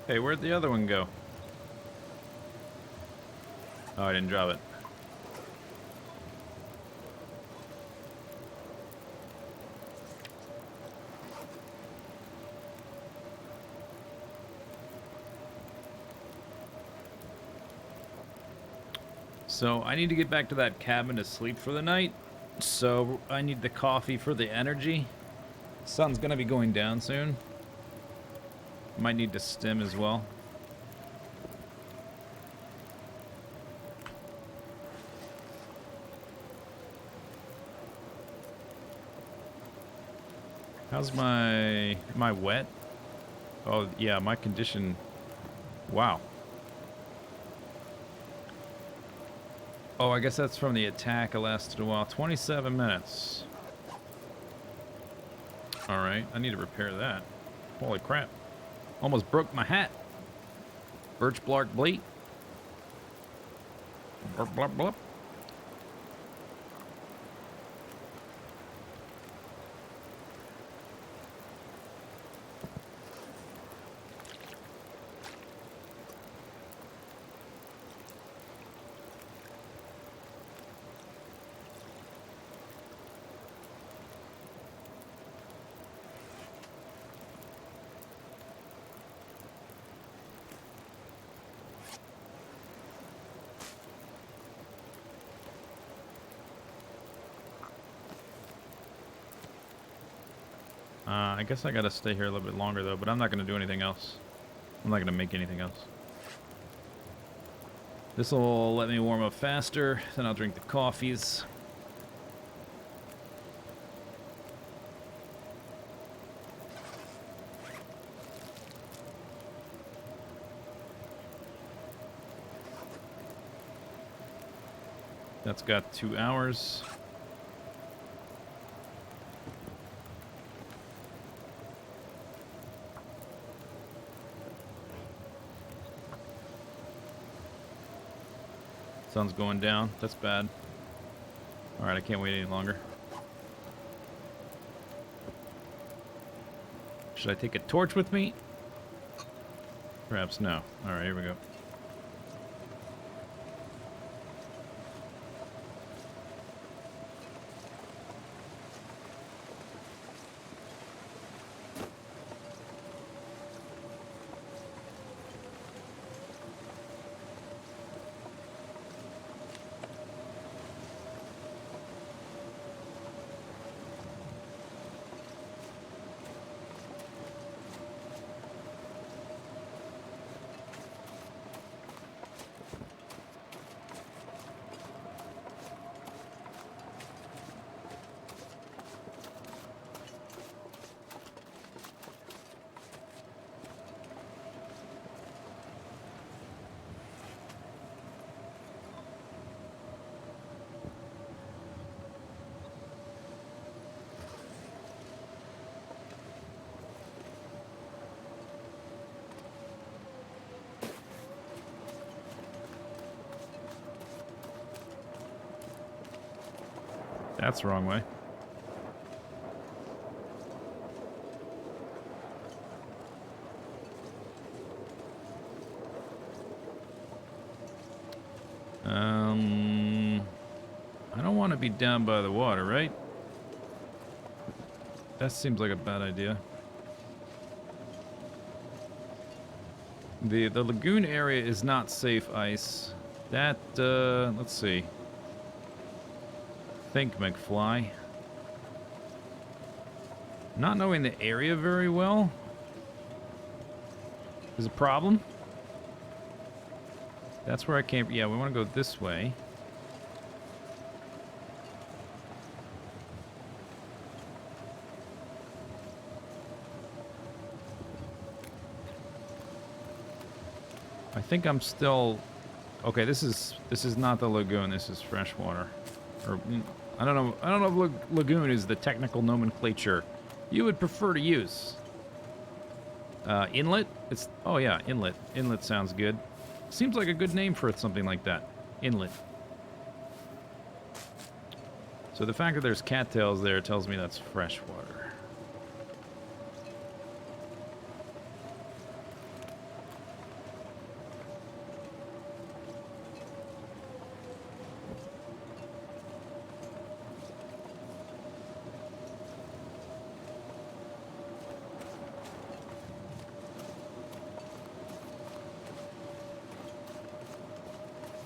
Hey, where'd the other one go? Oh, I didn't drop it. So I need to get back to that cabin to sleep for the night. So I need the coffee for the energy. Sun's gonna be going down soon. Might need to stim as well. How's my... Am I wet? Oh, yeah, my condition... Wow. Oh, I guess that's from the attack. It lasted a while. 27 minutes. Alright, I need to repair that. Holy crap. Almost broke my hat. Birch bark Bleak. Blurp, blurp, blurp. I guess I gotta stay here a little bit longer, though, but I'm not gonna do anything else. I'm not gonna make anything else. This will let me warm up faster, then I'll drink the coffees. That's got 2 hours. Sun's going down. That's bad. Alright, I can't wait any longer. Should I take a torch with me? Perhaps no. Alright, here we go. That's the wrong way. I don't want to be down by the water, right? That seems like a bad idea. The lagoon area is not safe ice. That, let's see. Think, McFly. Not knowing the area very well is a problem. That's where I came. Yeah, we want to go this way. I think I'm still... Okay, this is not the lagoon. This is freshwater. Or I don't know if lagoon is the technical nomenclature you would prefer to use. Inlet? Oh yeah, inlet. Inlet sounds good. Seems like a good name for something like that. Inlet. So the fact that there's cattails there tells me that's freshwater.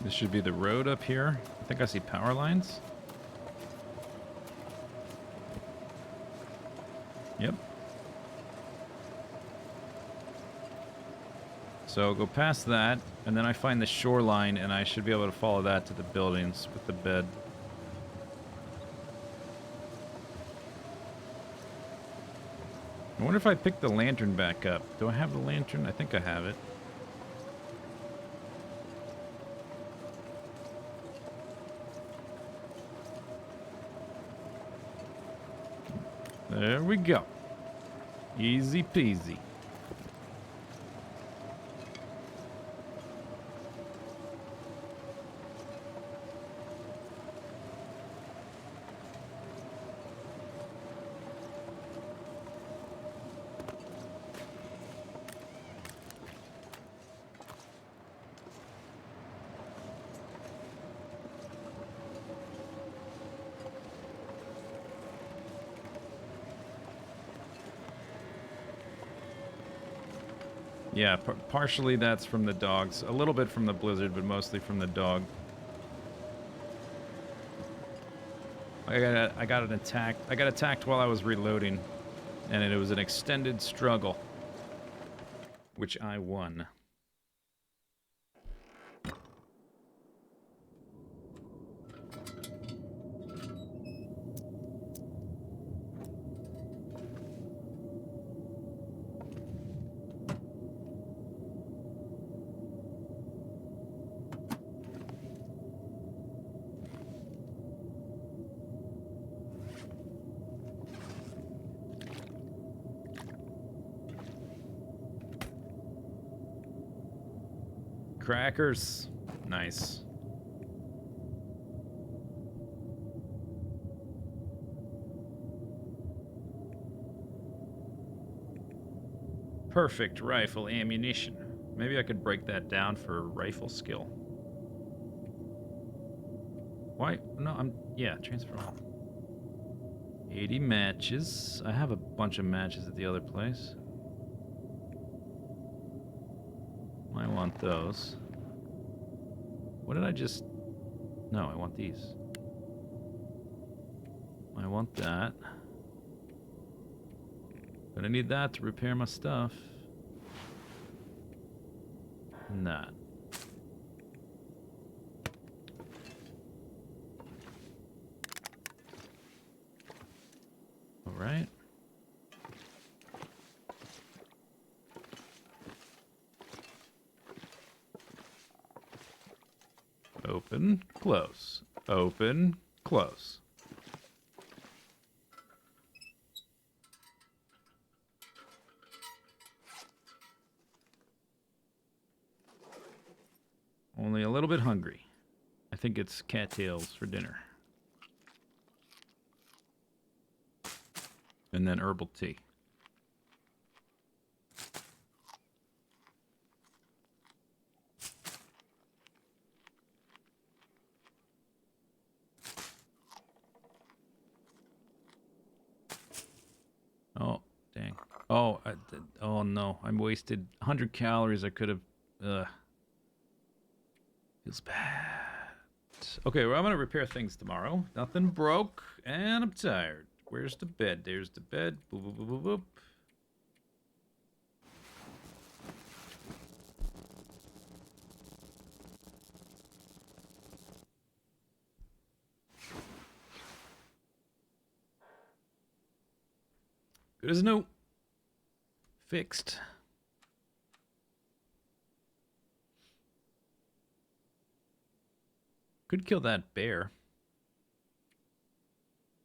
This should be the road up here. I think I see power lines. Yep. So go past that, and then I find the shoreline, and I should be able to follow that to the buildings with the bed. I wonder if I pick the lantern back up. Do I have the lantern? I think I have it. There we go. Easy peasy. Yeah, partially that's from the dogs. A little bit from the blizzard, but mostly from the dog. I got attacked while I was reloading, and it was an extended struggle, which I won. Crackers. Nice. Perfect rifle ammunition. Maybe I could break that down for rifle skill. Why? No, yeah, transfer all. 80 matches. I have a bunch of matches at the other place. I want those. What did I just... No, I want these. I want that. Gonna need that to repair my stuff. And that. Alright. Open, close. Open, close. Only a little bit hungry. I think it's cattails for dinner. And then herbal tea. Oh, dang. Oh, oh no. I wasted 100 calories. I could have... Feels bad. Okay, well, I'm going to repair things tomorrow. Nothing broke, and I'm tired. Where's the bed? There's the bed. Boop, boop, boop, boop, boop. Good as new. Fixed. Could kill that bear.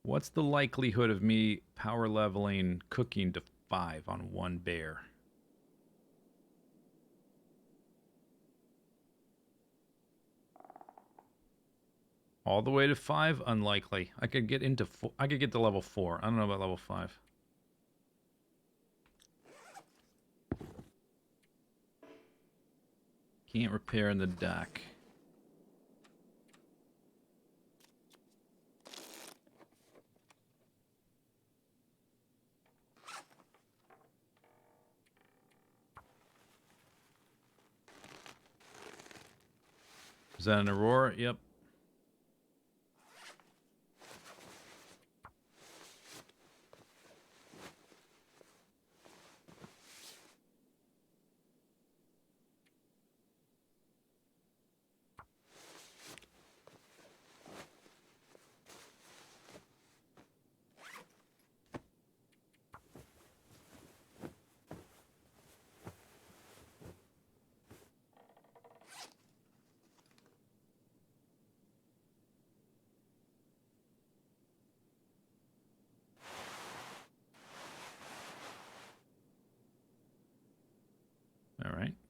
What's the likelihood of me power leveling cooking to 5 on one bear? All the way to 5? Unlikely. I could get into I could get to level 4. I don't know about level 5. Can't repair in the dock. Is that an Aurora? Yep.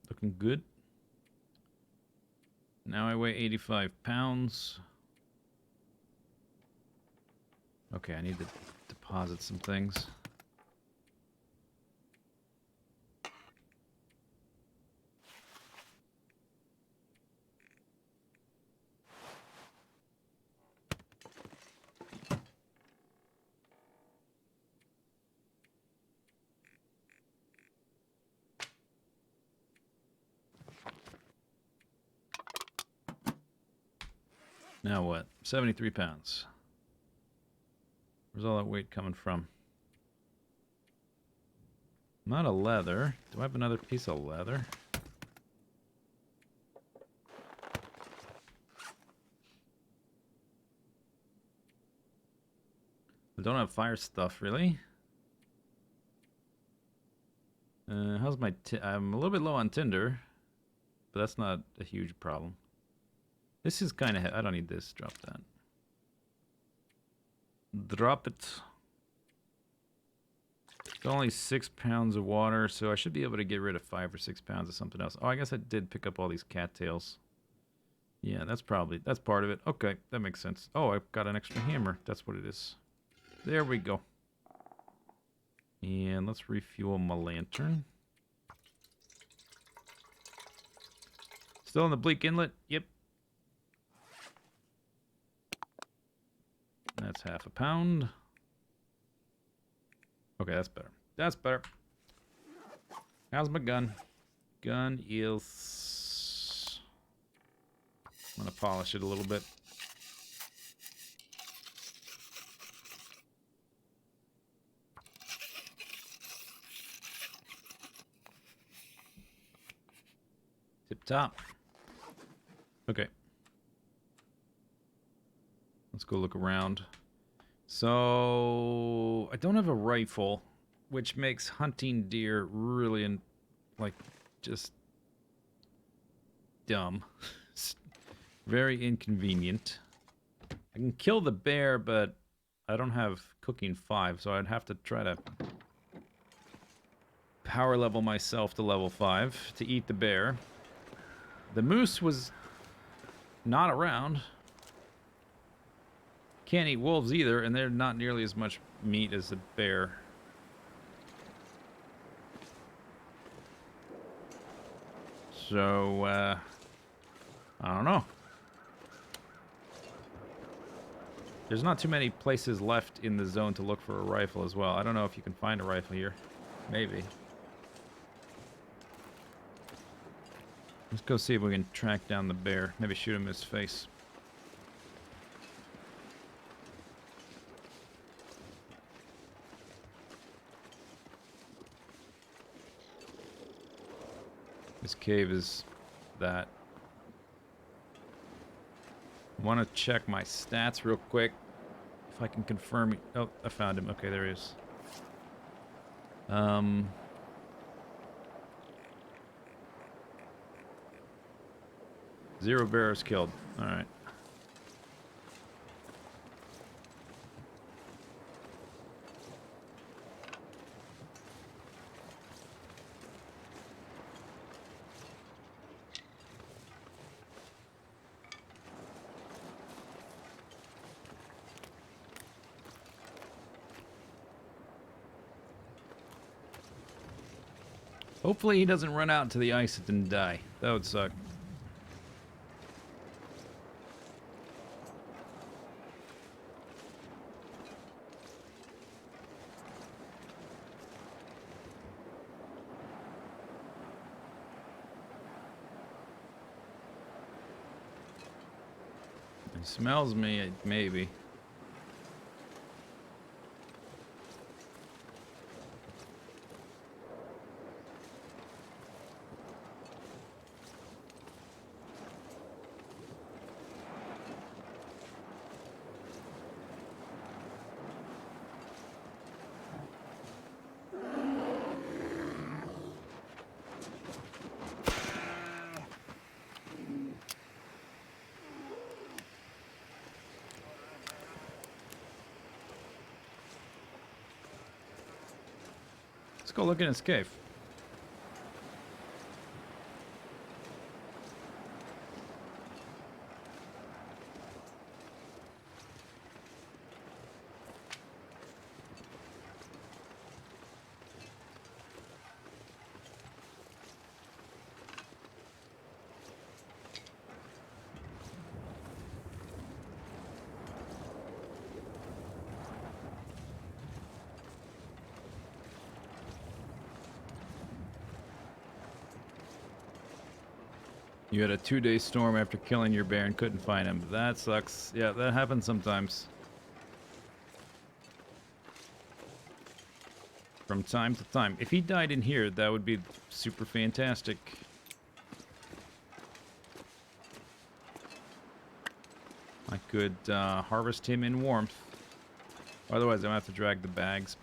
Looking good. Now I weigh 85 pounds. Okay, I need to deposit some things. Now what? 73 pounds. Where's all that weight coming from? Not a leather. Do I have another piece of leather? I don't have fire stuff, really. How's my... I'm a little bit low on tinder, but that's not a huge problem. This is kind of... I don't need this. Drop that. Drop it. It's only 6 pounds of water, so I should be able to get rid of 5 or 6 pounds of something else. Oh, I guess I did pick up all these cattails. Yeah, that's part of it. Okay, that makes sense. Oh, I've got an extra hammer. That's what it is. There we go. And let's refuel my lantern. Still in the Bleak Inlet? Yep. That's half a pound. Okay, that's better. That's better. How's my gun? Gun is... I'm gonna polish it a little bit. Tip top. Okay. Let's go look around. So, I don't have a rifle, which makes hunting deer really, just dumb. Very inconvenient. I can kill the bear, but I don't have cooking 5, so I'd have to try to power level myself to level 5 to eat the bear. The moose was not around. Can't eat wolves either, and they're not nearly as much meat as the bear. So, I don't know. There's not too many places left in the zone to look for a rifle as well. I don't know if you can find a rifle here. Maybe. Let's go see if we can track down the bear. Maybe shoot him in his face. This cave is that. I want to check my stats real quick. If I can confirm... Oh, I found him. Okay, there he is. 0 bears killed. Alright. Hopefully he doesn't run out into the ice and die. That would suck. He smells me, maybe. Let's go look in his cave. You had a 2-day storm after killing your bear and couldn't find him. That sucks. Yeah, that happens sometimes. From time to time. If he died in here, that would be super fantastic. I could harvest him in warmth. Otherwise, I'm going to have to drag the bags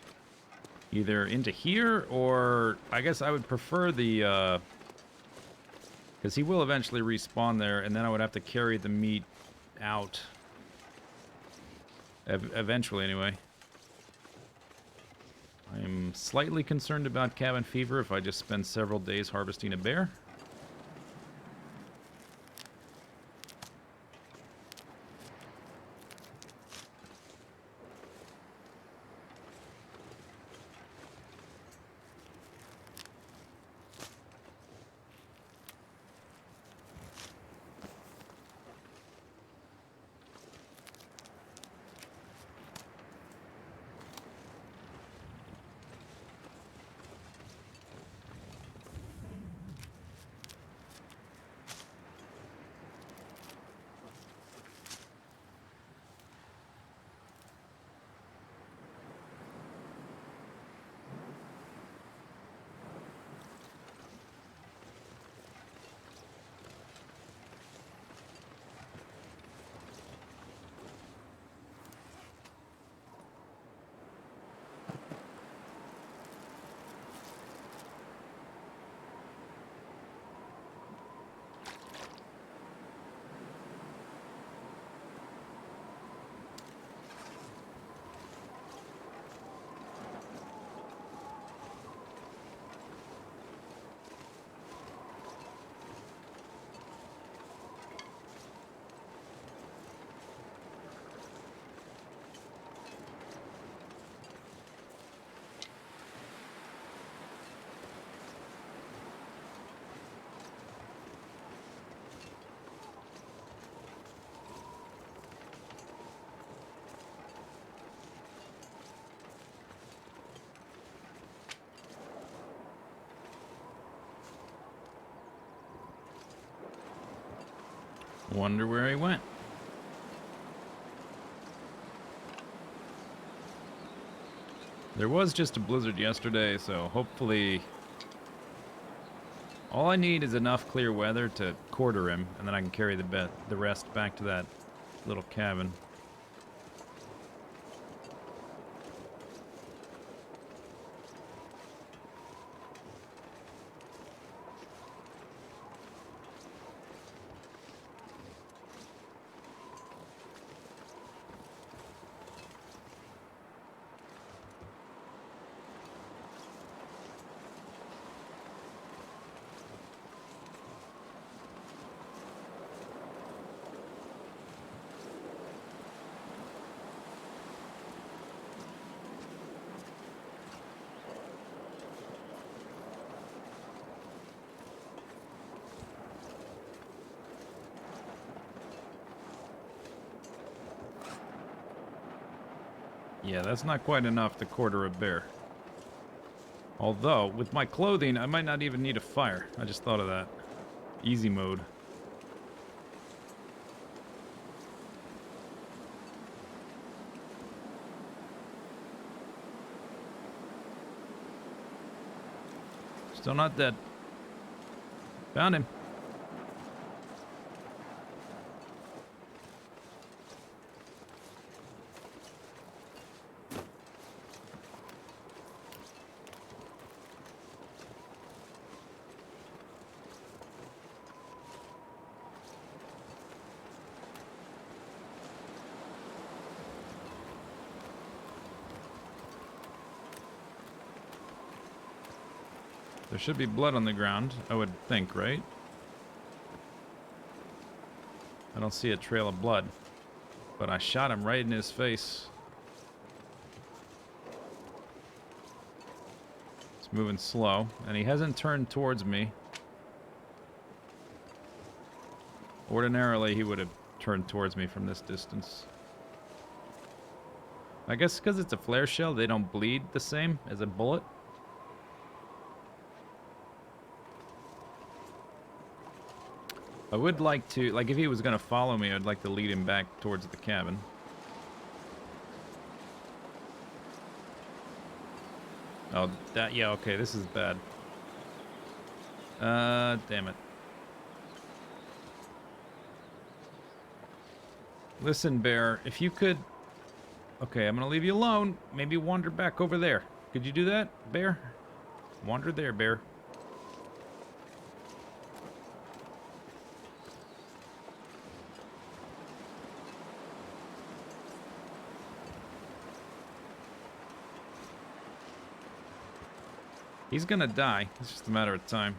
either into here, or I guess I would prefer the... because he will eventually respawn there, and then I would have to carry the meat out. Eventually, anyway. I am slightly concerned about cabin fever if I just spend several days harvesting a bear. Wonder where he went. There was just a blizzard yesterday, so hopefully... all I need is enough clear weather to quarter him, and then I can carry the rest back to that little cabin. Yeah, that's not quite enough to quarter a bear. Although, with my clothing, I might not even need a fire. I just thought of that. Easy mode. Still not dead. Found him. There should be blood on the ground, I would think, right? I don't see a trail of blood, but I shot him right in his face. It's moving slow, and he hasn't turned towards me. Ordinarily, he would have turned towards me from this distance. I guess because it's a flare shell, they don't bleed the same as a bullet. I would like to, like, if he was gonna follow me, I'd like to lead him back towards the cabin. Oh, that, yeah, okay, this is bad. Damn it. Listen, bear, if you could... Okay, I'm gonna leave you alone. Maybe wander back over there. Could you do that, bear? Wander there, bear. He's gonna die. It's just a matter of time.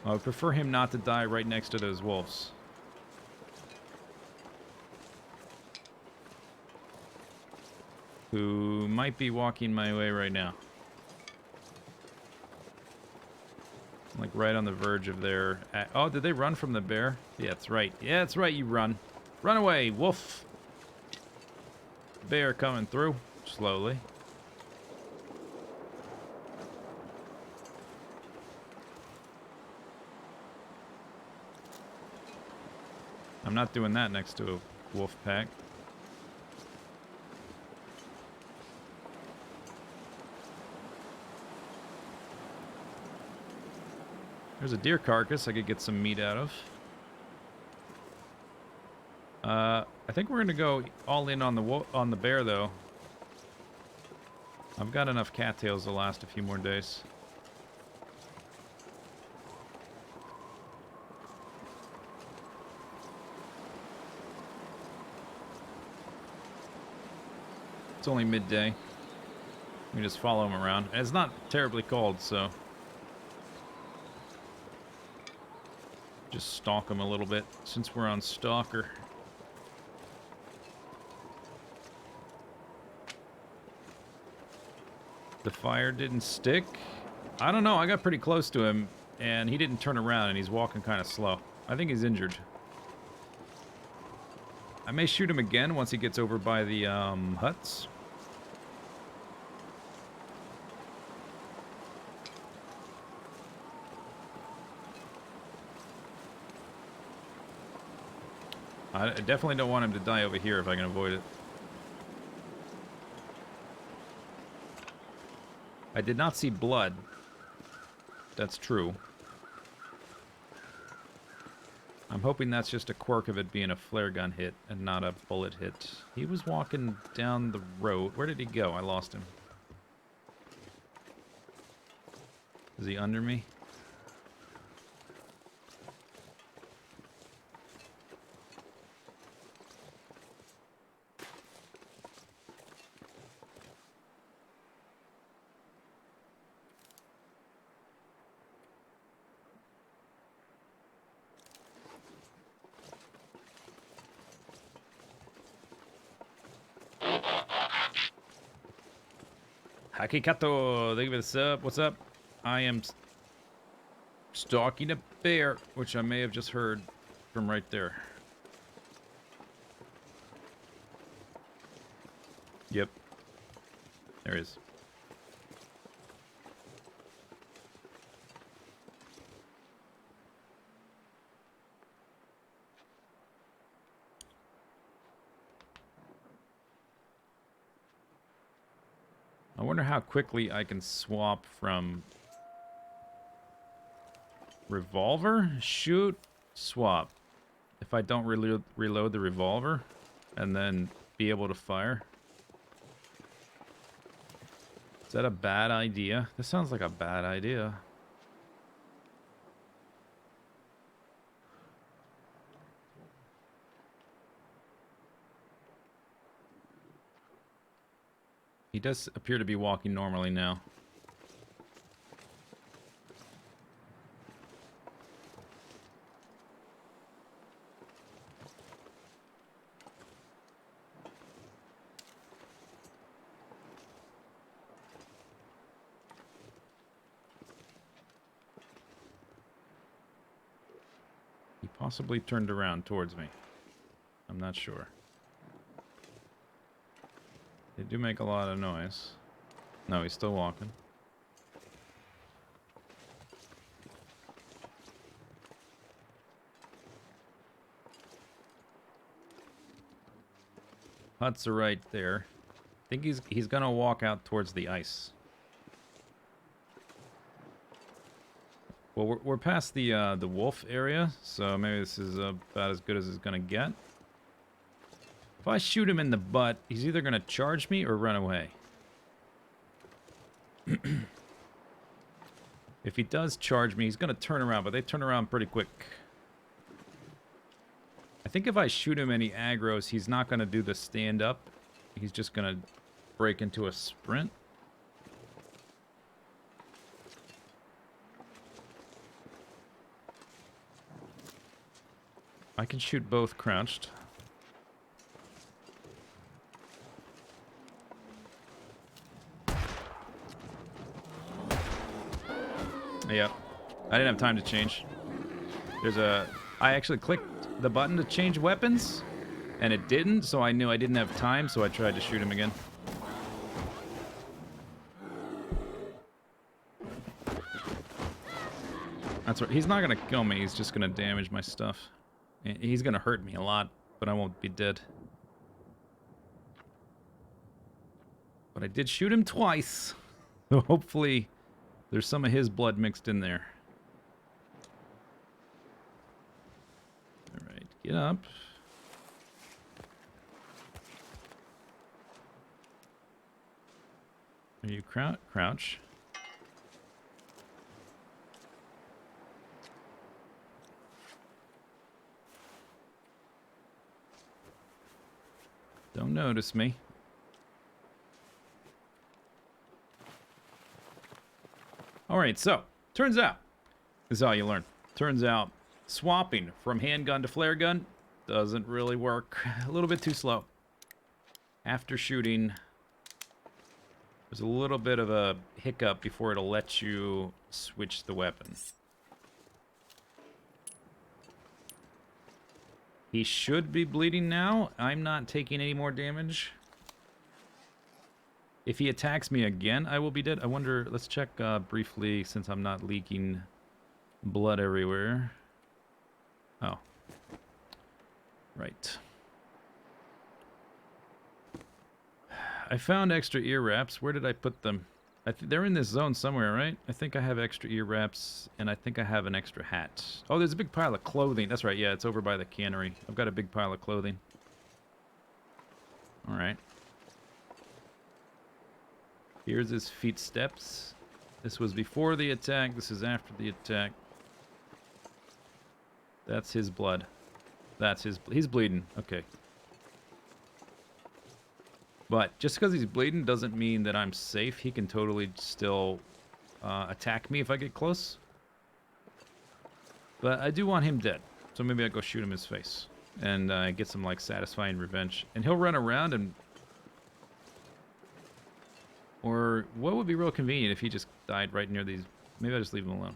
I would prefer him not to die right next to those wolves. Who might be walking my way right now. Like right on the verge of their... Oh, did they run from the bear? Yeah, that's right. Yeah, that's right, you run. Run away, wolf. Bear coming through. Slowly. I'm not doing that next to a wolf pack. There's a deer carcass I could get some meat out of. I think we're gonna go all in on the bear though. I've got enough cattails to last a few more days. It's only midday. We just follow him around. And it's not terribly cold, so just stalk him a little bit since we're on Stalker. The fire didn't stick. I don't know. I got pretty close to him, and he didn't turn around, and he's walking kind of slow. I think he's injured. I may shoot him again once he gets over by the huts. I definitely don't want him to die over here if I can avoid it. I did not see blood. That's true. I'm hoping that's just a quirk of it being a flare gun hit and not a bullet hit. He was walking down the road. Where did he go? I lost him. Is he under me? Hakikato, thank you for the sub. What's up? I am stalking a bear, which I may have just heard from right there. Yep. There he is. I wonder how quickly I can swap from revolver, shoot, swap. If I don't reload the revolver and then be able to fire. Is that a bad idea? This sounds like a bad idea. He does appear to be walking normally now. He possibly turned around towards me. I'm not sure. They do make a lot of noise. No, he's still walking. Huts are right there. I think he's gonna walk out towards the ice. Well, we're past the wolf area, so maybe this is about as good as it's gonna get. If I shoot him in the butt, he's either gonna charge me or run away. If he does charge me, he's gonna turn around, but they turn around pretty quick. I think if I shoot him and he aggroes, he's not gonna do the stand up. He's just gonna break into a sprint. I can shoot both crouched. Yep. I didn't have time to change. I actually clicked the button to change weapons, and it didn't, so I knew I didn't have time, so I tried to shoot him again. That's right. He's not gonna kill me, he's just gonna damage my stuff. He's gonna hurt me a lot, but I won't be dead. But I did shoot him twice, so hopefully there's some of his blood mixed in there. Alright, get up. Are you crouch? Don't notice me. Alright, so, turns out, this is how you learn. Turns out, swapping from handgun to flare gun doesn't really work. A little bit too slow. After shooting, there's a little bit of a hiccup before it'll let you switch the weapon. He should be bleeding now. I'm not taking any more damage. If he attacks me again, I will be dead. I wonder, let's check briefly since I'm not leaking blood everywhere. Oh. Right. I found extra ear wraps. Where did I put them? They're in this zone somewhere, right? I think I have extra ear wraps, and I think I have an extra hat. Oh, there's a big pile of clothing. That's right, yeah, it's over by the cannery. I've got a big pile of clothing. Alright. Here's his feet steps. This was before the attack. This is after the attack. That's his blood. That's his... He's bleeding. Okay. But just because he's bleeding doesn't mean that I'm safe. He can totally still attack me if I get close. But I do want him dead. So maybe I'll go shoot him in his face. And get some, like, satisfying revenge. And he'll run around and... Or what would be real convenient if he just died right near these... Maybe I'll just leave him alone.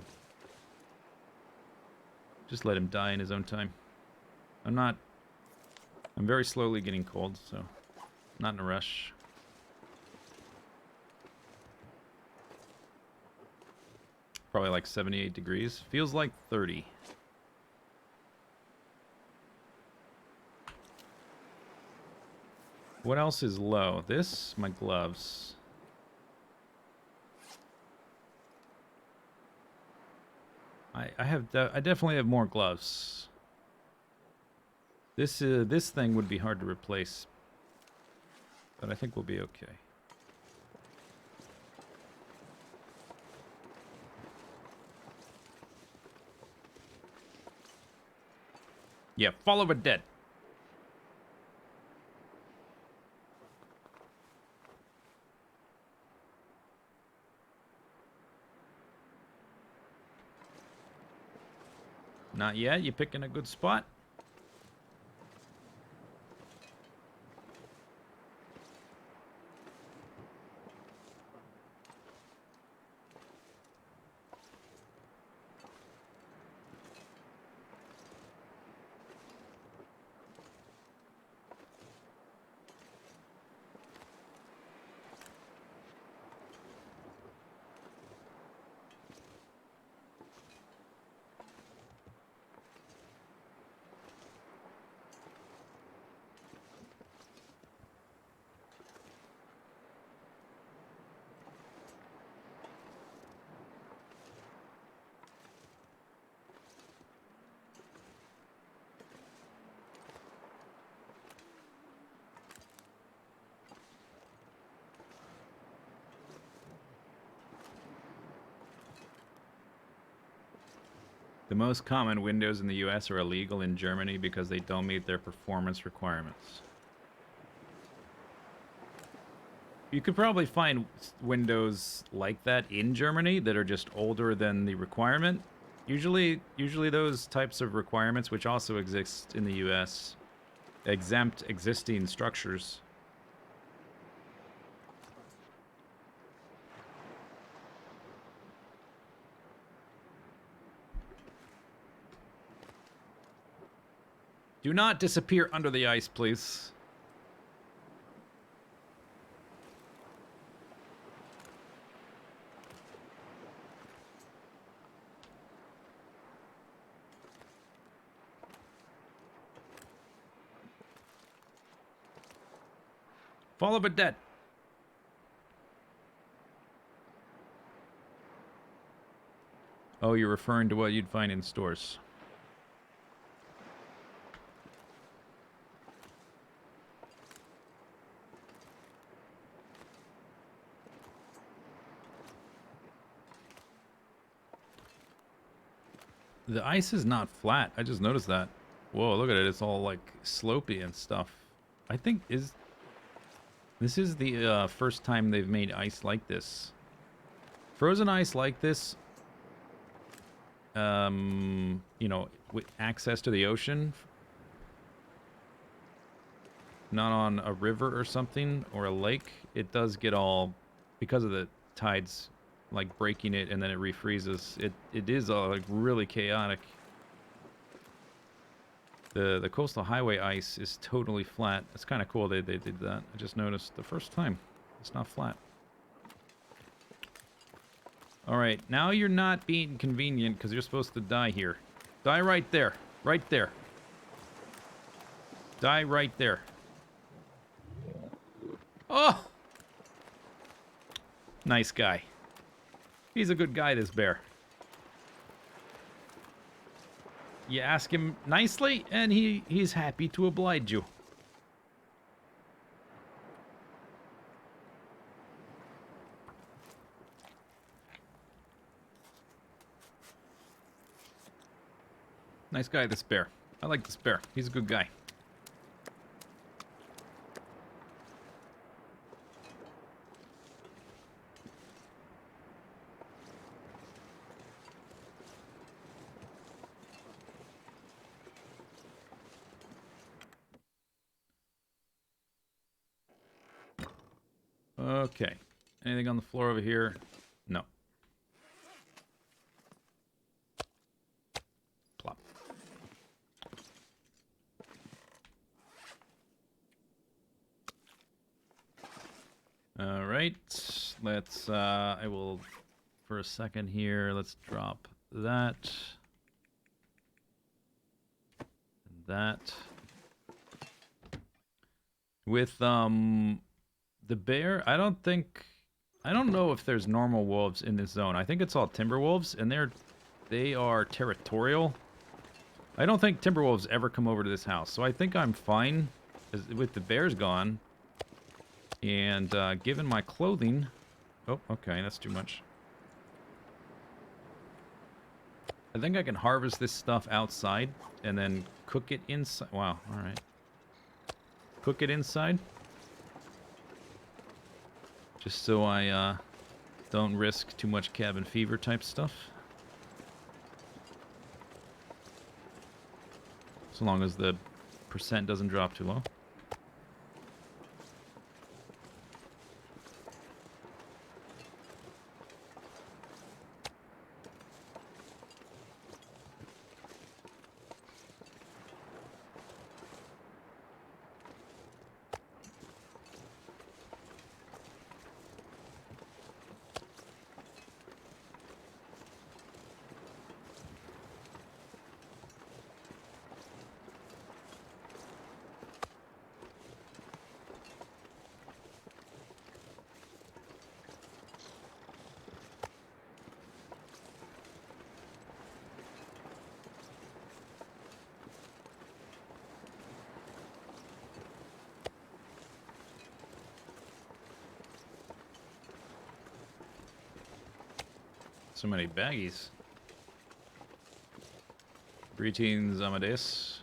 Just let him die in his own time. I'm very slowly getting cold, so... Not in a rush. Probably like 78 degrees. Feels like 30. What else is low? This? My gloves. I definitely have more gloves. This thing would be hard to replace. But I think we'll be okay. Yeah, fall over dead. Not yet. You picking a good spot? The most common windows in the US are illegal in Germany because they don't meet their performance requirements. You could probably find windows like that in Germany that are just older than the requirement. Usually those types of requirements, which also exist in the US, exempt existing structures. Do not disappear under the ice, please. Fall of a dead. Oh, you're referring to what you'd find in stores. The ice is not flat. I just noticed that. Whoa, look at it. It's all like slopey and stuff. I think this is the first time they've made ice like this. Frozen ice like this, you know, with access to the ocean, not on a river or something, or a lake, it does get all, because of the tides, like breaking it and then it refreezes. It is like really chaotic. The coastal highway ice is totally flat. It's kind of cool they did that. I just noticed the first time. It's not flat. Alright, now you're not being convenient because you're supposed to die here. Die right there. Right there. Die right there. Oh! Nice guy. He's a good guy, this bear. You ask him nicely, and he's happy to oblige you. Nice guy, this bear. I like this bear. He's a good guy. Okay. Anything on the floor over here? No. Plop. All right. Let's, I will, for a second here, let's drop that. And that. With, the bear, I don't know if there's normal wolves in this zone. I think it's all timber wolves, and they are territorial. I don't think timber wolves ever come over to this house, so I think I'm fine with the bears gone. And given my clothing, oh, okay, that's too much. I think I can harvest this stuff outside and then cook it inside. Wow, all right. Cook it inside. Just so I don't risk too much cabin fever type stuff. So long as the percent doesn't drop too low. So many baggies. Greetings, Amadeus.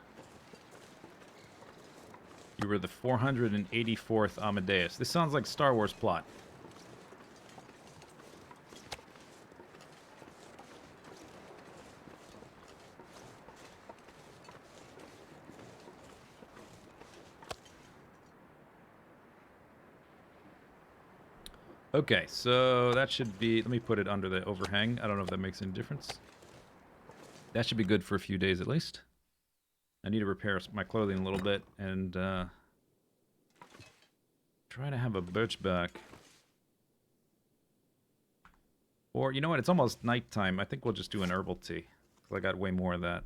You were the 484th Amadeus. This sounds like Star Wars plot. Okay, so that should be... Let me put it under the overhang. I don't know if that makes any difference. That should be good for a few days at least. I need to repair my clothing a little bit and try to have a birch back. Or, you know what? It's almost nighttime. I think we'll just do an herbal tea. I got way more of that.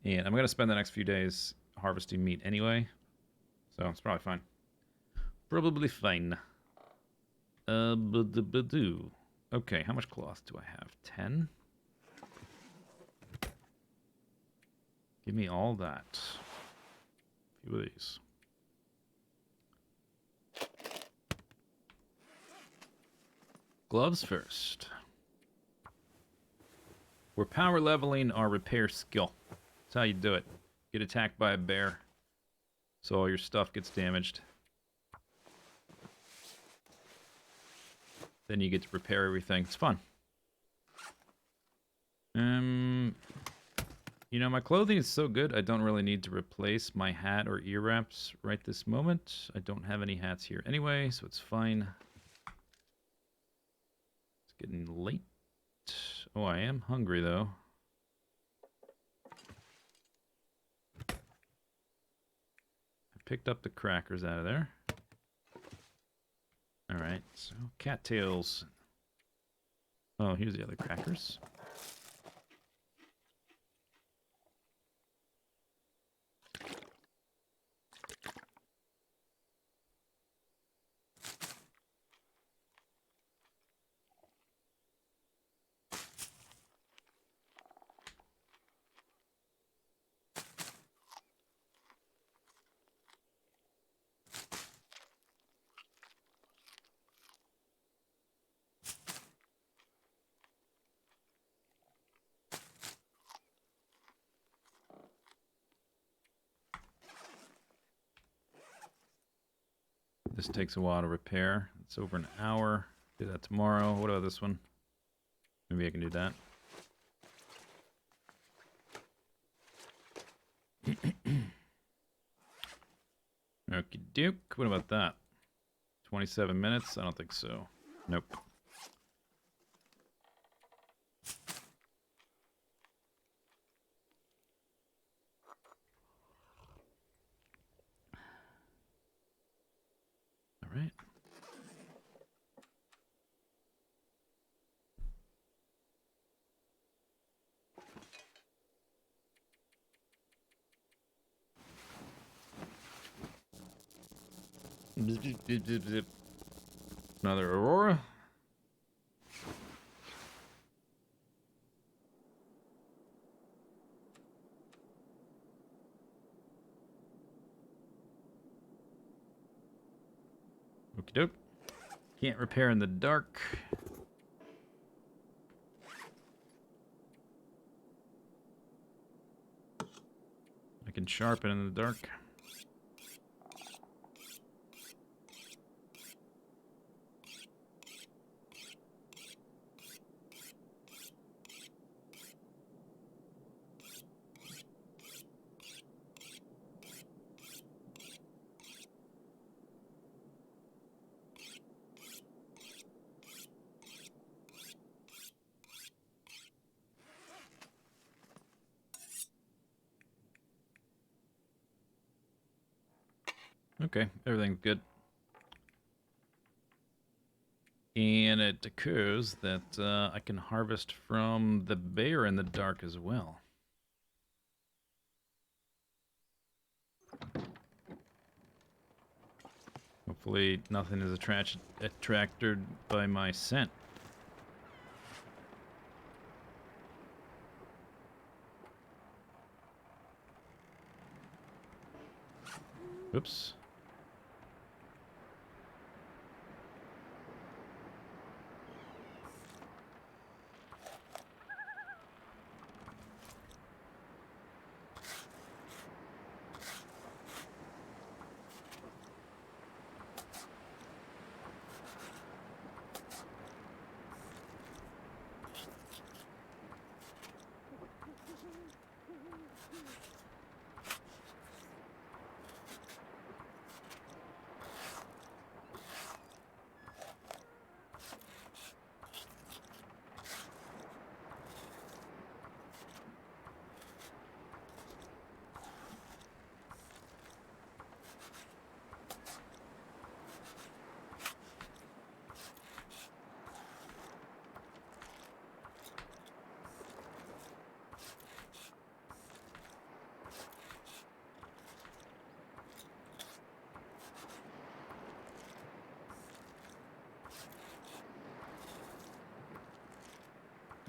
And I'm going to spend the next few days harvesting meat anyway. So it's probably fine. Probably fine. Okay, how much cloth do I have? 10? Give me all that. A few of these. Gloves first. We're power leveling our repair skill. That's how you do it. Get attacked by a bear, so all your stuff gets damaged. Then you get to repair everything. It's fun. You know, my clothing is so good, I don't really need to replace my hat or ear wraps right this moment. I don't have any hats here anyway, so it's fine. It's getting late. Oh, I am hungry, though. I picked up the crackers out of there. Alright, so cattails. Oh, here's the other crackers. This takes a while to repair. It's over an hour. Do that tomorrow. What about this one? Maybe I can do that. Okie doke. What about that? 27 minutes? I don't think so. Nope. All right. Zip, zip, zip, zip. Another Aurora. Okie doke. Can't repair in the dark. I can sharpen in the dark. Okay, everything's good. And it occurs that I can harvest from the bear in the dark as well. Hopefully nothing is attracted by my scent. Oops.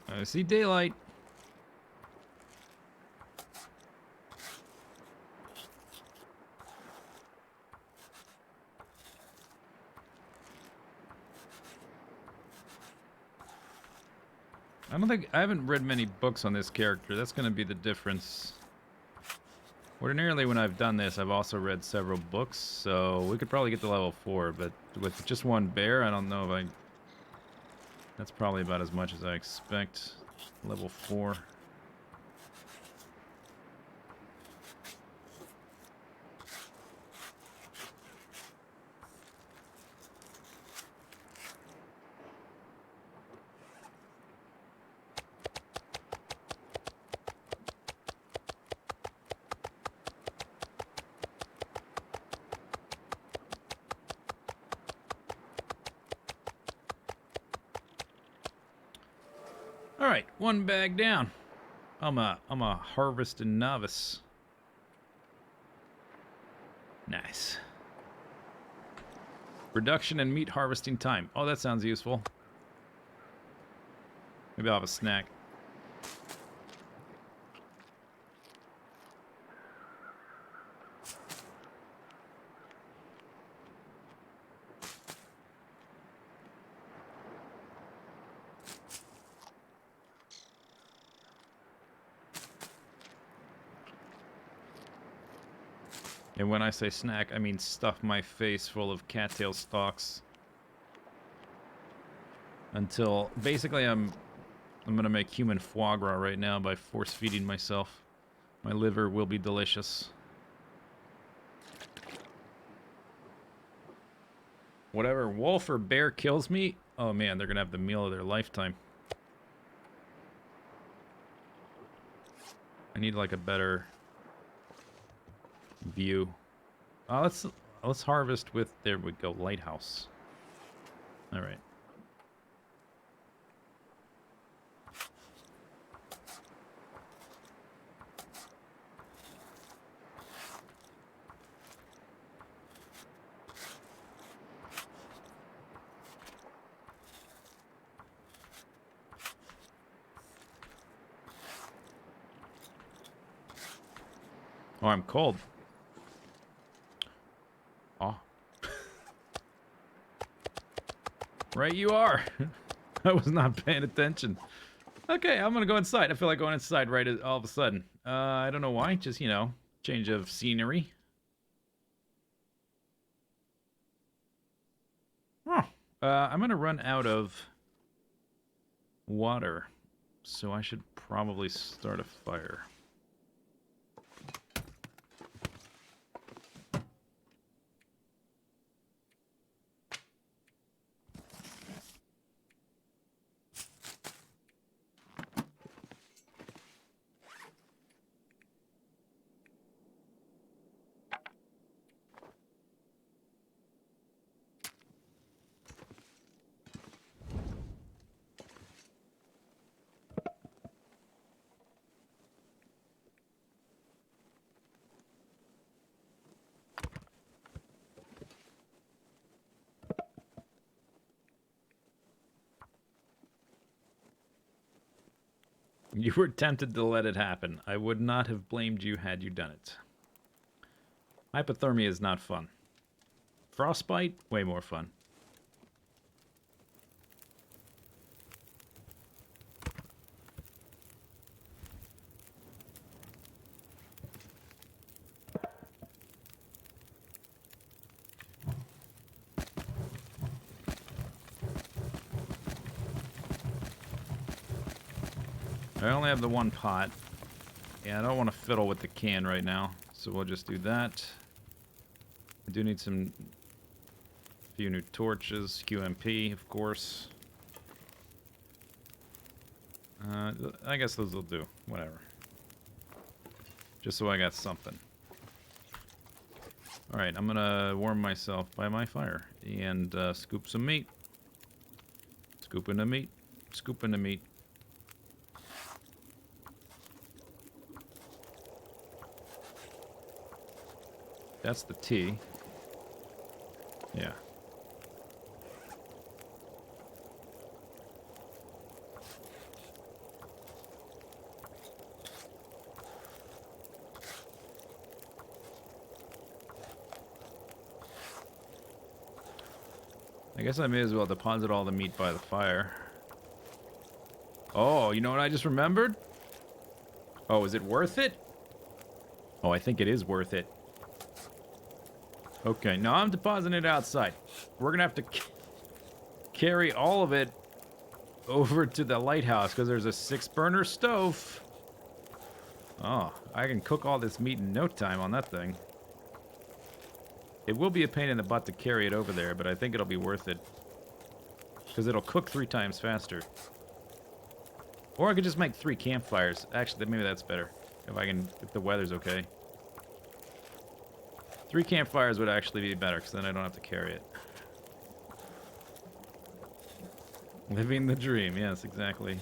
I see daylight. I haven't read many books on this character. That's going to be the difference. Ordinarily, when I've done this, I've also read several books, so we could probably get to level 4, but with just one bear, I don't know if I... That's probably about as much as I expect. Level 4. All right, one bag down. I'm a harvesting novice. Nice. Reduction in meat harvesting time. Oh, that sounds useful. Maybe I'll have a snack. And when I say snack, I mean stuff my face full of cattail stalks. Until basically I'm gonna make human foie gras right now by force feeding myself. My liver will be delicious. Whatever wolf or bear kills me, oh man, they're gonna have the meal of their lifetime. I need like a better view. Let's harvest with, there we go, lighthouse. All right. Oh, I'm cold. Oh. Right you are. I was not paying attention. Okay, I'm gonna go inside. I feel like going inside right all of a sudden. I don't know why. Just, you know, change of scenery. Huh. I'm gonna run out of water, so I should probably start a fire. You were tempted to let it happen. I would not have blamed you had you done it. Hypothermia is not fun. Frostbite, way more fun. I only have the one pot. Yeah, I don't want to fiddle with the can right now, so we'll just do that. I do need some few new torches, QMP, of course. I guess those will do. Whatever. Just so I got something. Alright, I'm gonna warm myself by my fire and scoop some meat. Scooping the meat. Scooping the meat. That's the tea. Yeah. guess I may as well deposit all the meat by the fire. Oh, you know what I just remembered? Oh, is it worth it? Oh, I think it is worth it. Okay, now I'm depositing it outside. We're gonna have to carry all of it over to the lighthouse because there's a 6-burner stove. Oh, I can cook all this meat in no time on that thing. It will be a pain in the butt to carry it over there, but I think it'll be worth it. Because it'll cook 3 times faster. Or I could just make 3 campfires. Actually, maybe that's better. If the weather's okay. 3 campfires would actually be better, because then I don't have to carry it. Living the dream, yes, exactly.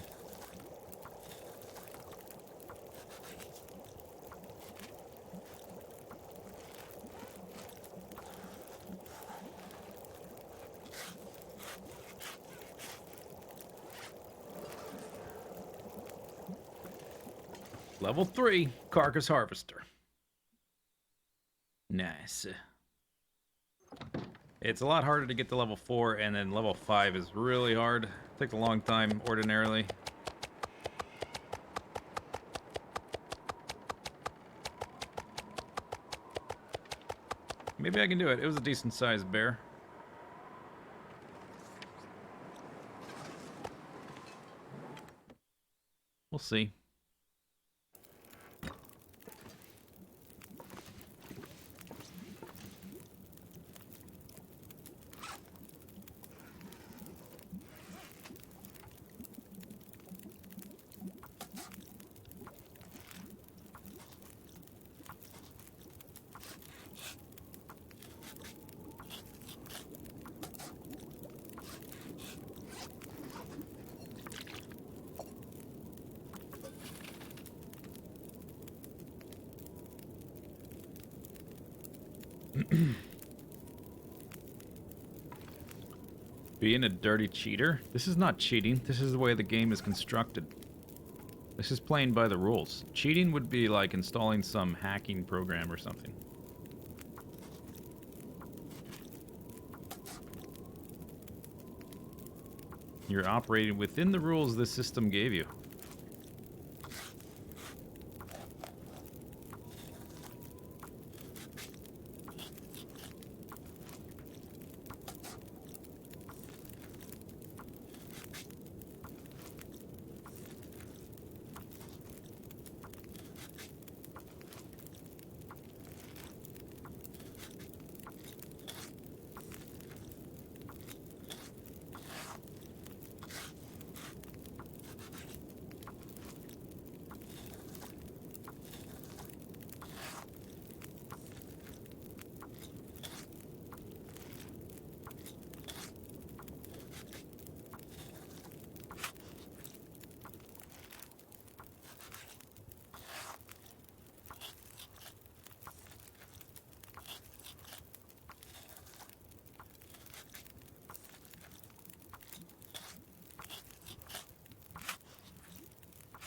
Level 3, Carcass Harvester. Nice. It's a lot harder to get to level 4, and then level 5 is really hard. Takes a long time, ordinarily. Maybe I can do it. It was a decent-sized bear. We'll see. Being a dirty cheater? This is not cheating. This is the way the game is constructed. This is playing by the rules. Cheating would be like installing some hacking program or something. You're operating within the rules this system gave you.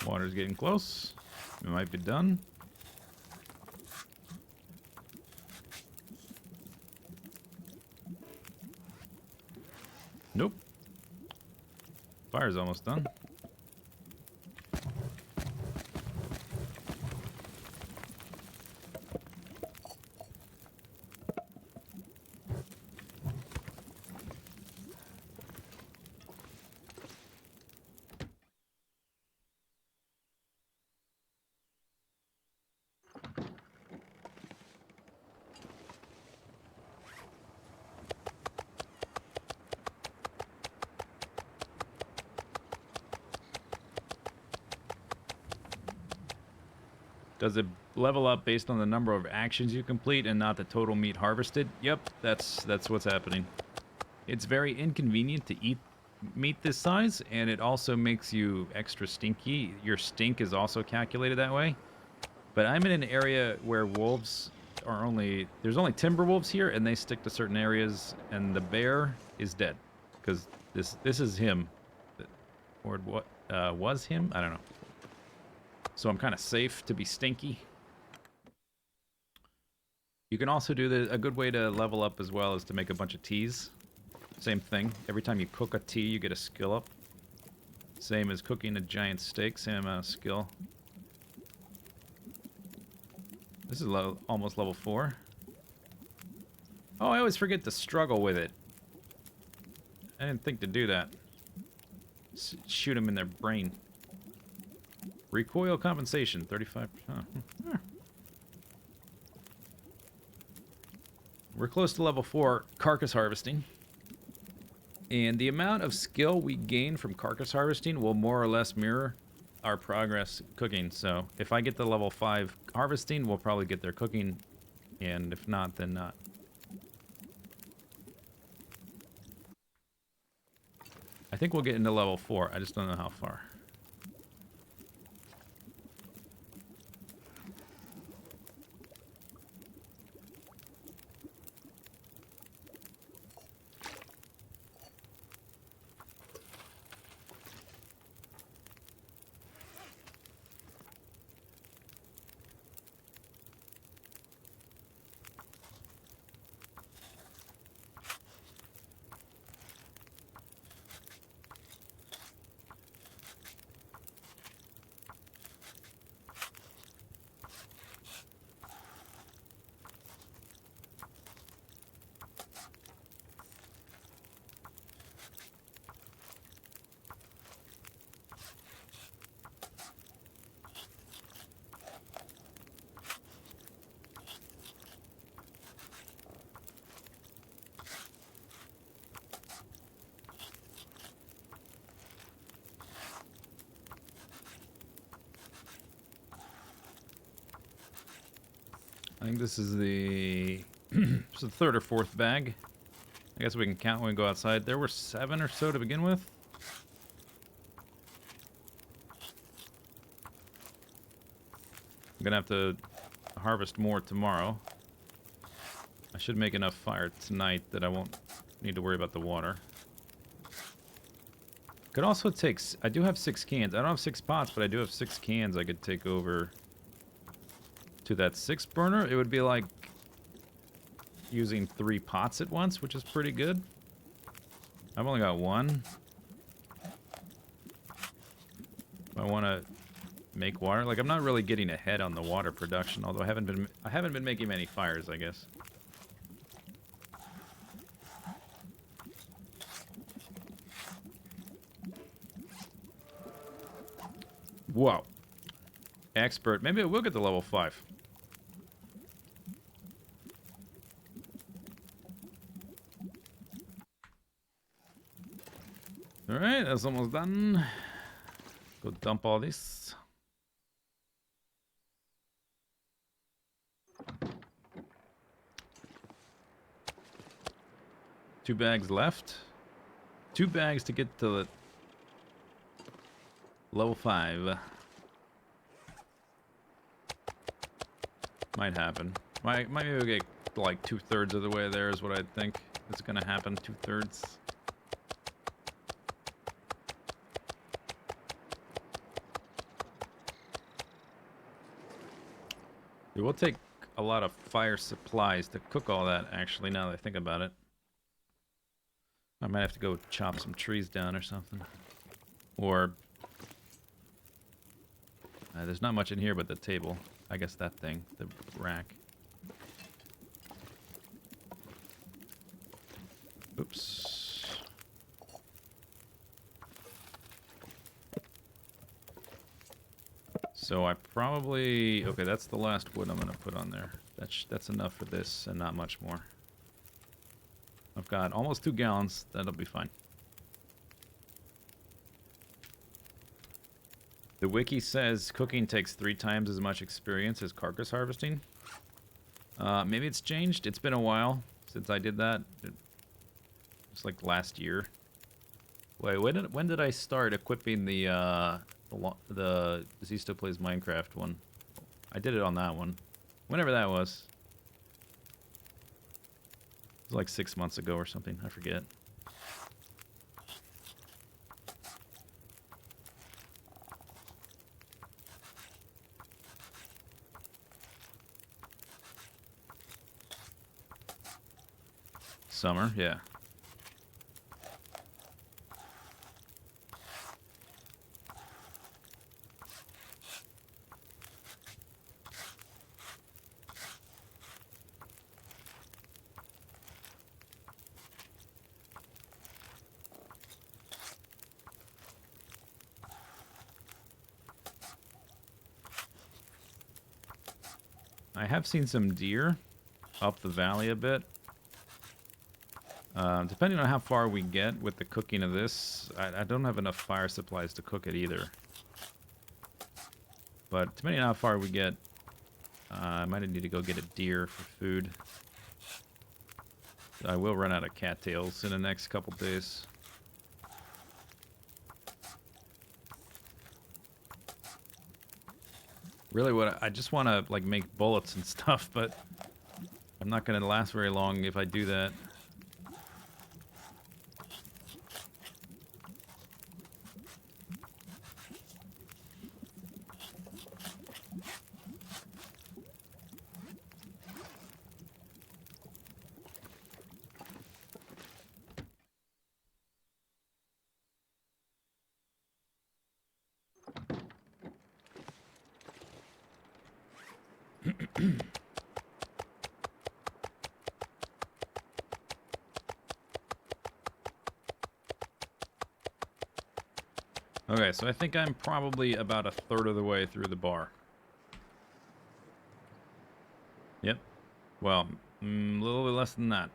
Water's getting close. It might be done. Nope. Fire's almost done. Does it level up based on the number of actions you complete and not the total meat harvested? Yep, that's what's happening. It's very inconvenient to eat meat this size, and it also makes you extra stinky. Your stink is also calculated that way. But I'm in an area where wolves are there's only timber wolves here, and they stick to certain areas, and the bear is dead. Because this is him. Or what was him? I don't know. So I'm kind of safe to be stinky. You can also do a good way to level up as well is to make a bunch of teas. Same thing. Every time you cook a tea, you get a skill up. Same as cooking a giant steak, same amount of skill. This is almost level 4. Oh, I always forget to struggle with it. I didn't think to do that. Shoot them in their brain. Recoil compensation, 35%. We're close to level 4 carcass harvesting. And the amount of skill we gain from carcass harvesting will more or less mirror our progress cooking. So if I get the level 5 harvesting, we'll probably get there cooking. And if not, then not. I think we'll get into level 4. I just don't know how far. I think this is the it's the 3rd or 4th bag. I guess we can count when we go outside. There were 7 or so to begin with. I'm gonna have to harvest more tomorrow. I should make enough fire tonight that I won't need to worry about the water. Could also take... I do have 6 cans. I don't have 6 pots, but I do have 6 cans I could take over to that 6 burner. It would be like using 3 pots at once, which is pretty good. I've only got 1. I want to make water. Like, I'm not really getting ahead on the water production, although I haven't been making many fires, I guess. Whoa. Expert. Maybe I will get to level 5. Alright, that's almost done. Go dump all this. Two bags left. 2 bags to get to the level 5. Might happen. Might maybe get like 2/3 of the way there is what I think is gonna happen. 2/3. It will take a lot of fire supplies to cook all that, actually, now that I think about it. I might have to go chop some trees down or something. Or... there's not much in here but the table. I guess that thing, the rack. Oops. So I probably... Okay, that's the last wood I'm going to put on there. That's enough for this and not much more. I've got almost 2 gallons. That'll be fine. The wiki says cooking takes 3 times as much experience as carcass harvesting. Maybe it's changed. It's been a while since I did that. It's like last year. Wait, when did I start equipping the Zisteau Plays Minecraft one? I did it on that one. Whenever that was. It was like 6 months ago or something. I forget. Summer, yeah. I have seen some deer up the valley a bit. Depending on how far we get with the cooking of this, I don't have enough fire supplies to cook it either. But depending on how far we get, I might need to go get a deer for food. I will run out of cattails in the next couple days. Really, what I just want to like make bullets and stuff, but I'm not going to last very long if I do that. Okay, so I think I'm probably about a third of the way through the bar. Yep. Well, a little bit less than that.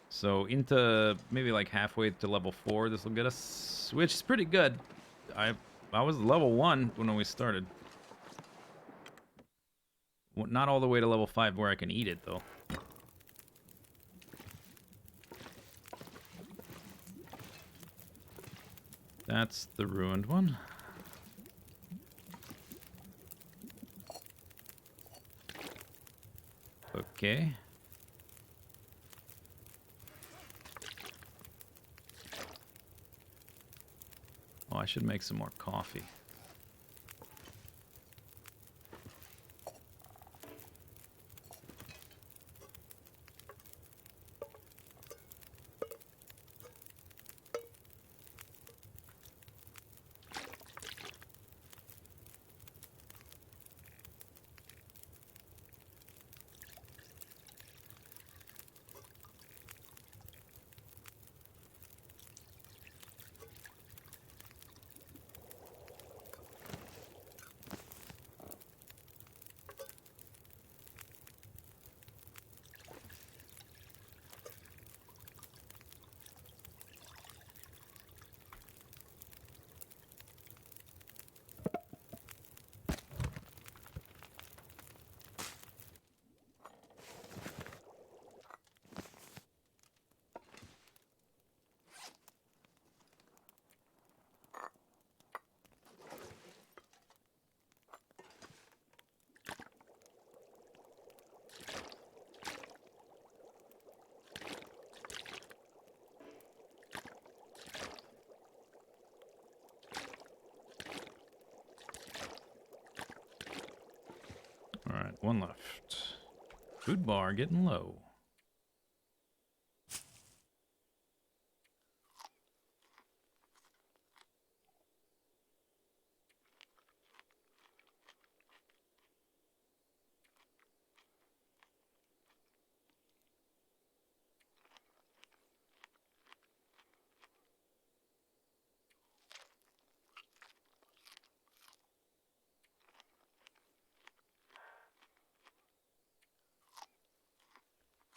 So into maybe like halfway to level 4, this will get us, which is pretty good. I was level 1 when we started. Well, not all the way to level 5 where I can eat it though. That's the ruined one. Okay. Oh, I should make some more coffee. Alright, one left. Food bar getting low.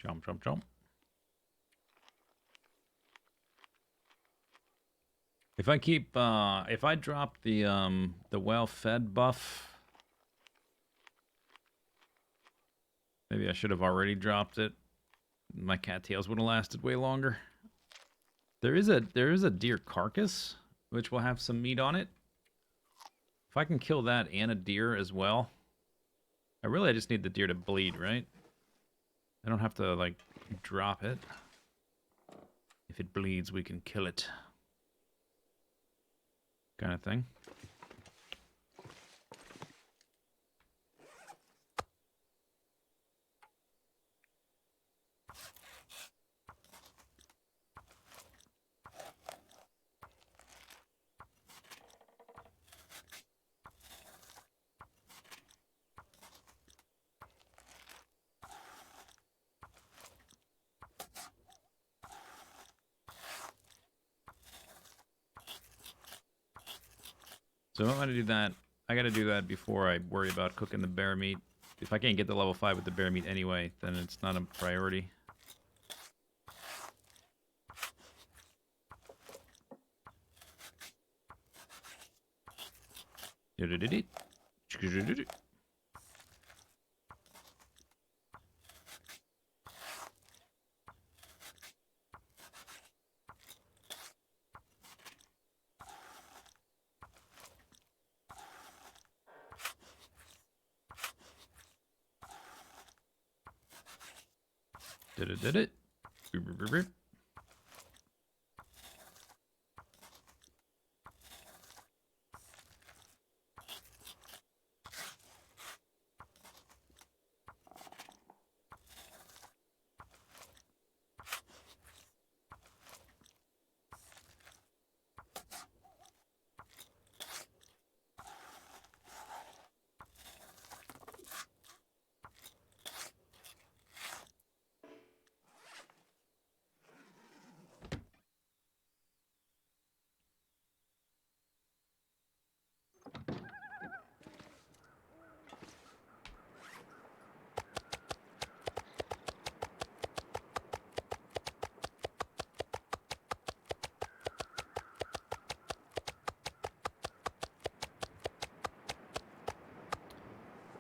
Jump, jump, jump. If I keep, if I drop the well-fed buff, maybe I should have already dropped it. My cattails would have lasted way longer. There is a deer carcass, which will have some meat on it. If I can kill that and a deer as well, I just need the deer to bleed, right? I don't have to, like, drop it. If it bleeds, we can kill it. Kind of thing. So I want to do that I gotta do that before I worry about cooking the bear meat. If I can't get to level 5 with the bear meat anyway, then it's not a priority. Did it?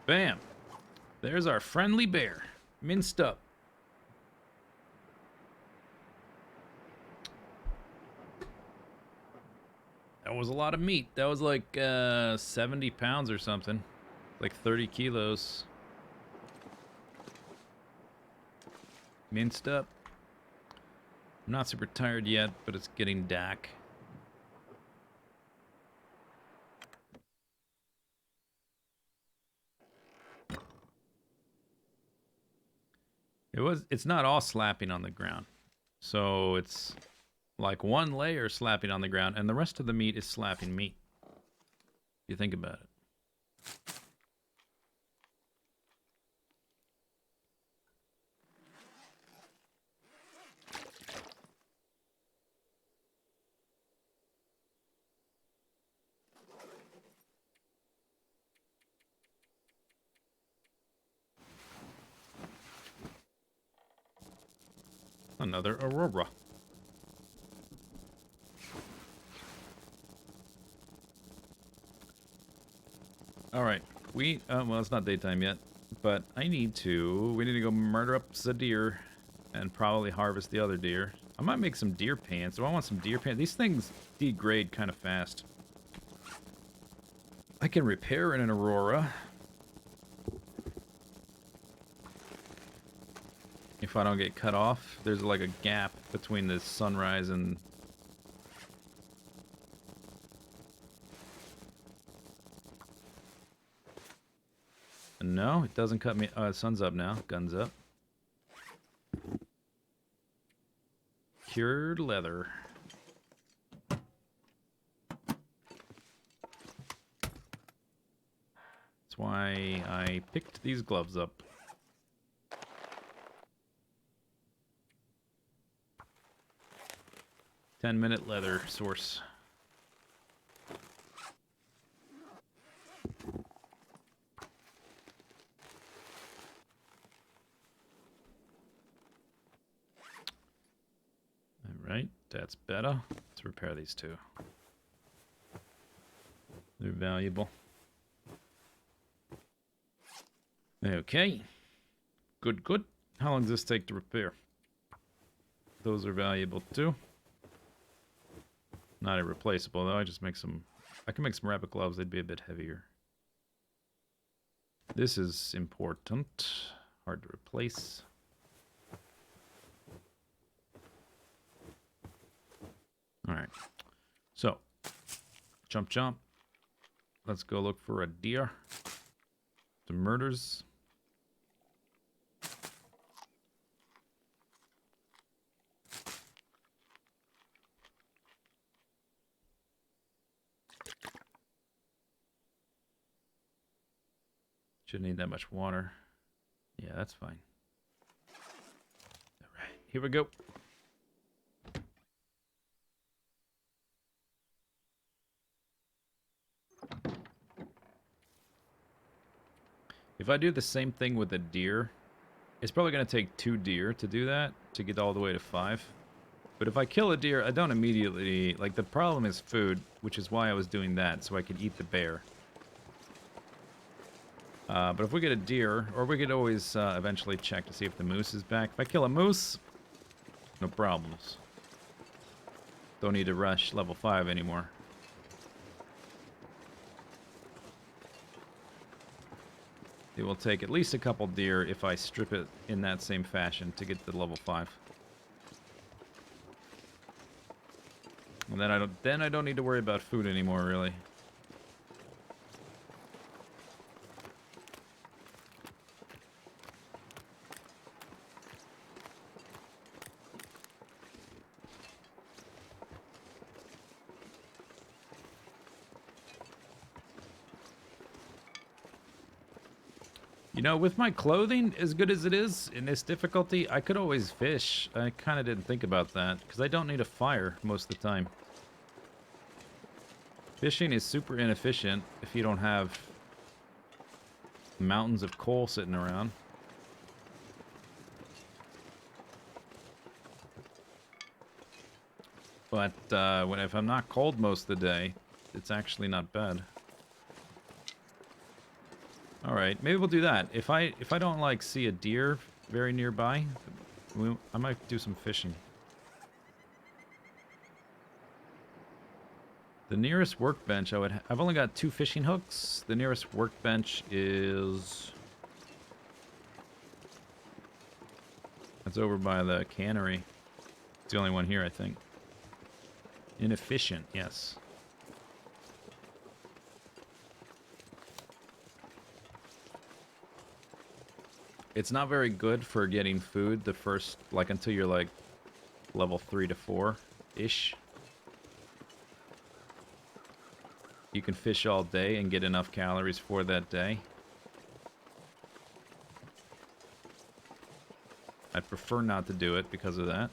Bam! There's our friendly bear, minced up. That was a lot of meat. That was like 70 pounds or something. Like 30 kilos. Minced up. I'm not super tired yet, but it's getting dark. It's not all slapping on the ground. So it's like one layer slapping on the ground and the rest of the meat is slapping meat. If you think about it. Another aurora. Alright, well, it's not daytime yet, but we need to go murder up the deer and probably harvest the other deer. I might make some deer pants. Do I want some deer pants? These things degrade kind of fast. I can repair in an aurora. If I don't get cut off, there's like a gap between the sunrise and... No, it doesn't cut me... Oh, the sun's up now. Gun's up. Cured leather. That's why I picked these gloves up. 10-minute leather source. Alright, that's better. Let's repair these two. They're valuable. Okay. Good, good. How long does this take to repair? Those are valuable too. Not irreplaceable though, I can make some rabbit gloves, they'd be a bit heavier. This is important. Hard to replace. Alright. So, chomp chomp. Let's go look for a deer. The murders. Shouldn't need that much water. Yeah, that's fine. Alright, here we go. If I do the same thing with a deer, it's probably going to take 2 deer to do that, to get all the way to 5. But if I kill a deer, I don't immediately... Like, the problem is food, which is why I was doing that, so I could eat the bear. But if we get a deer, or we could always eventually check to see if the moose is back. If I kill a moose, no problems. Don't need to rush level 5 anymore. It will take at least a couple deer if I strip it in that same fashion to get to level 5. And then I don't need to worry about food anymore, really. You know, with my clothing as good as it is in this difficulty, I could always fish. I kind of didn't think about that, because I don't need a fire most of the time. Fishing is super inefficient if you don't have mountains of coal sitting around. But if I'm not cold most of the day, it's actually not bad. All right, maybe we'll do that. If I don't like see a deer very nearby, I might do some fishing. The nearest workbench I've only got 2 fishing hooks. The nearest workbench is... That's over by the cannery. It's the only one here, I think. Inefficient, yes. It's not very good for getting food the first, like, until you're, like, level 3 to 4-ish. You can fish all day and get enough calories for that day. I'd prefer not to do it because of that.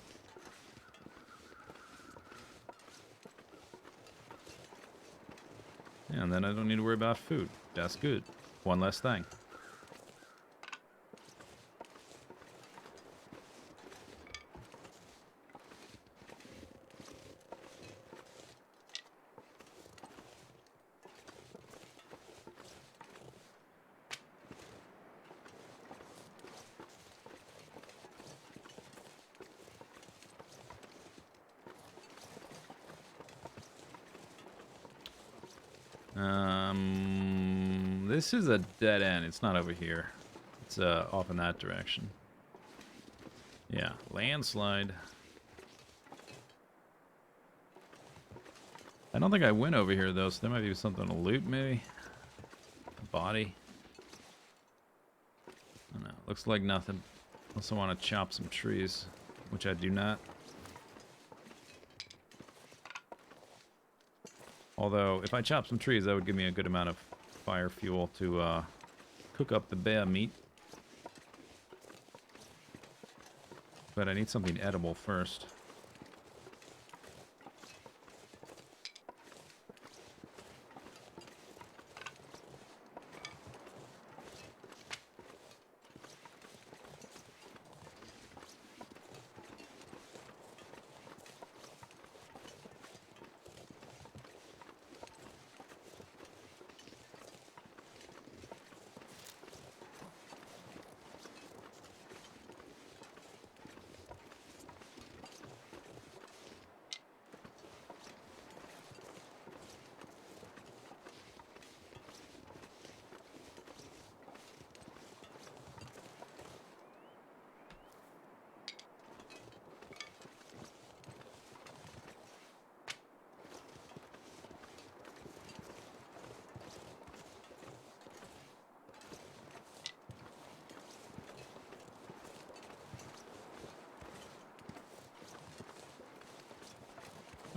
Yeah, and then I don't need to worry about food. That's good. One less thing. This is a dead end. It's not over here. It's off in that direction. Yeah, landslide. I don't think I went over here though, so there might be something to loot maybe. A body. I don't know. Looks like nothing. Unless I want to chop some trees, which I do not. Although, if I chop some trees, that would give me a good amount of fire fuel to cook up the bear meat. But I need something edible first.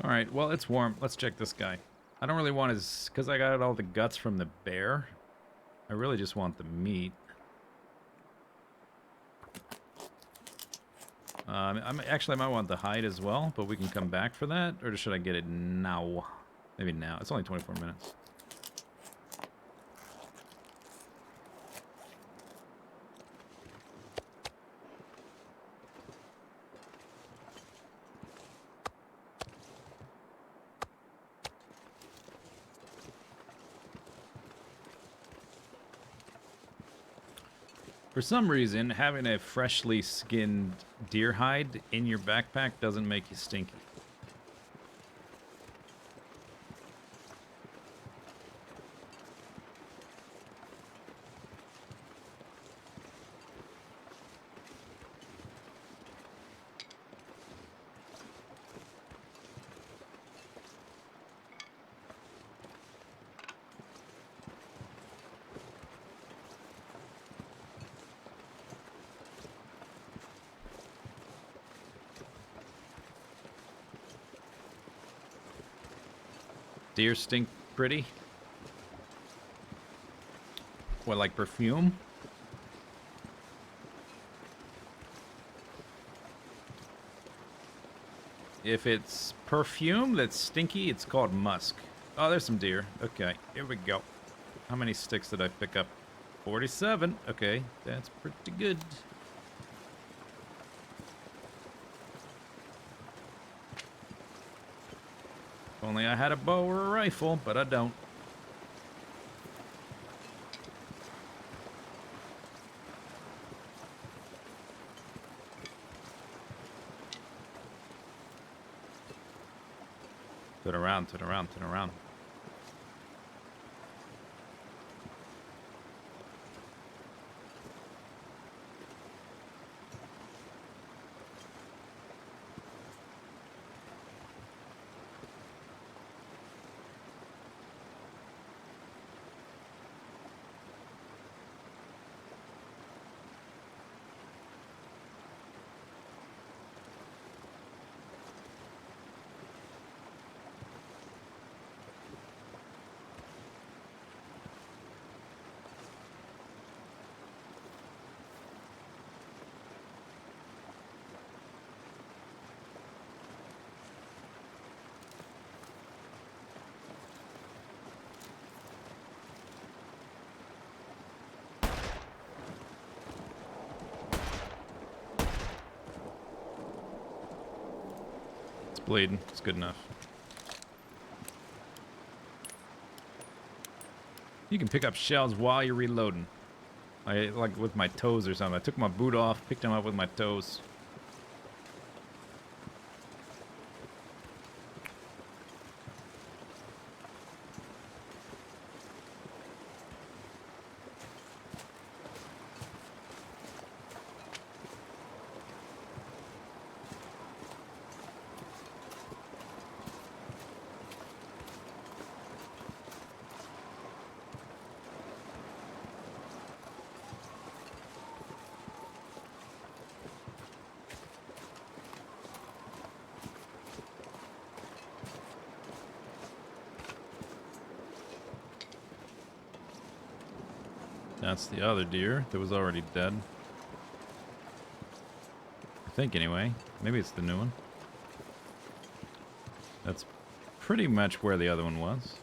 Alright, well, it's warm. Let's check this guy. I don't really want his... Because I got all the guts from the bear. I really just want the meat. Actually, I might want the hide as well, but we can come back for that. Or should I get it now? Maybe now. It's only 24 minutes. For some reason, having a freshly skinned deer hide in your backpack doesn't make you stinky. Deer stink pretty? What, like perfume? If it's perfume that's stinky, it's called musk. Oh, there's some deer. Okay, here we go. How many sticks did I pick up? 47. Okay, that's pretty good. If only I had a bow or a rifle, but I don't. Turn around, turn around, turn around. Bleeding. It's good enough. You can pick up shells while you're reloading. Like with my toes or something. I took my boot off, picked them up with my toes. That's the other deer that was already dead. I think anyway. Maybe it's the new one. That's pretty much where the other one was.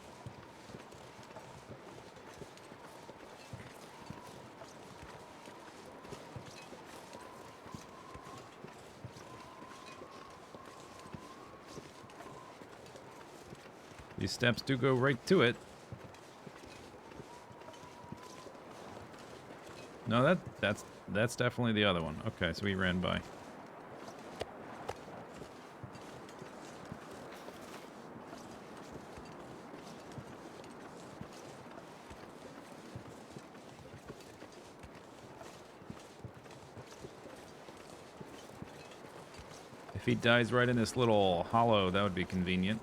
These steps do go right to it. No, that's definitely the other one. Okay, so he ran by. If he dies right in this little hollow, that would be convenient.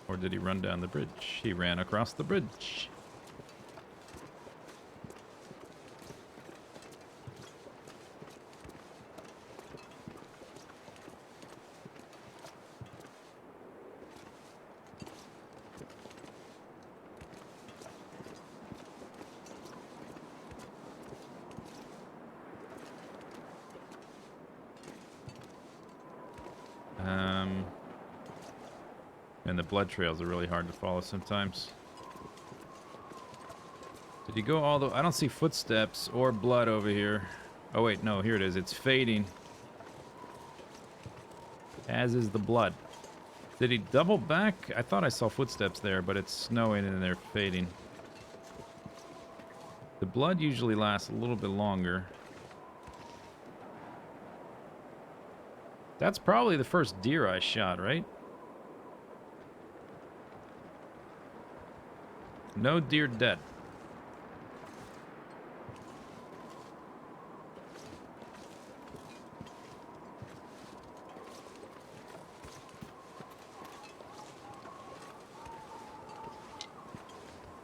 Or did he run down the bridge? He ran across the bridge. And the blood trails are really hard to follow sometimes. Did he go all the... I don't see footsteps or blood over here. Oh wait, no, here it is. It's fading. As is the blood. Did he double back? I thought I saw footsteps there, but it's snowing and they're fading. The blood usually lasts a little bit longer. That's probably the first deer I shot, right? No deer dead.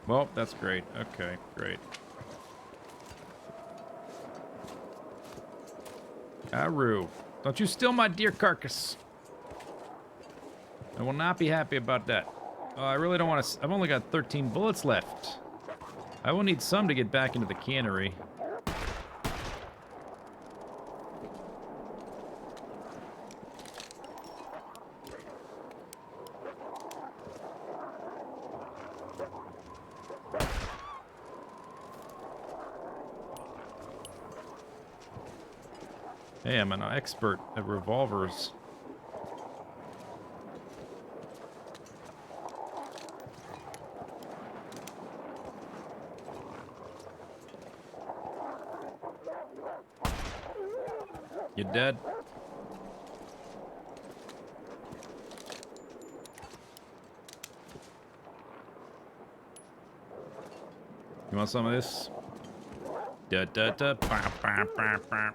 Well, that's great. Okay, great. Aru, don't you steal my deer carcass. I will not be happy about that. Oh, I really don't want to... I've only got 13 bullets left. I will need some to get back into the cannery. Hey, I'm an expert at revolvers. You dead? You want some of this? Da da da ba ba ba ba.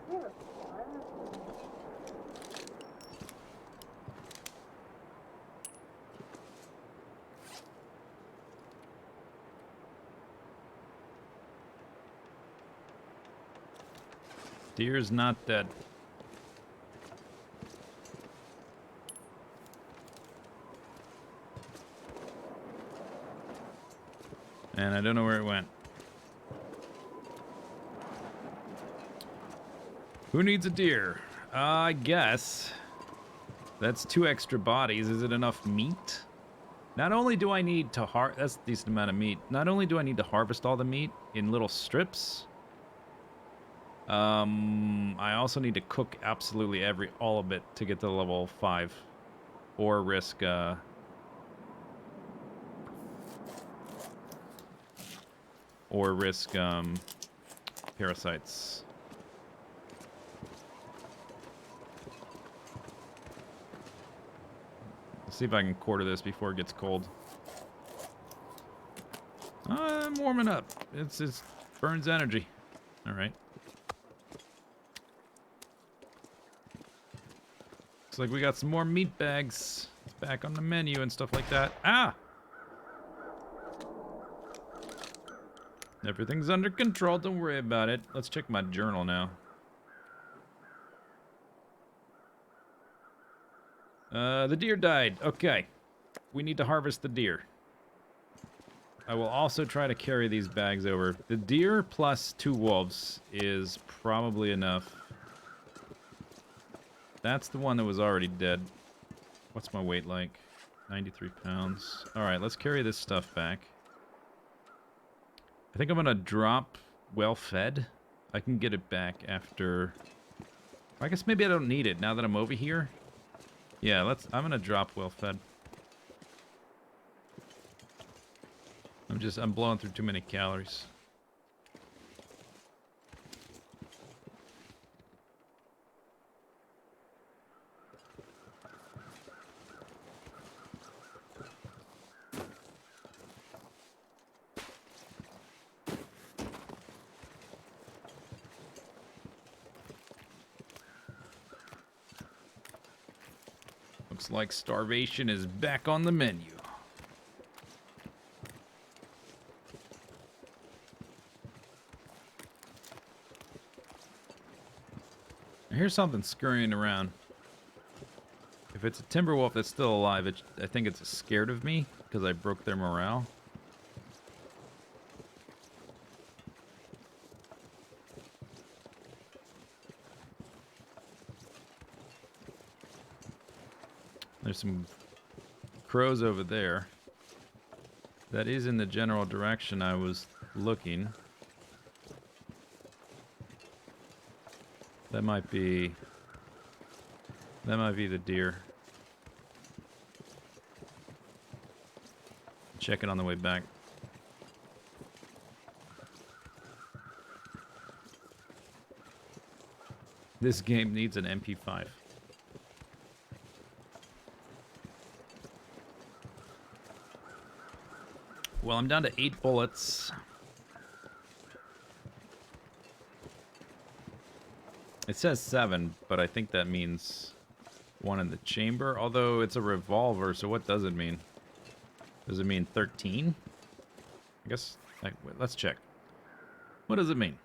Deer's not dead. And I don't know where it went. Who needs a deer? I guess. That's 2 extra bodies. Is it enough meat? Not only do I need to that's a decent amount of meat. Not only do I need to harvest all the meat in little strips, I also need to cook absolutely all of it to get to level 5. Or risk, parasites. Let's see if I can quarter this before it gets cold. I'm warming up. It burns energy. All right. Looks like we got some more meat bags. It's back on the menu and stuff like that. Ah! Everything's under control. Don't worry about it. Let's check my journal now. The deer died. Okay. We need to harvest the deer. I will also try to carry these bags over. The deer plus 2 wolves is probably enough. That's the one that was already dead. What's my weight like? 93 pounds. Alright, let's carry this stuff back. I think I'm gonna drop well fed. I can get it back after... I guess maybe I don't need it now that I'm over here. Yeah, I'm gonna drop well fed. I'm blowing through too many calories. Looks like starvation is back on the menu. I hear something scurrying around. If it's a timber wolf that's still alive, I think it's scared of me because I broke their morale. There's some crows over there. That is in the general direction I was looking. That might be the deer. Check it on the way back. This game needs an MP5. Well, I'm down to 8 bullets. It says 7, but I think that means 1 in the chamber. Although it's a revolver, so what does it mean? Does it mean 13? I guess... wait, let's check. What does it mean?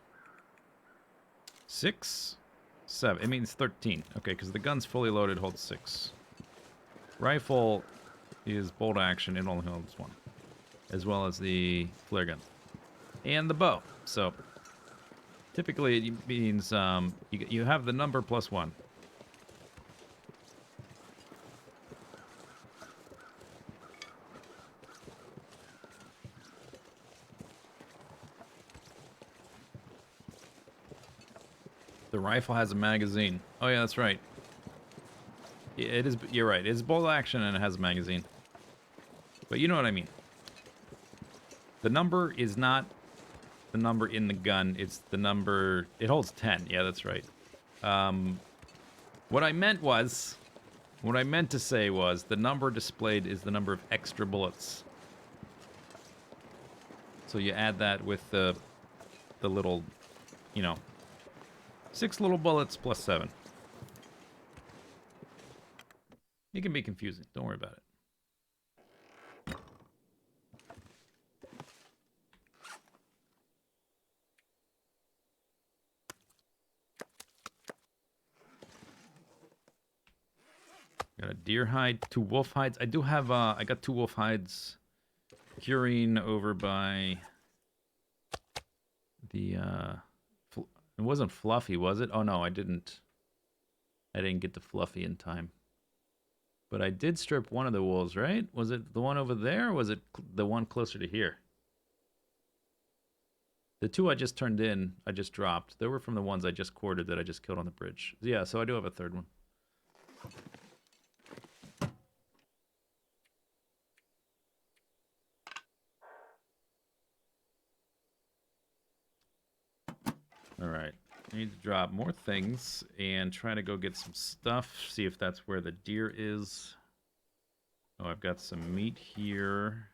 6? 7. It means 13. Okay, because the gun's fully loaded, holds 6. Rifle is bolt action. It only holds 1. As well as the flare gun. And the bow. So, typically it means you have the number plus 1. The rifle has a magazine. Oh yeah, that's right. It is. You're right. It's bolt action and it has a magazine. But you know what I mean. The number is not the number in the gun. It's the number... It holds 10. Yeah, that's right. What I meant to say was the number displayed is the number of extra bullets. So you add that with the little, you know, 6 little bullets plus 7. It can be confusing. Don't worry about it. Got a deer hide, 2 wolf hides. I do have, I got 2 wolf hides curing over by the, it wasn't Fluffy, was it? Oh no, I didn't get to Fluffy in time. But I did strip one of the wolves, right? Was it the one over there, or was it the one closer to here? The 2 I just turned in, I just dropped. They were from the ones I just quartered that I just killed on the bridge. Yeah, so I do have a 3rd one. Alright, I need to drop more things and try to go get some stuff, see if that's where the deer is. Oh, I've got some meat here.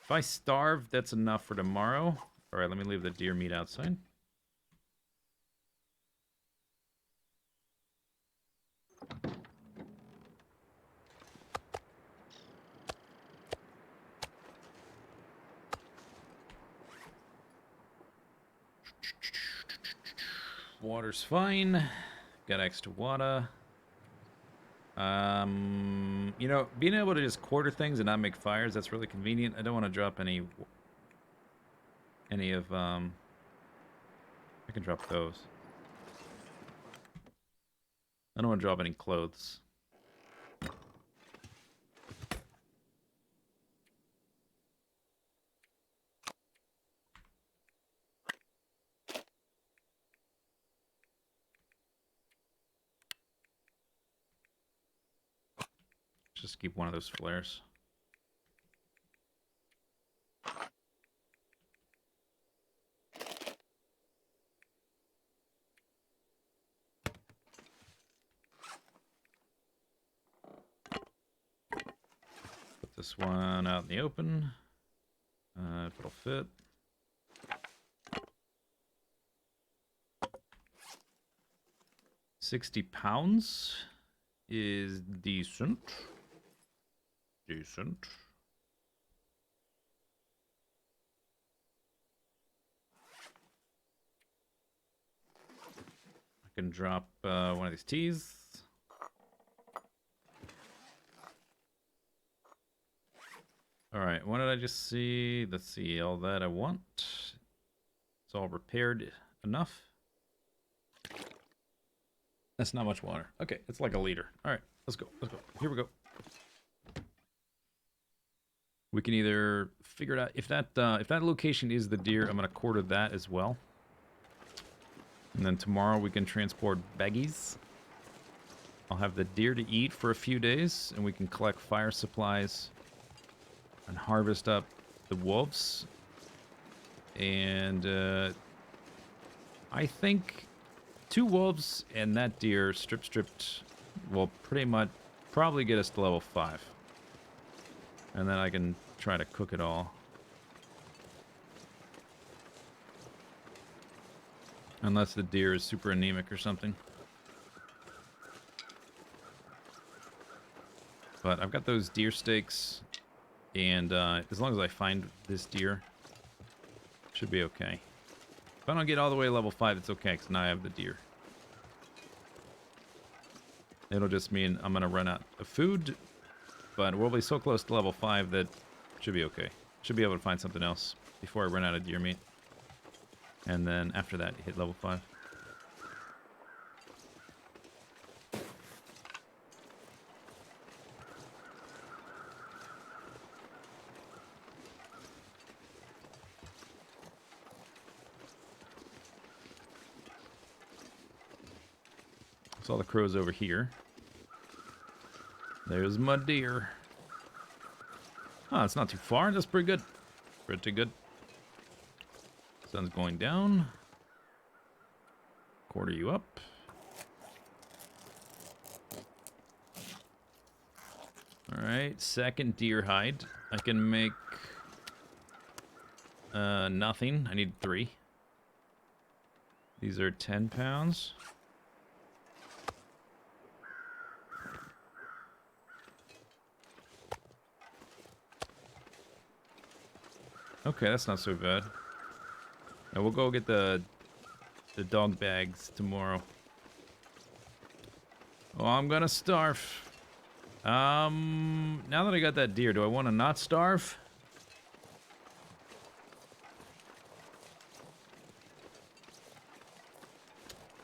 If I starve, that's enough for tomorrow. Alright, let me leave the deer meat outside. Water's fine. Got extra water. You know, being able to just quarter things and not make fires, that's really convenient. I don't want to drop any of, I can drop those. I don't want to drop any clothes. Just keep one of those flares. Put this one out in the open. If it'll fit. £60 is decent. Decent. I can drop one of these teas. Alright, what did I just see? Let's see, all that I want. It's all repaired enough. That's not much water. Okay, it's like a liter. Alright, let's go. Let's go. Here we go. We can either figure it out. If that location is the deer, I'm going to quarter that as well. And then tomorrow we can transport baggies. I'll have the deer to eat for a few days, and we can collect fire supplies and harvest up the wolves. And I think 2 wolves and that deer stripped will pretty much probably get us to level 5. And then I can try to cook it all. Unless the deer is super anemic or something. But I've got those deer steaks, and as long as I find this deer, should be okay. If I don't get all the way to level 5, it's okay, because now I have the deer. It'll just mean I'm going to run out of food, but we'll be so close to level 5 that should be okay. Should be able to find something else before I run out of deer meat. And then after that, hit level 5. Saw the crows over here. There's my deer. Oh, it's not too far. That's pretty good. Pretty good. Sun's going down. Quarter you up. Alright, second deer hide. I can make nothing. I need 3. These are 10 pounds. Okay, that's not so bad. Now we'll go get the dog bags tomorrow. Oh, I'm gonna starve. Now that I got that deer, do I want to not starve?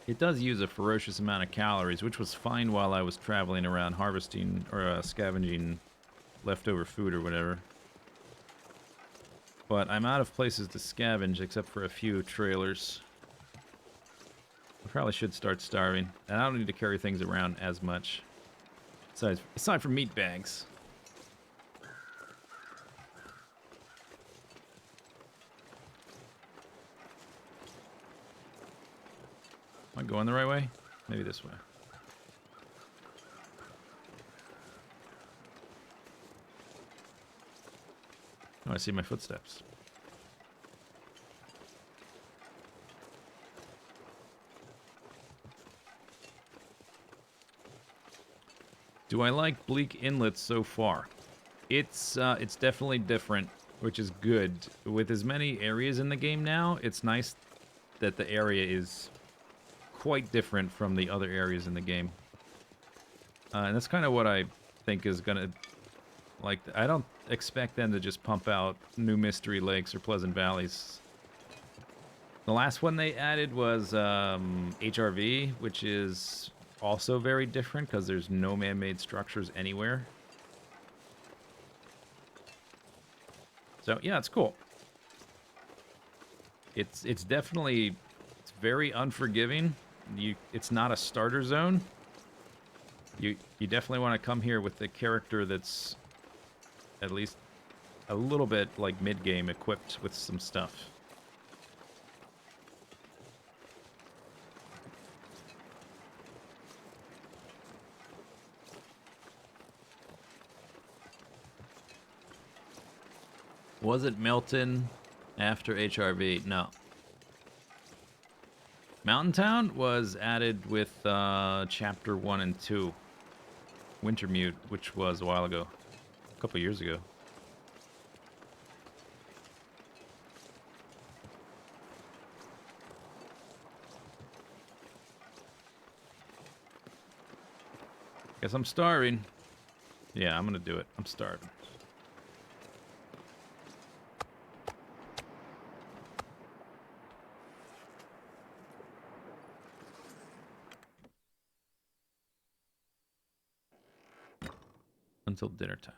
It does use a ferocious amount of calories, which was fine while I was traveling around harvesting or scavenging leftover food or whatever. But I'm out of places to scavenge except for a few trailers. I probably should start starving. And I don't need to carry things around as much. Aside from meat bags. Am I going the right way? Maybe this way. Oh, I see my footsteps. Do I like Bleak Inlet so far? It's definitely different, which is good. With as many areas in the game now, it's nice that the area is quite different from the other areas in the game. And that's kind of what I think is gonna... Like, I don't expect them to just pump out new Mystery Lakes or Pleasant Valleys. The last one they added was HRV, which is also very different because there's no man-made structures anywhere. So, yeah, it's cool. It's definitely... It's very unforgiving. It's not a starter zone. You definitely want to come here with a character that's at least a little bit like mid-game equipped with some stuff. Was it Melton after HRV? No. Mountain Town was added with Chapter 1 and 2. Wintermute, which was a while ago. A couple years ago. Guess I'm starving. Yeah, I'm gonna do it. I'm starving. Until dinner time.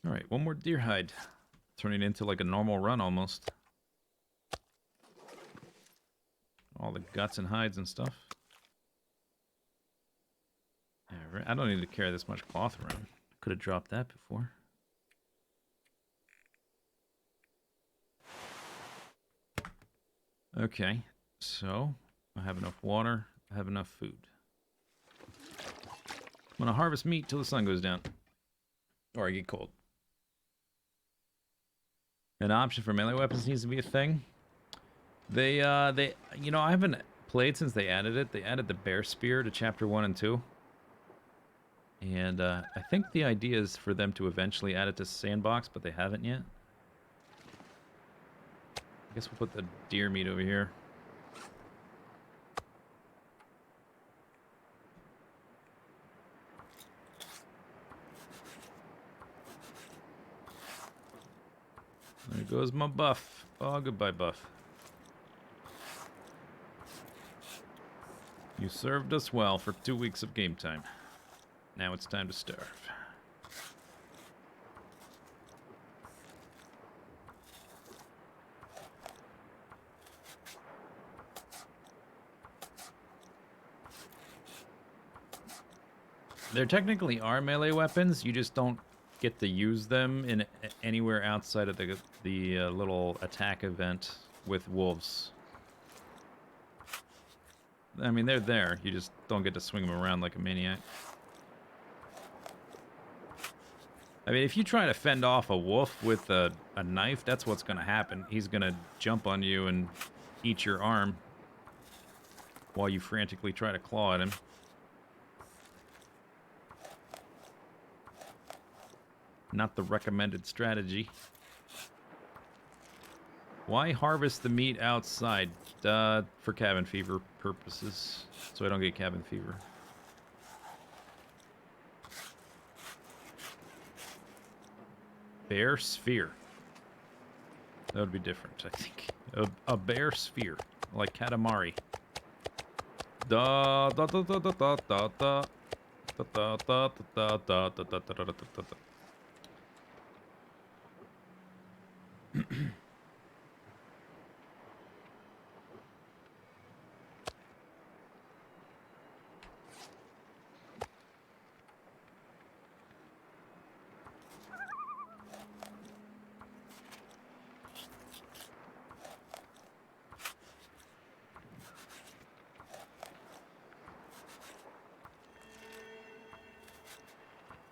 Alright, one more deer hide. Turning into like a normal run almost. All the guts and hides and stuff. Yeah, I don't need to carry this much cloth around. Could have dropped that before. Okay, so I have enough water. I have enough food. I'm gonna harvest meat till the sun goes down. Or I get cold. An option for melee weapons needs to be a thing. They, you know, I haven't played since they added it. They added the bear spear to chapter 1 and 2. And, I think the idea is for them to eventually add it to Sandbox, but they haven't yet. I guess we'll put the deer meat over here. There goes my buff. Oh, goodbye, buff. You served us well for 2 weeks of game time. Now it's time to starve. There technically are melee weapons, you just don't get to use them in anywhere outside of the little attack event with wolves. I mean, they're there, you just don't get to swing them around like a maniac. I mean, if you try to fend off a wolf with a knife, that's what's going to happen. He's going to jump on you and eat your arm while you frantically try to claw at him. Not the recommended strategy. Why harvest the meat outside? For cabin fever purposes, so I don't get cabin fever. Bear sphere. That would be different, I think. A bear sphere, like Katamari. Da da da da da da da da da da da da da da da da da.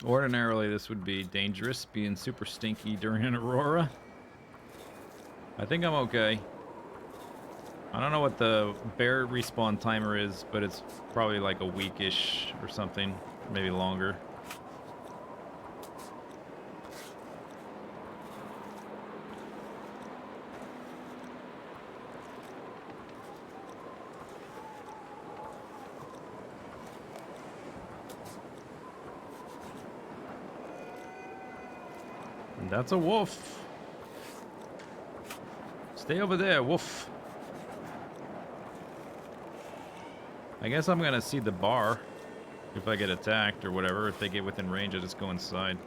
Ordinarily, this would be dangerous, being super stinky during an aurora. I think I'm okay. I don't know what the bear respawn timer is, but it's probably like a weekish or something, maybe longer. And that's a wolf. Stay over there, wolf. I guess I'm gonna see the bar if I get attacked or whatever. If they get within range, I just go inside.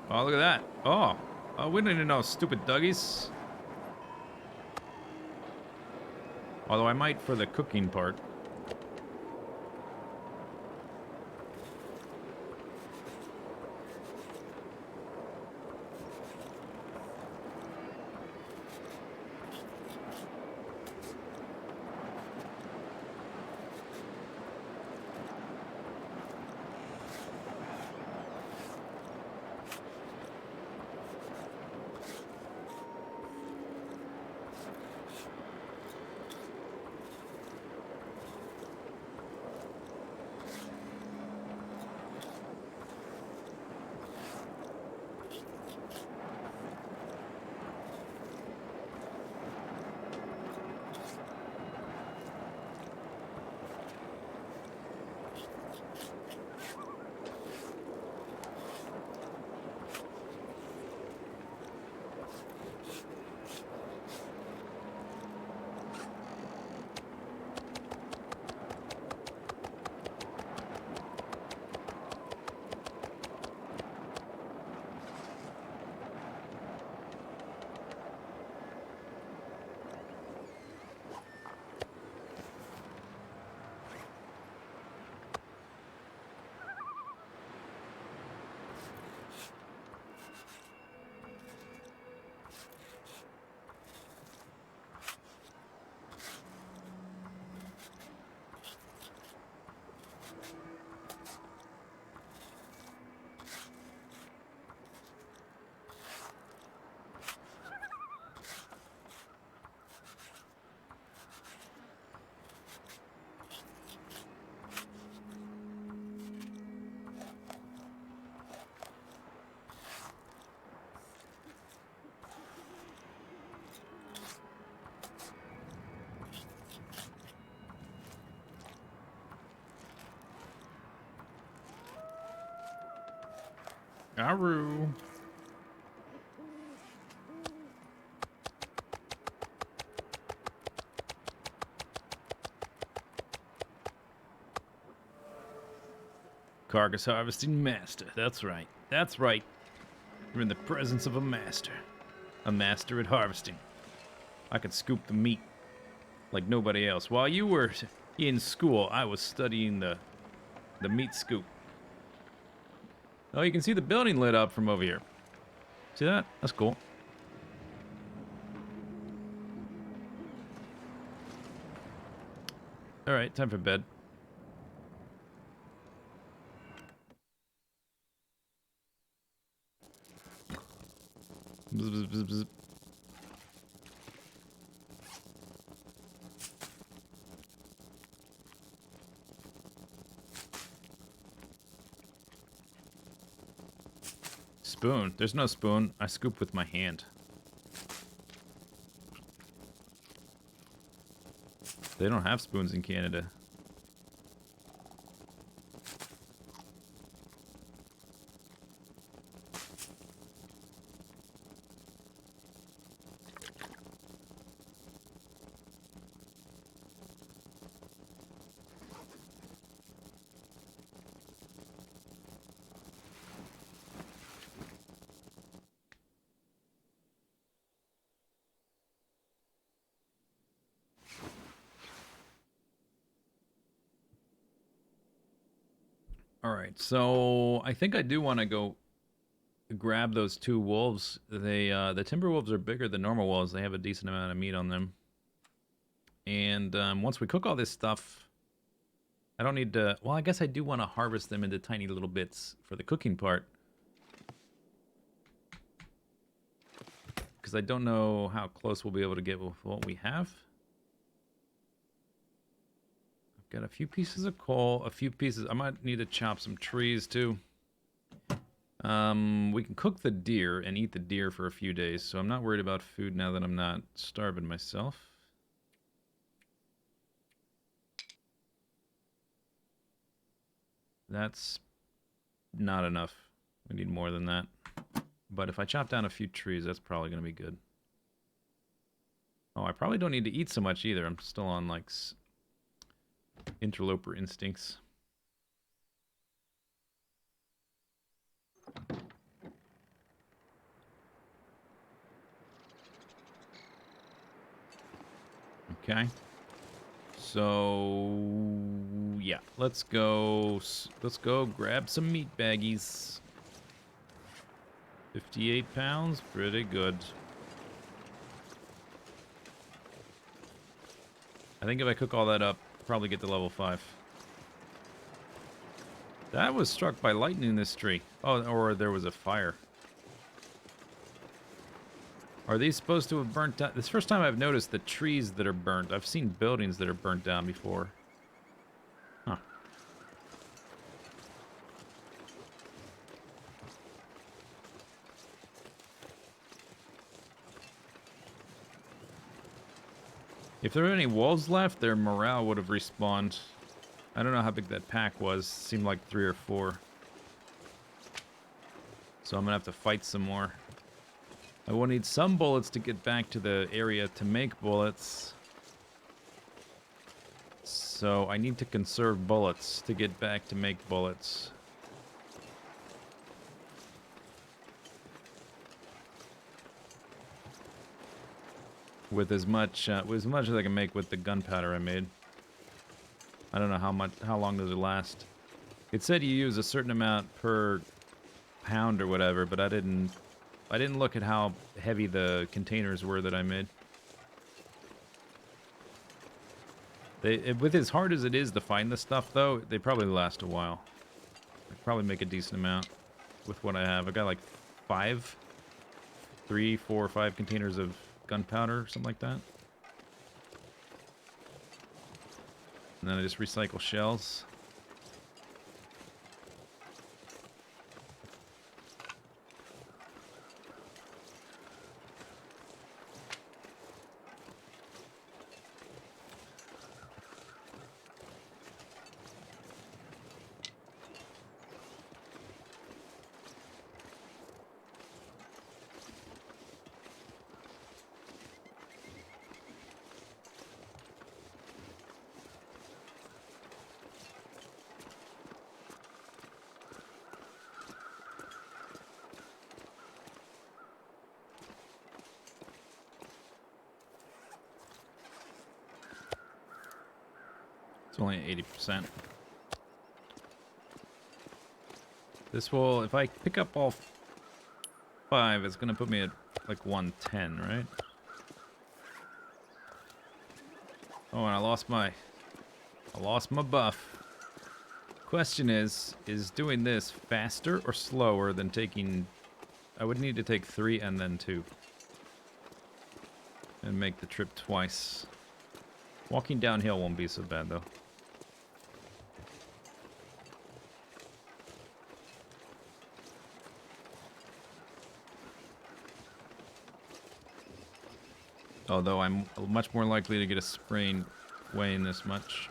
Oh, look at that. Oh, we don't even know, stupid Duggies. Although I might for the cooking part. Aru. Carcass harvesting master. That's right. That's right. You're in the presence of a master. A master at harvesting. I could scoop the meat like nobody else. While you were in school, I was studying the meat scoop. Oh, you can see the building lit up from over here. See that? That's cool. All right, time for bed. Bzz, bzz, bzz, bzz. Spoon. There's no spoon. I scoop with my hand. They don't have spoons in Canada. All right, so I think I do want to go grab those two wolves. They the timber wolves are bigger than normal wolves. They have a decent amount of meat on them. And once we cook all this stuff, I don't need to. Well, I guess I do want to harvest them into tiny little bits for the cooking part, because I don't know how close we'll be able to get with what we have. Got a few pieces of coal, a few pieces. I might need to chop some trees too. We can cook the deer and eat the deer for a few days, so I'm not worried about food now that I'm not starving myself. That's not enough. We need more than that. But if I chop down a few trees, that's probably going to be good. Oh, I probably don't need to eat so much either. I'm still on, like, interloper instincts. Okay. So yeah, let's go grab some meat baggies. 58 pounds, pretty good. I think if I cook all that up, I'll probably get to level 5. That was struck by lightning in this tree. Oh, or there was a fire. Are these supposed to have burnt down? This is the first time I've noticed the trees that are burnt. I've seen buildings that are burnt down before. Huh. If there were any wolves left, their morale would have respawned. I don't know how big that pack was. Seemed like 3 or 4. So I'm gonna have to fight some more. I will need some bullets to get back to the area to make bullets. So I need to conserve bullets to get back to make bullets. With as much as I can make with the gunpowder I made. I don't know how long does it last. It said you use a certain amount per pound or whatever, but I didn't look at how heavy the containers were that I made. With as hard as it is to find this stuff, though, they probably last a while. I probably make a decent amount with what I have. I got like 3, 4, or 5 containers of gunpowder, something like that. And then I just recycle shells. It's only 80%. This will, if I pick up all 5, it's gonna put me at like 110, right? Oh, and I lost my buff. Question is doing this faster or slower than taking... I would need to take 3 and then 2. And make the trip twice. Walking downhill won't be so bad, though. Although I'm much more likely to get a sprain weighing this much.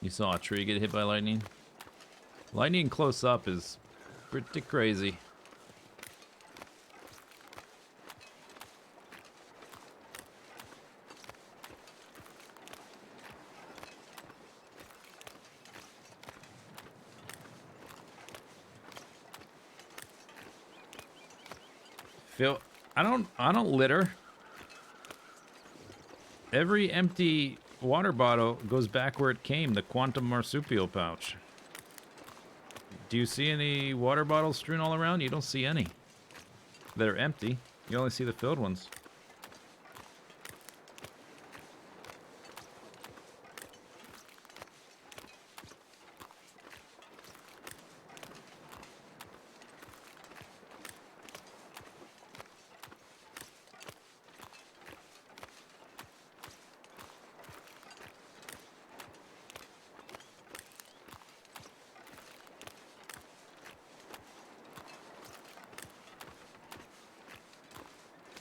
You saw a tree get hit by lightning? Lightning close up is pretty crazy. Phil, I don't litter. Every empty water bottle goes back where it came, the quantum marsupial pouch. Do you see any water bottles strewn all around? You don't see any that are empty. You only see the filled ones.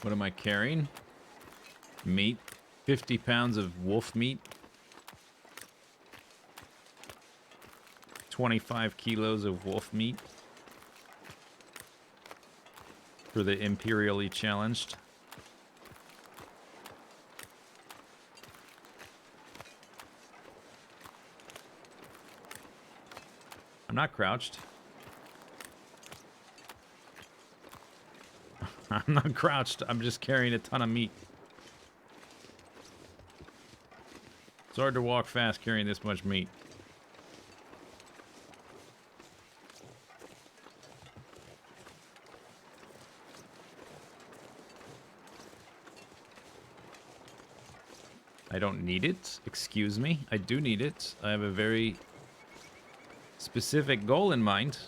What am I carrying? Meat. 50 pounds of wolf meat. 25 kilos of wolf meat. For the imperially challenged. I'm not crouched. I'm not crouched. I'm just carrying a ton of meat. It's hard to walk fast carrying this much meat. I don't need it. Excuse me. I do need it. I have a very specific goal in mind.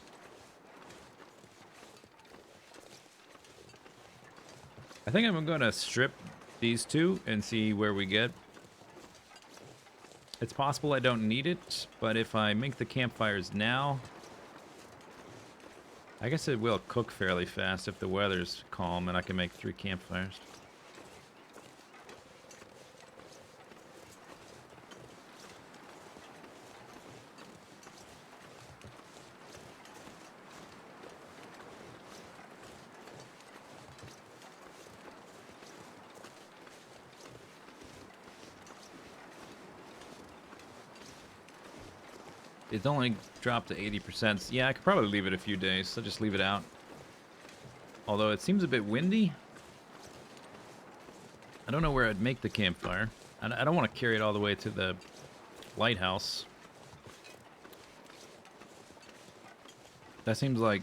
I think I'm going to strip these two and see where we get. It's possible I don't need it, but if I make the campfires now, I guess it will cook fairly fast if the weather's calm and I can make 3 campfires. It's only dropped to 80%. Yeah, I could probably leave it a few days, so just leave it out. Although it seems a bit windy. I don't know where I'd make the campfire. I don't want to carry it all the way to the lighthouse. That seems like,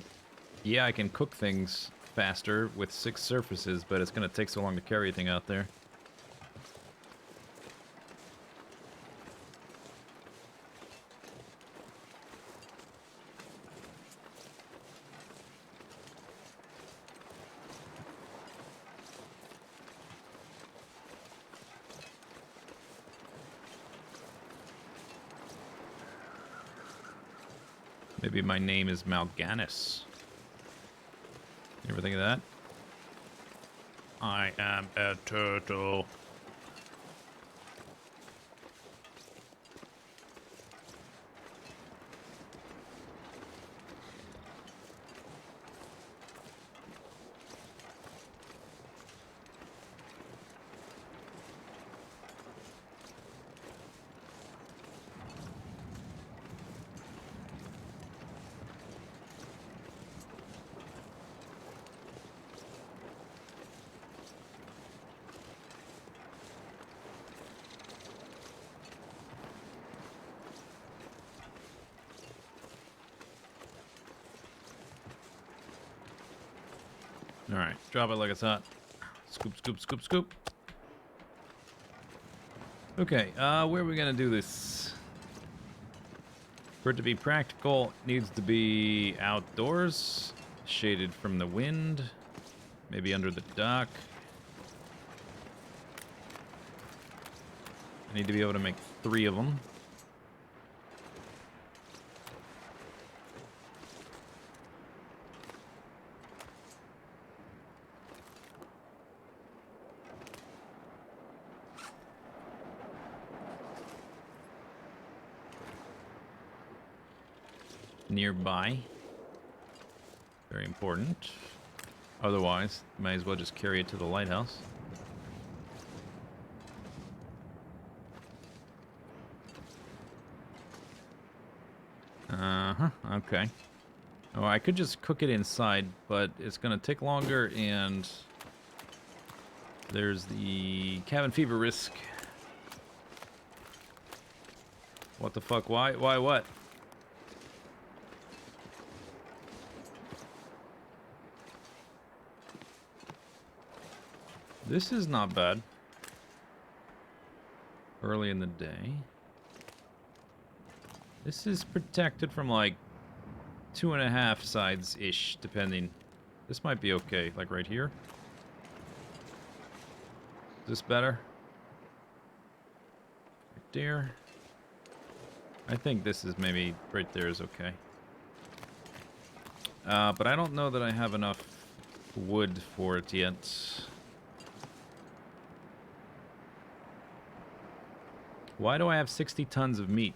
yeah, I can cook things faster with 6 surfaces, but it's going to take so long to carry everything out there. Maybe my name is Mal'Ganis. You ever think of that? I am a turtle. All right, drop it like it's hot. Scoop, scoop, scoop, scoop. Okay, where are we gonna do this? For it to be practical, it needs to be outdoors, shaded from the wind, maybe under the dock. I need to be able to make 3 of them. Nearby. Very important. Otherwise, might as well just carry it to the lighthouse. Uh-huh, okay. Oh, I could just cook it inside, but it's gonna take longer, and there's the cabin fever risk. What the fuck? Why what? This is not bad. Early in the day. This is protected from like 2.5 sides-ish, depending. This might be okay, like right here. Is this better? Right there. I think this is maybe right there is okay. But I don't know that I have enough wood for it yet. Why do I have 60 tons of meat?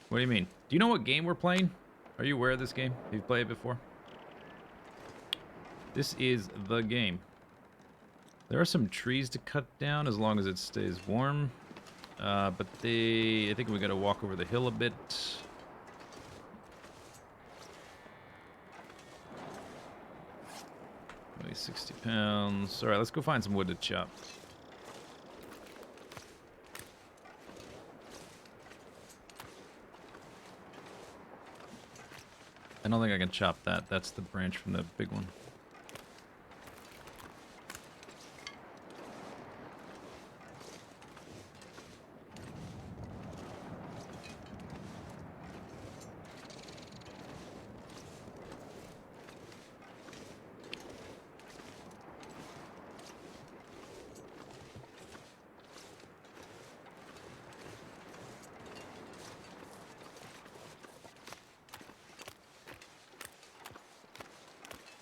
What do you mean? Do you know what game we're playing? Are you aware of this game? Have you played it before? This is the game. There are some trees to cut down as long as it stays warm. But I think we gotta walk over the hill a bit. Only 60 pounds. Alright, let's go find some wood to chop. I don't think I can chop that. That's the branch from the big one.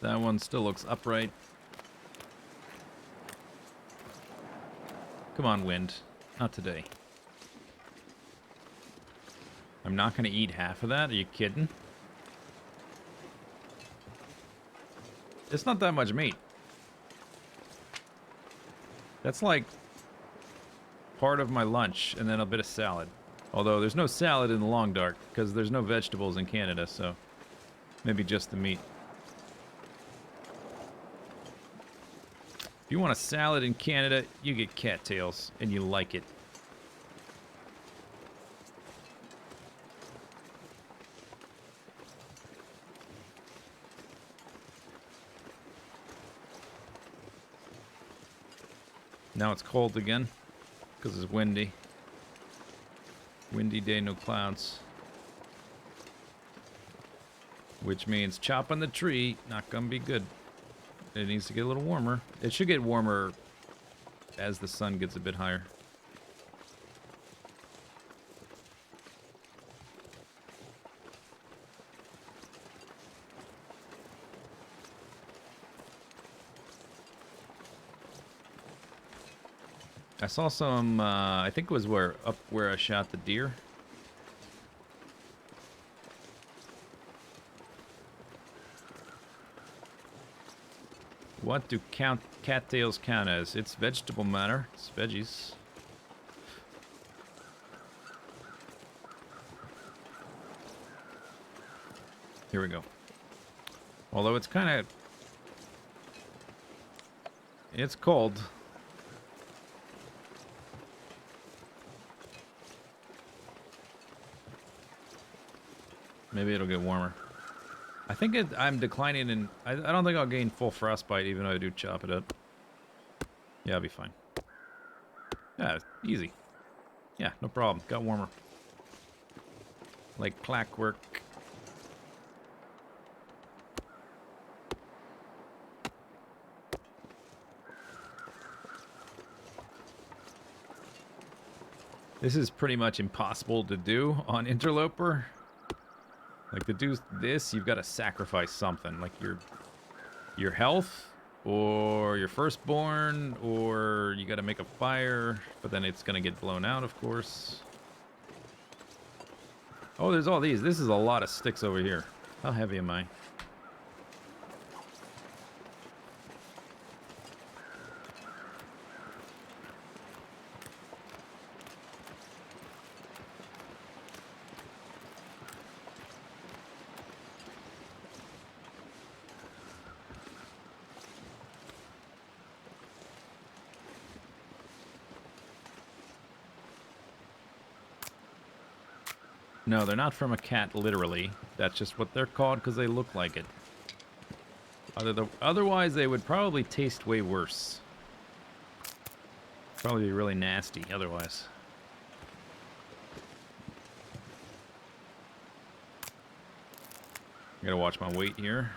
That one still looks upright. Come on, wind. Not today. I'm not going to eat half of that? Are you kidding? It's not that much meat. That's like part of my lunch and then a bit of salad. Although there's no salad in the long dark because there's no vegetables in Canada, so maybe just the meat. If you want a salad in Canada, you get cattails, and you like it. Now it's cold again, because it's windy. Windy day, no clouds. Which means chopping the tree, not gonna be good. It needs to get a little warmer. It should get warmer as the sun gets a bit higher. I saw some, I think it was up where I shot the deer. What do cattails count as? It's vegetable matter. It's veggies. Here we go. Although it's kind of... It's cold. Maybe it'll get warmer. I think I'm declining in... I don't think I'll gain full frostbite even though I do chop it up. Yeah, I'll be fine. Yeah, easy. Yeah, no problem. Got warmer. Like clockwork. This is pretty much impossible to do on Interloper. Like, to do this, you've got to sacrifice something. Like your health, or your firstborn, or you got to make a fire, but then it's going to get blown out, of course. Oh, there's all these. This is a lot of sticks over here. How heavy am I? No, they're not from a cat, literally. That's just what they're called because they look like it. Otherwise, they would probably taste way worse. Probably be really nasty otherwise. I gotta watch my weight here.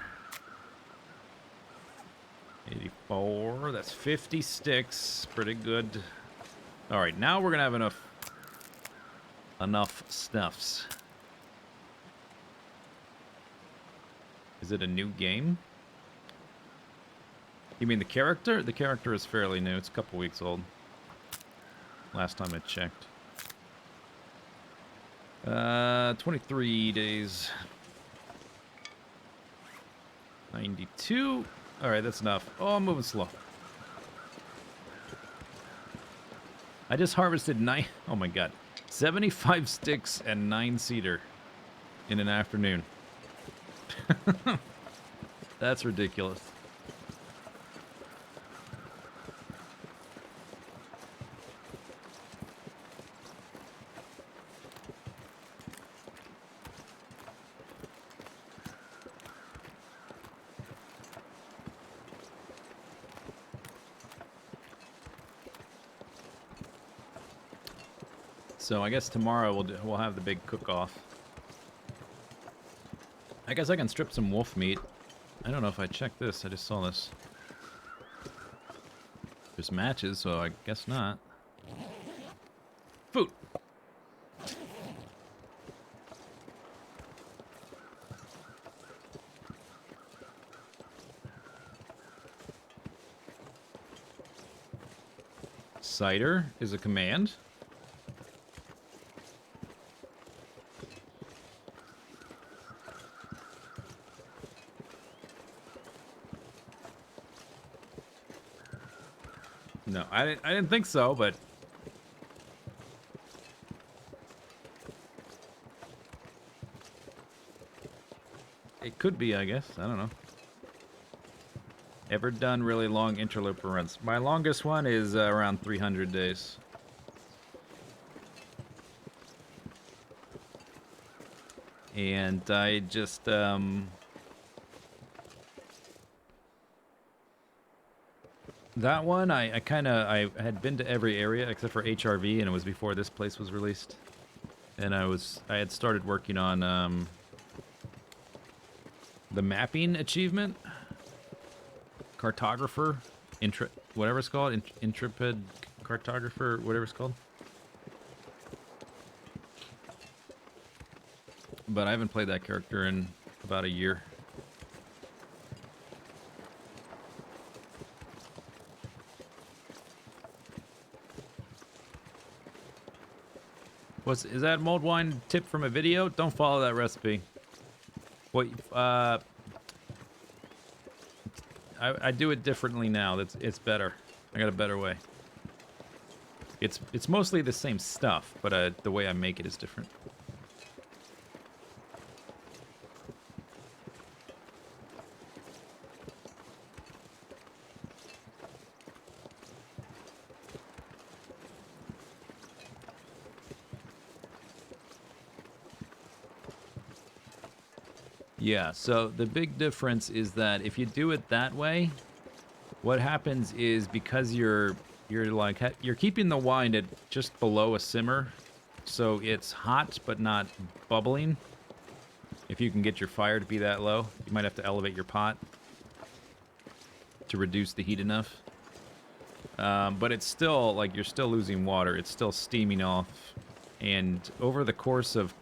84, that's 50 sticks. Pretty good. Alright, now we're gonna have enough stuffs. Is it a new game? You mean the character? The character is fairly new. It's a couple weeks old. Last time I checked. 23 days. 92. Alright, that's enough. Oh, I'm moving slow. I just harvested oh my god. 75 sticks and 9 cedar in an afternoon. That's ridiculous. So I guess tomorrow we'll have the big cook-off. I guess I can strip some wolf meat. I don't know if I checked this. I just saw this. There's matches, so I guess not. Food. Cider is a command. No, I didn't think so, but it could be, I guess. I don't know. Ever done really long interloper runs? My longest one is around 300 days. And I just that one, I had been to every area except for HRV, and it was before this place was released. And I had started working on the mapping achievement, cartographer, whatever it's called, intrepid cartographer, whatever it's called. But I haven't played that character in about a year. Is that mulled wine tip from a video? Don't follow that recipe. What? I do it differently now. It's better. I got a better way. It's mostly the same stuff, but the way I make it is different. Yeah, so the big difference is that if you do it that way, what happens is because you're like you're keeping the wine at just below a simmer, so it's hot but not bubbling. If you can get your fire to be that low, you might have to elevate your pot to reduce the heat enough. But it's still like you're still losing water. It's still steaming off, and over the course of,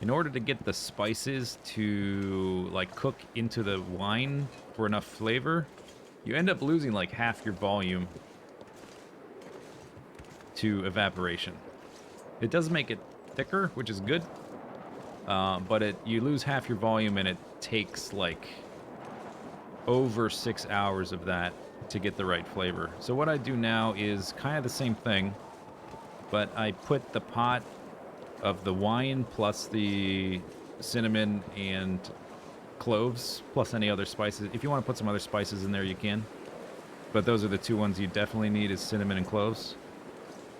in order to get the spices to like cook into the wine for enough flavor, you end up losing like half your volume to evaporation. It does make it thicker, which is good, but you lose half your volume, and it takes like over 6 hours of that to get the right flavor. So what I do now is kind of the same thing, but I put the pot of the wine plus the cinnamon and cloves plus any other spices. If you want to put some other spices in there, you can. But those are the two ones you definitely need, is cinnamon and cloves.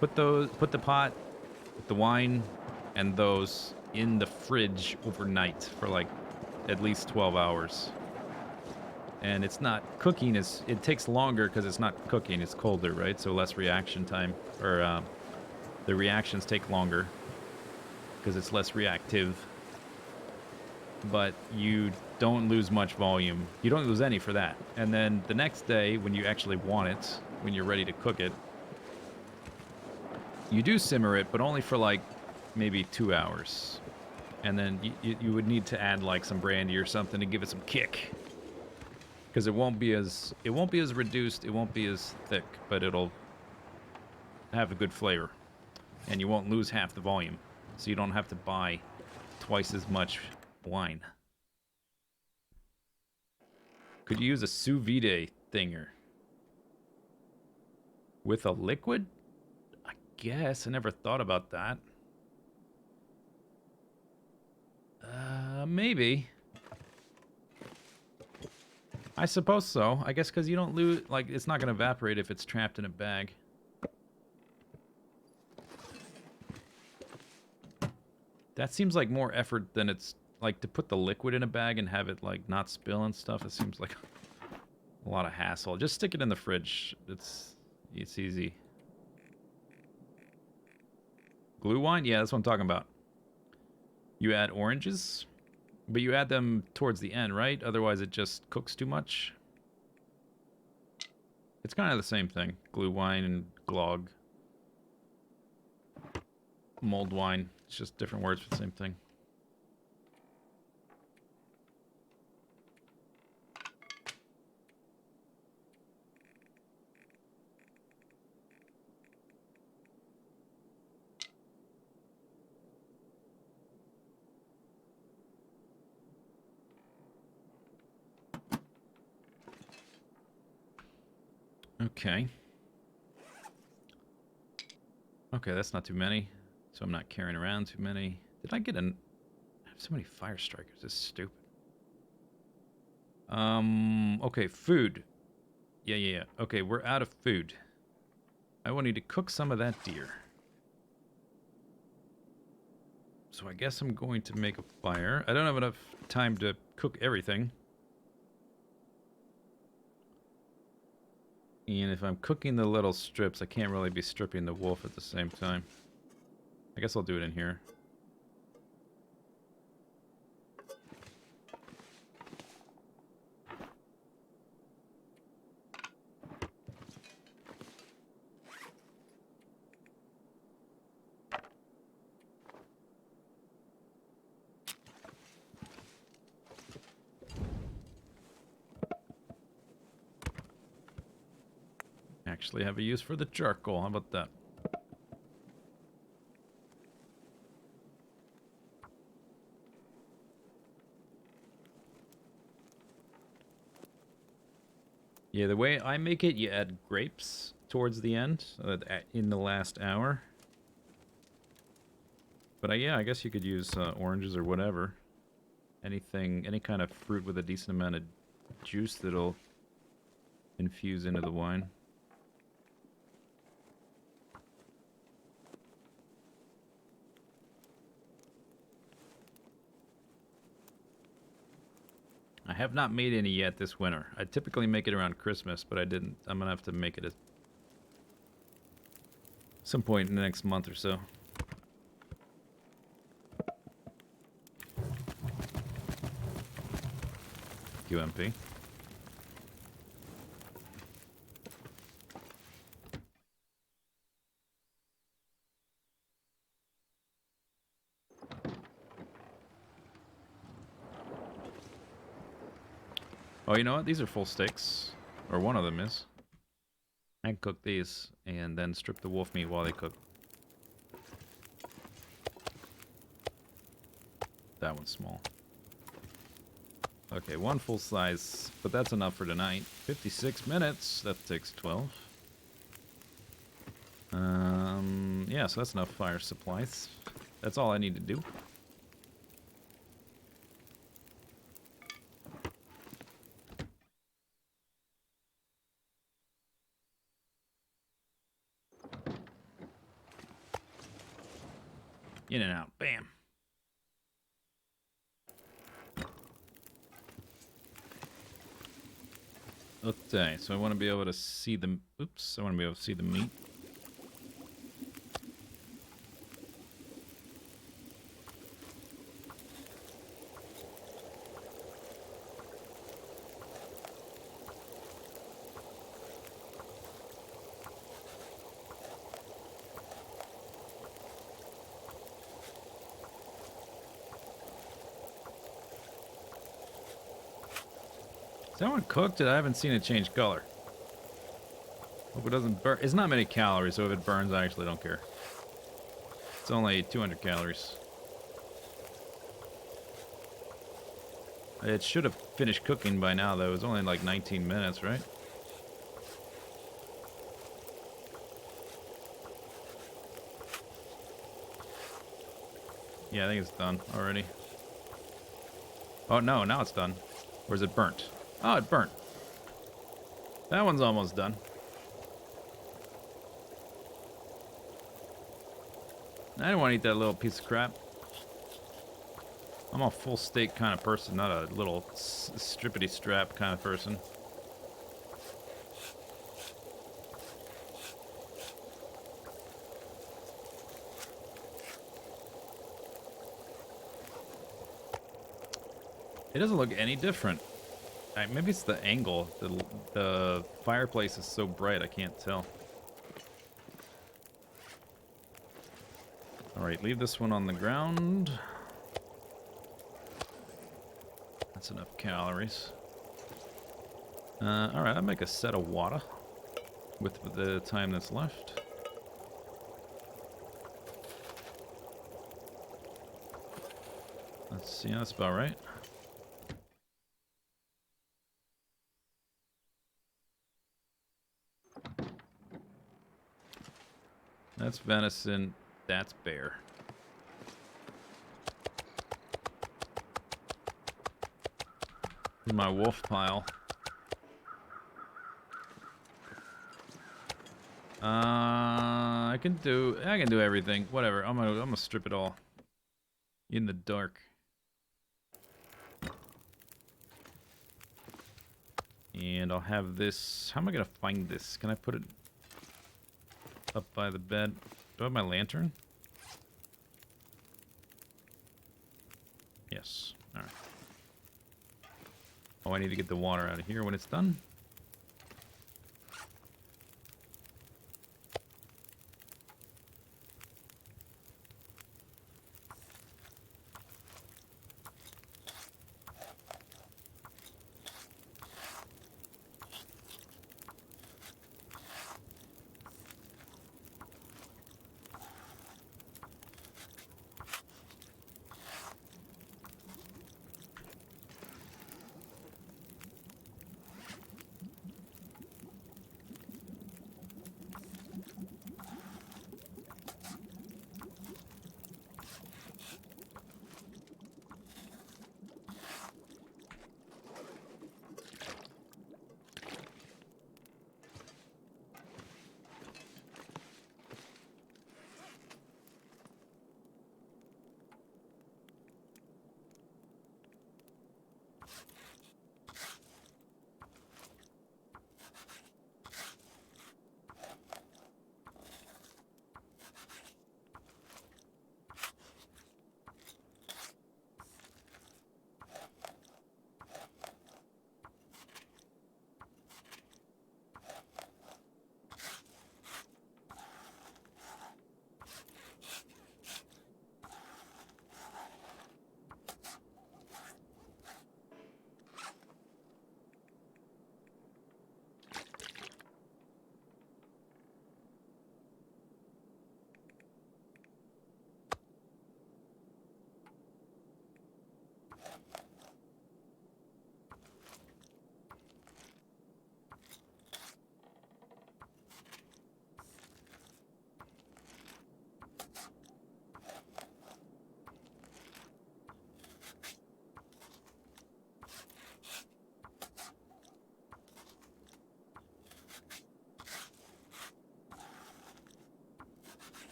Put the pot, the wine, and those in the fridge overnight for like at least 12 hours. And it's not cooking, it takes longer because it's not cooking, it's colder, right? So less reaction time, or the reactions take longer because it's less reactive. But you don't lose much volume. You don't lose any for that. And then the next day, when you actually want it, when you're ready to cook it, you do simmer it, but only for like maybe 2 hours. And then you would need to add like some brandy or something to give it some kick. Because it won't be as reduced, it won't be as thick, but it'll have a good flavor. And you won't lose half the volume. So you don't have to buy twice as much wine. Could you use a sous vide thinger? With a liquid? I guess. I never thought about that. Maybe. I suppose so. I guess because you don't lose... Like, it's not going to evaporate if it's trapped in a bag. That seems like more effort than it's... Like, to put the liquid in a bag and have it, like, not spill and stuff, it seems like a lot of hassle. Just stick it in the fridge. It's easy. Glue wine? Yeah, that's what I'm talking about. You add oranges, but you add them towards the end, right? Otherwise it just cooks too much. It's kind of the same thing. Glue wine and glog. Mulled wine. It's just different words for the same thing. Okay. Okay, that's not too many. So I'm not carrying around too many. Did I get I have so many fire strikers. This is stupid. Okay, food. Yeah. Okay, we're out of food. I will need to cook some of that deer. So I guess I'm going to make a fire. I don't have enough time to cook everything. And if I'm cooking the little strips, I can't really be stripping the wolf at the same time. I guess I'll do it in here. Actually have a use for the charcoal. How about that? Yeah, the way I make it, you add grapes towards the end, in the last hour. But yeah, I guess you could use oranges or whatever. Anything, any kind of fruit with a decent amount of juice that'll infuse into the wine. I have not made any yet this winter. I typically make it around Christmas, but I didn't. I'm gonna have to make it at some point in the next month or so. QMP. Oh, you know what? These are full steaks. Or one of them is. I can cook these and then strip the wolf meat while they cook. That one's small. Okay, one full size, but that's enough for tonight. 56 minutes. That takes 12. Yeah, so that's enough fire supplies. That's all I need to do. In and out. Bam. Okay, so I want to be able to see the... Oops, I want to be able to see the meat. Is that one cooked? I haven't seen it change color. Hope it doesn't burn. It's not many calories, so if it burns, I actually don't care. It's only 200 calories. It should have finished cooking by now, though. It was only like 19 minutes, right? Yeah, I think it's done already. Oh, no, now it's done. Or is it burnt? Oh, it burnt. That one's almost done. I don't want to eat that little piece of crap. I'm a full steak kind of person, not a little strippity strap kind of person. It doesn't look any different. Maybe it's the angle. The fireplace is so bright I can't tell. Alright, leave this one on the ground. That's enough calories. Alright, I'll make a set of water with the time that's left. Let's see, that's about right. That's venison. That's bear. My wolf pile. I can do everything. Whatever. I'm gonna strip it all in the dark. And I'll have this. How am I gonna find this? Can I put it up by the bed? Do I have my lantern? Yes. All right. Oh, I need to get the water out of here when it's done.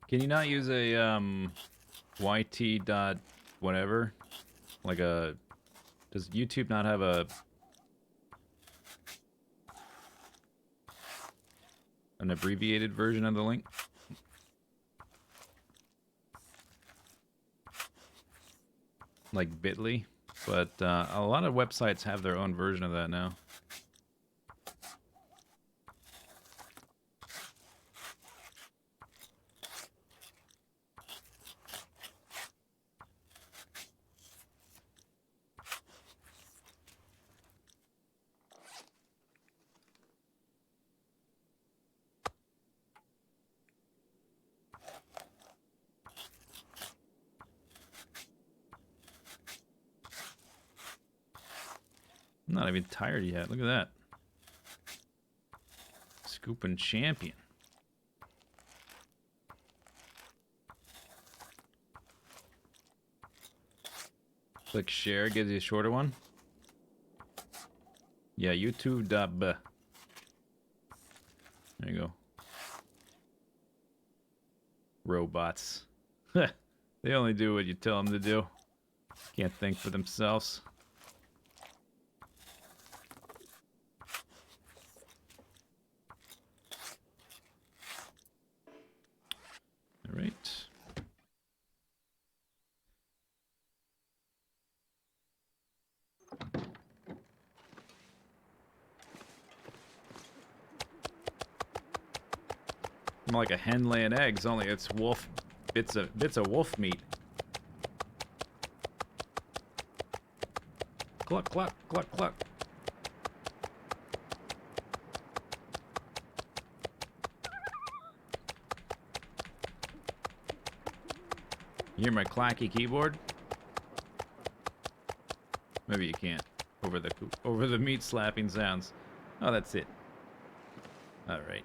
Can you not use a YT dot whatever? Like a does YouTube not have an abbreviated version of the link? Like Bitly, but a lot of websites have their own version of that now. I'm not even tired yet. Look at that. Scooping champion. Click share, gives you a shorter one. Yeah, YouTube.b. There you go. Robots. They only do what you tell them to do. Can't think for themselves. All right. More like a hen laying eggs, only it's wolf bits of wolf meat. Cluck, cluck, cluck, cluck. You hear my clacky keyboard? Maybe you can't. Over the meat slapping sounds. Oh, that's it. All right.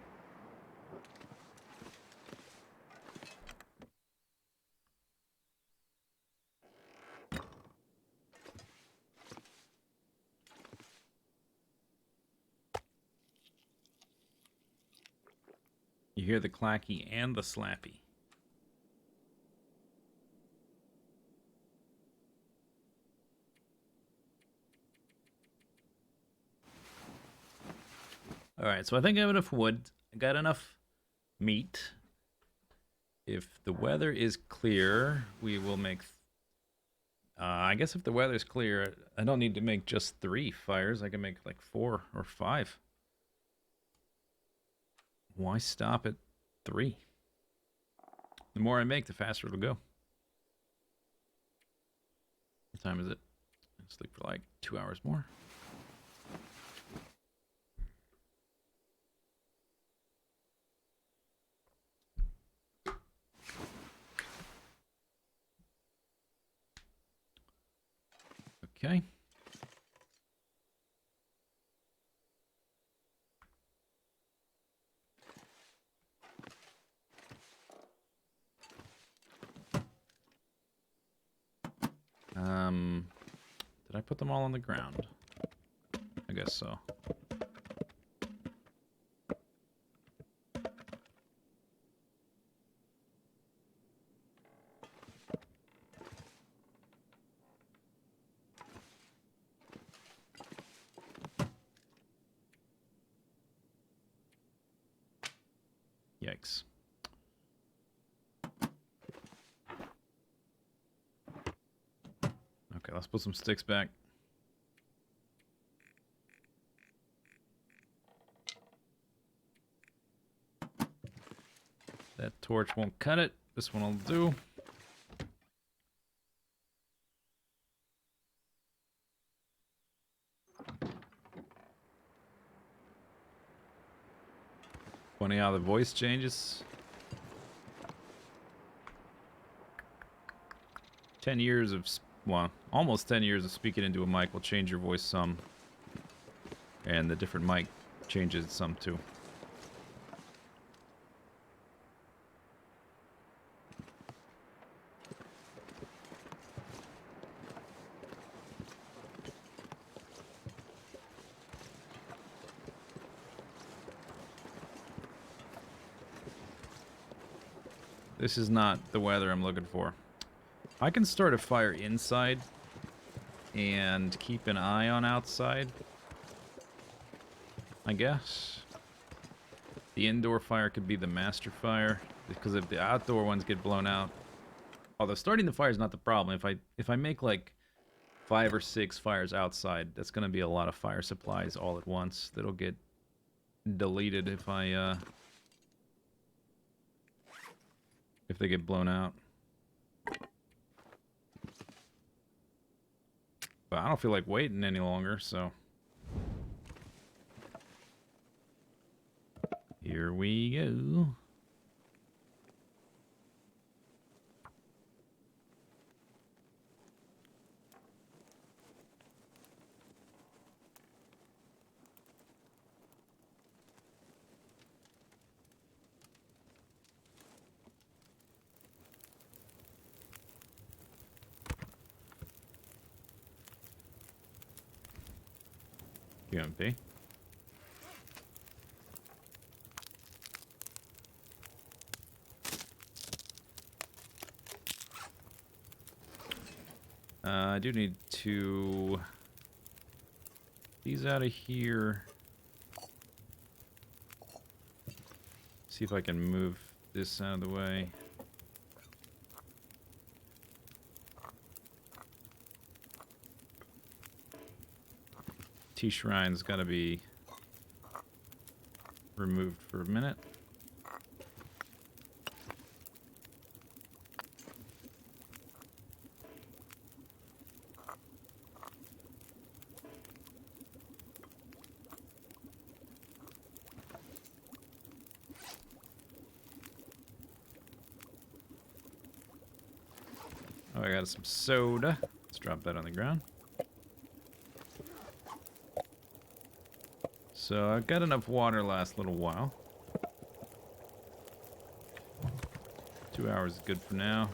You hear the clacky and the slappy. Alright, so I think I have enough wood. I got enough meat. If the weather is clear, we will make... I guess if the weather's clear, I don't need to make just 3 fires. I can make like 4 or 5. Why stop at 3? The more I make, the faster it'll go. What time is it? I'll sleep for like 2 hours more. Okay. Did I put them all on the ground? I guess so. Yikes. Okay, let's put some sticks back. That torch won't cut it. This one will do. Funny how the voice changes. 10 years of, well, almost 10 years of speaking into a mic will change your voice some. And the different mic changes some too. This is not the weather I'm looking for. I can start a fire inside and keep an eye on outside, I guess. The indoor fire could be the master fire, because if the outdoor ones get blown out... Although starting the fire is not the problem. If I make like 5 or 6 fires outside, that's going to be a lot of fire supplies all at once. That'll get deleted if they get blown out. But I don't feel like waiting any longer, so... Here we go. UMP. I do need to... These out of here. See if I can move this out of the way. T-Shrine's gotta be removed for a minute. Oh, I got some soda. Let's drop that on the ground. So I've got enough water to last a little while. 2 hours is good for now.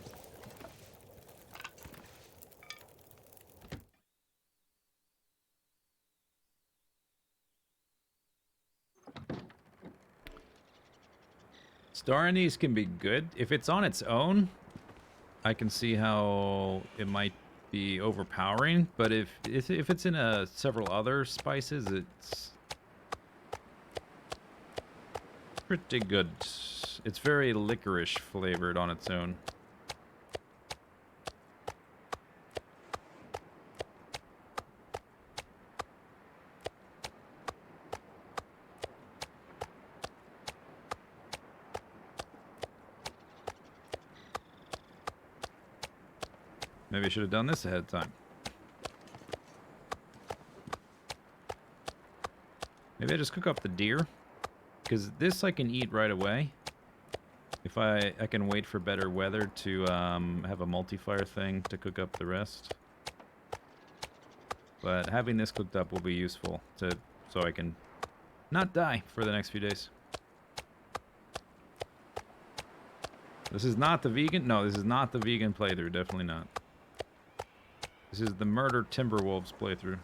Star anise can be good. If it's on its own, I can see how it might be overpowering. But if it's in several other spices, it's pretty good. It's very licorice flavored on its own. Maybe I should have done this ahead of time. Maybe I just cook up the deer. Because this I can eat right away. If I can wait for better weather to have a multi-fire thing to cook up the rest. But having this cooked up will be useful so I can not die for the next few days. This is not the vegan... No, this is not the vegan playthrough. Definitely not. This is the Murder Timberwolves playthrough.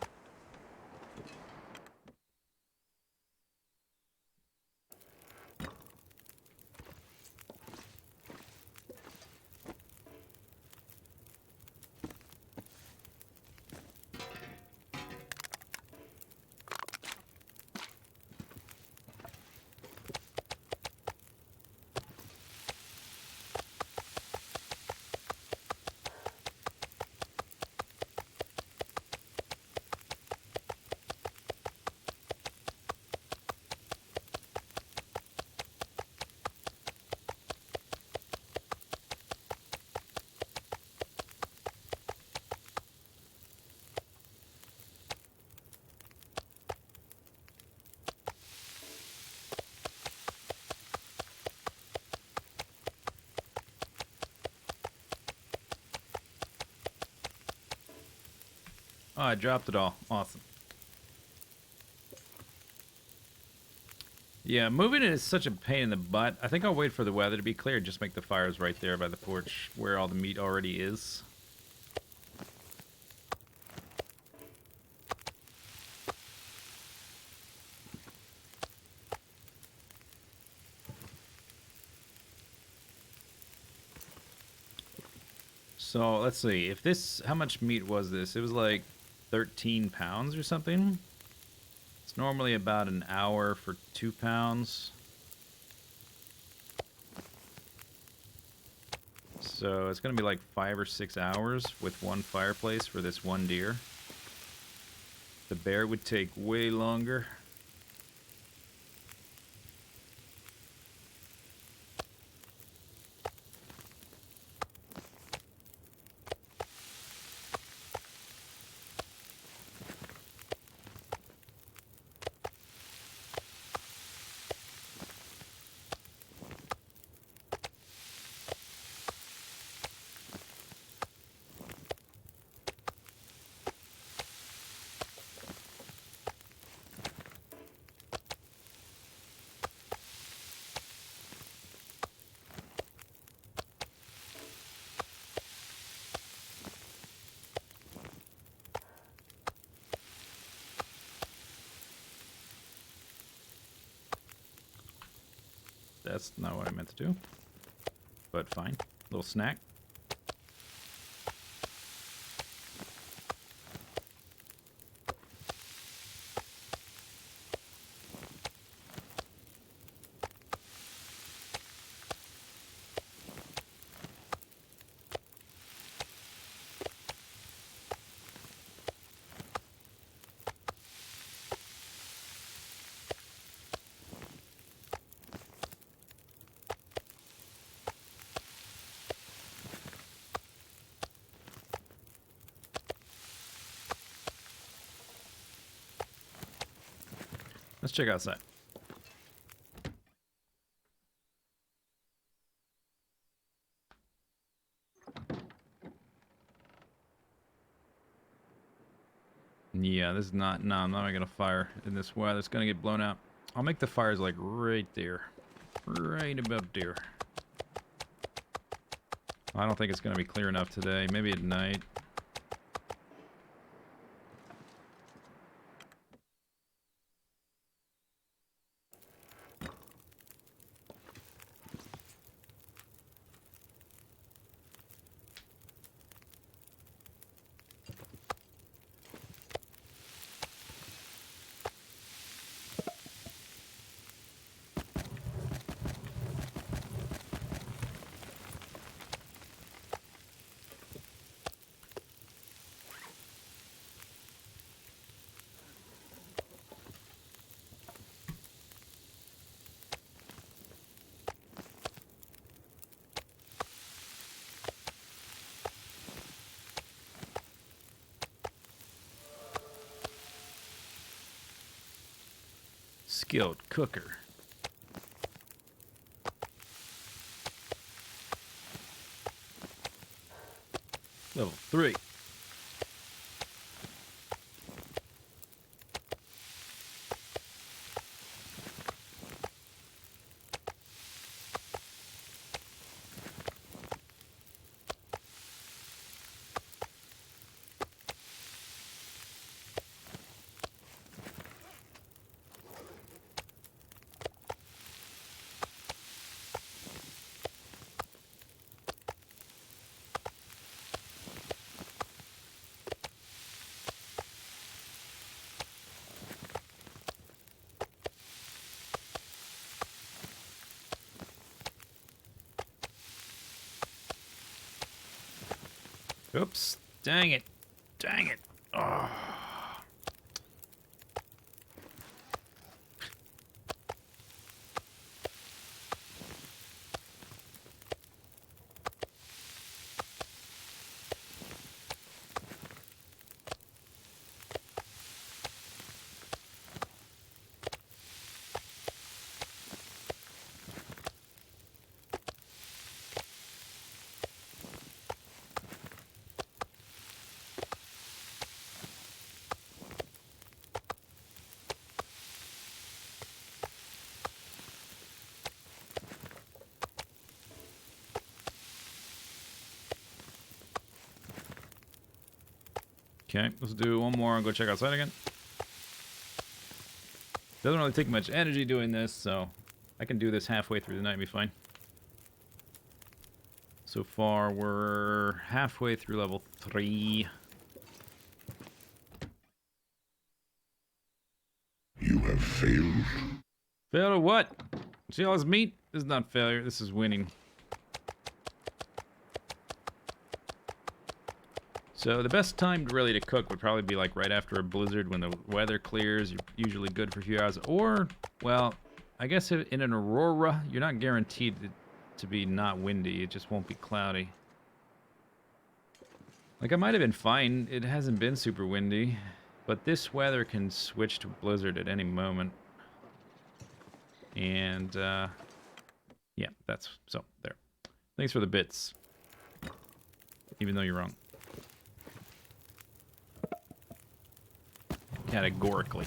Oh, I dropped it all. Awesome. Yeah, moving it is such a pain in the butt. I think I'll wait for the weather to be clear. Just make the fires right there by the porch where all the meat already is. So let's see. If this, how much meat was this? It was like 13 pounds or something. It's normally about an hour for 2 pounds. So it's going to be like 5 or 6 hours with one fireplace for this one deer. The bear would take way longer. That's not what I meant to do. But fine. Little snack. Let's check outside. Yeah, this is not... No, I'm not making a fire in this weather. It's going to get blown out. I'll make the fires like right there. Right about there. I don't think it's going to be clear enough today. Maybe at night. Skilled cooker. Level 3. Oops. Dang it. Dang it. Oh. Okay, let's do one more and go check outside again. Doesn't really take much energy doing this, so I can do this halfway through the night and be fine. So far, we're halfway through level 3. You have failed. Failed at what? See all this meat? This is not failure. This is winning. So the best time really to cook would probably be like right after a blizzard when the weather clears. You're usually good for a few hours. Or, well, I guess in an aurora, you're not guaranteed to be not windy. It just won't be cloudy. Like, I might have been fine. It hasn't been super windy. But this weather can switch to blizzard at any moment. And, yeah, that's... So, there. Thanks for the bits. Even though you're wrong. Categorically.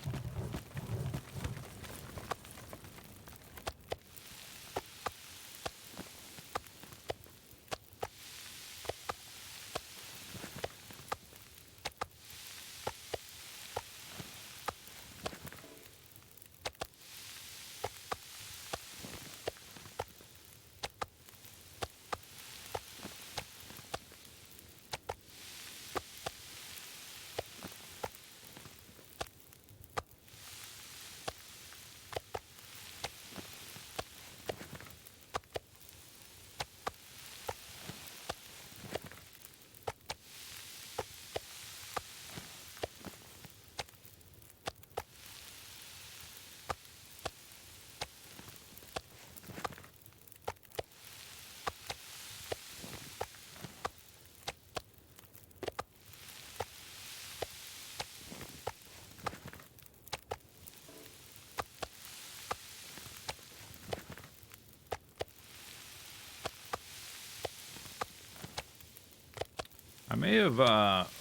I may have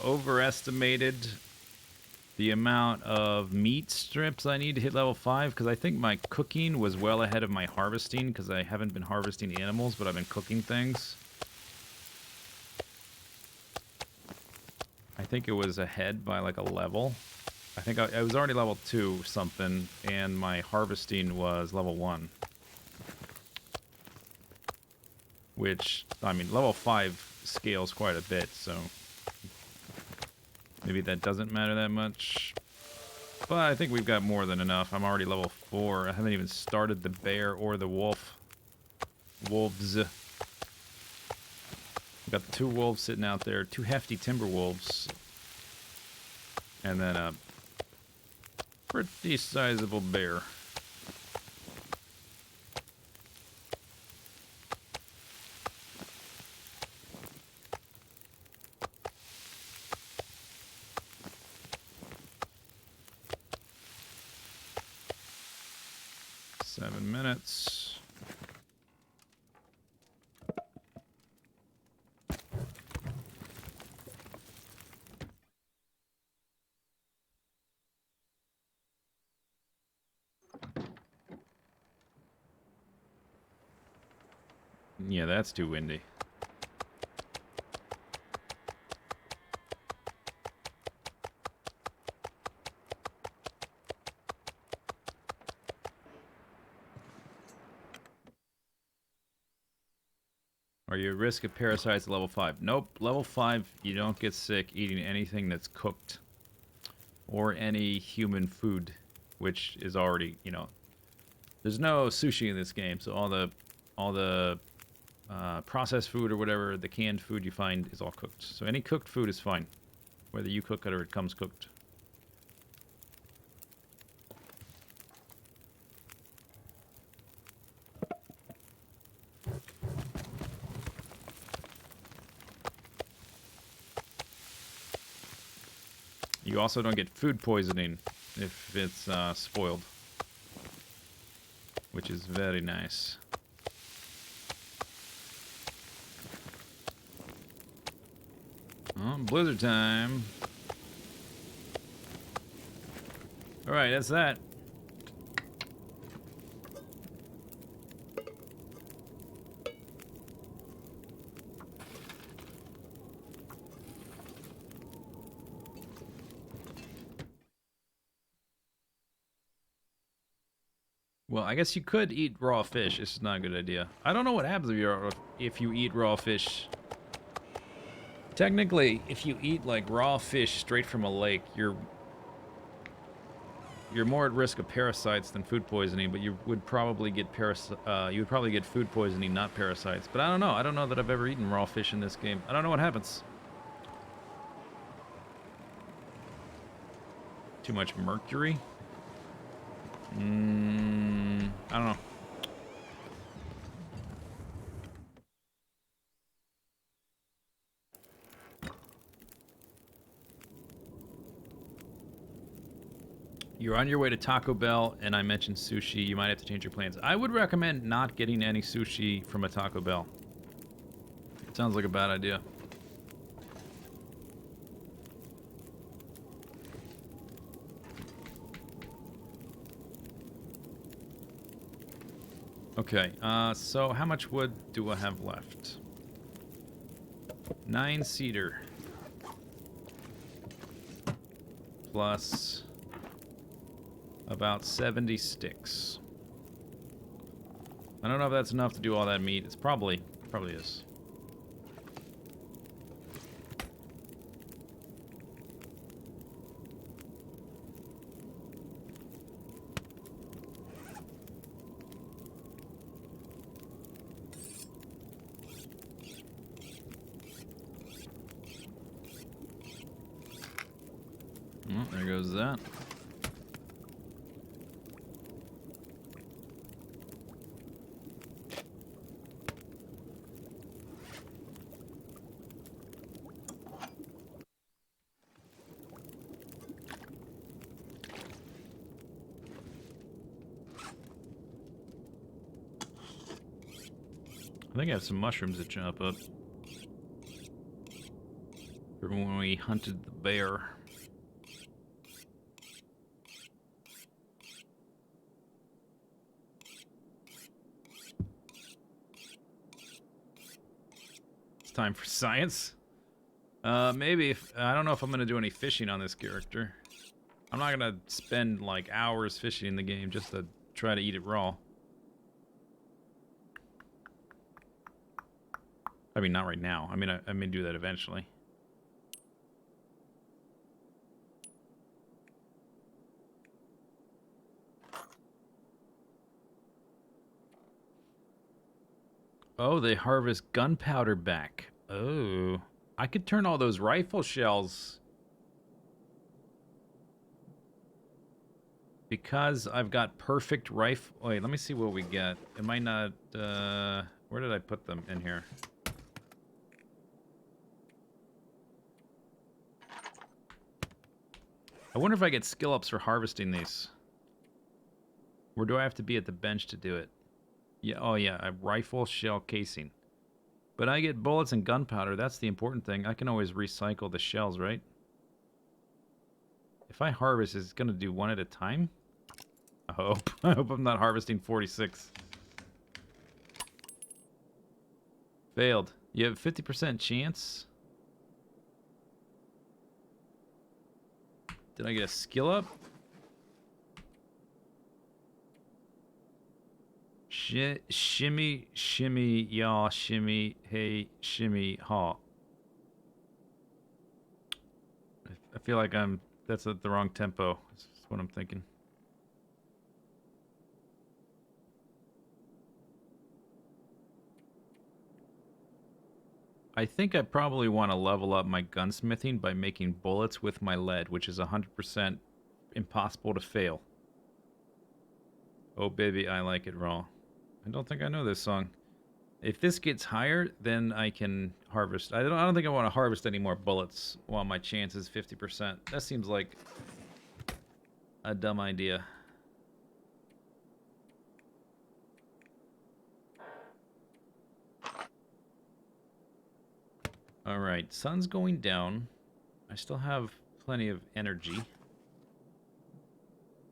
overestimated the amount of meat strips I need to hit level 5, because I think my cooking was well ahead of my harvesting, because I haven't been harvesting animals, but I've been cooking things. I think it was ahead by like a level. I think I was already level 2 something, and my harvesting was level 1. Which, I mean, level 5 scales quite a bit, so maybe that doesn't matter that much. But I think we've got more than enough. I'm already level 4. I haven't even started the bear or the wolf. Wolves. Got the 2 wolves sitting out there. 2 hefty timber wolves. And then a pretty sizable bear. Minutes. Yeah, that's too windy. Are you at risk of parasites at level 5? Nope. Level 5, you don't get sick eating anything that's cooked. Or any human food, which is already, you know... There's no sushi in this game, so all the processed food or whatever, the canned food you find is all cooked. So any cooked food is fine. Whether you cook it or it comes cooked. You also don't get food poisoning if it's spoiled, which is very nice. Oh, blizzard time. Alright, that's that. Well, I guess you could eat raw fish. It's not a good idea. I don't know what happens if you eat raw fish. Technically, if you eat like raw fish straight from a lake, you're more at risk of parasites than food poisoning, but you would probably get food poisoning, not parasites. But I don't know. I don't know that I've ever eaten raw fish in this game. I don't know what happens. Too much mercury? I don't know. You're on your way to Taco Bell, and I mentioned sushi. You might have to change your plans. I would recommend not getting any sushi from a Taco Bell. It sounds like a bad idea. Okay, so how much wood do I have left? 9 cedar. Plus about 70 sticks. I don't know if that's enough to do all that meat. It's probably is. Oh, there goes that. I think I have some mushrooms to chop up. From when we hunted the bear. It's time for science. Maybe I don't know if I'm gonna do any fishing on this character. I'm not gonna spend like hours fishing in the game just to try to eat it raw. I mean, not right now. I mean, I may do that eventually. Oh, they harvest gunpowder back. Oh, I could turn all those rifle shells. Because I've got perfect rifle... Wait, let me see what we get. It might not... where did I put them in here? I wonder if I get skill ups for harvesting these. Or do I have to be at the bench to do it? Yeah, oh yeah, a rifle shell casing. But I get bullets and gunpowder. That's the important thing. I can always recycle the shells, right? If I harvest, is it going to do one at a time? I hope. I hope I'm not harvesting 46. Failed. You have 50% chance. Did I get a skill up? Shimmy, shimmy, yaw, shimmy, hey, shimmy, haw. I feel like that's at the wrong tempo. That's what I'm thinking. I think I probably want to level up my gunsmithing by making bullets with my lead, which is 100% impossible to fail. Oh baby, I like it raw. I don't think I know this song. If this gets higher, then I can harvest. I don't think I want to harvest any more bullets while my chance is 50%. That seems like a dumb idea. Alright, sun's going down. I still have plenty of energy.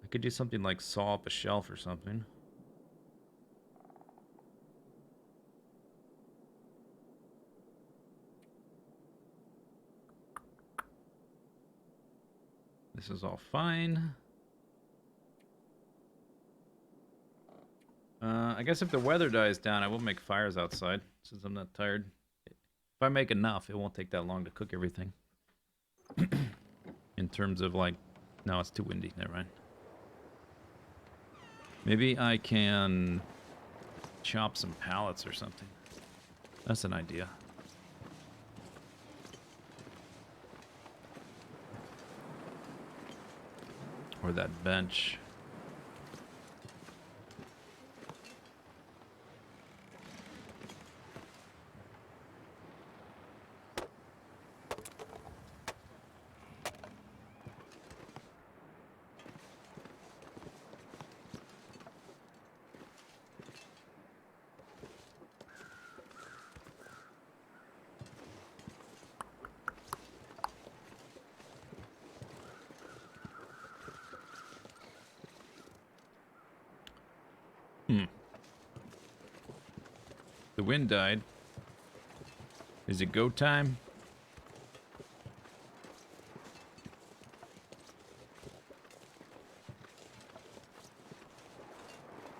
I could do something like saw up a shelf or something. This is all fine. I guess if the weather dies down, I will make fires outside since I'm not tired. If I make enough, it won't take that long to cook everything. In terms of like, no, it's too windy. Never mind. Maybe I can chop some pallets or something. That's an idea. Or that bench. The wind died. Is it go time?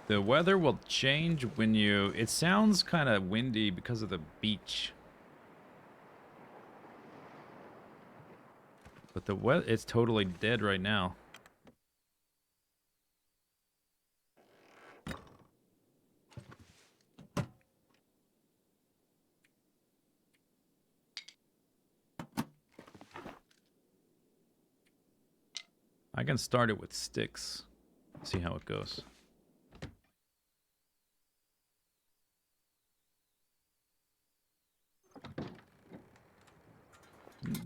The weather will change when you... It sounds kind of windy because of the beach. But the weather... It's totally dead right now. I can start it with sticks. See how it goes.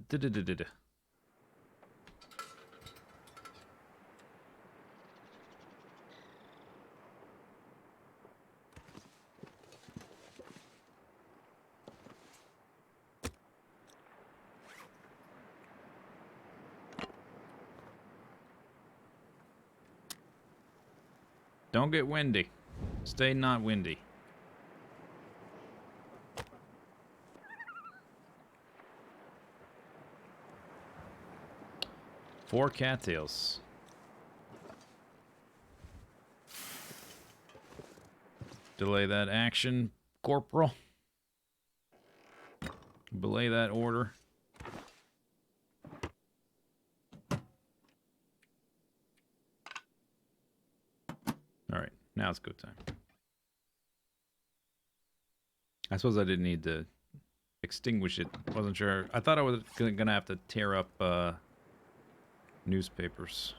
Da-da-da-da-da. Don't get windy. Stay not windy. Four cattails. Delay that action, Corporal. Belay that order. Alright, now it's go time. I suppose I didn't need to extinguish it. Wasn't sure. I thought I was gonna have to tear up newspapers.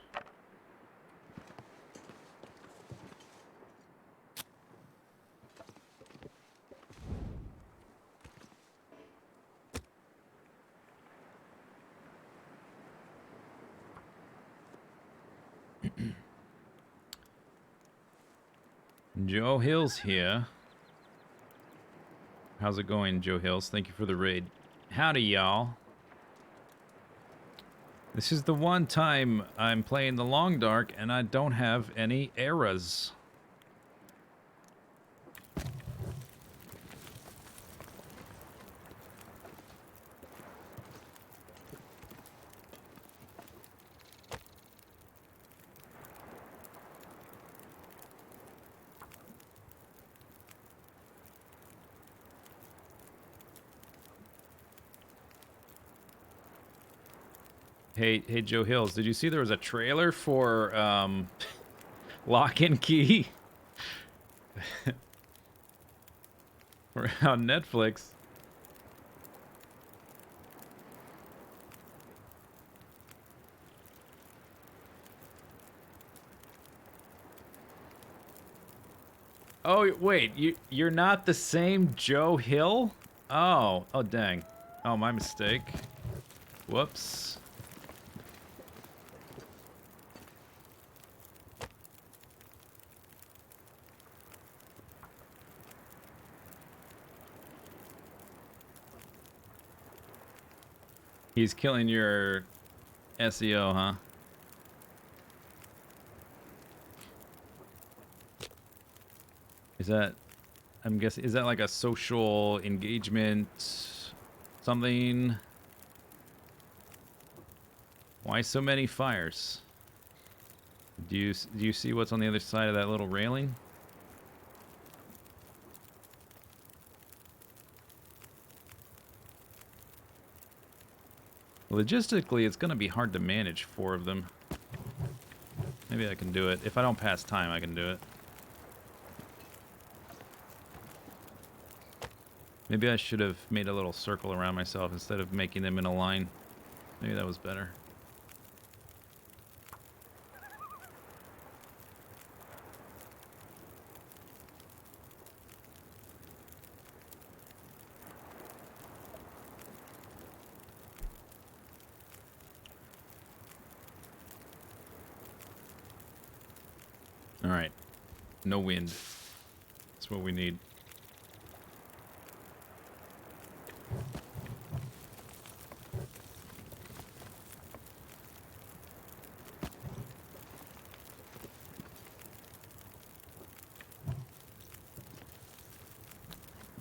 Joe Hill's here. How's it going, Joe Hills? Thank you for the raid. Howdy, y'all. This is the one time I'm playing the Long Dark and I don't have any errors. Hey, Joe Hills, did you see there was a trailer for Lock and Key on Netflix? Oh wait, you're not the same Joe Hill? Oh dang. Oh, my mistake. Whoops. He's killing your SEO, huh? Is that, I'm guessing, is that like a social engagement something? Why so many fires? Do you see what's on the other side of that little railing? Logistically, it's going to be hard to manage 4 of them. Maybe I can do it. If I don't pass time, I can do it. Maybe I should have made a little circle around myself instead of making them in a line. Maybe that was better. Alright. No wind. That's what we need.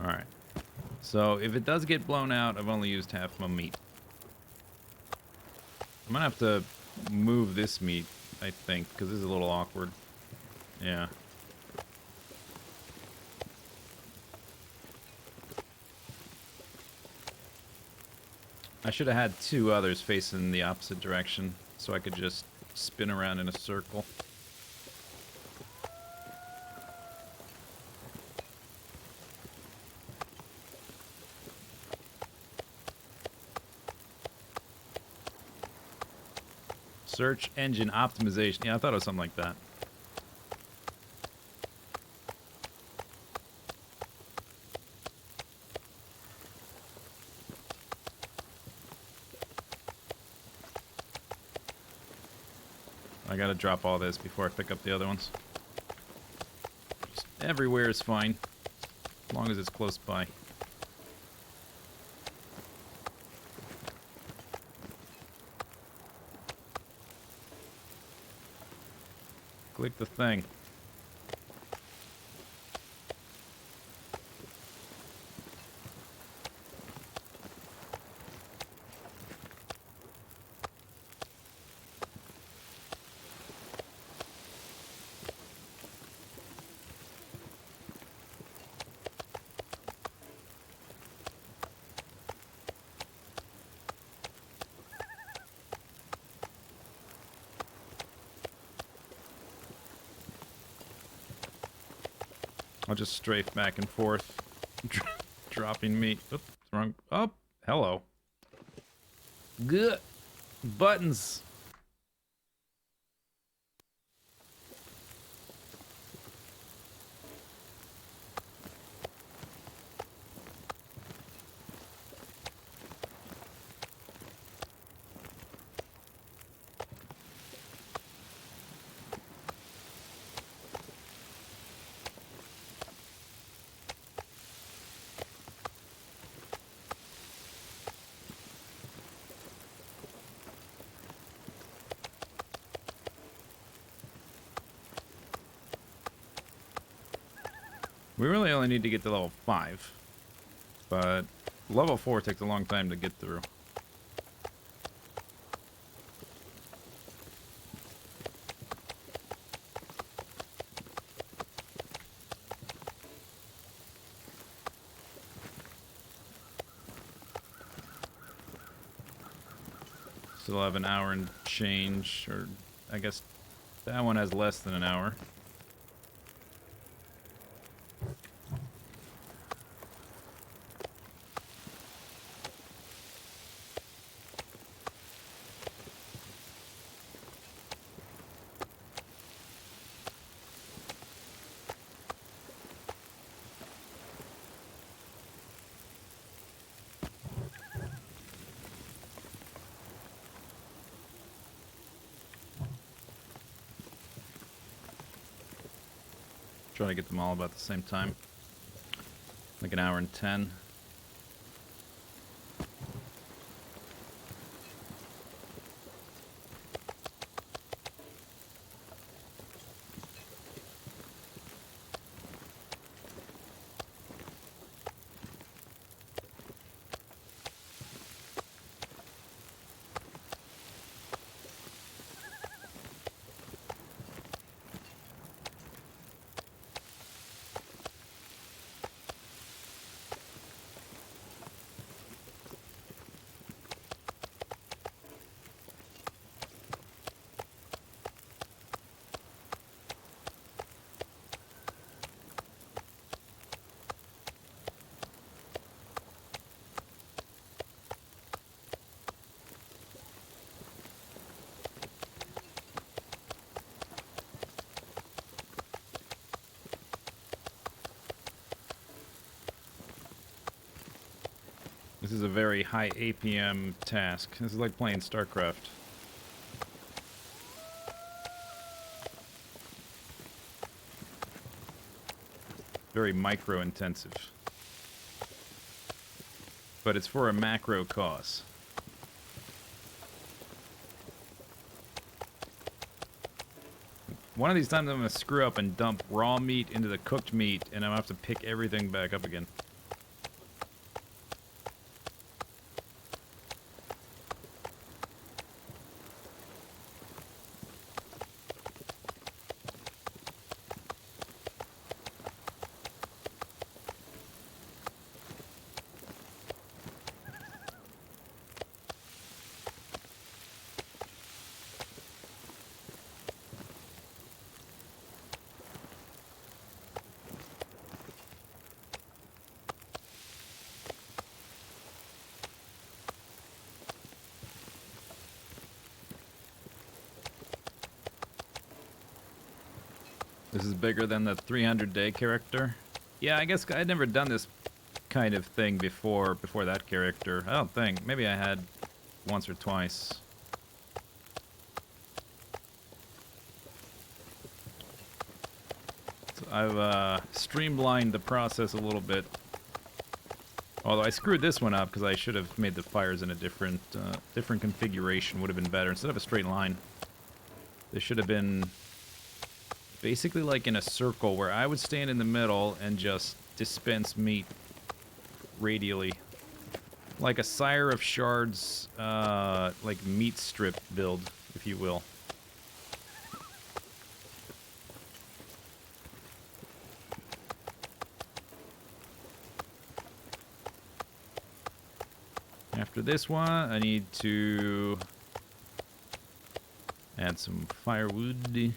Alright. So, if it does get blown out, I've only used half my meat. I'm gonna have to move this meat, I think, because this is a little awkward. Yeah. I should have had 2 others facing the opposite direction, so I could just spin around in a circle. Search engine optimization. Yeah, I thought it was something like that. I gotta drop all this before I pick up the other ones. Just everywhere is fine, as long as it's close by. Click the thing. I'll just strafe back and forth, dropping meat. Oops, wrong. Oh, hello. Good. Buttons. We really only need to get to level 5, but level 4 takes a long time to get through. Still have an hour and change, or I guess that one has less than an hour. Try to get them all about the same time. Like an hour and 10. This is a very high APM task. This is like playing StarCraft. Very micro-intensive. But it's for a macro cause. One of these times I'm going to screw up and dump raw meat into the cooked meat, and I'm going to have to pick everything back up again. This is bigger than the 300-day character. Yeah, I guess I'd never done this kind of thing before that character. I don't think. Maybe I had once or twice. So I've streamlined the process a little bit. Although I screwed this one up because I should have made the fires in a different configuration. Would have been better. Instead of a straight line, this should have been basically like in a circle where I would stand in the middle and just dispense meat radially. Like a Sire of Shards, like meat strip build, if you will. After this one, I need to add some firewood.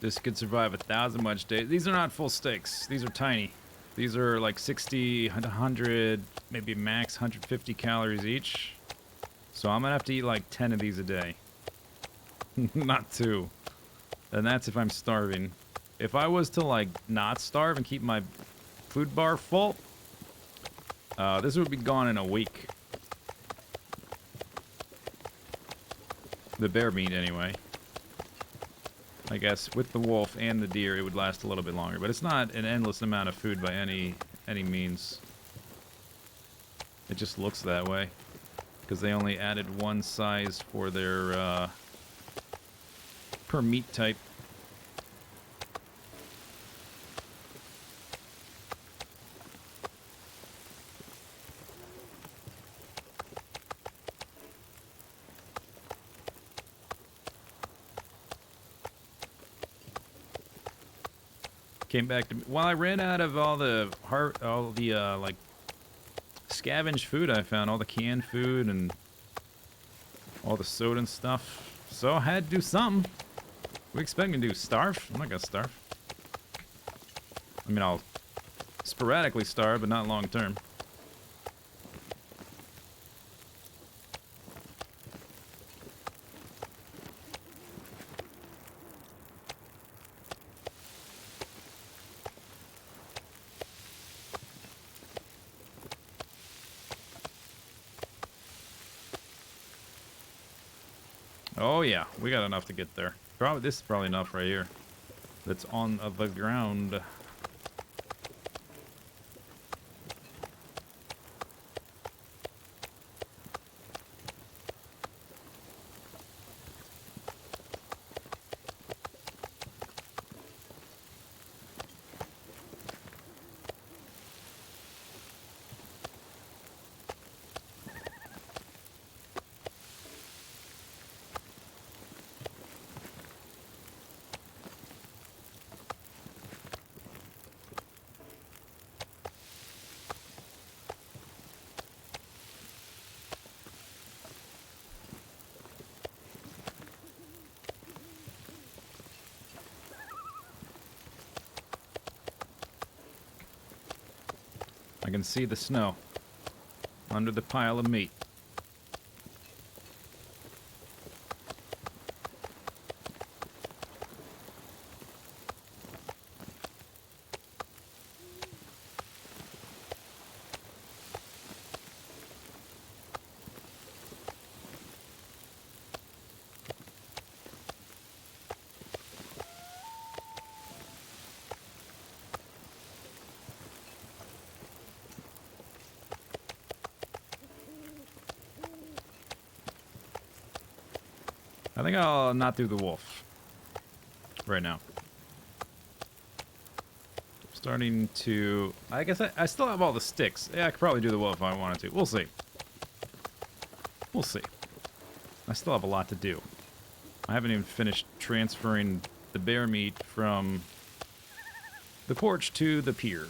This could survive 1,000 much days. These are not full steaks. These are tiny. These are like 60, 100, maybe max 150 calories each. So I'm gonna have to eat like 10 of these a day. Not 2. And that's if I'm starving. If I was to like not starve and keep my food bar full, this would be gone in a week. The bear meat anyway. I guess with the wolf and the deer, it would last a little bit longer. But it's not an endless amount of food by any means. It just looks that way. Because they only added one size for their, per meat type. Came back to me. Well, I ran out of all the like scavenged food I found, all the canned food and all the soda and stuff. So I had to do something. We expect me to do starve? I'm not gonna starve. I mean, I'll sporadically starve, but not long term. Oh yeah, we got enough to get there. Probably this is probably enough right here. That's on the ground. I can see the snow under the pile of meat. I think I'll not do the wolf right now. Starting to... I guess I still have all the sticks. Yeah, I could probably do the wolf if I wanted to. We'll see. We'll see. I still have a lot to do. I haven't even finished transferring the bear meat from the porch to the pier.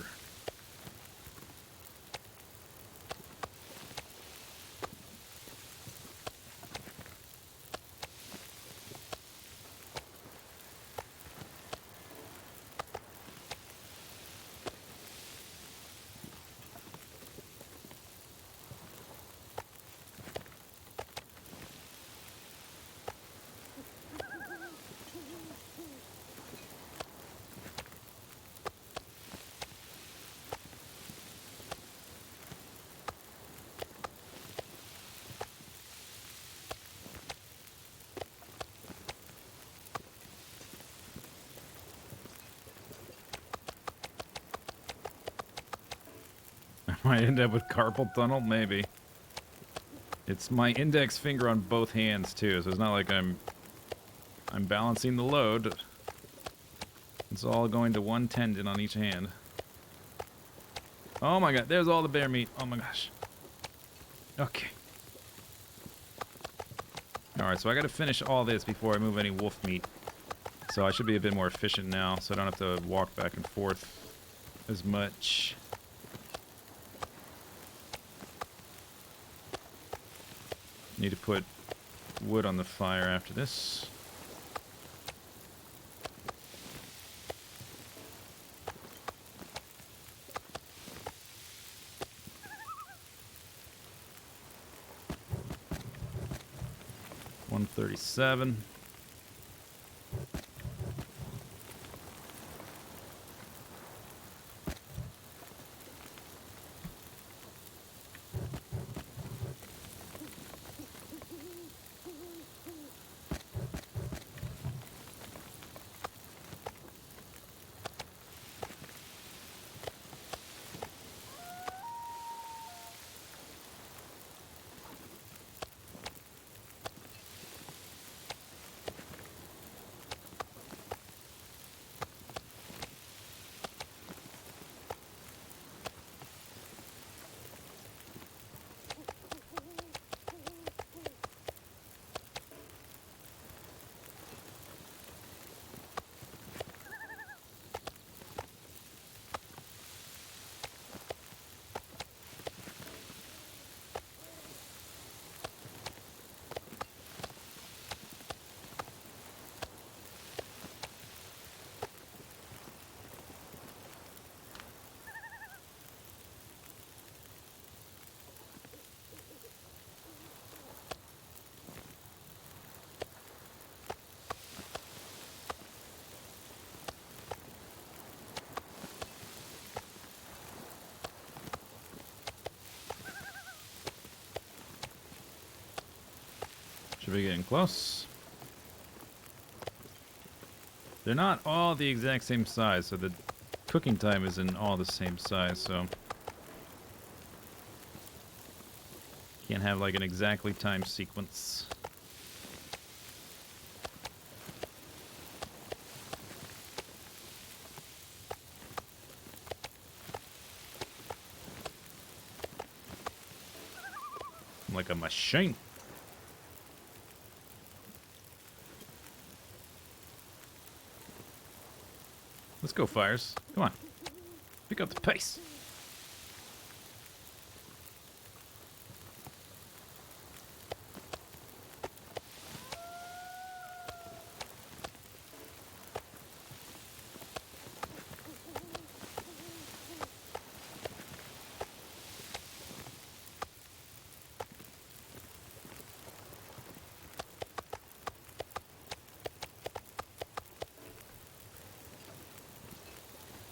I might end up with carpal tunnel, maybe. It's my index finger on both hands too, so it's not like I'm balancing the load. It's all going to one tendon on each hand. Oh my god, there's all the bear meat. Oh my gosh. Okay. Alright, so I gotta finish all this before I move any wolf meat. So I should be a bit more efficient now, so I don't have to walk back and forth as much. Need to put wood on the fire after this. $137. Should be getting close. They're not all the exact same size, so the cooking time isn't all the same size, so can't have like an exactly timed sequence. I'm like a machine. Let's go, Fires. Come on. Pick up the pace.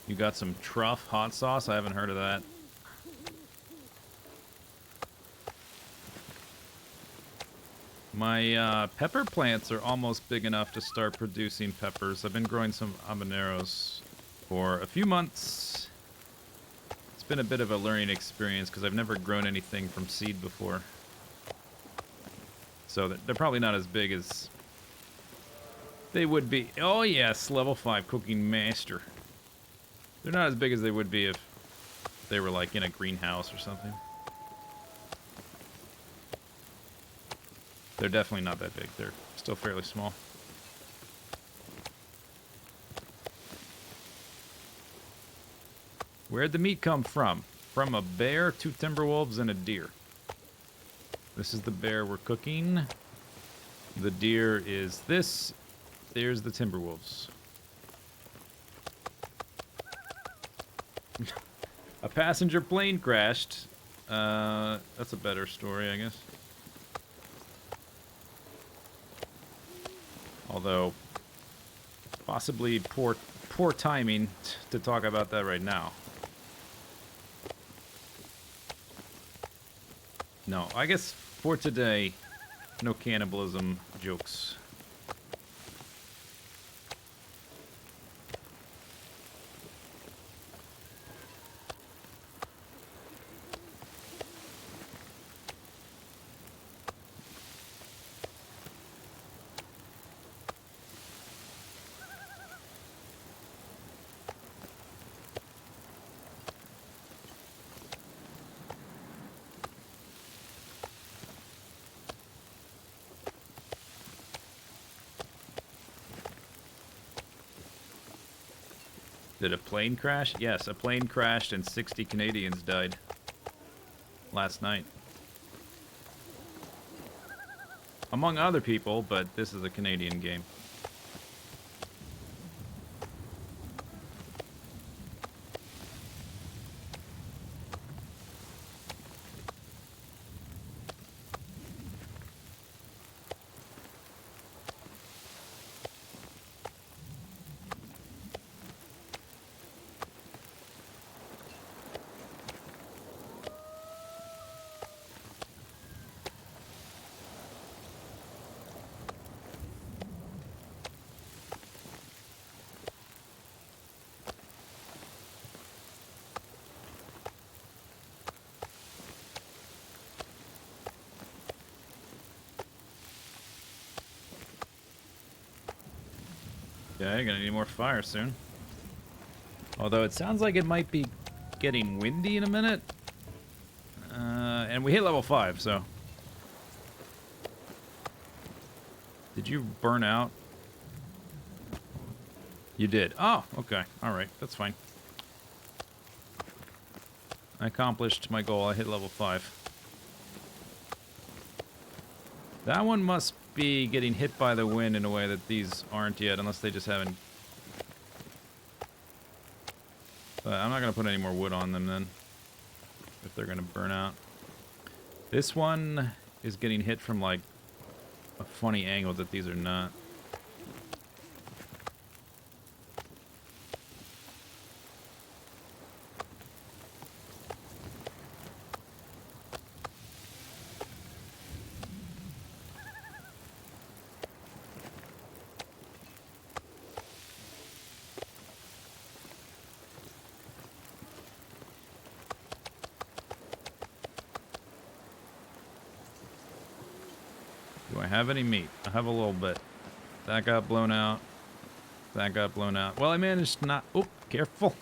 You got some truff hot sauce? I haven't heard of that. My pepper plants are almost big enough to start producing peppers. I've been growing some habaneros for a few months. It's been a bit of a learning experience because I've never grown anything from seed before. So they're probably not as big as they would be. Oh yes, level 5 cooking master. They're not as big as they would be if they were like in a greenhouse or something. They're definitely not that big. They're still fairly small. Where'd the meat come from? From a bear, 2 timber wolves, and a deer. This is the bear we're cooking. The deer is this. There's the timber wolves. A passenger plane crashed. That's a better story, I guess. Although, possibly poor timing to talk about that right now. No, I guess for today, no cannibalism jokes. Did a plane crash? Yes, a plane crashed and 60 Canadians died last night. Among other people, but this is a Canadian game. Okay, gonna need more fire soon. Although it sounds like it might be getting windy in a minute. And we hit level 5, so. Did you burn out? You did. Oh, okay. Alright, that's fine. I accomplished my goal. I hit level 5. That one must be getting hit by the wind in a way that these aren't yet, unless they just haven't. But I'm not going to put any more wood on them then, if they're going to burn out. This one is getting hit from like a funny angle that these are not. have any meat? I have a little bit. That got blown out. That got blown out. Well, I managed not... Oh, careful.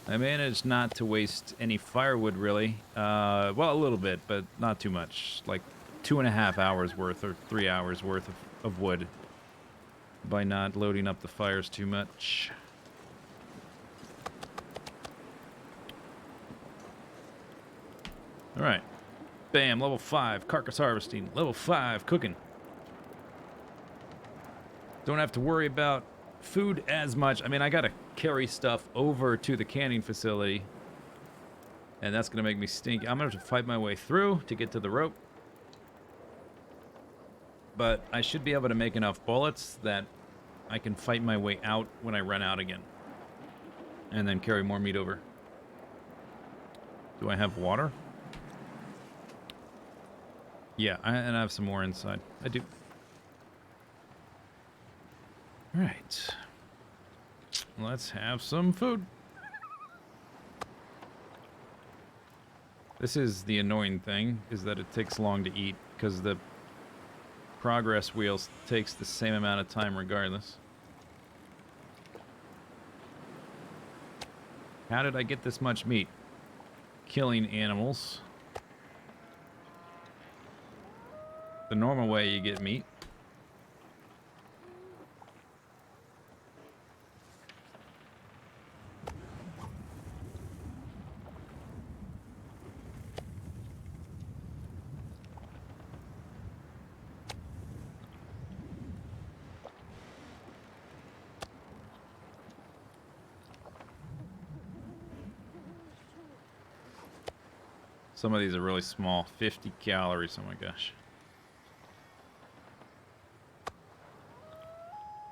I managed not to waste any firewood, really. Well, a little bit, but not too much. Like 2.5 hours worth or 3 hours worth of wood by not loading up the fires too much. All right. Bam, level 5, carcass harvesting. Level 5, cooking. Don't have to worry about food as much. I mean, I gotta carry stuff over to the canning facility, and that's gonna make me stink. I'm gonna have to fight my way through to get to the rope, but I should be able to make enough bullets that I can fight my way out when I run out again, and then carry more meat over. Do I have water? Yeah, and I have some more inside. I do. All right. Let's have some food. This is the annoying thing, is that it takes long to eat, because the progress wheel takes the same amount of time regardless. How did I get this much meat? Killing animals. The normal way you get meat. Some of these are really small. 50 calories. Oh my gosh.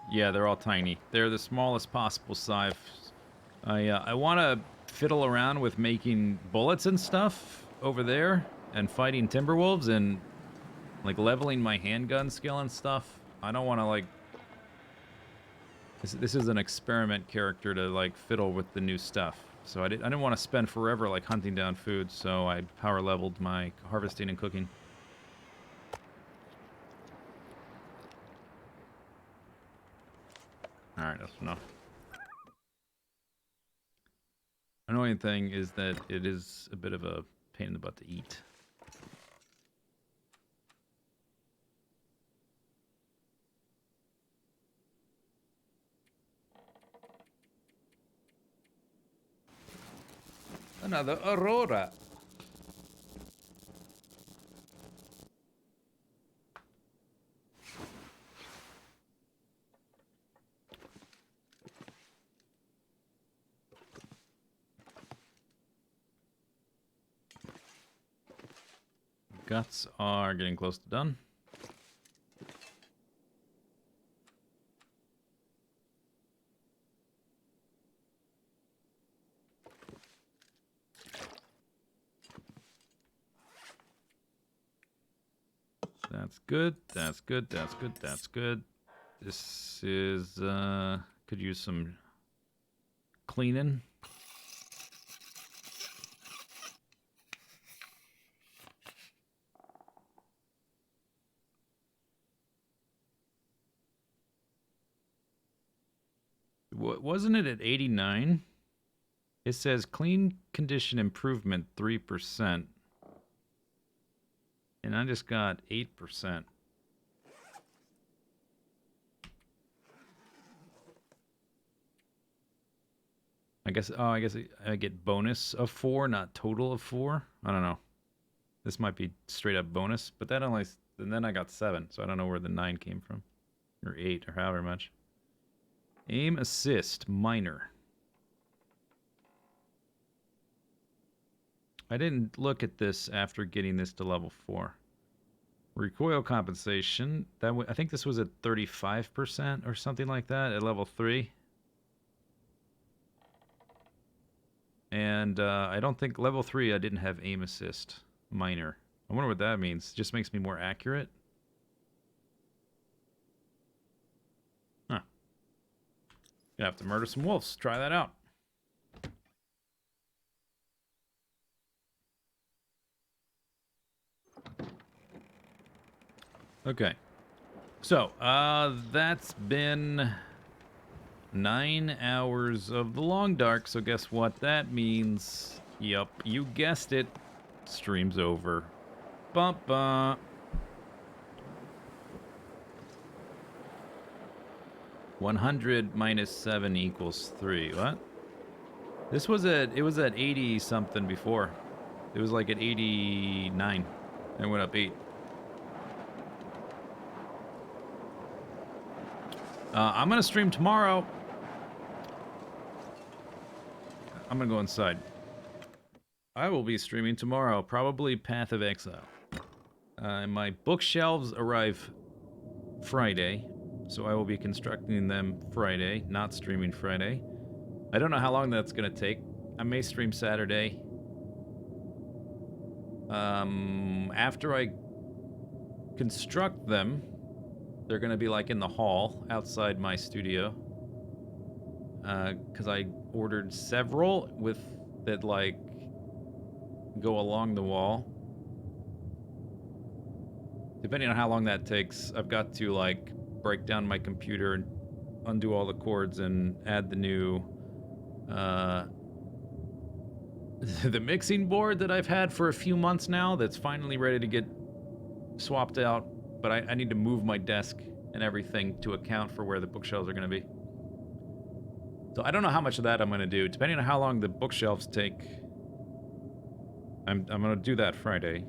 Yeah, they're all tiny. They're the smallest possible size. I want to fiddle around with making bullets and stuff over there and fighting timberwolves and like leveling my handgun skill and stuff. I don't want to like... This is an experiment character to like fiddle with the new stuff. So I didn't want to spend forever like hunting down food, so I power leveled my harvesting and cooking. Alright, that's enough. Annoying thing is that it is a bit of a pain in the butt to eat. Another Aurora. Guts are getting close to done. That's good. That's good. That's good. That's good. This is, could use some cleaning. Wasn't it at 89? It says clean condition improvement 3%. And I just got 8%. I guess I get bonus of 4, not total of 4. I don't know. This might be straight up bonus, but that only, and then I got 7, so I don't know where the 9 came from. Or 8, or however much. Aim assist, minor. I didn't look at this after getting this to level 4. Recoil compensation, I think this was at 35% or something like that at level 3. And I don't think level 3 I didn't have aim assist, minor. I wonder what that means. It just makes me more accurate. Huh. Gonna have to murder some wolves. Try that out. Okay. So, that's been 9 hours of the long dark. So guess what that means? Yup, you guessed it. Stream's over. Bump bump. 100 minus 7 equals 3. What? It was at 80 something before. It was like at 89. It went up 8. I'm gonna stream tomorrow. I'm gonna go inside. I will be streaming tomorrow, probably Path of Exile. My bookshelves arrive Friday, so I will be constructing them Friday, not streaming Friday. I don't know how long that's gonna take. I may stream Saturday. After I construct them, they're gonna be like in the hall outside my studio. Because I ordered several that like go along the wall. Depending on how long that takes, I've got to like break down my computer and undo all the cords and add the new the mixing board that I've had for a few months now that's finally ready to get swapped out. But I need to move my desk and everything to account for where the bookshelves are going to be. So I don't know how much of that I'm going to do. Depending on how long the bookshelves take, I'm going to do that Friday.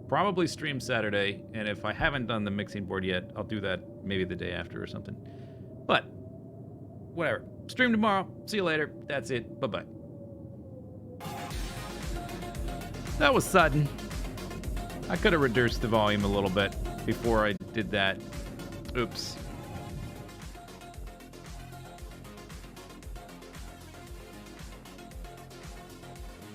Probably stream Saturday, and if I haven't done the mixing board yet, I'll do that maybe the day after or something. But, whatever. Stream tomorrow. See you later. That's it. Bye-bye. That was sudden. I could have reduced the volume a little bit before I did that. Oops.